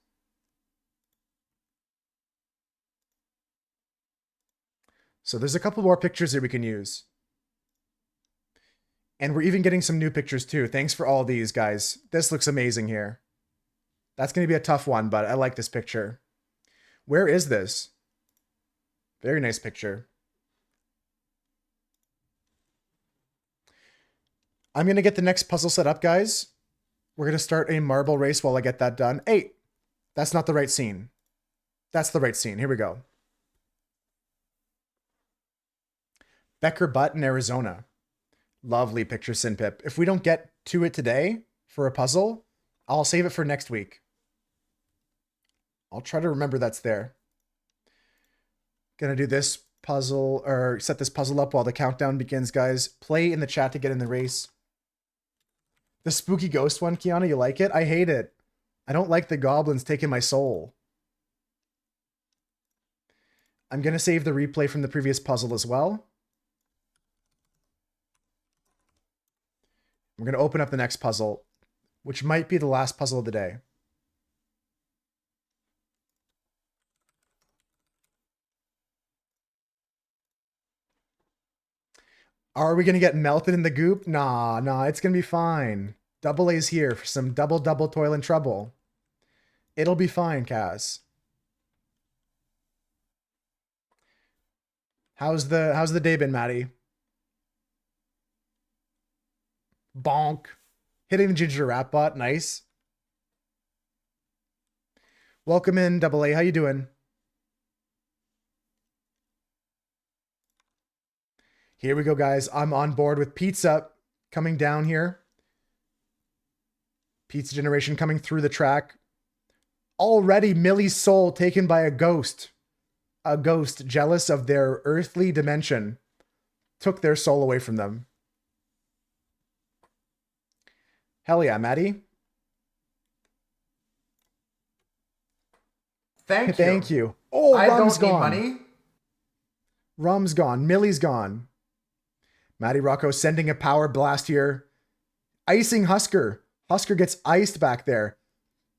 So there's a couple more pictures that we can use. And we're even getting some new pictures too. Thanks for all these, guys. This looks amazing here. That's going to be a tough one, but I like this picture. Where is this? Very nice picture. I'm going to get the next puzzle set up, guys. We're going to start a marble race while I get that done. Hey, that's not the right scene. That's the right scene. Here we go. Becker Butt in Arizona. Lovely picture, Sinpip. If we don't get to it today for a puzzle, I'll save it for next week. I'll try to remember that's there. Gonna do this puzzle, or set this puzzle up while the countdown begins, guys. Play in the chat to get in the race. The spooky ghost one, Kiana, you like it? I hate it. I don't like the goblins taking my soul. I'm gonna save the replay from the previous puzzle as well. We're gonna open up the next puzzle, which might be the last puzzle of the day. Are we going to get melted in the goop? Nah, it's going to be fine. Double A's here for some double toil and trouble. It'll be fine, Kaz. How's the day been, Maddie? Bonk. Hitting the ginger rat bot, nice. Welcome in, Double A. How you doing? Here we go, guys. I'm on board with Pizza coming down here. Pizza Generation coming through the track. Already Millie's soul taken by a ghost. A ghost jealous of their earthly dimension took their soul away from them. Hell yeah, Maddie. Thank you. Oh, Rum's gone. Need money. Rum's gone. Millie's gone. Maddie Rocco sending a power blast here. Icing Husker. Husker gets iced back there.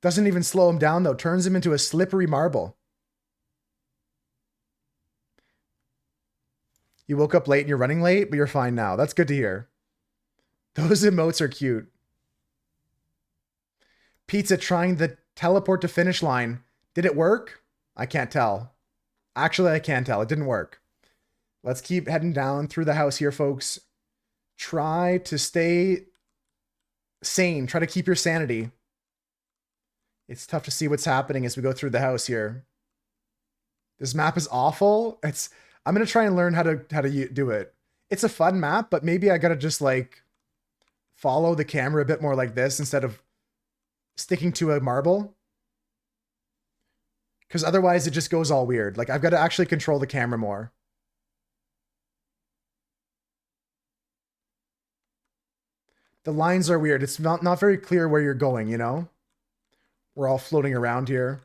Doesn't even slow him down, though. Turns him into a slippery marble. You woke up late and you're running late, but you're fine now. That's good to hear. Those emotes are cute. Pizza trying the teleport to finish line. Did it work? I can't tell. Actually, I can tell. It didn't work. Let's keep heading down through the house here, folks. Try to stay sane. Try to keep your sanity. It's tough to see what's happening as we go through the house here. This map is awful. I'm going to try and learn how to do it. It's a fun map, but maybe I got to just like follow the camera a bit more like this instead of sticking to a marble. Because otherwise it just goes all weird. Like I've got to actually control the camera more. The lines are weird. It's not very clear where you're going, you know? We're all floating around here.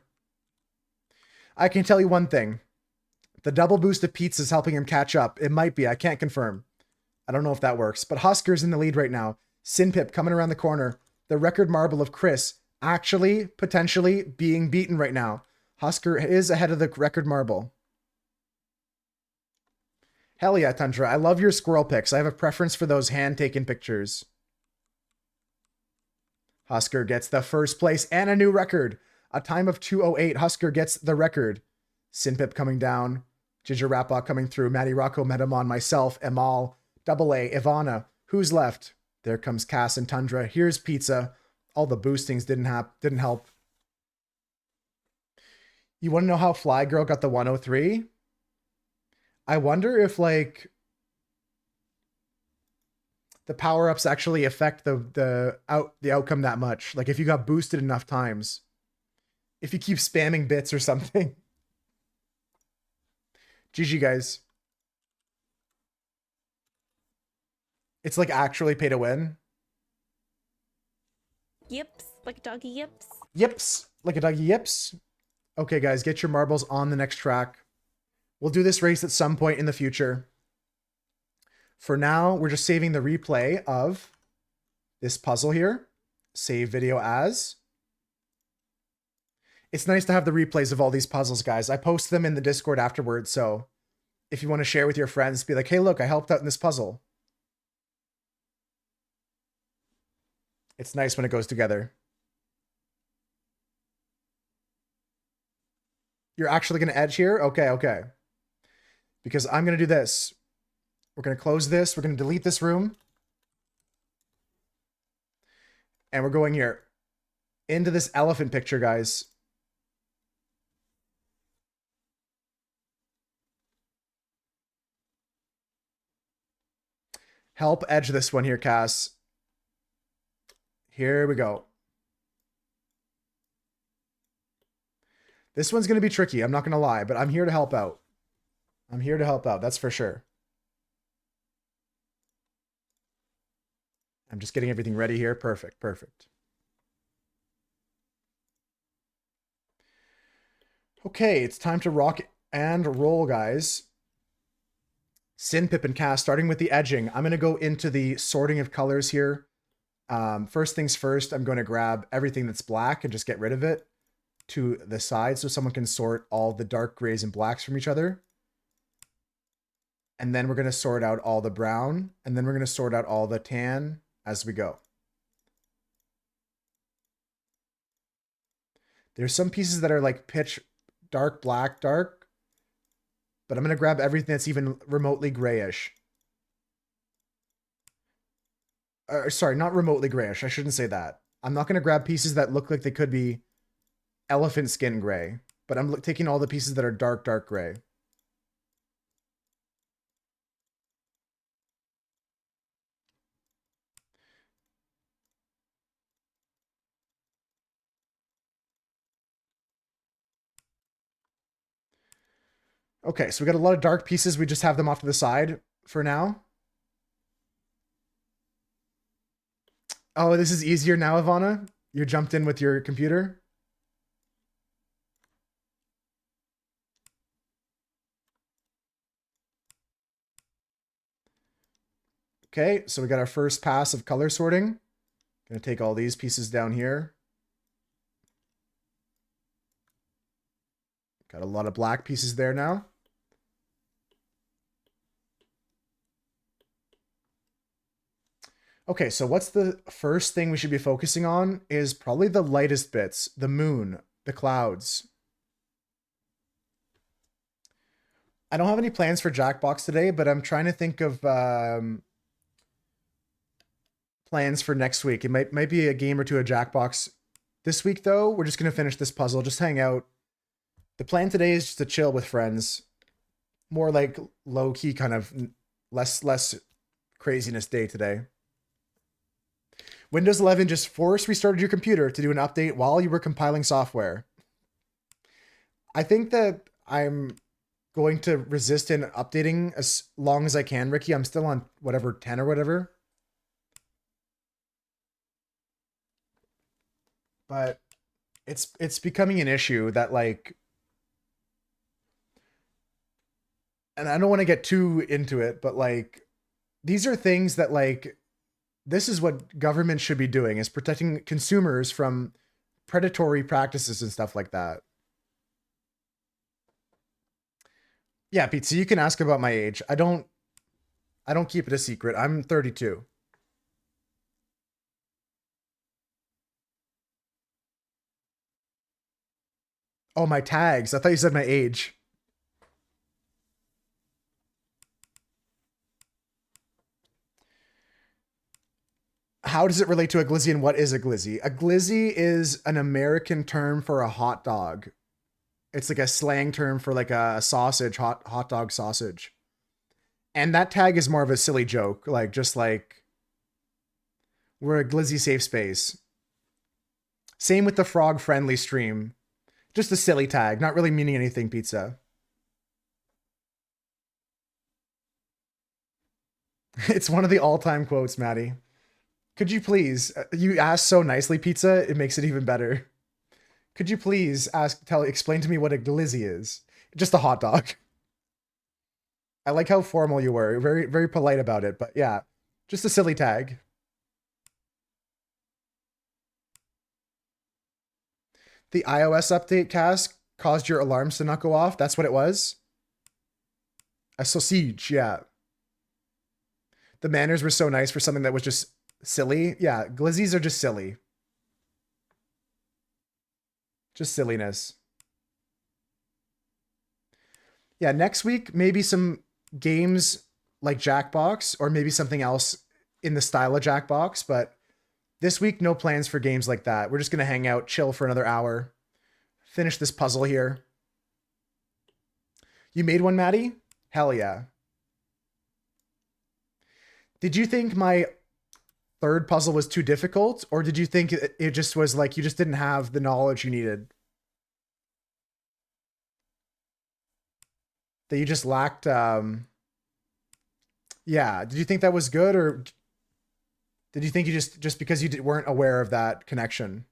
I can tell you one thing. The double boost of pizza is helping him catch up. It might be. I can't confirm. I don't know if that works. But Husker's in the lead right now. Sinpip coming around the corner. The record marble of Chris actually, potentially being beaten right now. Husker is ahead of the record marble. Hell yeah, Tundra. I love your squirrel pics. I have a preference for those hand-taken pictures. Husker gets the first place and a new record. A time of 2:08. Husker gets the record. Sinpip coming down. Ginger Rappa coming through. Maddie Rocco, Metamon, myself, Emal, Double A, Ivana. Who's left? There comes Cass and Tundra. Here's Pizza. All the boostings didn't help. You want to know how Fly Girl got the 103? I wonder if like the power-ups actually affect the outcome that much. Like if you got boosted enough times. If you keep spamming bits or something. GG, guys. It's like actually pay to win. Yips, like doggy yips. Yips. Like a doggy yips. Okay, guys, get your marbles on the next track. We'll do this race at some point in the future. For now, we're just saving the replay of this puzzle here. Save video as. It's nice to have the replays of all these puzzles, guys. I post them in the Discord afterwards, so if you want to share with your friends, be like, hey, look, I helped out in this puzzle. It's nice when it goes together. You're actually going to edge here? Okay, okay. Because I'm going to do this. We're going to close this. We're going to delete this room. And we're going here. Into this elephant picture, guys. Help edge this one here, Cass. Here we go. This one's going to be tricky. I'm not going to lie, but I'm here to help out. I'm here to help out. That's for sure. I'm just getting everything ready here. Perfect. Perfect. Okay, it's time to rock and roll, guys. Sin, Pip, and Cass, starting with the edging. I'm going to go into the sorting of colors here. First things first, I'm going to grab everything that's black and just get rid of it to the side so someone can sort all the dark grays and blacks from each other. And then we're going to sort out all the brown, and then we're going to sort out all the tan as we go. There's some pieces that are like pitch dark, black, dark, but I'm going to grab everything that's even remotely grayish. Sorry, not remotely grayish. I shouldn't say that. I'm not going to grab pieces that look like they could be elephant skin gray, but I'm taking all the pieces that are dark, dark gray. Okay, so we got a lot of dark pieces. We just have them off to the side for now. Oh, this is easier now, Ivana? You jumped in with your computer? Okay, so we got our first pass of color sorting. Gonna take all these pieces down here. Got a lot of black pieces there now. Okay, so what's the first thing we should be focusing on is probably the lightest bits, the moon, the clouds. I don't have any plans for Jackbox today, but I'm trying to think of plans for next week. It might be a game or two of Jackbox. This week, though, we're just going to finish this puzzle, just hang out. The plan today is just to chill with friends. More like low-key, kind of less craziness day today. Windows 11 just force restarted your computer to do an update while you were compiling software. I think that I'm going to resist in updating as long as I can, Ricky. I'm still on whatever 10 or whatever. But it's becoming an issue that, like, and I don't want to get too into it, but like these are things that, like, this is what government should be doing, is protecting consumers from predatory practices and stuff like that. Yeah, Pete, so you can ask about my age. I don't keep it a secret. I'm 32. Oh, my tags. I thought you said my age. How does it relate to a glizzy, and what is a glizzy? A glizzy is an American term for a hot dog. It's like a slang term for like a sausage, hot dog sausage. And that tag is more of a silly joke, like just like we're a glizzy safe space. Same with the frog friendly stream. Just a silly tag, not really meaning anything, pizza. It's one of the all-time quotes, Maddie. Could you please? You asked so nicely, pizza. It makes it even better. Could you please explain to me what a glizzy is? Just a hot dog. I like how formal you were. Very, very polite about it, but yeah, just a silly tag. The iOS update cast caused your alarms to not go off. That's what it was. A sausage, yeah. The manners were so nice for something that was just silly. Yeah, glizzies are just silly. Just silliness. Yeah, next week, maybe some games like Jackbox or maybe something else in the style of Jackbox. But this week, no plans for games like that. We're just going to hang out, chill for another hour, finish this puzzle here. You made one, Maddie? Hell yeah. Did you think my third puzzle was too difficult, or did you think it just was like you just didn't have the knowledge you needed? That you just lacked, yeah. Did you think that was good, or did you think you just because you weren't aware of that connection?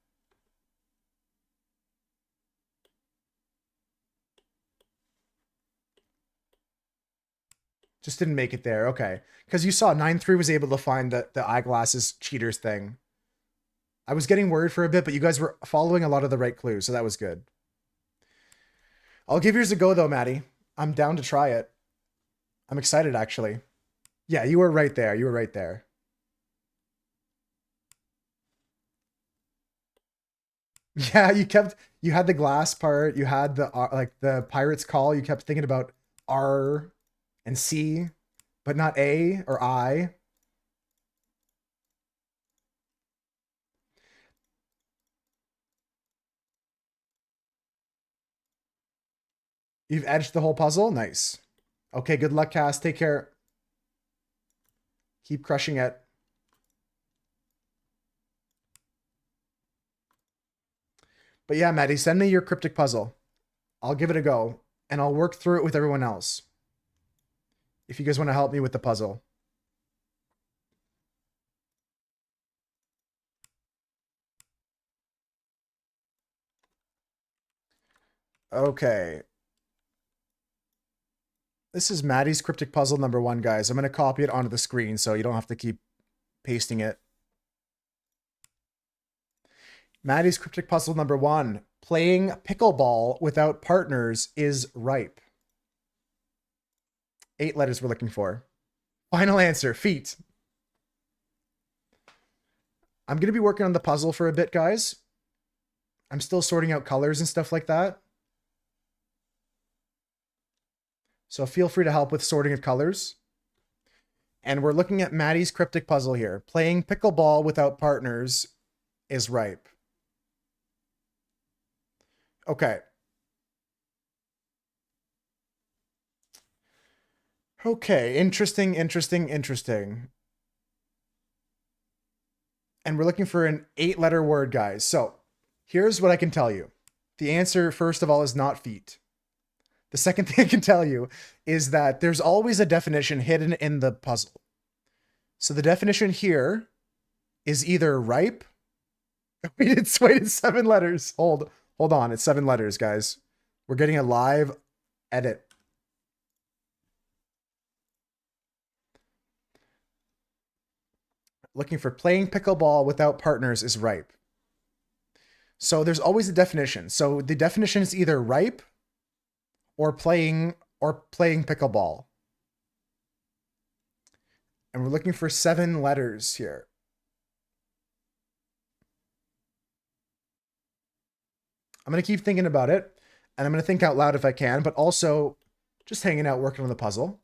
Just didn't make it there. Okay. Because you saw 9-3 was able to find the eyeglasses cheaters thing. I was getting worried for a bit, but you guys were following a lot of the right clues, so that was good. I'll give yours a go, though, Maddie. I'm down to try it. I'm excited, actually. Yeah, you were right there. You were right there. Yeah, you had the glass part. You had the, like, the pirate's call. You kept thinking about R and C, but not A or I. You've edged the whole puzzle? Nice. Okay, good luck, Cass. Take care. Keep crushing it. But yeah, Maddie, send me your cryptic puzzle. I'll give it a go, and I'll work through it with everyone else. If you guys want to help me with the puzzle. Okay. This is Maddie's cryptic puzzle number 1, guys. I'm going to copy it onto the screen so you don't have to keep pasting it. Maddie's cryptic puzzle number 1. Playing pickleball without partners is ripe. 8 letters we're looking for. Final answer, feet. I'm going to be working on the puzzle for a bit, guys. I'm still sorting out colors and stuff like that. So feel free to help with sorting of colors. And we're looking at Maddie's cryptic puzzle here. Playing pickleball without partners is ripe. Okay. Okay, interesting. And we're looking for an 8-letter word, guys. So here's what I can tell you. The answer, first of all, is not feet. The second thing I can tell you is that there's always a definition hidden in the puzzle. So the definition here is either ripe. Wait, it's 7 letters. Hold on. It's 7 letters, guys. We're getting a live edit. Looking for playing pickleball without partners is ripe. So there's always a definition. So the definition is either ripe or playing pickleball. And we're looking for 7 letters here. I'm going to keep thinking about it, and I'm going to think out loud if I can, but also just hanging out working on the puzzle.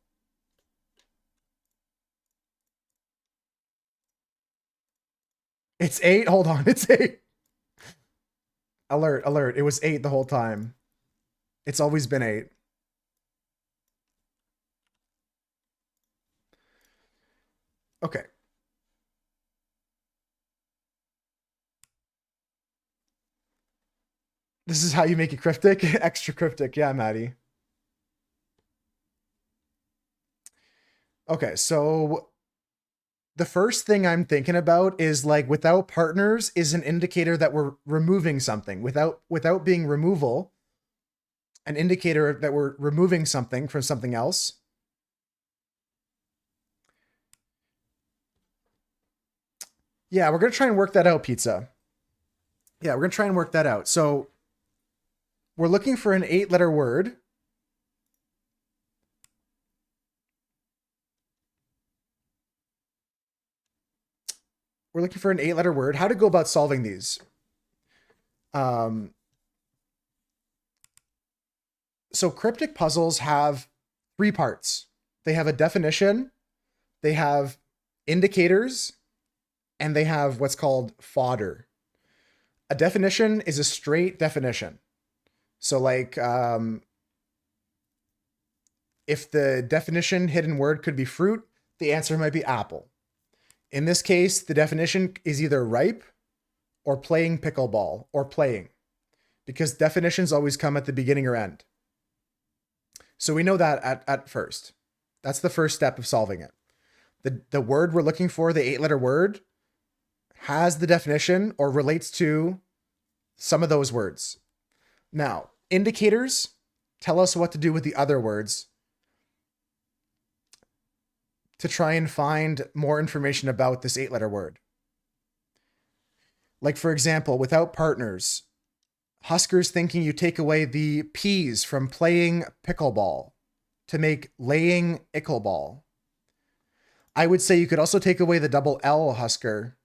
It's 8. Hold on. It's 8. Alert. It was 8 the whole time. It's always been 8. Okay. This is how you make it cryptic? Extra cryptic. Yeah, Maddie. Okay, so the first thing I'm thinking about is like without partners is an indicator that we're removing something. Without being removal, an indicator that we're removing something from something else. Yeah, we're going to try and work that out, Pizza. Yeah, we're going to try and work that out. So we're looking for an 8-letter word. We're looking for an 8-letter word. How to go about solving these? So cryptic puzzles have 3 parts. They have a definition, they have indicators, and they have what's called fodder. A definition is a straight definition. So like, if the definition hidden word could be fruit, the answer might be apple. In this case, the definition is either ripe or playing pickleball or playing, because definitions always come at the beginning or end. So we know that at first. That's the first step of solving it. The word we're looking for, the 8-letter word, has the definition or relates to some of those words. Now, indicators tell us what to do with the other words to try and find more information about this 8-letter word. Like, for example, without partners, Husker's thinking you take away the P's from playing pickleball to make laying ickleball. I would say you could also take away the double L, Husker,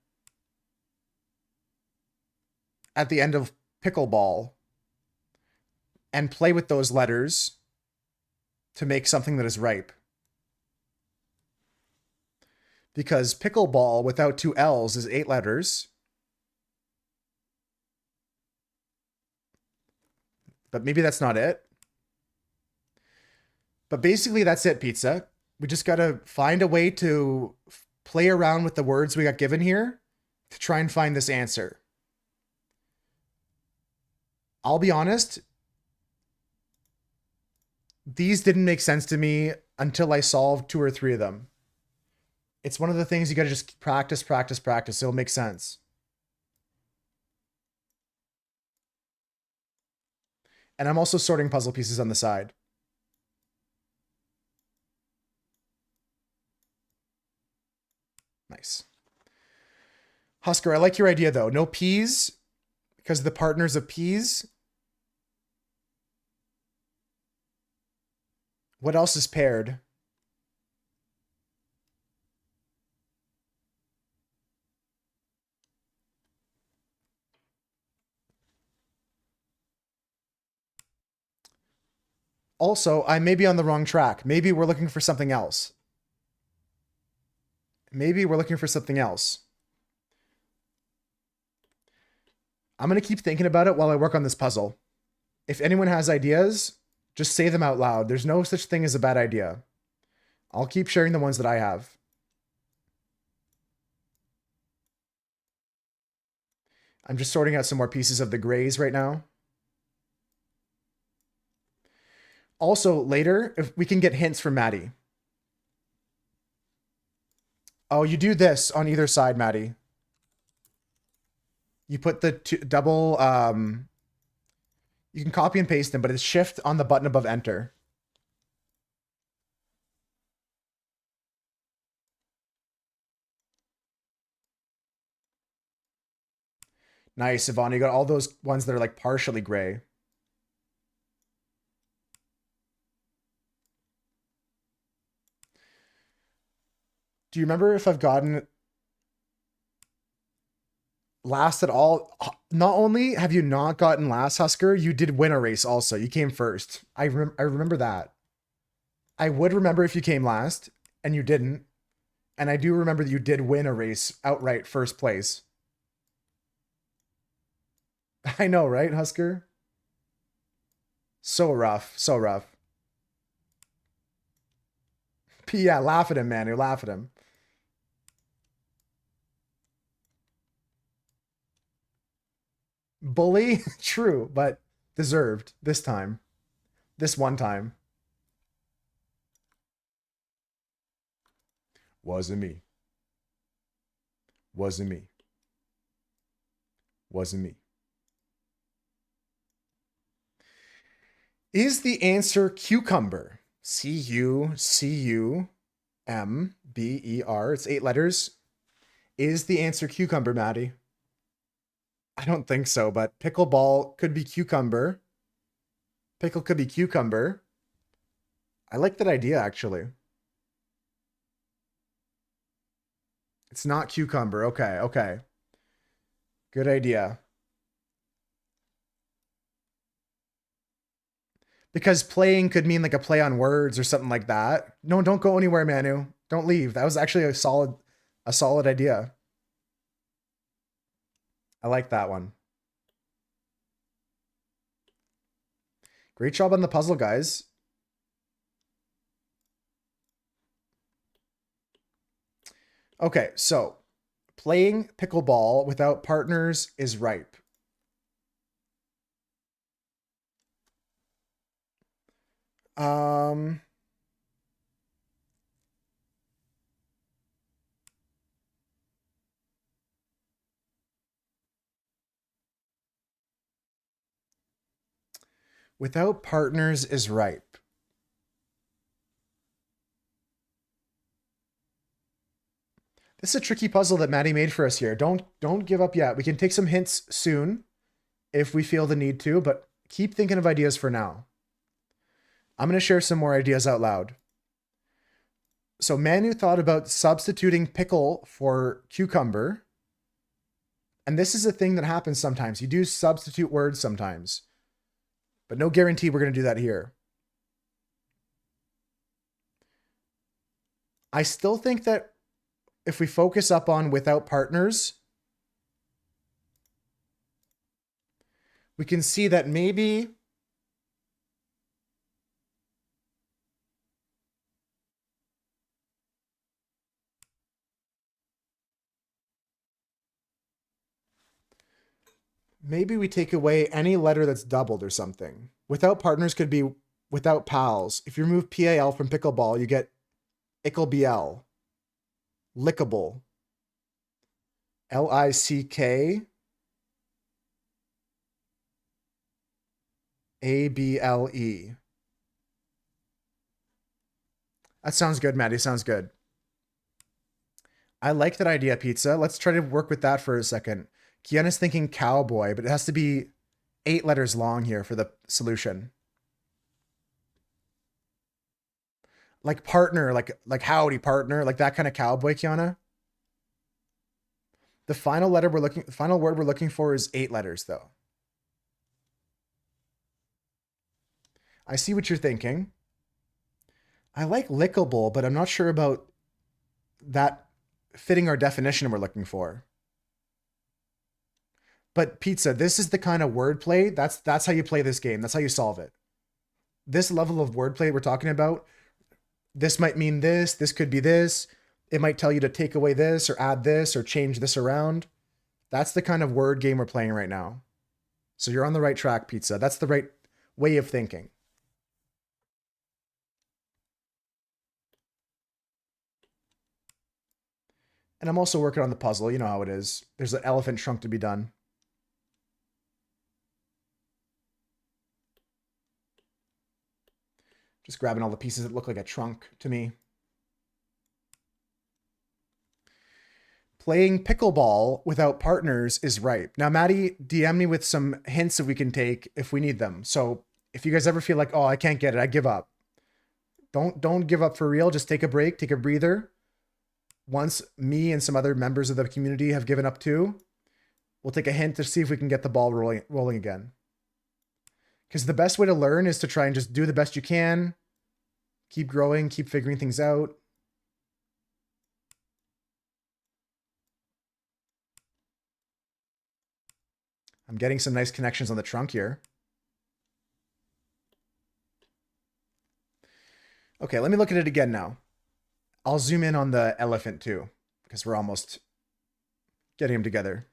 at the end of pickleball and play with those letters to make something that is ripe. Because pickleball without 2 L's is 8 letters. But maybe that's not it. But basically that's it, Pizza. We just got to find a way to play around with the words we got given here to try and find this answer. I'll be honest, these didn't make sense to me until I solved 2 or 3 of them. It's one of the things you got to just practice. It'll make sense. And I'm also sorting puzzle pieces on the side. Nice. Husker, I like your idea though. No P's because the partners of P's. What else is paired? Also, I may be on the wrong track. Maybe we're looking for something else. I'm going to keep thinking about it while I work on this puzzle. If anyone has ideas, just say them out loud. There's no such thing as a bad idea. I'll keep sharing the ones that I have. I'm just sorting out some more pieces of the grays right now. Also, later, if we can get hints from Maddie. Oh, you do this on either side, Maddie. You put the double, you can copy and paste them, but it's shift on the button above enter. Nice, Yvonne. You got all those ones that are like partially gray. Do you remember if I've gotten last at all? Not only have you not gotten last, Husker, you did win a race also. You came first. I remember that. I would remember if you came last and you didn't. And I do remember that you did win a race outright first place. I know, right, Husker? So rough. Yeah, laugh at him, man. You laugh at him. Bully? True, but deserved this time. This one time. Wasn't me. Wasn't me. Wasn't me. Is the answer cucumber? C-U-C-U-M-B-E-R. It's 8 letters. Is the answer cucumber, Maddie? I don't think so, but pickleball could be cucumber. Pickle could be cucumber. I like that idea, actually. It's not cucumber. Okay, okay. Good idea. Because playing could mean like a play on words or something like that. No, don't go anywhere, Manu. Don't leave. That was actually a solid idea. I like that one. Great job on the puzzle, guys. Okay, so playing pickleball without partners is ripe. Without partners is ripe. This is a tricky puzzle that Maddie made for us here. Don't give up yet. We can take some hints soon if we feel the need to, but keep thinking of ideas for now. I'm going to share some more ideas out loud. So Manu thought about substituting pickle for cucumber. And this is a thing that happens sometimes. You do substitute words sometimes. But no guarantee we're going to do that here. I still think that if we focus up on without partners, we can see that maybe we take away any letter that's doubled or something. Without partners could be without pals. If you remove PAL from pickleball, you get ICKLBL. Lickable. LICK. ABLE. That sounds good, Maddie. Sounds good. I like that idea, Pizza. Let's try to work with that for a second. Kiana's thinking cowboy, but it has to be 8 letters long here for the solution. Like partner, like howdy partner, like that kind of cowboy, Kiana. The final word we're looking for is 8 letters though. I see what you're thinking. I like lickable, but I'm not sure about that fitting our definition we're looking for. But Pizza, this is the kind of wordplay. That's how you play this game. That's how you solve it. This level of wordplay we're talking about, this might mean this, this could be this. It might tell you to take away this or add this or change this around. That's the kind of word game we're playing right now. So you're on the right track, Pizza. That's the right way of thinking. And I'm also working on the puzzle. You know how it is. There's an elephant trunk to be done. Just grabbing all the pieces that look like a trunk to me. Playing pickleball without partners is ripe. Now, Maddie, DM me with some hints that we can take if we need them. So if you guys ever feel like, oh, I can't get it, I give up. Don't give up for real. Just take a break, take a breather. Once me and some other members of the community have given up too, we'll take a hint to see if we can get the ball rolling again. Because the best way to learn is to try and just do the best you can. Keep growing, keep figuring things out. I'm getting some nice connections on the trunk here. Okay, let me look at it again now. I'll zoom in on the elephant too, because we're almost getting them together.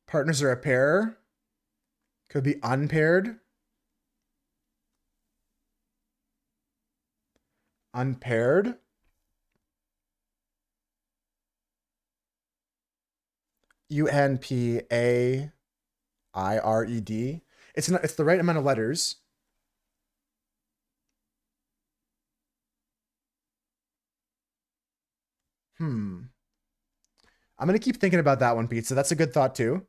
Partners are a pair. Could be unpaired. Unpaired. Unpaired. It's the right amount of letters. I'm gonna keep thinking about that one, Pizza. That's a good thought too.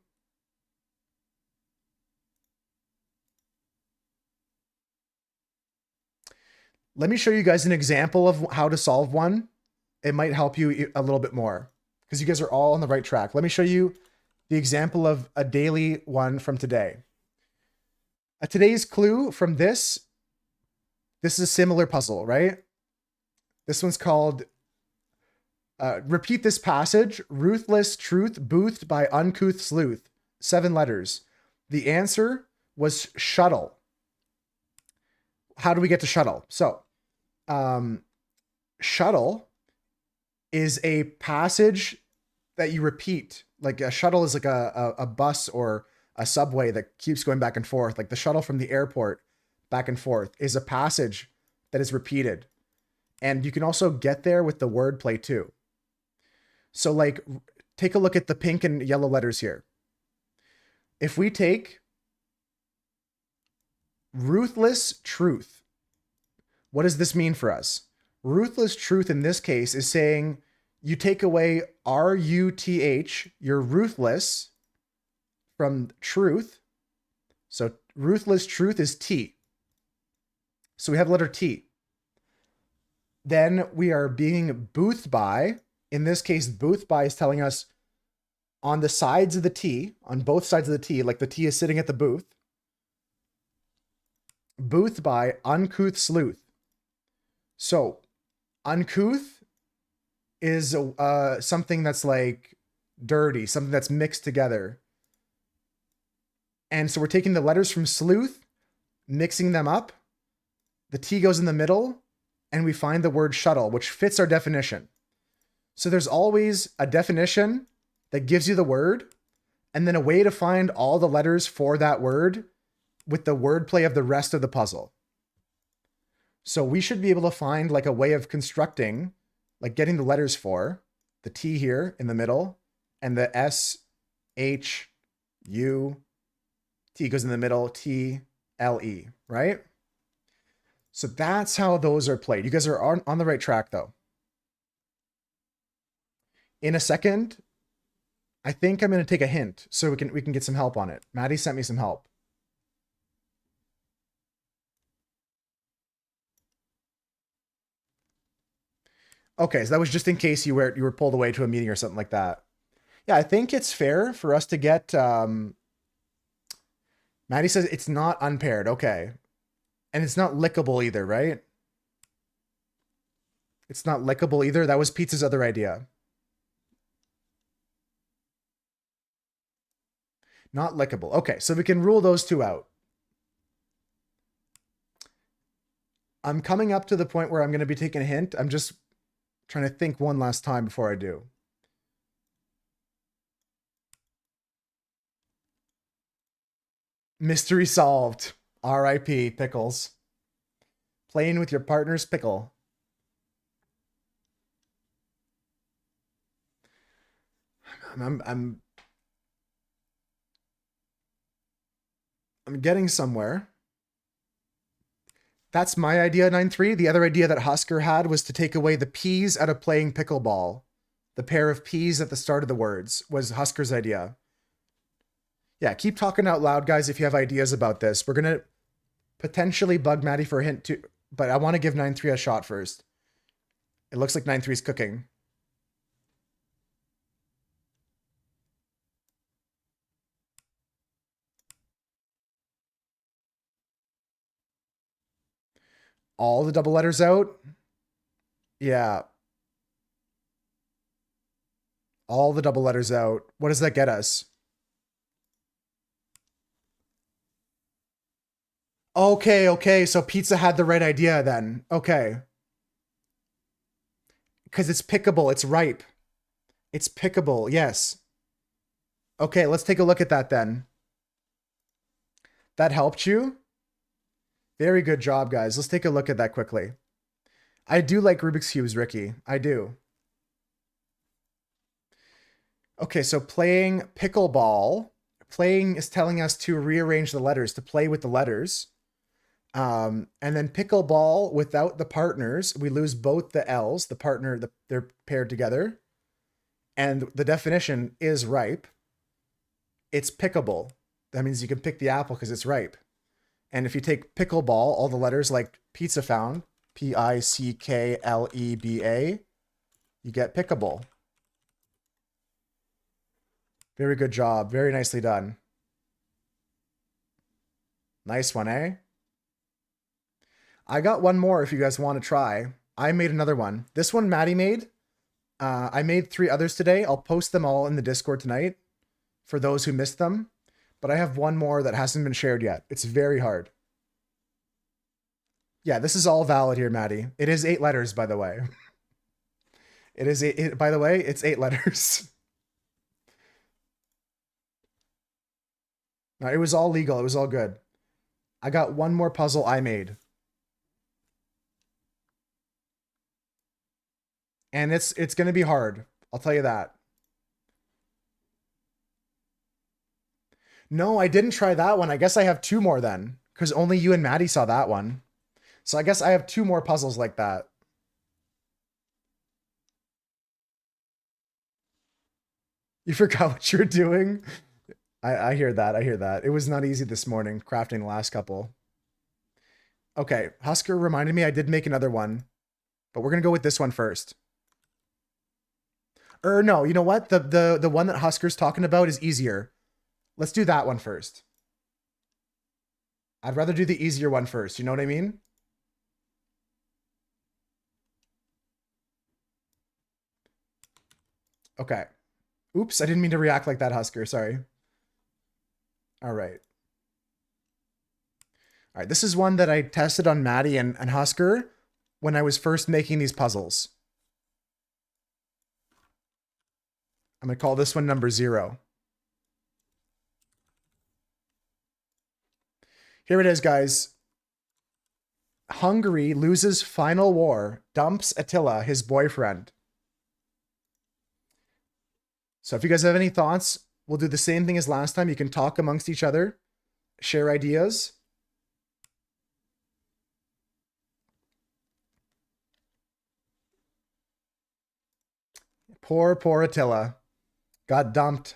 Let me show you guys an example of how to solve one. It might help you a little bit more because you guys are all on the right track. Let me show you the example of a daily one from today. Today's clue from this is a similar puzzle, right? This one's called repeat this passage, ruthless truth boothed by uncouth sleuth. 7 letters. The answer was shuttle. How do we get to shuttle? So, shuttle is a passage that you repeat. Like a shuttle is like a bus or a subway that keeps going back and forth. Like the shuttle from the airport back and forth is a passage that is repeated. And you can also get there with the wordplay too. So like, take a look at the pink and yellow letters here. If we take ruthless truth, what does this mean for us? Ruthless truth in this case is saying you take away R-U-T-H, you're ruthless, from truth. So ruthless truth is T. So we have letter T. Then we are being boothed by, in this case, boothed by is telling us on the sides of the T, on both sides of the T, like the T is sitting at the booth, boothed by uncouth sleuth. So uncouth is something that's like dirty, something that's mixed together. And so we're taking the letters from sleuth, mixing them up. The T goes in the middle, and we find the word shuttle, which fits our definition. So there's always a definition that gives you the word, and then a way to find all the letters for that word with the wordplay of the rest of the puzzle. So we should be able to find like a way of constructing, like getting the letters for the T here in the middle, and the S, H, U, T goes in the middle, T, L, E, right? So that's how those are played. You guys are on the right track though. In a second, I think I'm going to take a hint so we can get some help on it. Maddie sent me some help. Okay, so that was just in case you were pulled away to a meeting or something like that. Yeah, I think it's fair for us to get Maddie says it's not unpaired. Okay. And it's not lickable either, right? It's not lickable either. That was Pizza's other idea. Not lickable. Okay, so we can rule those two out. I'm coming up to the point where I'm going to be taking a hint. I'm just trying to think one last time before I do. Mystery solved. R.I.P. Pickles. Playing with your partner's pickle. I'm getting somewhere. That's my idea, 9-3. The other idea that Husker had was to take away the P's out of playing pickleball. The pair of P's at the start of the words was Husker's idea. Yeah, keep talking out loud, guys, if you have ideas about this. We're going to potentially bug Maddie for a hint too, but I want to give 9-3 a shot first. It looks like 9-3 is cooking. All the double letters out? Yeah. All the double letters out. What does that get us? Okay. So Pizza had the right idea then. Okay. Because it's pickable. It's ripe. It's pickable. Yes. Okay, let's take a look at that then. That helped you? Very good job, guys. Let's take a look at that quickly. I do like Rubik's Cubes, Ricky. I do. Okay, so playing pickleball. Playing is telling us to rearrange the letters, to play with the letters. And then pickleball without the partners, we lose both the L's, the partner, they're paired together. And the definition is ripe. It's pickable. That means you can pick the apple because it's ripe. And if you take pickleball, all the letters like pizza found, P-I-C-K-L-E-B-A, you get pickable. Very good job. Very nicely done. Nice one, eh? I got one more if you guys want to try. I made another one. This one Maddie made. I made 3 others today. I'll post them all in the Discord tonight for those who missed them. But I have one more that hasn't been shared yet. It's very hard. Yeah, this is all valid here, Maddie. It is 8 letters, by the way. It is by the way, it's 8 letters. No, it was all legal. It was all good. I got one more puzzle I made. And it's going to be hard. I'll tell you that. No, I didn't try that one. I guess I have 2 more then, because only you and Maddie saw that one. So I guess I have 2 more puzzles like that. You forgot what you're doing? I hear that. I hear that. It was not easy this morning, crafting the last couple. Okay, Husker reminded me I did make another one, but we're going to go with this one first. No, you know what? The one that Husker's talking about is easier. Let's do that one first. I'd rather do the easier one first. You know what I mean? Okay. Oops, I didn't mean to react like that, Husker. Sorry. All right. All right, this is one that I tested on Maddie and Husker when I was first making these puzzles. I'm going to call this one number 0. Here it is, guys. Hungary loses final war, dumps Attila, his boyfriend. So if you guys have any thoughts, we'll do the same thing as last time. You can talk amongst each other, share ideas. Poor Attila. Got dumped.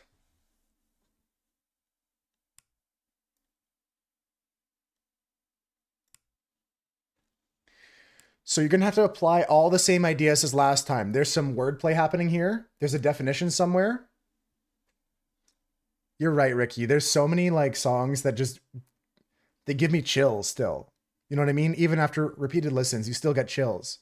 So you're going to have to apply all the same ideas as last time. There's some wordplay happening here. There's a definition somewhere. You're right, Ricky. There's so many like songs that just, they give me chills still. You know what I mean? Even after repeated listens, you still get chills.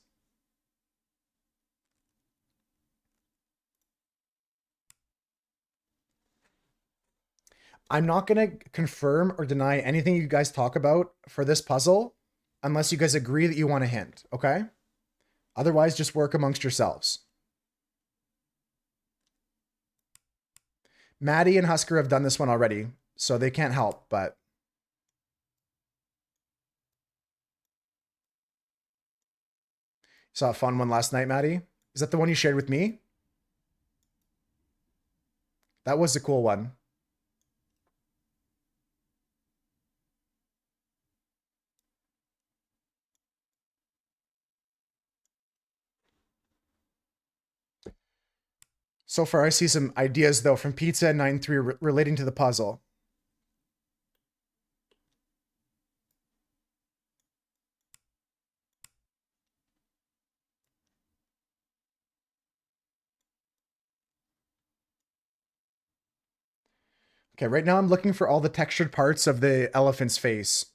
I'm not going to confirm or deny anything you guys talk about for this puzzle unless you guys agree that you want a hint, okay? Otherwise, just work amongst yourselves. Maddie and Husker have done this one already, so they can't help, but... Saw a fun one last night, Maddie? Is that the one you shared with me? That was a cool one. So far, I see some ideas, though, from Pizza and 93 relating to the puzzle. Okay, right now I'm looking for all the textured parts of the elephant's face.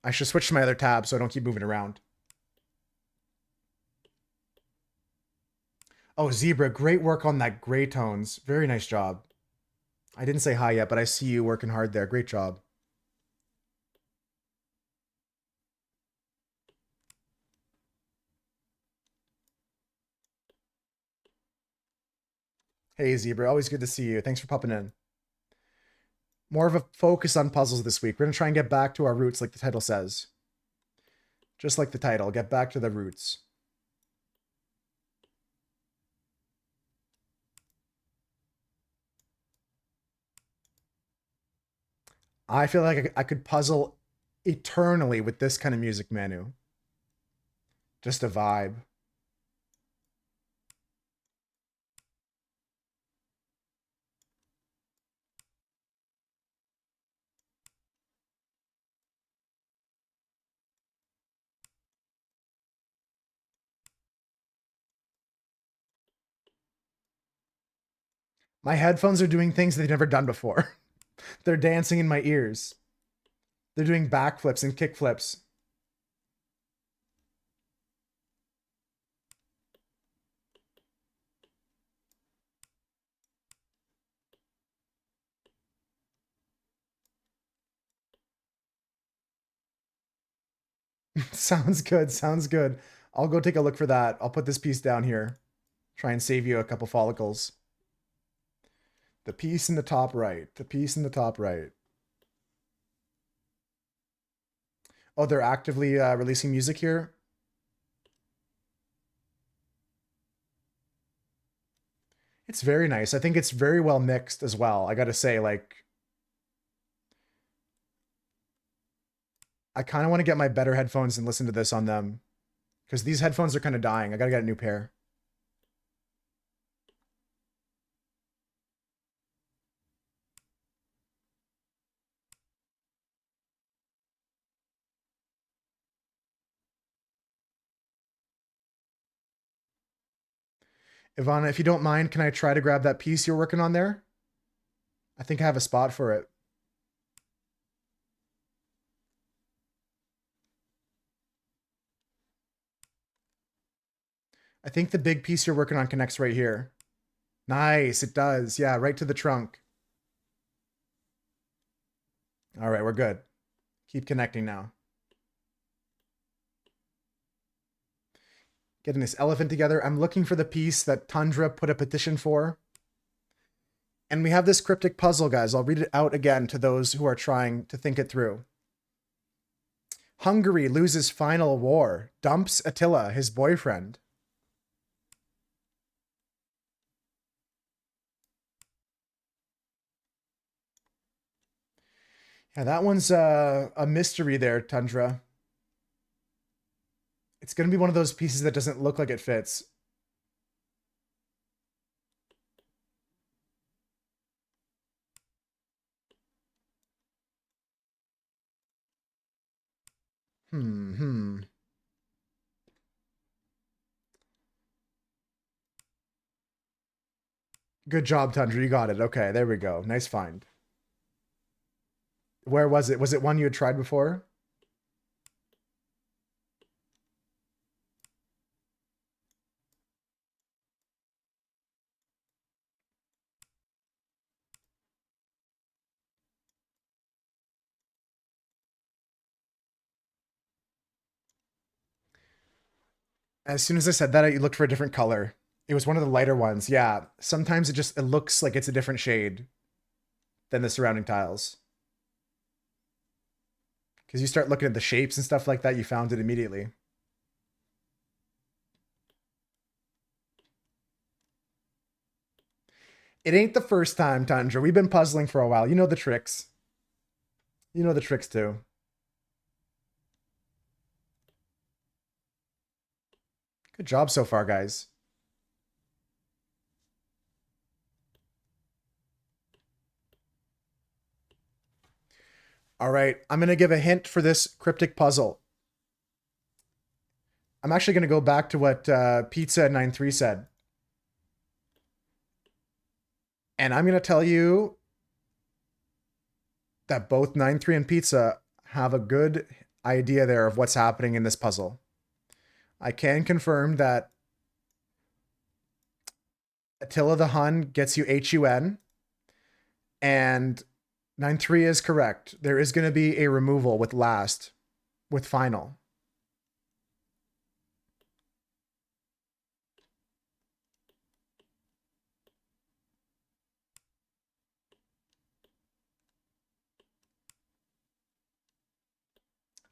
I should switch to my other tab so I don't keep moving around. Oh, Zebra, great work on that gray tones. Very nice job. I didn't say hi yet, but I see you working hard there. Great job. Hey, Zebra, always good to see you. Thanks for popping in. More of a focus on puzzles this week. We're going to try and get back to our roots like the title says. Just like the title, get back to the roots. I feel like I could puzzle eternally with this kind of music, Manu. Just a vibe. My headphones are doing things they've never done before. They're dancing in my ears. They're doing backflips and kickflips. Sounds good. Sounds good. I'll go take a look for that. I'll put this piece down here. Try and save you a couple follicles. The piece in the top right. The piece in the top right. Oh, they're actively releasing music here. It's very nice. I think it's very well mixed as well. I gotta say, like, I kind of want to get my better headphones and listen to this on them because these headphones are kind of dying. I gotta get a new pair. Ivana, if you don't mind, can I try to grab that piece you're working on there? I think I have a spot for it. I think the big piece you're working on connects right here. Nice, it does. Yeah, right to the trunk. All right, we're good. Keep connecting now. Getting this elephant together. I'm looking for the piece that Tundra put a petition for. And we have this cryptic puzzle, guys. I'll read it out again to those who are trying to think it through. Hungary loses final war, dumps Attila, his boyfriend. Yeah, that one's a mystery there, Tundra. It's going to be one of those pieces that doesn't look like it fits. Hmm. Good job, Tundra. You got it. Okay, there we go. Nice find. Where was it? Was it one you had tried before? As soon as I said that, I looked for a different color. It was one of the lighter ones. Yeah. Sometimes it looks like it's a different shade than the surrounding tiles. Because you start looking at the shapes and stuff like that, you found it immediately. It ain't the first time, Tundra. We've been puzzling for a while. You know the tricks. You know the tricks too. Good job so far, guys. All right, I'm going to give a hint for this cryptic puzzle. I'm actually going to go back to what Pizza 93 said. And I'm going to tell you that both 93 and Pizza have a good idea there of what's happening in this puzzle. I can confirm that Attila the Hun gets you HUN, and 93 is correct. There is going to be a removal with last, with final.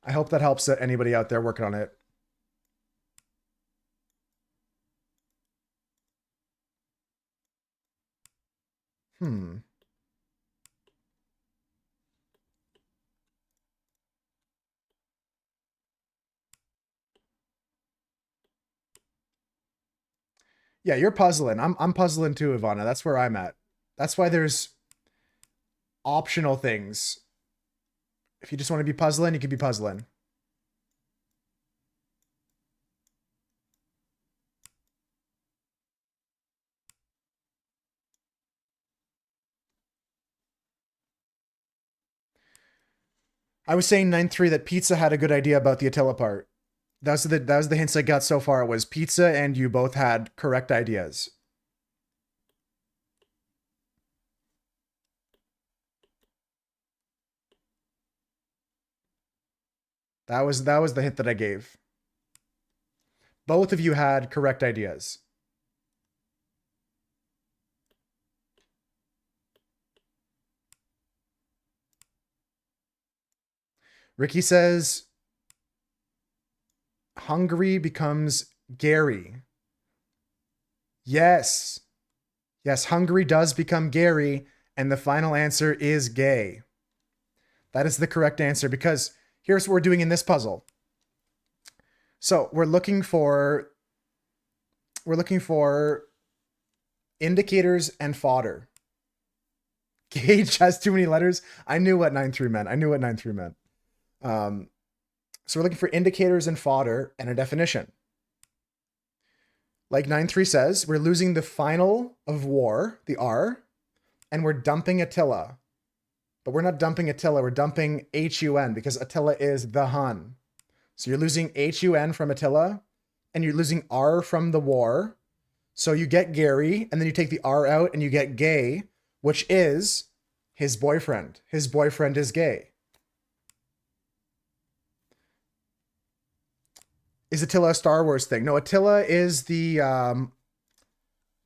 I hope that helps anybody out there working on it. Hmm. Yeah, you're puzzling. I'm puzzling too, Ivana. That's where I'm at. That's why there's optional things. If you just want to be puzzling, you can be puzzling. I was saying 9-3 that Pizza had a good idea about the Attila part. That was the hints I got so far. Was Pizza and you both had correct ideas. That was the hint that I gave. Both of you had correct ideas. Ricky says Hungary becomes Gary. Yes. Yes, Hungary does become Gary, and the final answer is gay. That is the correct answer because here's what we're doing in this puzzle. So we're looking for indicators and fodder. Gauge has too many letters. I knew what 9-3 meant. So we're looking for indicators and fodder and a definition. Like 9-3 says, we're losing the final of war, the R, and we're dumping Attila. But we're not dumping Attila, we're dumping HUN because Attila is the Hun. So you're losing HUN from Attila, and you're losing R from the war. So you get Gary, and then you take the R out, and you get gay, which is his boyfriend. His boyfriend is gay. Is Attila a Star Wars thing? No, Attila is the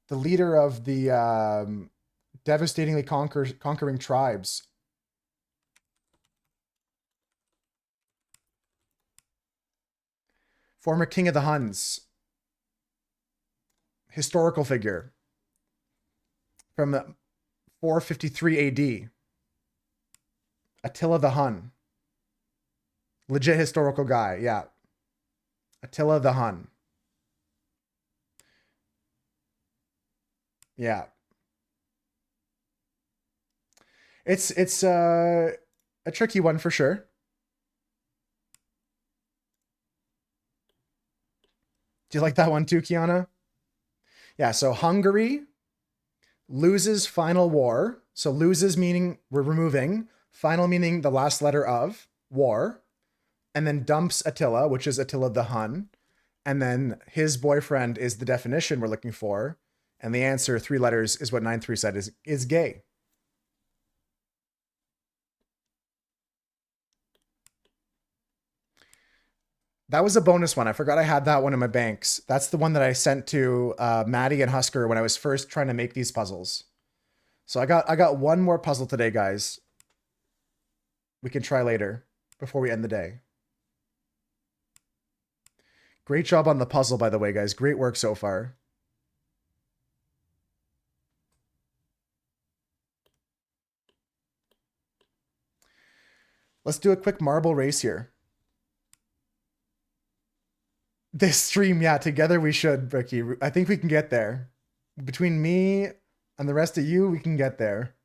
leader of the devastatingly conquering tribes. Former king of the Huns. Historical figure. From 453 AD. Attila the Hun. Legit historical guy, yeah. Attila the Hun. Yeah. It's a tricky one for sure. Do you like that one too, Kiana? Yeah, so Hungary loses final war. So loses meaning we're removing, final meaning the last letter of war, and then dumps Attila, which is Attila the Hun, and then his boyfriend is the definition we're looking for, and the answer, 3 letters, is what 9-3 said is gay. That was a bonus one. I forgot I had that one in my banks. That's the one that I sent to Maddie and Husker when I was first trying to make these puzzles. So I got one more puzzle today, guys. We can try later before we end the day. Great job on the puzzle, by the way, guys. Great work so far. Let's do a quick marble race here. This stream, yeah, together we should, Ricky. I think we can get there. Between me and the rest of you, we can get there.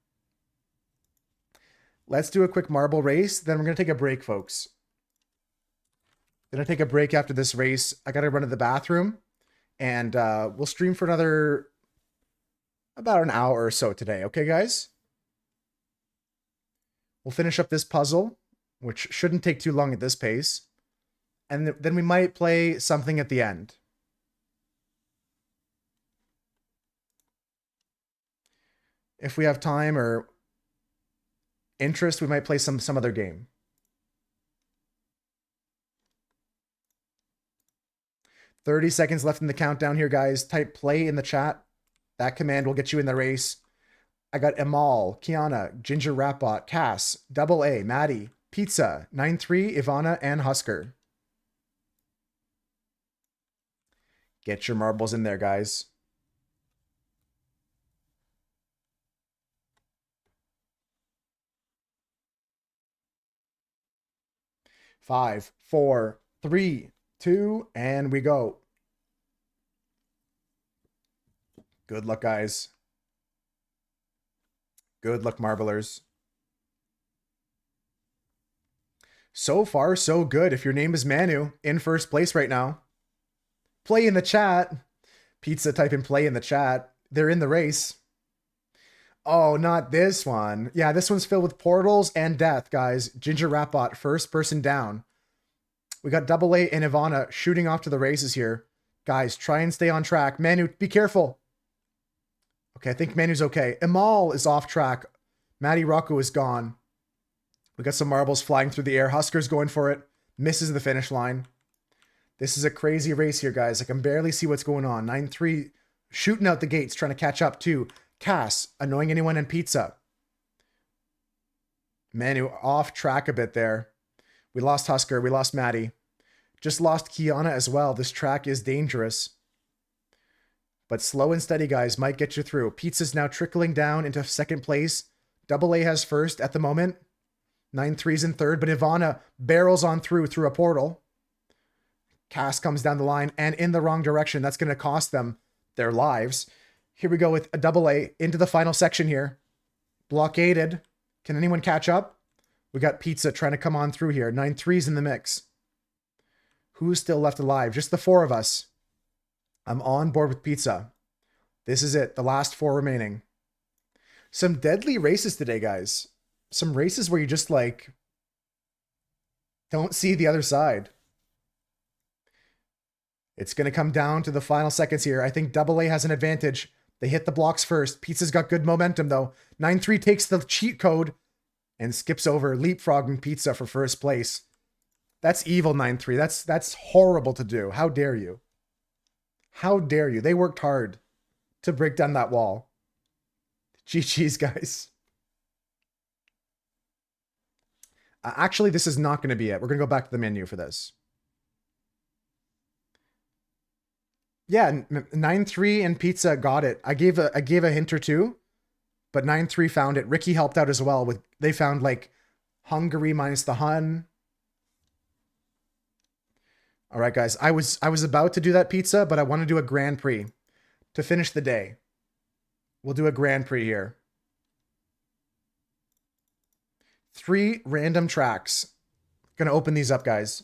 Let's do a quick marble race. Then we're going to take a break, folks. Gonna take a break after this race. I gotta run to the bathroom, and we'll stream for another about an hour or so today. Okay, guys? We'll finish up this puzzle, which shouldn't take too long at this pace, and then we might play something at the end. If we have time or interest, we might play some other game. 30 seconds left in the countdown here, guys. Type play in the chat. That command will get you in the race. I got Emal, Kiana, Ginger Rapbot, Cass, Double A, Maddie, Pizza, 9-3, Ivana, and Husker. Get your marbles in there, guys. Five, 4, 3, 2, and we go. Good luck, guys. Good luck, marblers. So far, so good. If your name is Manu, in first place right now. Play in the chat. Pizza, type in play in the chat. They're in the race. Oh, not this one. Yeah, this one's filled with portals and death, guys. Ginger Rapbot, first person down. We got Double A and Ivana shooting off to the races here. Guys, try and stay on track. Manu, be careful. Okay, I think Manu's okay. Amal is off track. Maddie Rocco is gone. We got some marbles flying through the air. Husker's going for it. Misses the finish line. This is a crazy race here, guys. I can barely see what's going on. 9-3 shooting out the gates, trying to catch up too. Cass, annoying anyone in pizza. Manu off track a bit there. We lost Husker. We lost Maddie. Just lost Kiana as well. This track is dangerous. But slow and steady, guys, might get you through. Pizza's now trickling down into second place. Double A has first at the moment. 9-3's in third, but Ivana barrels on through a portal. Cass comes down the line and in the wrong direction. That's going to cost them their lives. Here we go with a Double A into the final section here. Blockaded. Can anyone catch up? We got Pizza trying to come on through here. 9-3's in the mix. Who's still left alive? Just the four of us. I'm on board with Pizza. This is it. The last four remaining. Some deadly races today, guys. Some races where you just like don't see the other side. It's going to come down to the final seconds here. I think Double A has an advantage. They hit the blocks first. Pizza's got good momentum though. 9-3 takes the cheat code and skips over, leapfrogging Pizza for first place. That's evil, 9-3. That's horrible to do. How dare you? How dare you? They worked hard to break down that wall. GG's, guys. Actually, this is not going to be it. We're going to go back to the menu for this. Yeah, 9-3 and Pizza got it. I gave a hint or two, but 9-3 found it. Ricky helped out as well. They found like Hungary minus the Hun. All right, guys. I was about to do that Pizza, but I want to do a Grand Prix to finish the day. We'll do a Grand Prix here. 3 random tracks. Gonna open these up, guys.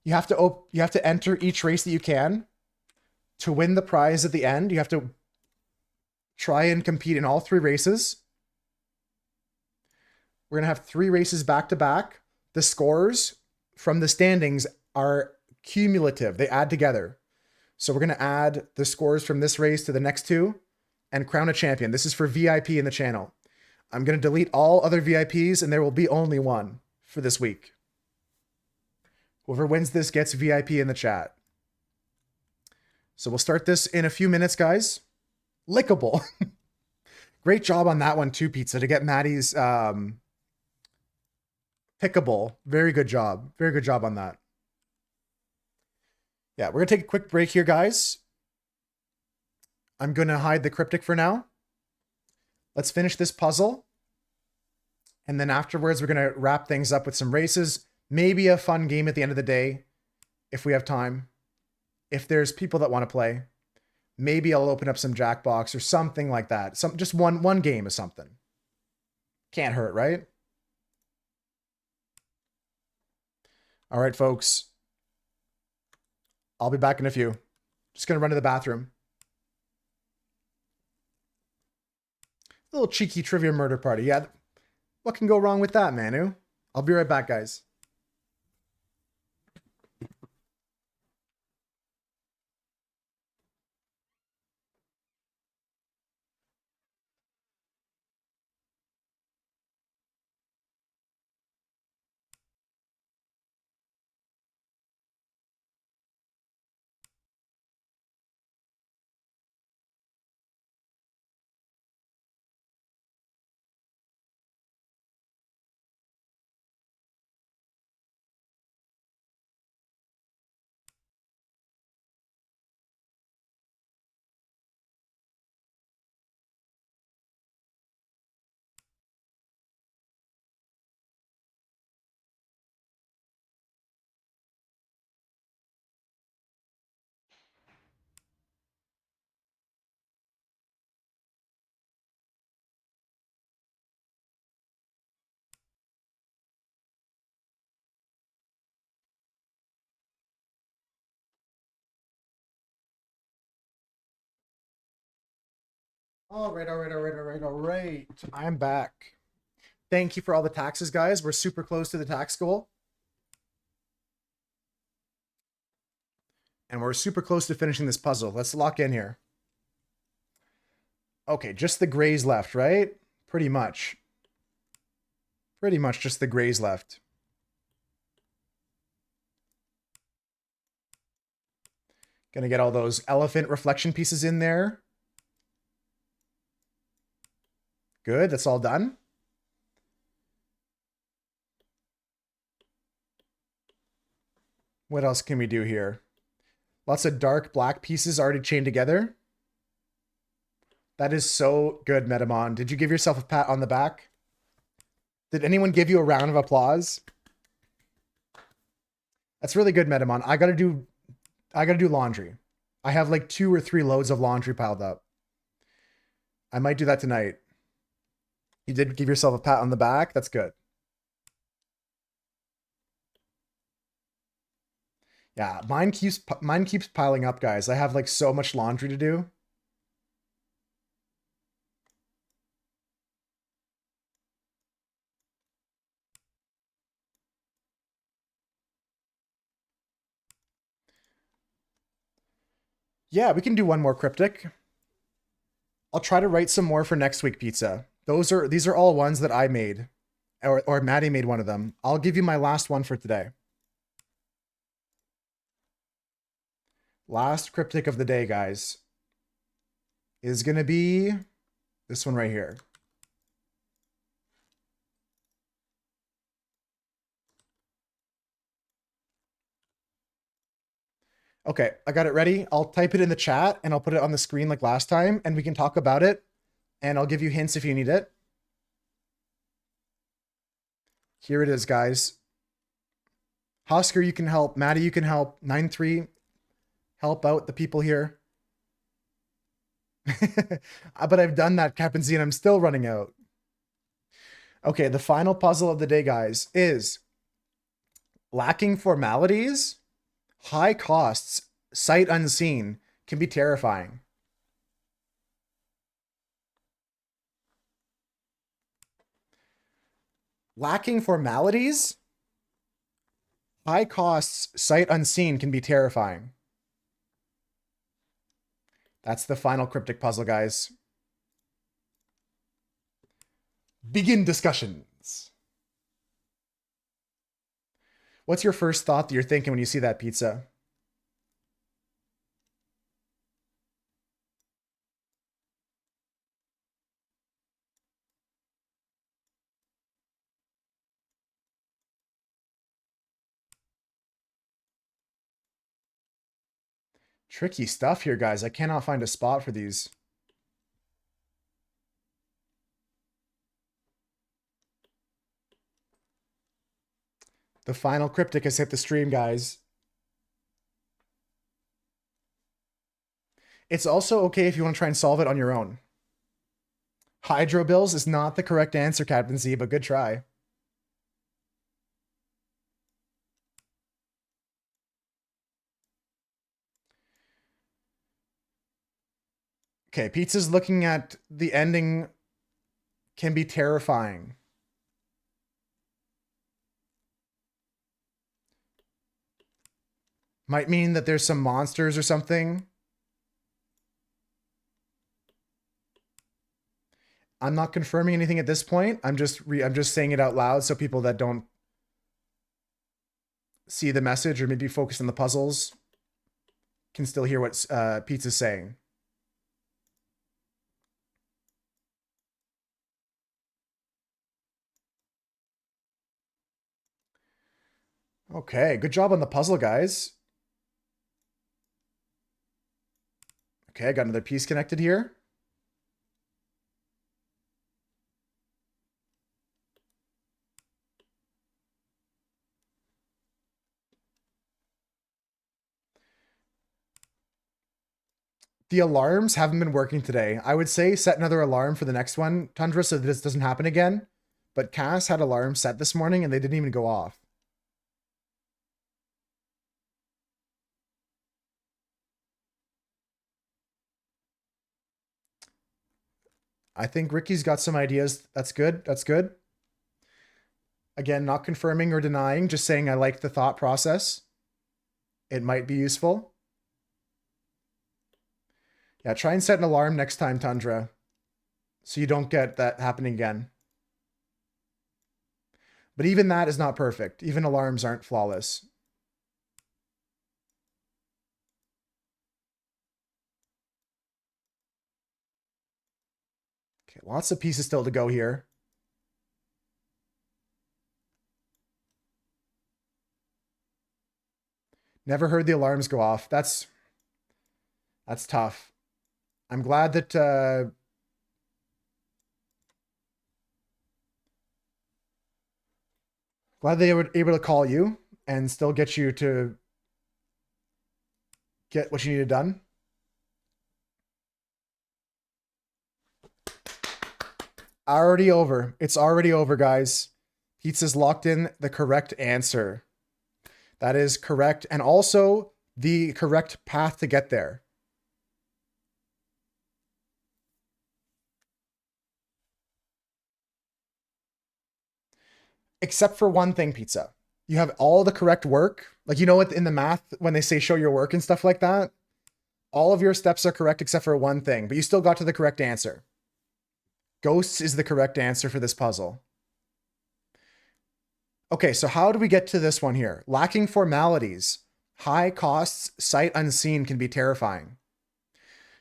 You have to enter each race that you can to win the prize at the end. You have to try and compete in all 3 races. We're gonna have 3 races back to back. The scores from the standings are cumulative. They add together. So we're gonna add the scores from this race to the next 2 and crown a champion. This is for VIP in the channel. I'm going to delete all other VIPs and there will be only one for this week. Whoever wins this gets VIP in the chat. So we'll start this in a few minutes, guys. Lickable. Great job on that one too, Pizza, to get Maddie's pickable. Very good job. Very good job on that. Yeah, we're going to take a quick break here, guys. I'm going to hide the cryptic for now. Let's finish this puzzle. And then afterwards, we're going to wrap things up with some races. Maybe a fun game at the end of the day, if we have time. If there's people that want to play. Maybe I'll open up some Jackbox or something like that. Just one game of something. Can't hurt, right? All right, folks. I'll be back in a few. Just going to run to the bathroom. A little cheeky trivia murder party. Yeah, what can go wrong with that, Manu? I'll be right back, guys. All right. I'm back. Thank you for all the taxes, guys. We're super close to the tax goal. And we're super close to finishing this puzzle. Let's lock in here. Okay, just the grays left, right? Pretty much. Pretty much just the grays left. Gonna get all those elephant reflection pieces in there. Good, that's all done. What else can we do here? Lots of dark black pieces already chained together. That is so good, Metamon. Did you give yourself a pat on the back? Did anyone give you a round of applause? That's really good, Metamon. I gotta do laundry. I have like 2 or 3 loads of laundry piled up. I might do that tonight. You did give yourself a pat on the back. That's good. Yeah, mine keeps piling up, guys. I have like so much laundry to do. Yeah, we can do one more cryptic. I'll try to write some more for next week, Pizza. These are all ones that I made. Or Maddie made one of them. I'll give you my last one for today. Last cryptic of the day, guys, is going to be this one right here. Okay, I got it ready. I'll type it in the chat and I'll put it on the screen like last time and we can talk about it and I'll give you hints if you need it. Here it is, guys. Husker, you can help. Maddie, you can help. 9-3, help out the people here. But I've done that, Captain Z, and I'm still running out. Okay, the final puzzle of the day, guys, is lacking formalities, high costs, sight unseen, can be terrifying. Lacking formalities, high costs, sight unseen can be terrifying. That's the final cryptic puzzle, guys. Begin discussions. What's your first thought that you're thinking when you see that pizza? Tricky stuff here, guys. I cannot find a spot for these. The final cryptic has hit the stream, guys. It's also okay if you want to try and solve it on your own. Hydro bills is not the correct answer, Captain Z, but good try. Okay, Pizza's looking at the ending can be terrifying. Might mean that there's some monsters or something. I'm not confirming anything at this point. I'm just saying it out loud so people that don't see the message or maybe focus on the puzzles can still hear what Pizza's saying. Okay, good job on the puzzle, guys. Okay, I got another piece connected here. The alarms haven't been working today. I would say set another alarm for the next one, Tundra, so this doesn't happen again. But Cass had alarms set this morning and they didn't even go off. I think Ricky's got some ideas. That's good. That's good. Again, not confirming or denying, just saying I like the thought process. It might be useful. Yeah, try and set an alarm next time, Tundra, so you don't get that happening again. But even that is not perfect. Even alarms aren't flawless. Okay, lots of pieces still to go here. Never heard the alarms go off. That's tough. I'm glad that glad they were able to call you and still get you to get what you needed done. Already over. It's already over, guys. Pizza's locked in the correct answer. That is correct. And also the correct path to get there. Except for one thing, Pizza. You have all the correct work. Like, you know what, in the math, when they say show your work and stuff like that, all of your steps are correct except for one thing, but you still got to the correct answer. Ghosts is the correct answer for this puzzle. Okay, so how do we get to this one here? Lacking formalities, high costs, sight unseen can be terrifying.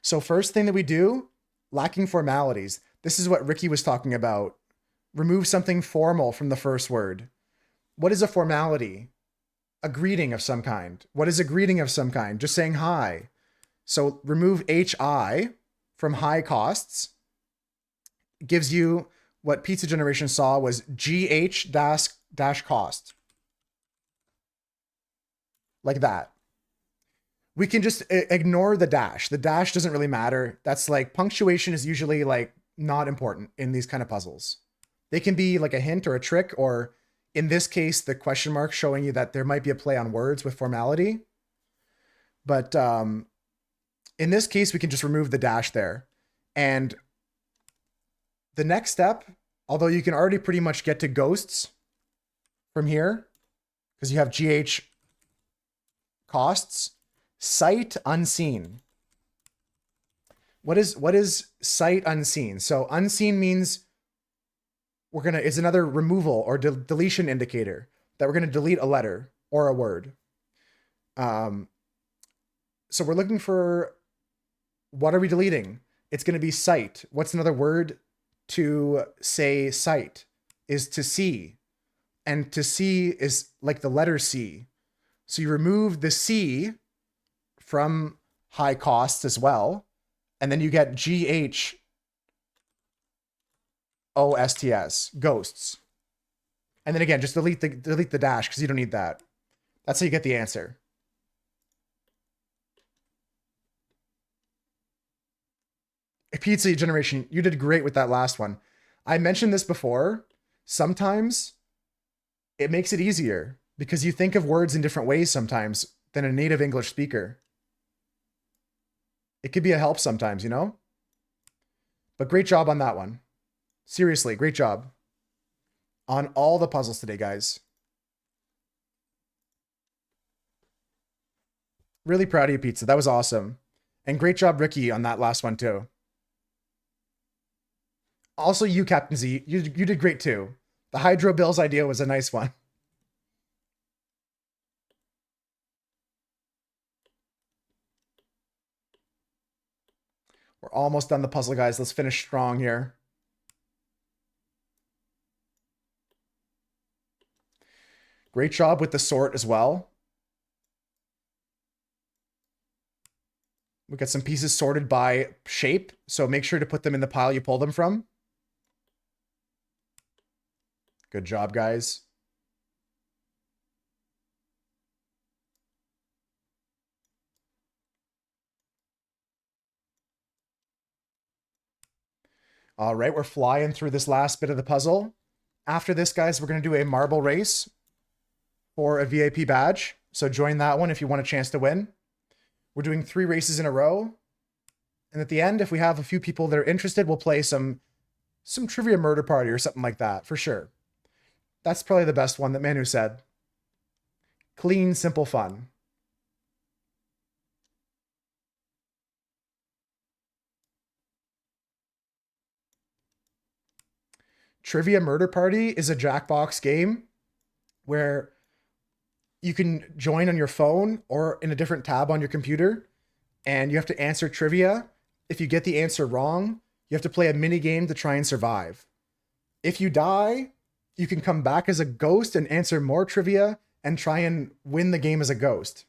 So first thing that we do, lacking formalities. This is what Ricky was talking about. Remove something formal from the first word. What is a formality? A greeting of some kind. What is a greeting of some kind? Just saying hi. So remove HI from high costs. Gives you what Pizza Generation saw was GH dash cost. Like that. We can just ignore the dash. The dash doesn't really matter. That's like, punctuation is usually like not important in these kind of puzzles. They can be like a hint or a trick, or in this case, the question mark showing you that there might be a play on words with formality. But in this case, we can just remove the dash there. And the next step, although you can already pretty much get to ghosts from here, because you have GH costs, sight unseen. What is sight unseen? So unseen means it's another removal or deletion indicator that we're gonna delete a letter or a word. So we're looking for, what are we deleting? It's gonna be sight. What's another word to say sight? Is to see. And to see is like the letter C. So you remove the C from high costs as well. And then you get GH OSTS, ghosts. And then again, just delete the dash because you don't need that. That's how you get the answer. Pizza Generation, you did great with that last one. I mentioned this before. Sometimes it makes it easier because you think of words in different ways sometimes than a native English speaker. It could be a help sometimes, you know? But great job on that one. Seriously, great job on all the puzzles today, guys. Really proud of you, Pizza. That was awesome. And great job, Ricky, on that last one, too. Also, you, Captain Z, you did great, too. The Hydro Bills idea was a nice one. We're almost done the puzzle, guys. Let's finish strong here. Great job with the sort as well. We got some pieces sorted by shape, so make sure to put them in the pile you pull them from. Good job, guys. All right, we're flying through this last bit of the puzzle. After this, guys, we're going to do a marble race for a VIP badge. So join that one if you want a chance to win. We're doing 3 races in a row. And at the end, if we have a few people that are interested, we'll play some trivia murder party or something like that, for sure. That's probably the best one that Manu said. Clean, simple fun. Trivia Murder Party is a Jackbox game where you can join on your phone or in a different tab on your computer, and you have to answer trivia. If you get the answer wrong, you have to play a mini game to try and survive. If you die, you can come back as a ghost and answer more trivia and try and win the game as a ghost.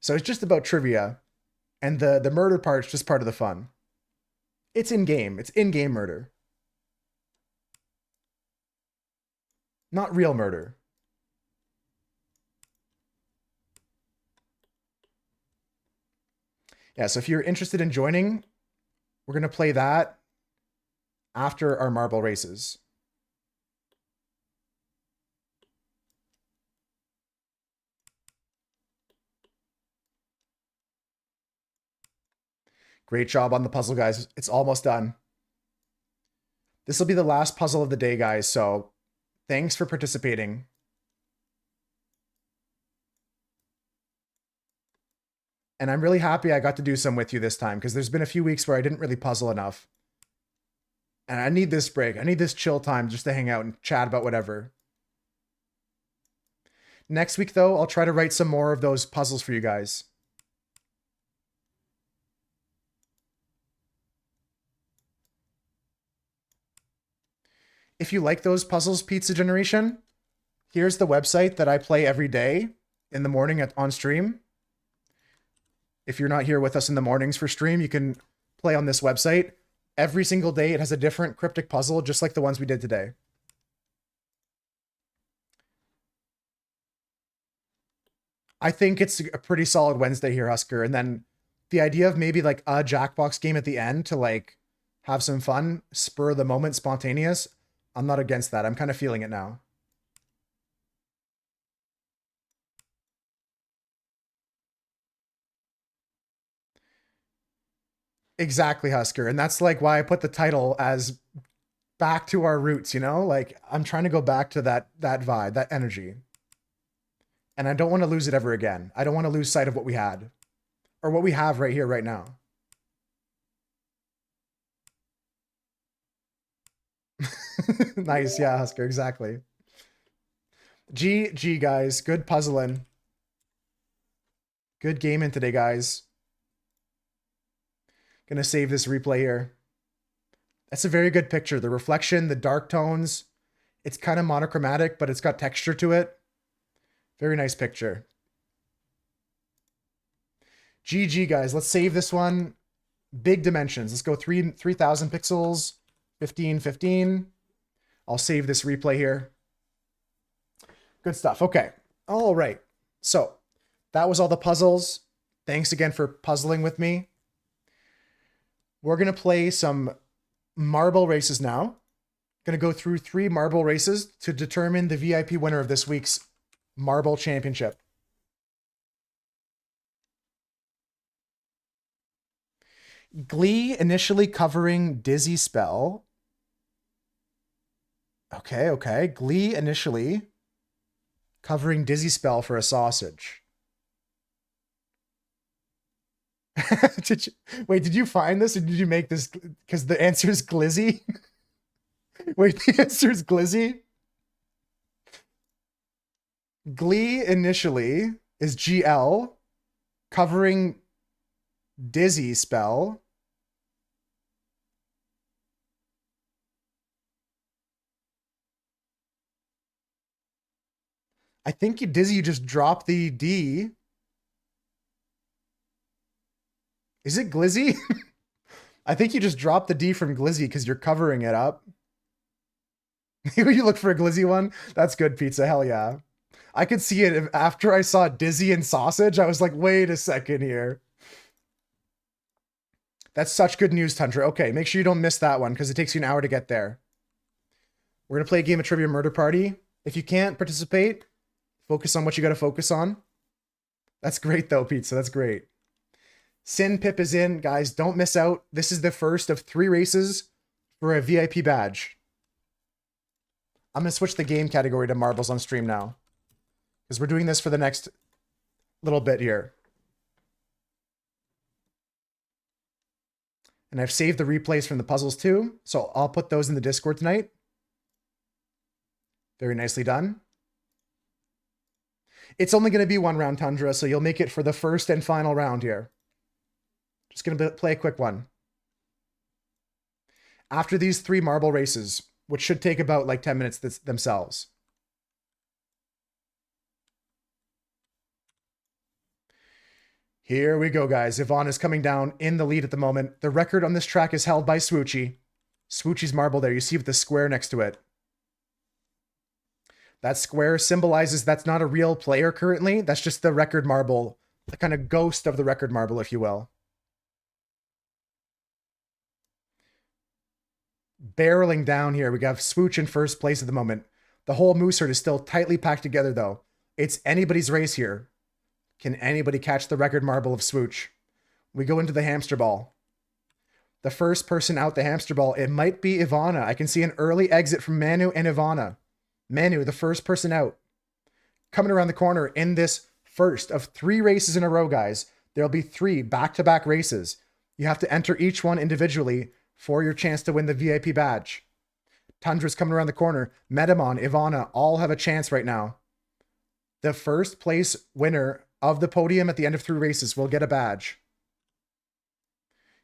So it's just about trivia, and the murder part's just part of the fun. It's in-game. It's in-game murder. Not real murder. Yeah, so if you're interested in joining, we're going to play that after our marble races. Great job on the puzzle, guys. It's almost done. This will be the last puzzle of the day, guys, so thanks for participating. And I'm really happy I got to do some with you this time, because there's been a few weeks where I didn't really puzzle enough. And I need this break. I need this chill time just to hang out and chat about whatever. Next week, though, I'll try to write some more of those puzzles for you guys. If you like those puzzles, Pizza Generation, here's the website that I play every day in the morning on stream. If you're not here with us in the mornings for stream, you can play on this website. Every single day, it has a different cryptic puzzle, just like the ones we did today. I think it's a pretty solid Wednesday here, Husker. And then the idea of maybe like a Jackbox game at the end to like have some fun, spur of the moment, spontaneous. I'm not against that. I'm kind of feeling it now. Exactly, Husker. And that's like why I put the title as back to our roots, you know? Like I'm trying to go back to that vibe, that energy. And I don't want to lose it ever again. I don't want to lose sight of what we had or what we have right here, right now. Nice. Yeah, Husker. Exactly. GG, guys. Good puzzling. Good gaming today, guys. Gonna save this replay here. That's a very good picture. The reflection, the dark tones. It's kind of monochromatic, but it's got texture to it. Very nice picture. GG, guys. Let's save this one. Big dimensions. Let's go 3,000 pixels. 1515. I'll save this replay here. Good stuff. Okay. All right. So that was all the puzzles. Thanks again for puzzling with me. We're going to play some marble races now. Going to go through 3 marble races to determine the VIP winner of this week's Marble Championship. Glee initially covering Dizzy Spell. Okay. Glee initially covering Dizzy Spell for a sausage. Did you find this or did you make this? Because the answer is Glizzy. Wait, the answer is Glizzy? Glee initially is GL covering Dizzy Spell. I think Dizzy, you just dropped the D. Is it Glizzy? I think you just dropped the D from Glizzy because you're covering it up. You look for a Glizzy one? That's good, Pizza. Hell yeah. I could see it after I saw Dizzy and Sausage. I was like, wait a second here. That's such good news, Tundra. Okay, make sure you don't miss that one because it takes you an hour to get there. We're going to play a game of Trivia Murder Party. If you can't participate, focus on what you got to focus on. That's great, though, Pizza. That's great. Sin Pip is in. Guys, don't miss out. This is the first of 3 races for a VIP badge. I'm going to switch the game category to marbles on stream now, because we're doing this for the next little bit here. And I've saved the replays from the puzzles too, so I'll put those in the Discord tonight. Very nicely done. It's only going to be 1 round, Tundra, so you'll make it for the first and final round here. Just going to play a quick one. After these 3 marble races, which should take about like 10 minutes themselves. Here we go, guys. Yvonne is coming down in the lead at the moment. The record on this track is held by Swoochy. Swoochy's marble there. You see with the square next to it. That square symbolizes that's not a real player currently. That's just the record marble, the kind of ghost of the record marble, if you will. Barreling down here, we have Swooch in first place at the moment. The whole moose herd is still tightly packed together, though. It's anybody's race here. Can anybody catch the record marble of Swooch? We go into the hamster ball. The first person out the hamster ball, it might be Ivana. I can see an early exit from Manu and Ivana. Manu, the first person out. Coming around the corner in this first of 3 races in a row, guys. There'll be 3 back-to-back races. You have to enter each one individually for your chance to win the VIP badge. Tundra's coming around the corner. Metamon, Ivana, all have a chance right now. The first place winner of the podium at the end of 3 races will get a badge.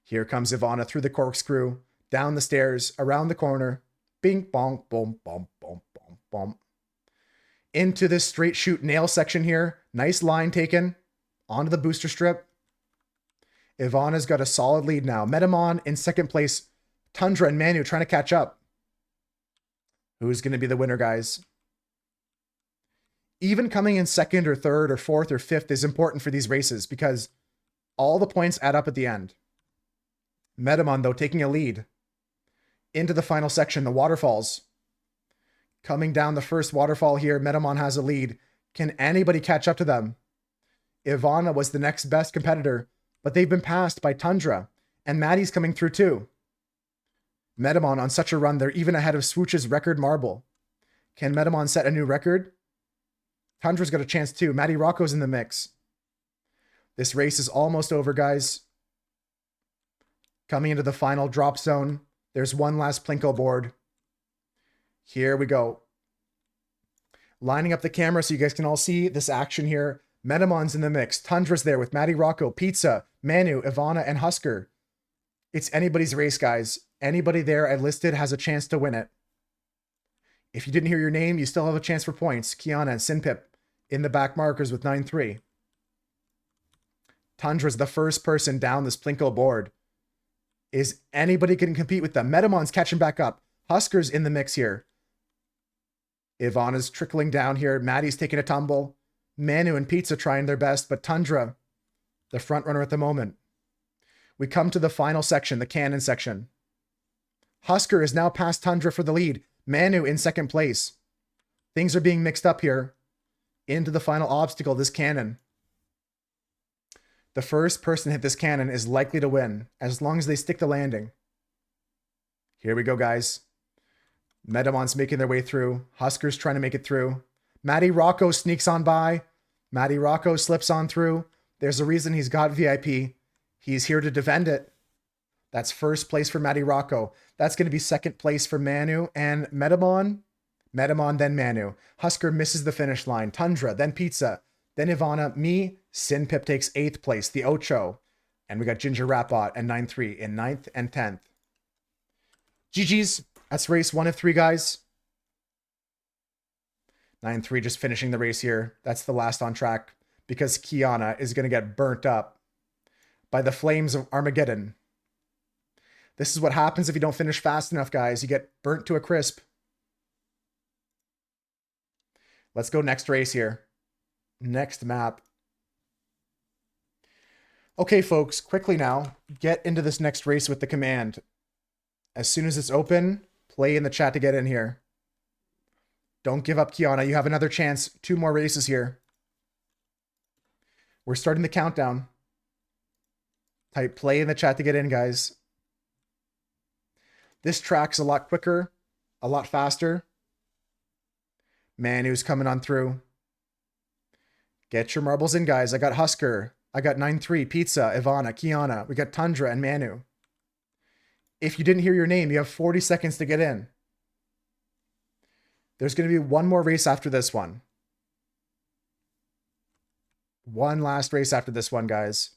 Here comes Ivana through the corkscrew, down the stairs, around the corner. Bing, bong, boom, boom, boom, boom, boom. Into this straight shoot nail section here. Nice line taken. Onto the booster strip. Ivana's got a solid lead now. Metamon in second place. Tundra and Manu trying to catch up. Who's going to be the winner, guys? Even coming in second or third or fourth or fifth is important for these races because all the points add up at the end. Metamon, though, taking a lead. Into the final section, the waterfalls. Coming down the first waterfall here, Metamon has a lead. Can anybody catch up to them? Ivana was the next best competitor, but they've been passed by Tundra, and Maddie's coming through too. Metamon on such a run, they're even ahead of Swooch's record marble. Can Metamon set a new record? Tundra's got a chance too. Maddie Rocco's in the mix. This race is almost over, guys. Coming into the final drop zone. There's one last Plinko board. Here we go. Lining up the camera so you guys can all see this action here. Metamon's in the mix. Tundra's there with Maddie Rocco, Pizza, Manu, Ivana, and Husker. It's anybody's race, guys. Anybody there I listed has a chance to win it. If you didn't hear your name, you still have a chance for points. Kiana and Sinpip in the back markers with 9-3. Tundra's the first person down this Plinko board. Is anybody going to compete with them? Metamon's catching back up. Husker's in the mix here. Ivana's trickling down here. Maddie's taking a tumble. Manu and Pizza trying their best, but Tundra, the front runner at the moment. We come to the final section, the cannon section. Husker is now past Tundra for the lead. Manu in second place. Things are being mixed up here. Into the final obstacle, this cannon. The first person to hit this cannon is likely to win, as long as they stick the landing. Here we go, guys. Metamon's making their way through. Husker's trying to make it through. Maddie Rocco sneaks on by. Maddie Rocco slips on through. There's a reason he's got VIP. He's here to defend it. That's first place for Maddie Rocco. That's going to be second place for Manu and Metamon. Metamon, then Manu. Husker misses the finish line. Tundra, then Pizza, then Ivana. Me, Sinpip takes 8th place, the Ocho. And we got Ginger Rapbot and 9-3 in 9th and 10th. GG's. That's race 1 of 3, guys. 9-3 just finishing the race here. That's the last on track because Kiana is going to get burnt up by the flames of Armageddon. This is what happens if you don't finish fast enough, guys. You get burnt to a crisp. Let's go next race here. Next map. Okay, folks, quickly now, get into this next race with the command. As soon as it's open, play in the chat to get in here. Don't give up, Kiana. You have another chance. 2 more races here. We're starting the countdown. Type play in the chat to get in, guys. This track's a lot quicker, a lot faster. Manu's coming on through. Get your marbles in, guys. I got Husker. I got 9-3, Pizza, Ivana, Kiana. We got Tundra and Manu. If you didn't hear your name, you have 40 seconds to get in. There's going to be one more race after this one. One last race after this one, guys.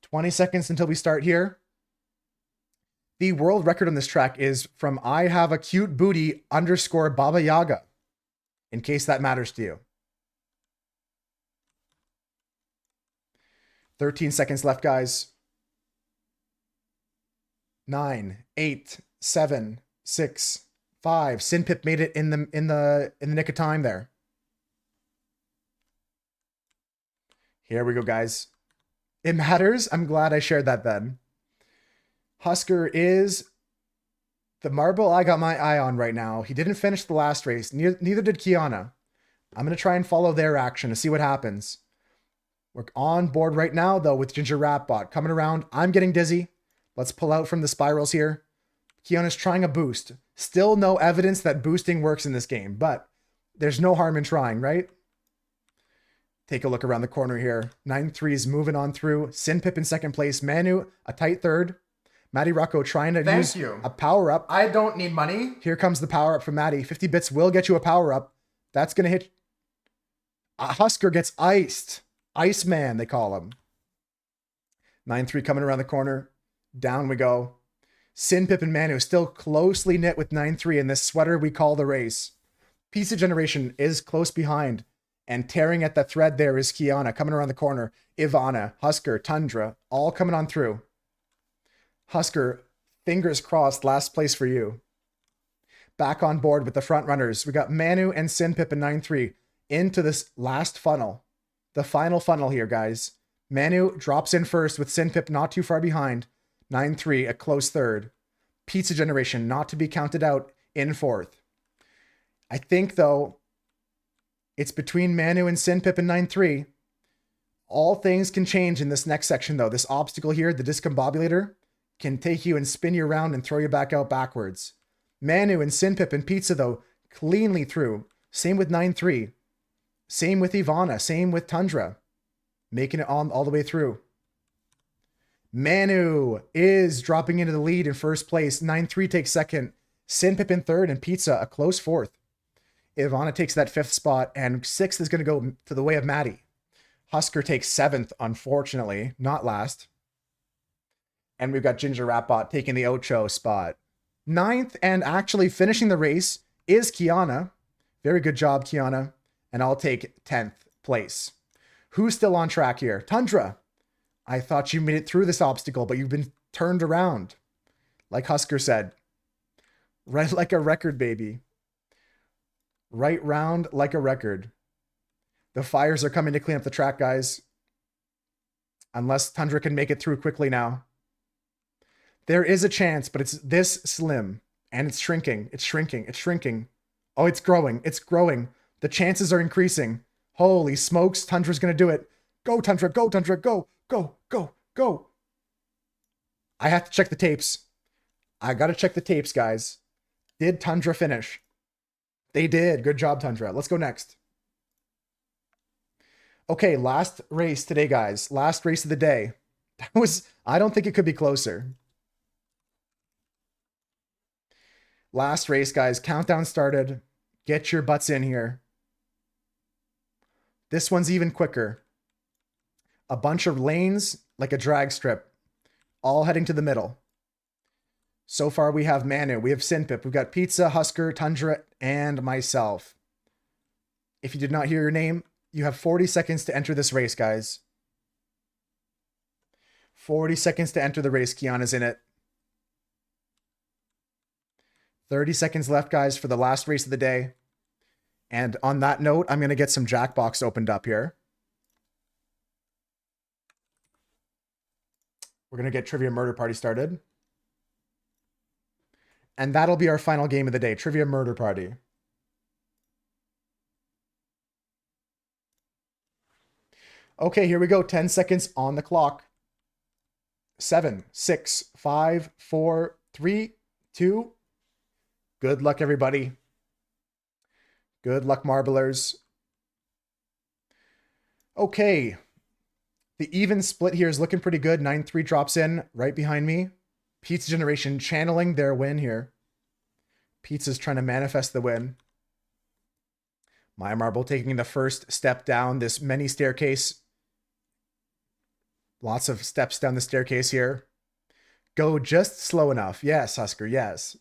20 seconds until we start here. The world record on this track is from I have a cute booty _ Baba Yaga. In case that matters to you. 13 seconds left, guys. 9, 8, 7, 6, 5. Sinpip made it in the nick of time there. Here we go, guys. It matters. I'm glad I shared that then. Husker is the marble I got my eye on right now. He didn't finish the last race. Neither did Kiana. I'm going to try and follow their action to see what happens. We're on board right now, though, with Ginger Rapbot coming around. I'm getting dizzy. Let's pull out from the spirals here. Kiana's trying a boost. Still no evidence that boosting works in this game, but there's no harm in trying, right? Take a look around the corner here. 9-3 is moving on through. Sinpip in second place. Manu, a tight third. Maddie Rocco trying to use a power-up. I don't need money. Here comes the power-up from Maddie. 50 bits will get you a power-up. That's going to hit. Husker gets iced. Iceman, they call him. 9-3 coming around the corner. Down we go. Sinpip and Manu still closely knit with 9-3 in this sweater we call the race. Pizza Generation is close behind. And tearing at the thread there is Kiana coming around the corner. Ivana, Husker, Tundra, all coming on through. Husker, fingers crossed, last place for you. Back on board with the front runners. We got Manu and Sinpip and 9-3 into this last funnel. The final funnel here, guys. Manu drops in first with Sinpip not too far behind. 9-3, a close third. Pizza Generation not to be counted out in fourth. I think, though, it's between Manu and Sinpip and 9-3. All things can change in this next section, though. This obstacle here, the discombobulator, can take you and spin you around and throw you back out backwards. Manu and Sinpip and Pizza, though, cleanly through. Same with 9-3. Same with Ivana. Same with Tundra. Making it on all the way through. Manu is dropping into the lead in first place. 9-3 takes second. Sinpip in third and Pizza a close fourth. Ivana takes that fifth spot and sixth is going to go to the way of Maddie. Husker takes seventh, unfortunately, not last. And we've got Ginger Rapbot taking the Ocho spot. Ninth and actually finishing the race is Kiana. Very good job, Kiana. And I'll take 10th place. Who's still on track here? Tundra. I thought you made it through this obstacle, but you've been turned around. Like Husker said. Right like a record, baby. Right round like a record. The fires are coming to clean up the track, guys. Unless Tundra can make it through quickly now. There is a chance, but it's this slim. And it's shrinking. It's shrinking. It's shrinking. Oh, it's growing. It's growing. The chances are increasing. Holy smokes. Tundra's going to do it. Go, Tundra. Go, Tundra. Go. Go. Go. Go. I have to check the tapes. I got to check the tapes, guys. Did Tundra finish? They did. Good job, Tundra. Let's go next. Okay, last race today, guys. Last race of the day. That was, I don't think it could be closer. Last race, guys. Countdown started. Get your butts in here. This one's even quicker. A bunch of lanes, like a drag strip, all heading to the middle. So far, we have Manu, we have Sinpip, we've got Pizza, Husker, Tundra, and myself. If you did not hear your name, you have 40 seconds to enter this race, guys. 40 seconds to enter the race. Kiana's in it. 30 seconds left, guys, for the last race of the day. And on that note, I'm going to get some Jackbox opened up here. We're going to get Trivia Murder Party started. And that'll be our final game of the day, Trivia Murder Party. Okay, here we go. 10 seconds on the clock. 7, 6, 5, 4, 3, 2. Good luck, everybody. Good luck, marblers. Okay. The even split here is looking pretty good. 9-3 drops in right behind me. Pizza Generation channeling their win here. Pizza's trying to manifest the win. My Marble taking the first step down this many staircase. Lots of steps down the staircase here. Go just slow enough. Yes, Husker, yes.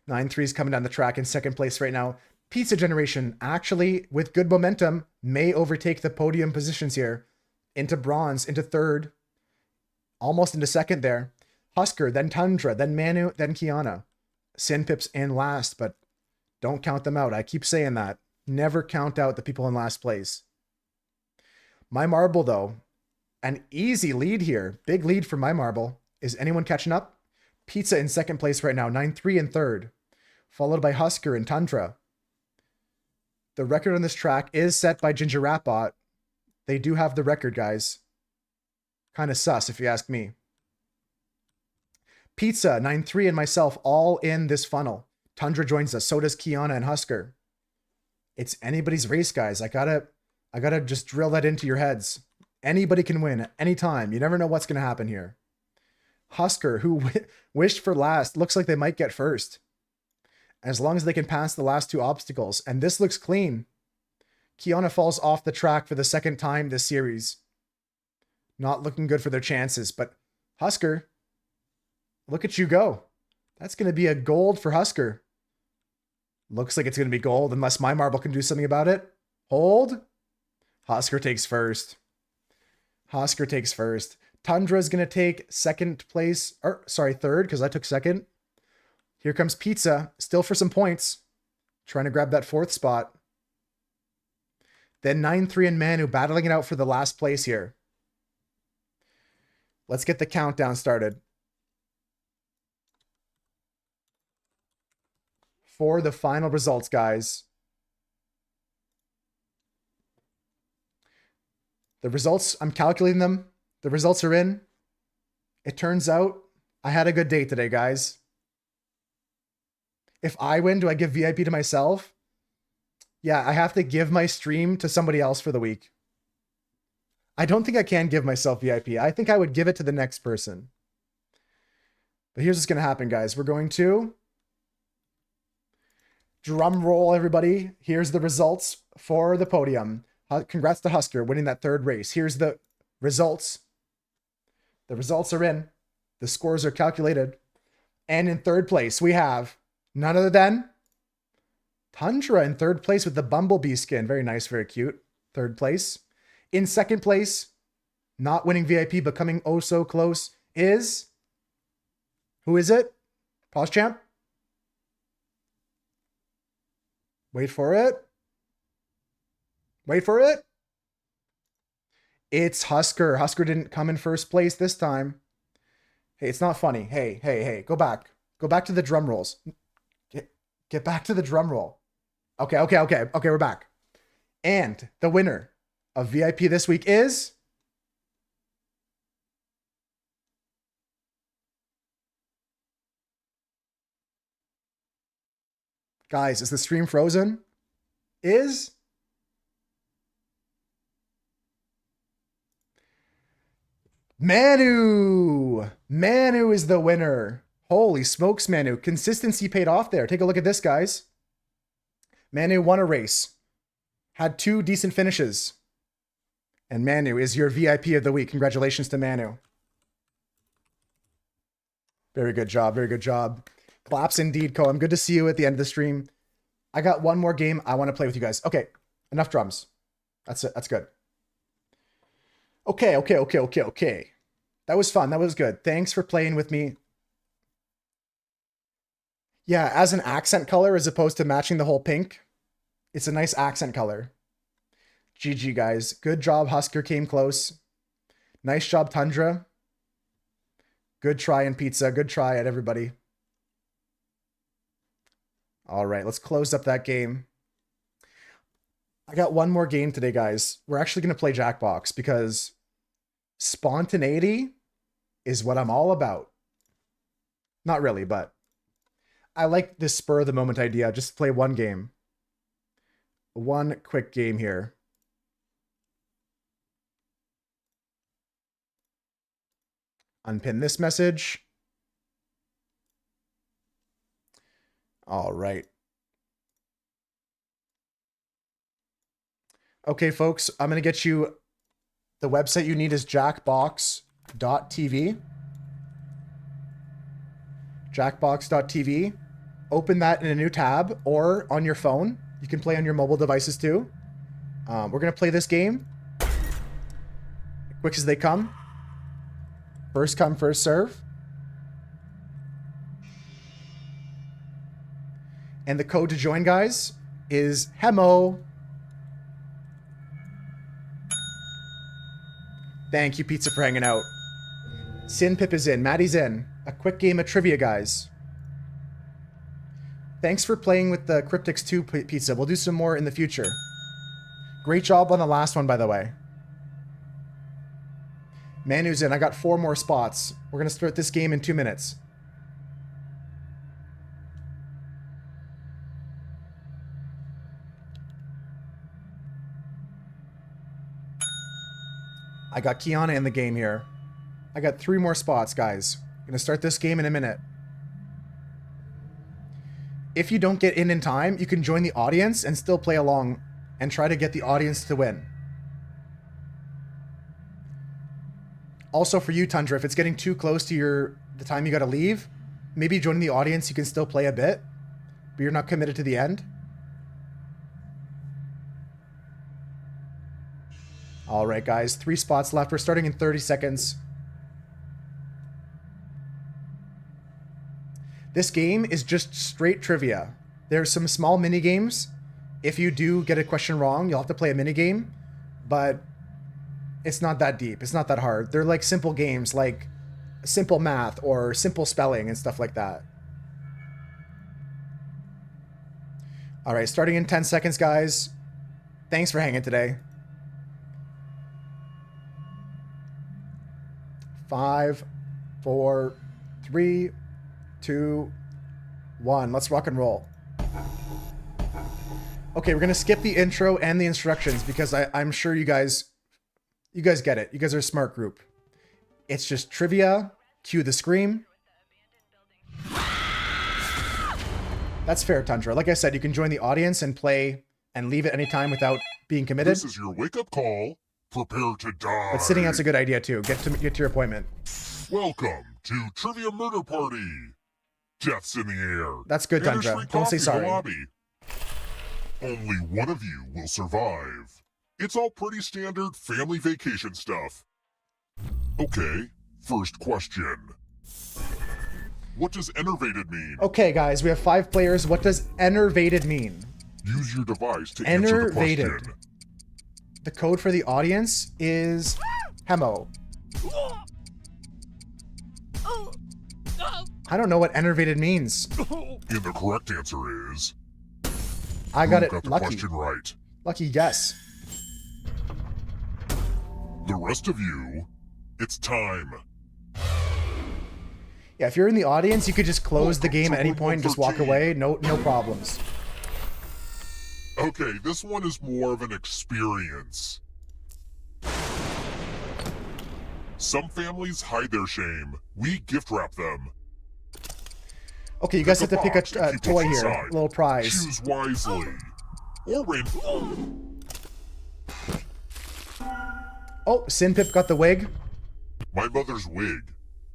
9-3 is coming down the track in second place right now. Pizza Generation, actually, with good momentum, may overtake the podium positions here. Into bronze, into third. Almost into second there. Husker, then Tundra, then Manu, then Kiana. Sinpips in last, but don't count them out. I keep saying that. Never count out the people in last place. My Marble, though, an easy lead here. Big lead for My Marble. Is anyone catching up? Pizza in second place right now. 9-3 in third. Followed by Husker and Tundra. The record on this track is set by Ginger Ratbot. They do have the record, guys. Kind of sus, if you ask me. Pizza, 9-3, and myself all in this funnel. Tundra joins us. So does Kiana and Husker. It's anybody's race, guys. I gotta just drill that into your heads. Anybody can win at any time. You never know what's going to happen here. Husker, who wished for last, looks like they might get first. As long as they can pass the last two obstacles. And this looks clean. Kiana falls off the track for the second time this series. Not looking good for their chances. But Husker, look at you go. That's going to be a gold for Husker. Looks like it's going to be gold unless My Marble can do something about it. Hold. Husker takes first. Husker takes first. Tundra is going to take second place. Or, sorry, third, because I took second. Here comes Pizza, still for some points. Trying to grab that fourth spot. Then 9-3 and Manu battling it out for the last place here. Let's get the countdown started. For the final results, guys. The results, I'm calculating them. The results are in. It turns out I had a good day today, guys. If I win, do I give VIP to myself? Yeah, I have to give my stream to somebody else for the week. I don't think I can give myself VIP. I think I would give it to the next person. But here's what's going to happen, guys. We're going to... drum roll, everybody. Here's the results for the podium. Congrats to Husker winning that third race. Here's the results. The results are in. The scores are calculated. And in third place, we have none other than Tundra in third place with the Bumblebee skin. Very nice, very cute. Third place. In second place, not winning VIP, but coming oh so close, is... who is it? Pause champ. Wait for it. Wait for it. It's Husker. Husker didn't come in first place this time. Hey, it's not funny. Hey. Go back. Go back to the drum rolls. Get back to the drum roll. Okay, we're back. And the winner of VIP this week is... guys, is the stream frozen? Is... Manu! Manu is the winner. Holy smokes, Manu. Consistency paid off there. Take a look at this, guys. Manu won a race. Had 2 decent finishes. And Manu is your VIP of the week. Congratulations to Manu. Very good job. Very good job. Claps indeed, Koem. Good to see you at the end of the stream. I got one more game I want to play with you guys. Okay, enough drums. That's it. That's good. Okay. That was fun. That was good. Thanks for playing with me. Yeah, as an accent color as opposed to matching the whole pink, it's a nice accent color. GG, guys. Good job, Husker came close. Nice job, Tundra. Good try in Pizza. Good try at everybody. All right, let's close up that game. I got one more game today, guys. We're actually going to play Jackbox because spontaneity is what I'm all about. Not really, but I like this spur of the moment idea. Just play one game. One quick game here. Unpin this message. All right. Okay, folks, I'm going to get you, the website you need is jackbox.tv. Jackbox.tv. Open that in a new tab or on your phone. You can play on your mobile devices too. We're going to play this game. Quick as they come. First come, first serve. And the code to join, guys, is HEMO. Thank you, Pizza, for hanging out. Sinpip is in. Maddie's in. A quick game of trivia, guys. Thanks for playing with the Cryptix 2, Pizza. We'll do some more in the future. Great job on the last one, by the way. Manu's in. I got 4 more spots. We're going to start this game in 2 minutes. I got Kiana in the game here. I got 3 more spots, guys. I'm gonna start this game in a minute. If you don't get in time, you can join the audience and still play along and try to get the audience to win. Also for you, Tundra, if it's getting too close to the time you gotta leave, maybe joining the audience, you can still play a bit, but you're not committed to the end. All right, guys, 3 spots left. We're starting in 30 seconds. This game is just straight trivia. There's some small mini games. If you do get a question wrong, you'll have to play a mini game, but it's not that deep. It's not that hard. They're like simple games, like simple math or simple spelling and stuff like that. All right, starting in 10 seconds, guys. Thanks for hanging today. 5, 4, 3, 2, 1. Let's rock and roll. Okay, we're gonna skip the intro and the instructions because I'm sure you guys get it. You guys are a smart group. It's just trivia. Cue the scream. That's fair, Tundra. Like I said, you can join the audience and play and leave at any time without being committed. This is your wake-up call. Prepare to die. But sitting out's a good idea too. Get to your appointment. Welcome to Trivia Murder Party. Death's in the air. That's good, Tundra. Don't say sorry. Only one of you will survive. It's all pretty standard family vacation stuff. Okay, first question. What does enervated mean? Okay, guys, we have 5 players. What does enervated mean? Use your device to answer the question. The code for the audience is HEMO. I don't know what enervated means. And the correct answer is... I got it got the lucky. Question right. Lucky guess. The rest of you, it's time. Yeah, if you're in the audience, you could just close the game at any point and just walk away. No problems. Okay, this one is more of an experience. Some families hide their shame. We gift wrap them. Okay, you guys have to pick a toy here. A little prize. Choose wisely. Or Oh, Sinpip got the wig. My mother's wig.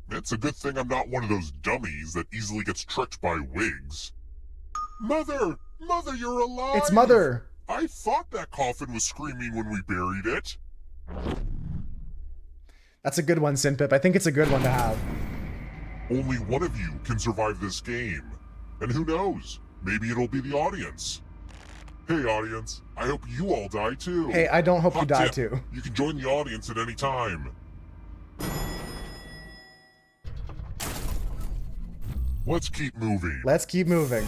It's a good thing I'm not one of those dummies that easily gets tricked by wigs. Mother! Mother, you're alive! It's Mother! I thought that coffin was screaming when we buried it. That's a good one, Sinpip. I think it's a good one to have. Only one of you can survive this game. And who knows? Maybe it'll be the audience. Hey, audience. I hope you all die too. Hey, I don't hope you die tip. too. You can join the audience at any time. Let's keep moving. Let's keep moving.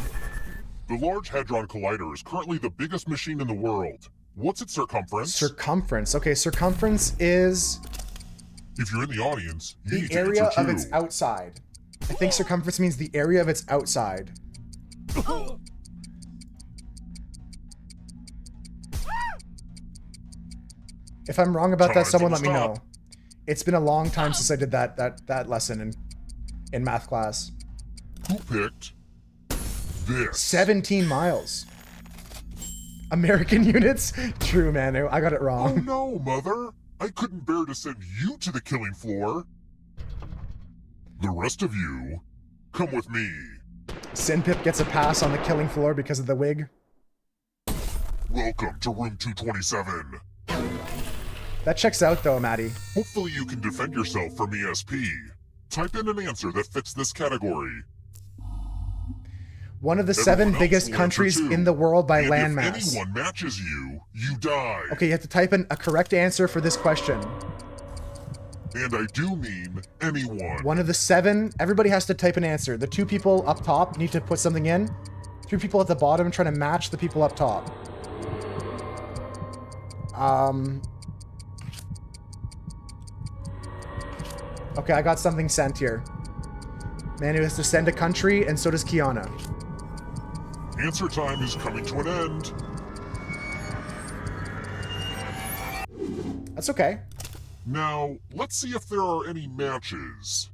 The Large Hadron Collider is currently the biggest machine in the world. What's its circumference? Circumference. Okay, circumference is If you're in the audience, you the need to area answer of too. its outside. I think circumference means the area of its outside. If I'm wrong about that, Time's someone let me almost know. It's been a long time since I did that lesson in math class. Who picked this? 17 miles. American units? True, man. I got it Oh wrong. no, Mother! I couldn't bear to send you to the killing floor. The rest of you, come with me. Sinpip gets a pass on the killing floor because of the wig. Welcome to room 227. That checks out though, Maddie. Hopefully you can defend yourself from ESP. Type in an answer that fits this category. One of the Everyone 7 else biggest will countries answer too. in the world by And landmass. if anyone matches you, you die. Okay, you have to type in a correct answer for this question. And I do mean anyone. One of the 7, everybody has to type an answer. The 2 people up top need to put something in. 3 people at the bottom trying to match the people up top. Okay, I got something sent here. Manu has to send a country, and so does Kiana. Answer time is coming to an end. That's okay. Now, let's see if there are any matches.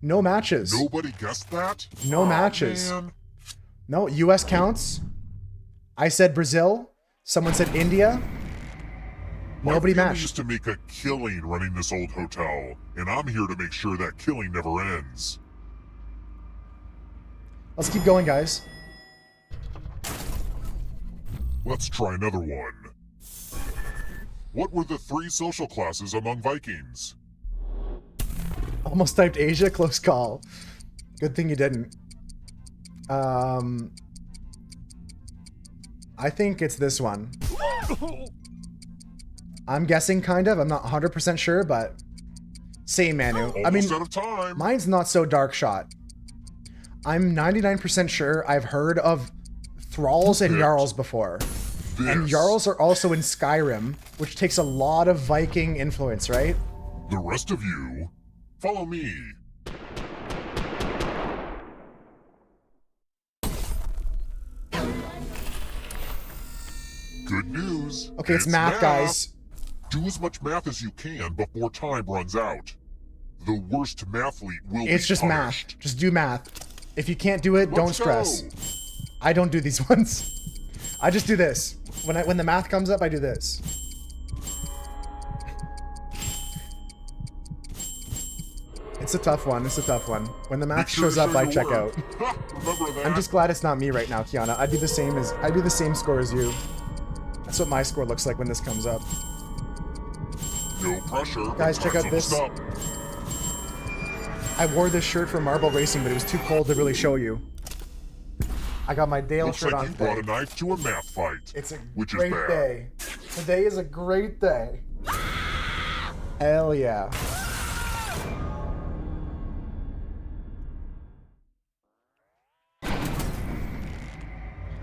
No matches. Nobody guessed that? No Aw, matches. Man. No, US counts. I said Brazil. Someone said India. Nobody My family matched. used to make a killing running this old hotel, and I'm here to make sure that killing never ends. Let's keep going, guys. Let's try another one. What were the 3 social classes among Vikings? Almost typed Asia, close call. Good thing you didn't. I think it's this one. I'm guessing kind of. I'm not 100% sure, but same, Manu. I mean, Almost out of time. mine's not so dark shot. I'm 99% sure I've heard of Thralls and Yes. Jarls before. And This. Jarls are also in Skyrim, which takes a lot of Viking influence, right? The rest of you, follow me. Good news. Okay, it's math, guys. Do as much math as you can before time runs out. The worst mathlete will be It's just punished. math. Just do math. If you can't do it, don't Let's stress. go. I don't do these ones. I just do this. When the math comes up, I do this. It's a tough one. It's a tough one. When the math Make sure to shows up, show I your check work. out. Ha, remember that? I'm just glad it's not me right now, Kiana. I'd do the same score as you. That's what my score looks like when this comes up. No pressure. Guys, check Time's out this. almost up. I wore this shirt for marble racing, but it was too cold to really show you. I got my Dale Looks shirt like on you brought today. a knife to a math fight. It's a which is great bad. day. Today is a great day. Hell yeah.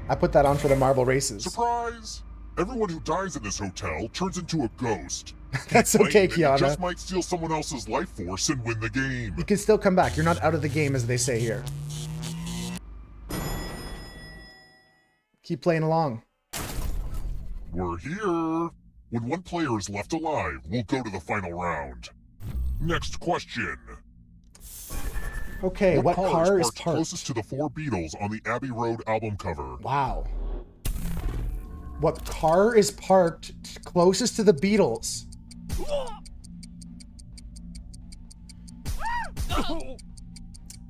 I put that on for the marble races. Surprise! Everyone who dies in this hotel turns into a ghost. That's okay, Claim that You just Kiana. might steal someone else's life force and win the game. You can still come back. You're not out of the game, as they say here. Keep playing along. We're here. When one player is left alive, we'll go to the final round. Next question. Okay, what car is parked parked? closest to the 4 Beatles on the Abbey Road album cover? Wow. What car is parked closest to the Beatles?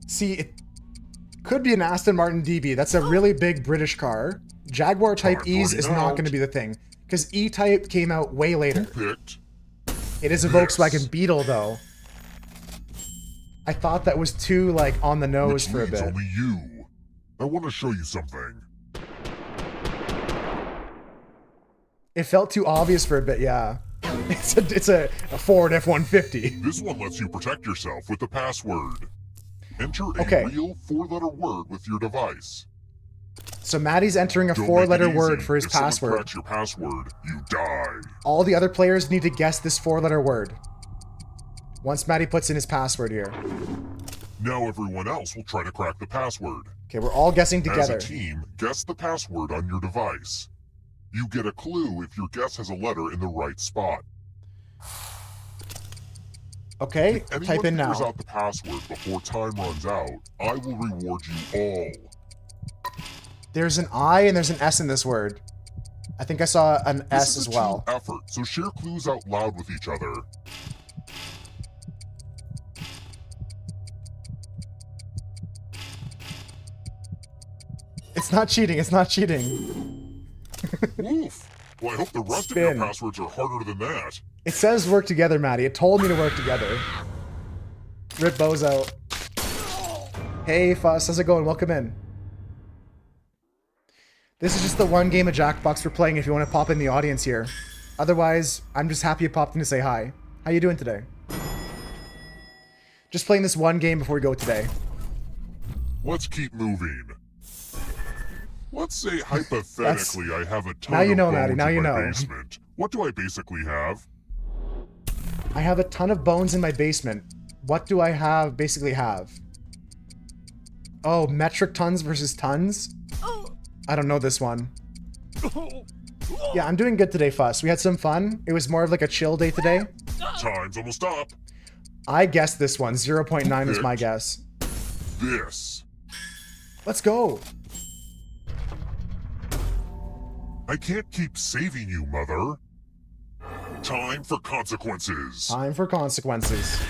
See, it could be an Aston Martin DB. That's a really big British car. Jaguar Type Time E's running is not out. going to be the thing. Because E-Type came out way later. Picked. It is a Yes. Volkswagen Beetle, though. I thought that was too, like, on the nose Which for a leaves bit. only you. I want to show you something. It felt too obvious for a bit, yeah. It's a Ford F-150. This one lets you protect yourself with the password. Enter a Okay. real 4-letter word with your device. So Maddie's entering a Don't 4-letter make it word easy. for his If someone password. cracks your password, you die. All the other players need to guess this 4-letter word. Once Maddie puts in his password here. Now everyone else will try to crack the password. Okay, we're all guessing together. As a team, guess the password on your device. You get a clue if your guess has a letter in the right spot. Okay, If anyone type in figures now. out the password before time runs out, I will reward you all. There's an I and there's an S in this word. I think I saw an S This is as a well. team effort, so share clues out loud with each other. It's not cheating, it's not cheating. Oof. Well, I hope the rest of Spin. your passwords are harder than that. It says work together, Maddie. It told me to work together. Rip Bozo. Hey, Fuss. How's it going? Welcome in. This is just the one game of Jackbox we're playing if you want to pop in the audience here. Otherwise, I'm just happy you popped in to say hi. How you doing today? Just playing this one game before we go today. Let's keep moving. Let's say hypothetically I have a ton Now you of know, bones Maddie, now in you my know. basement. What do I basically have? I have a ton of bones in my basement. What do I basically have? Oh, metric tons versus tons? I don't know this one. Yeah, I'm doing good today, Fuss. We had some fun. It was more of like a chill day today. Time's almost up. I guessed this one. 0.9 was my guess. This. Let's go. I can't keep saving you, Mother. Time for consequences. Time for consequences.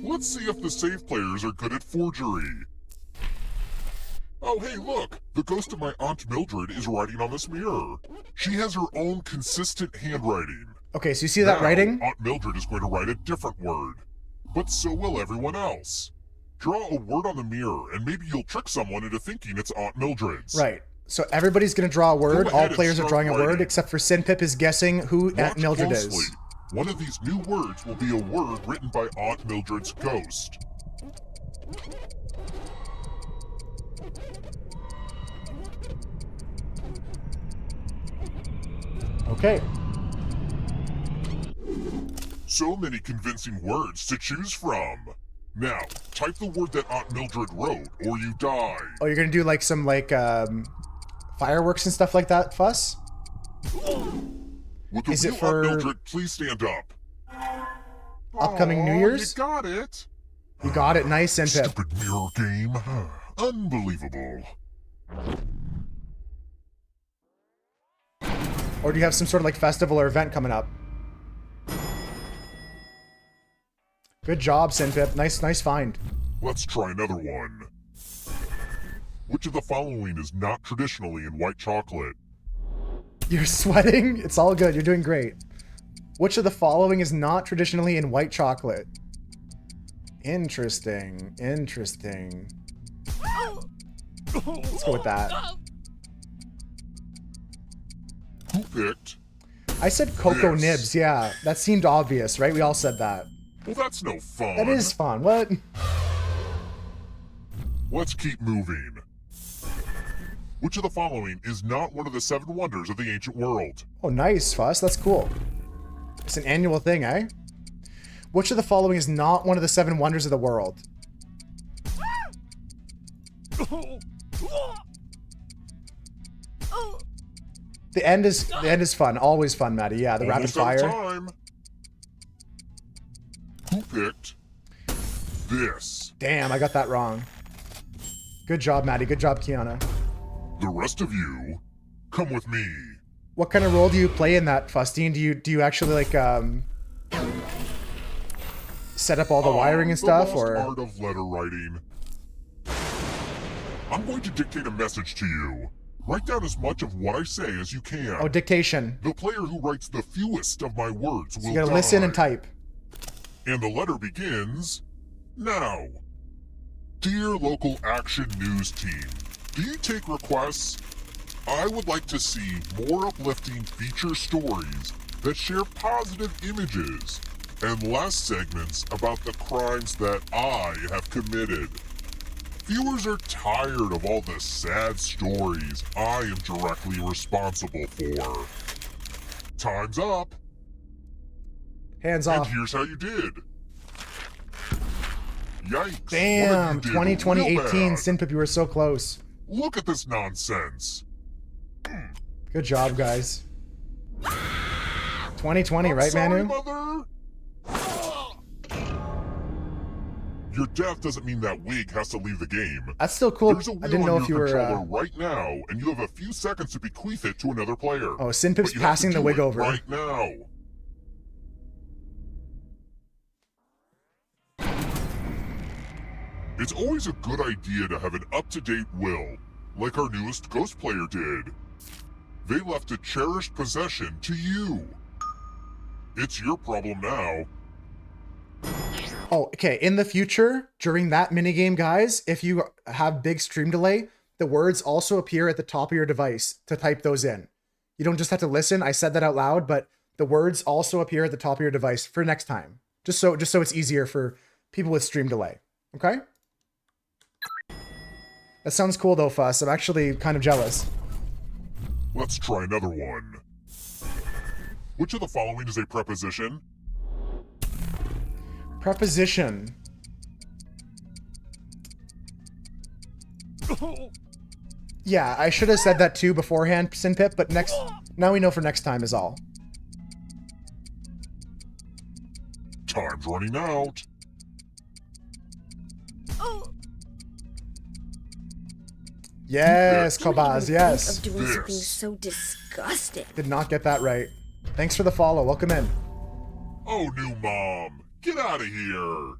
Let's see if the save players are good at forgery. Oh, hey, look! The ghost of my Aunt Mildred is writing on this mirror. She has her own consistent handwriting. Okay, so you see that Now, writing? Aunt Mildred is going to write a different word. But so will everyone else. Draw a word on the mirror, and maybe you'll trick someone into thinking it's Aunt Mildred's. Right. So everybody's going to draw a word. Go All ahead and players are start drawing a word, writing. except for Sinpip is guessing who Aunt Watch Mildred closely. is. One of these new words will be a word written by Aunt Mildred's ghost. Okay. So many convincing words to choose from. Now, type the word that Aunt Mildred wrote, or you die. Oh, you're going to do like some fireworks and stuff like that, Fuss? Would the Is it real for- Aunt Mildred please stand up? Upcoming New Aw, Year's? You got it. You got it. Nice, Sinpip. Stupid mirror game. Unbelievable. Or do you have some sort of like festival or event coming up? Good job, Sinpip. Nice find. Let's try another one. Which of the following is not traditionally in white chocolate? You're sweating? It's all good. You're doing great. Which of the following is not traditionally in white chocolate? Interesting. Interesting. Let's go with that. Who picked? I said Cocoa Yes. Nibs, yeah. That seemed obvious, right? We all said that. Well, that's no fun. That is fun. What? Let's keep moving. Which of the following is not one of the 7 wonders of the ancient world? Oh, nice, Fuss. That's cool. It's an annual thing, eh? Which of the following is not one of the 7 wonders of the world? The end is fun. Always fun, Maddie. Yeah, the Almost rapid out of fire. time. Who picked this? Damn, I got that wrong. Good job, Maddie. Good job, Kiana. The rest of you, come with me. What kind of role do you play in that, Fustine? Do you actually like set up all the wiring and stuff, the lost or? art of letter writing. I'm going to dictate a message to you. Write down as much of what I say as you can. Oh, dictation. The player who writes the fewest of my words will You gotta die. listen and type. And the letter begins now. Dear local action news team, do you take requests? I would like to see more uplifting feature stories that share positive images and less segments about the crimes that I have committed. Viewers are tired of all the sad stories I am directly responsible for. Time's up. Hands And off. here's how you did. Yikes. Damn, what have you did 2020, real 18, bad. Sinpip, you were so close. Look at this nonsense. Good job, guys. 2020, I'm right, sorry, Manu? Mother. Your death doesn't mean that Wig has to leave the game. That's still cool. There's a I wheel didn't know on if you your were. controller right now, and you have a few seconds to bequeath it to another player. Oh, But Sinpip's you have to passing the do wig it over. right now. It's always a good idea to have an up-to-date will, like our newest Ghost player did. They left a cherished possession to you. It's your problem now. Oh, okay. In the future, during that minigame, guys, if you have big stream delay, the words also appear at the top of your device to type those in. You don't just have to listen. I said that out loud, but the words also appear at the top of your device for next time. Just so it's easier for people with stream delay. Okay? That sounds cool though, Fuss. I'm actually kind of jealous. Let's try another one. Which of the following is a preposition? Preposition. Yeah, I should have said that too beforehand, Sinpip, but now we know for next time is all. Time's running out. Yes, Can't Kobaz, yes. Of doing something This. so disgusting. Did not get that right. Thanks for the follow. Welcome in. Oh, new mom, get out of here.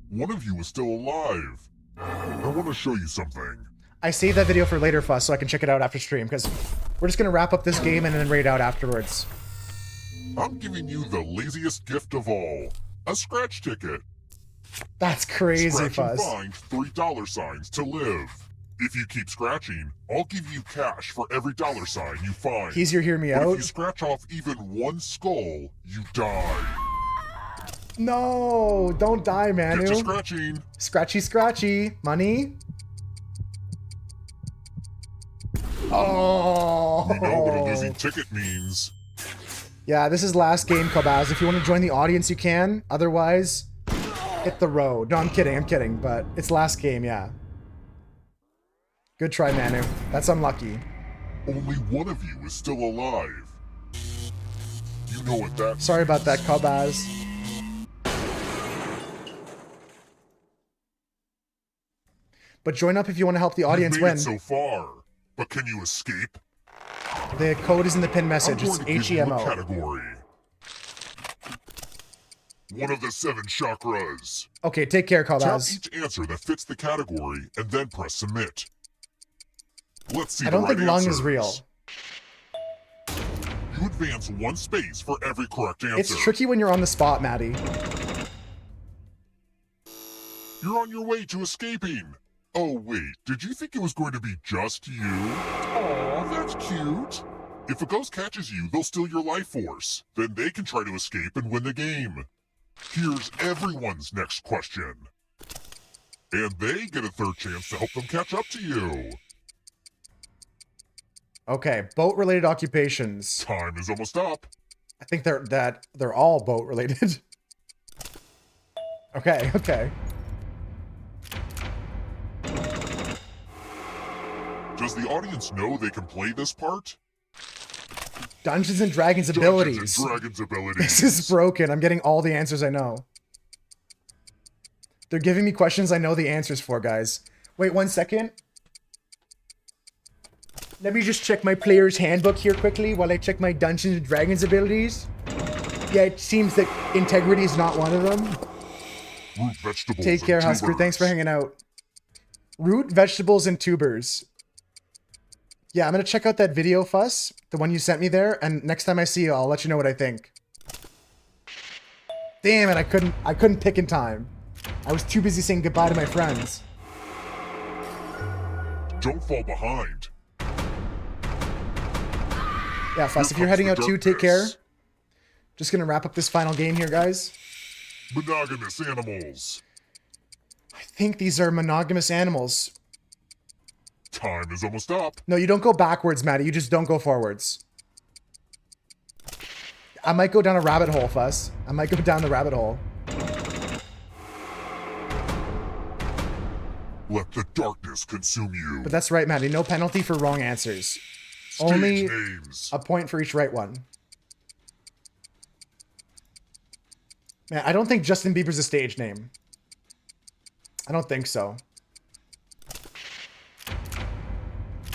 One of you is still alive. I want to show you something. I saved that video for later, Fuss, so I can check it out after stream, because we're just going to wrap up this game and then raid out afterwards. I'm giving you the laziest gift of all. A scratch ticket. That's crazy, Scratch and Fuss. find $3 to live. If you keep scratching, I'll give you cash for every $sign you find. He's your hear me But if out. you scratch off even one skull, you die. No, don't die, Get to Manu. scratching. Scratchy, scratchy. Money? Oh. We know what a losing ticket means. Yeah, this is last game, Kobaz. If you want to join the audience, you can. Otherwise, hit the road. No, I'm kidding, but it's last game, yeah. Good try, Manu. That's unlucky. Only one of you is still alive. You know what that Sorry about that, Kobaz. But join up if you want to help the audience You've made win. it so far, but can you escape? The code is in the pin message. I'm It's going to give you a HEMO. category. One of the 7 chakras. Okay, take care, Tap Kobaz. each answer that fits the category and then press submit. Let's see I the don't right think lung answers. is real. You advance 1 space for every correct answer. It's tricky when you're on the spot, Maddie. You're on your way to escaping. Oh wait, did you think it was going to be just you? Aw, that's cute. If a ghost catches you, they'll steal your life force. Then they can try to escape and win the game. Here's everyone's next question. And they get a 3rd chance to help them catch up to you. Okay, boat-related occupations. Time is almost up. I think they're all boat-related. Okay. Does the audience know they can play this part? Dungeons and Dragons abilities. Dungeons and Dragons abilities. This is broken. I'm getting all the answers I know. They're giving me questions I know the answers for, guys. Wait 1 second. Let me just check my player's handbook here quickly while I check my Dungeons and Dragons abilities. Yeah, it seems that integrity is not one of them. Root vegetables. Take care, and Husker. tubers. Thanks for hanging out. Root, vegetables, and tubers. Yeah, I'm gonna check out that video, Fuss, the one you sent me there, and next time I see you, I'll let you know what I think. Damn it, I couldn't pick in time. I was too busy saying goodbye to my friends. Don't fall behind. Yeah, Fuss, if Here you're heading out comes too, the take care. darkness. Just gonna wrap up this final game here, guys. Monogamous animals. I think these are monogamous animals. Time is almost up. No, you don't go backwards, Maddie. You just don't go forwards. I might go down a rabbit hole, Fuss. I might go down the rabbit hole. Let the darkness consume you. But that's right, Maddie. No penalty for wrong answers. Stage Only names. a point for each right one. Man, I don't think Justin Bieber's a stage name. I don't think so.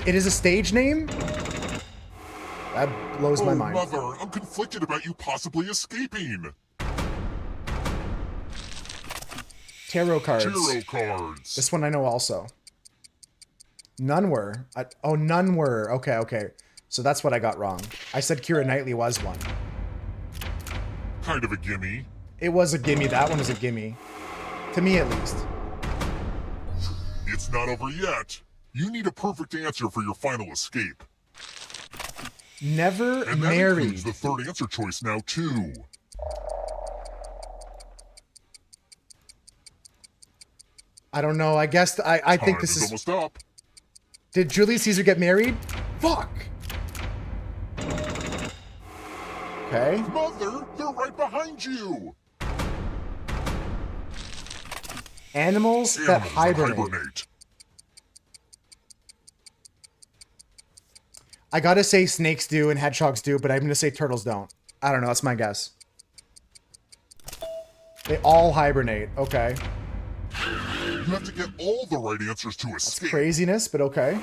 It is a stage name? That blows my mind. Mother, I'm conflicted about you possibly escaping. Tarot cards. Tarot cards. This one I know also. None were. None were. Okay. So that's what I got wrong. I said Keira Knightley was one. Kind of a gimme. It was a gimme. That one was a gimme. To me, at least. It's not over yet. You need a perfect answer for your final escape. Never And that married. includes the third answer choice now, too. I don't know. I guess I think this is almost up. Did Julius Caesar get married? Fuck. Okay. Mother, they're right behind you. Animals that hibernate. I gotta say snakes do and hedgehogs do, but I'm gonna say turtles don't. I don't know. That's my guess. They all hibernate. Okay. You have to get all the right answers to escape. Craziness, but okay.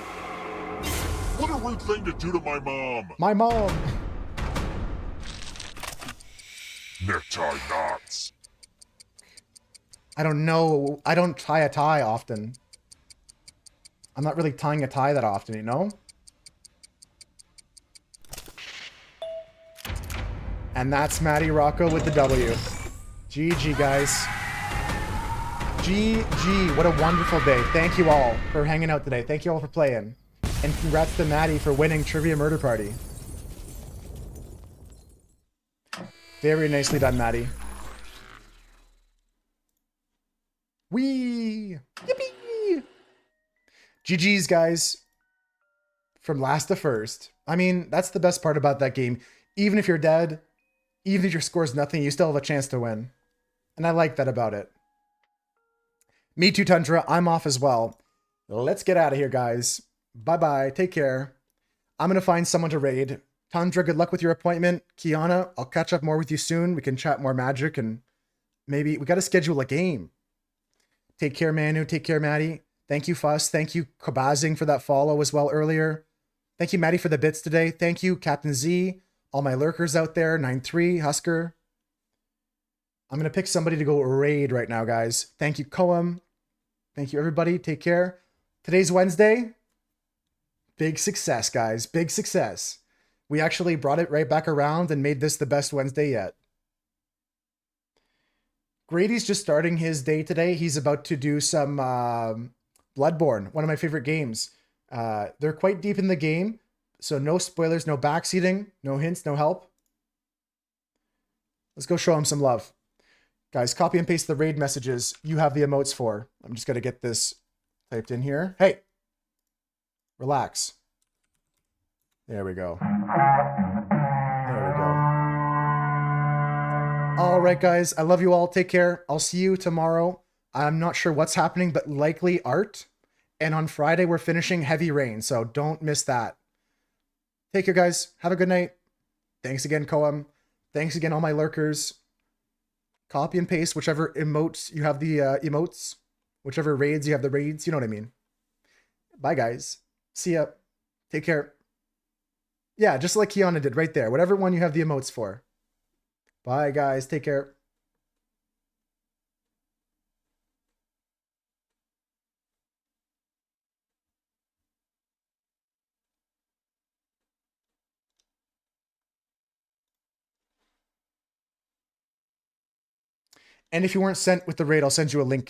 What a rude thing to do to my mom. My mom. Necktie knots. I don't know. I don't tie a tie often. I'm not really tying a tie that often, you know? And that's Maddie Rocco with the W. GG, guys. GG. What a wonderful day. Thank you all for hanging out today. Thank you all for playing. And congrats to Maddie for winning Trivia Murder Party. Very nicely done, Maddie. Whee! Yippee! GG's, guys. From last to first. I mean, that's the best part about that game. Even if you're dead, even if your score's nothing, you still have a chance to win. And I like that about it. Me too, Tundra. I'm off as well. Let's get out of here, guys. Bye-bye. Take care. I'm going to find someone to raid. Tundra, good luck with your appointment. Kiana, I'll catch up more with you soon. We can chat more Magic and maybe we got to schedule a game. Take care, Manu. Take care, Maddie. Thank you, Fuss. Thank you, Kabazing, for that follow as well earlier. Thank you, Maddie, for the bits today. Thank you, Captain Z. All my lurkers out there. 9-3, Husker. I'm going to pick somebody to go raid right now, guys. Thank you, Koem. Thank you, everybody. Take care. Today's Wednesday. Big success, guys. Big success. We actually brought it right back around and made this the best Wednesday yet. Grady's just starting his day today. He's about to do some Bloodborne, one of my favorite games. They're quite deep in the game, so no spoilers, no backseating, no hints, no help. Let's go show him some love. Guys, copy and paste the raid messages you have the emotes for. I'm just going to get this typed in here. Hey, relax. There we go. There we go. All right, guys. I love you all. Take care. I'll see you tomorrow. I'm not sure what's happening, but likely art. And on Friday, we're finishing Heavy Rain, so don't miss that. Take care, guys. Have a good night. Thanks again, Koem. Thanks again, all my lurkers. Copy and paste whichever emotes you have the emotes. Whichever raids you have the raids. You know what I mean. Bye, guys. See ya. Take care. Yeah, just like Kiana did right there. Whatever one you have the emotes for. Bye, guys. Take care. And if you weren't sent with the raid, I'll send you a link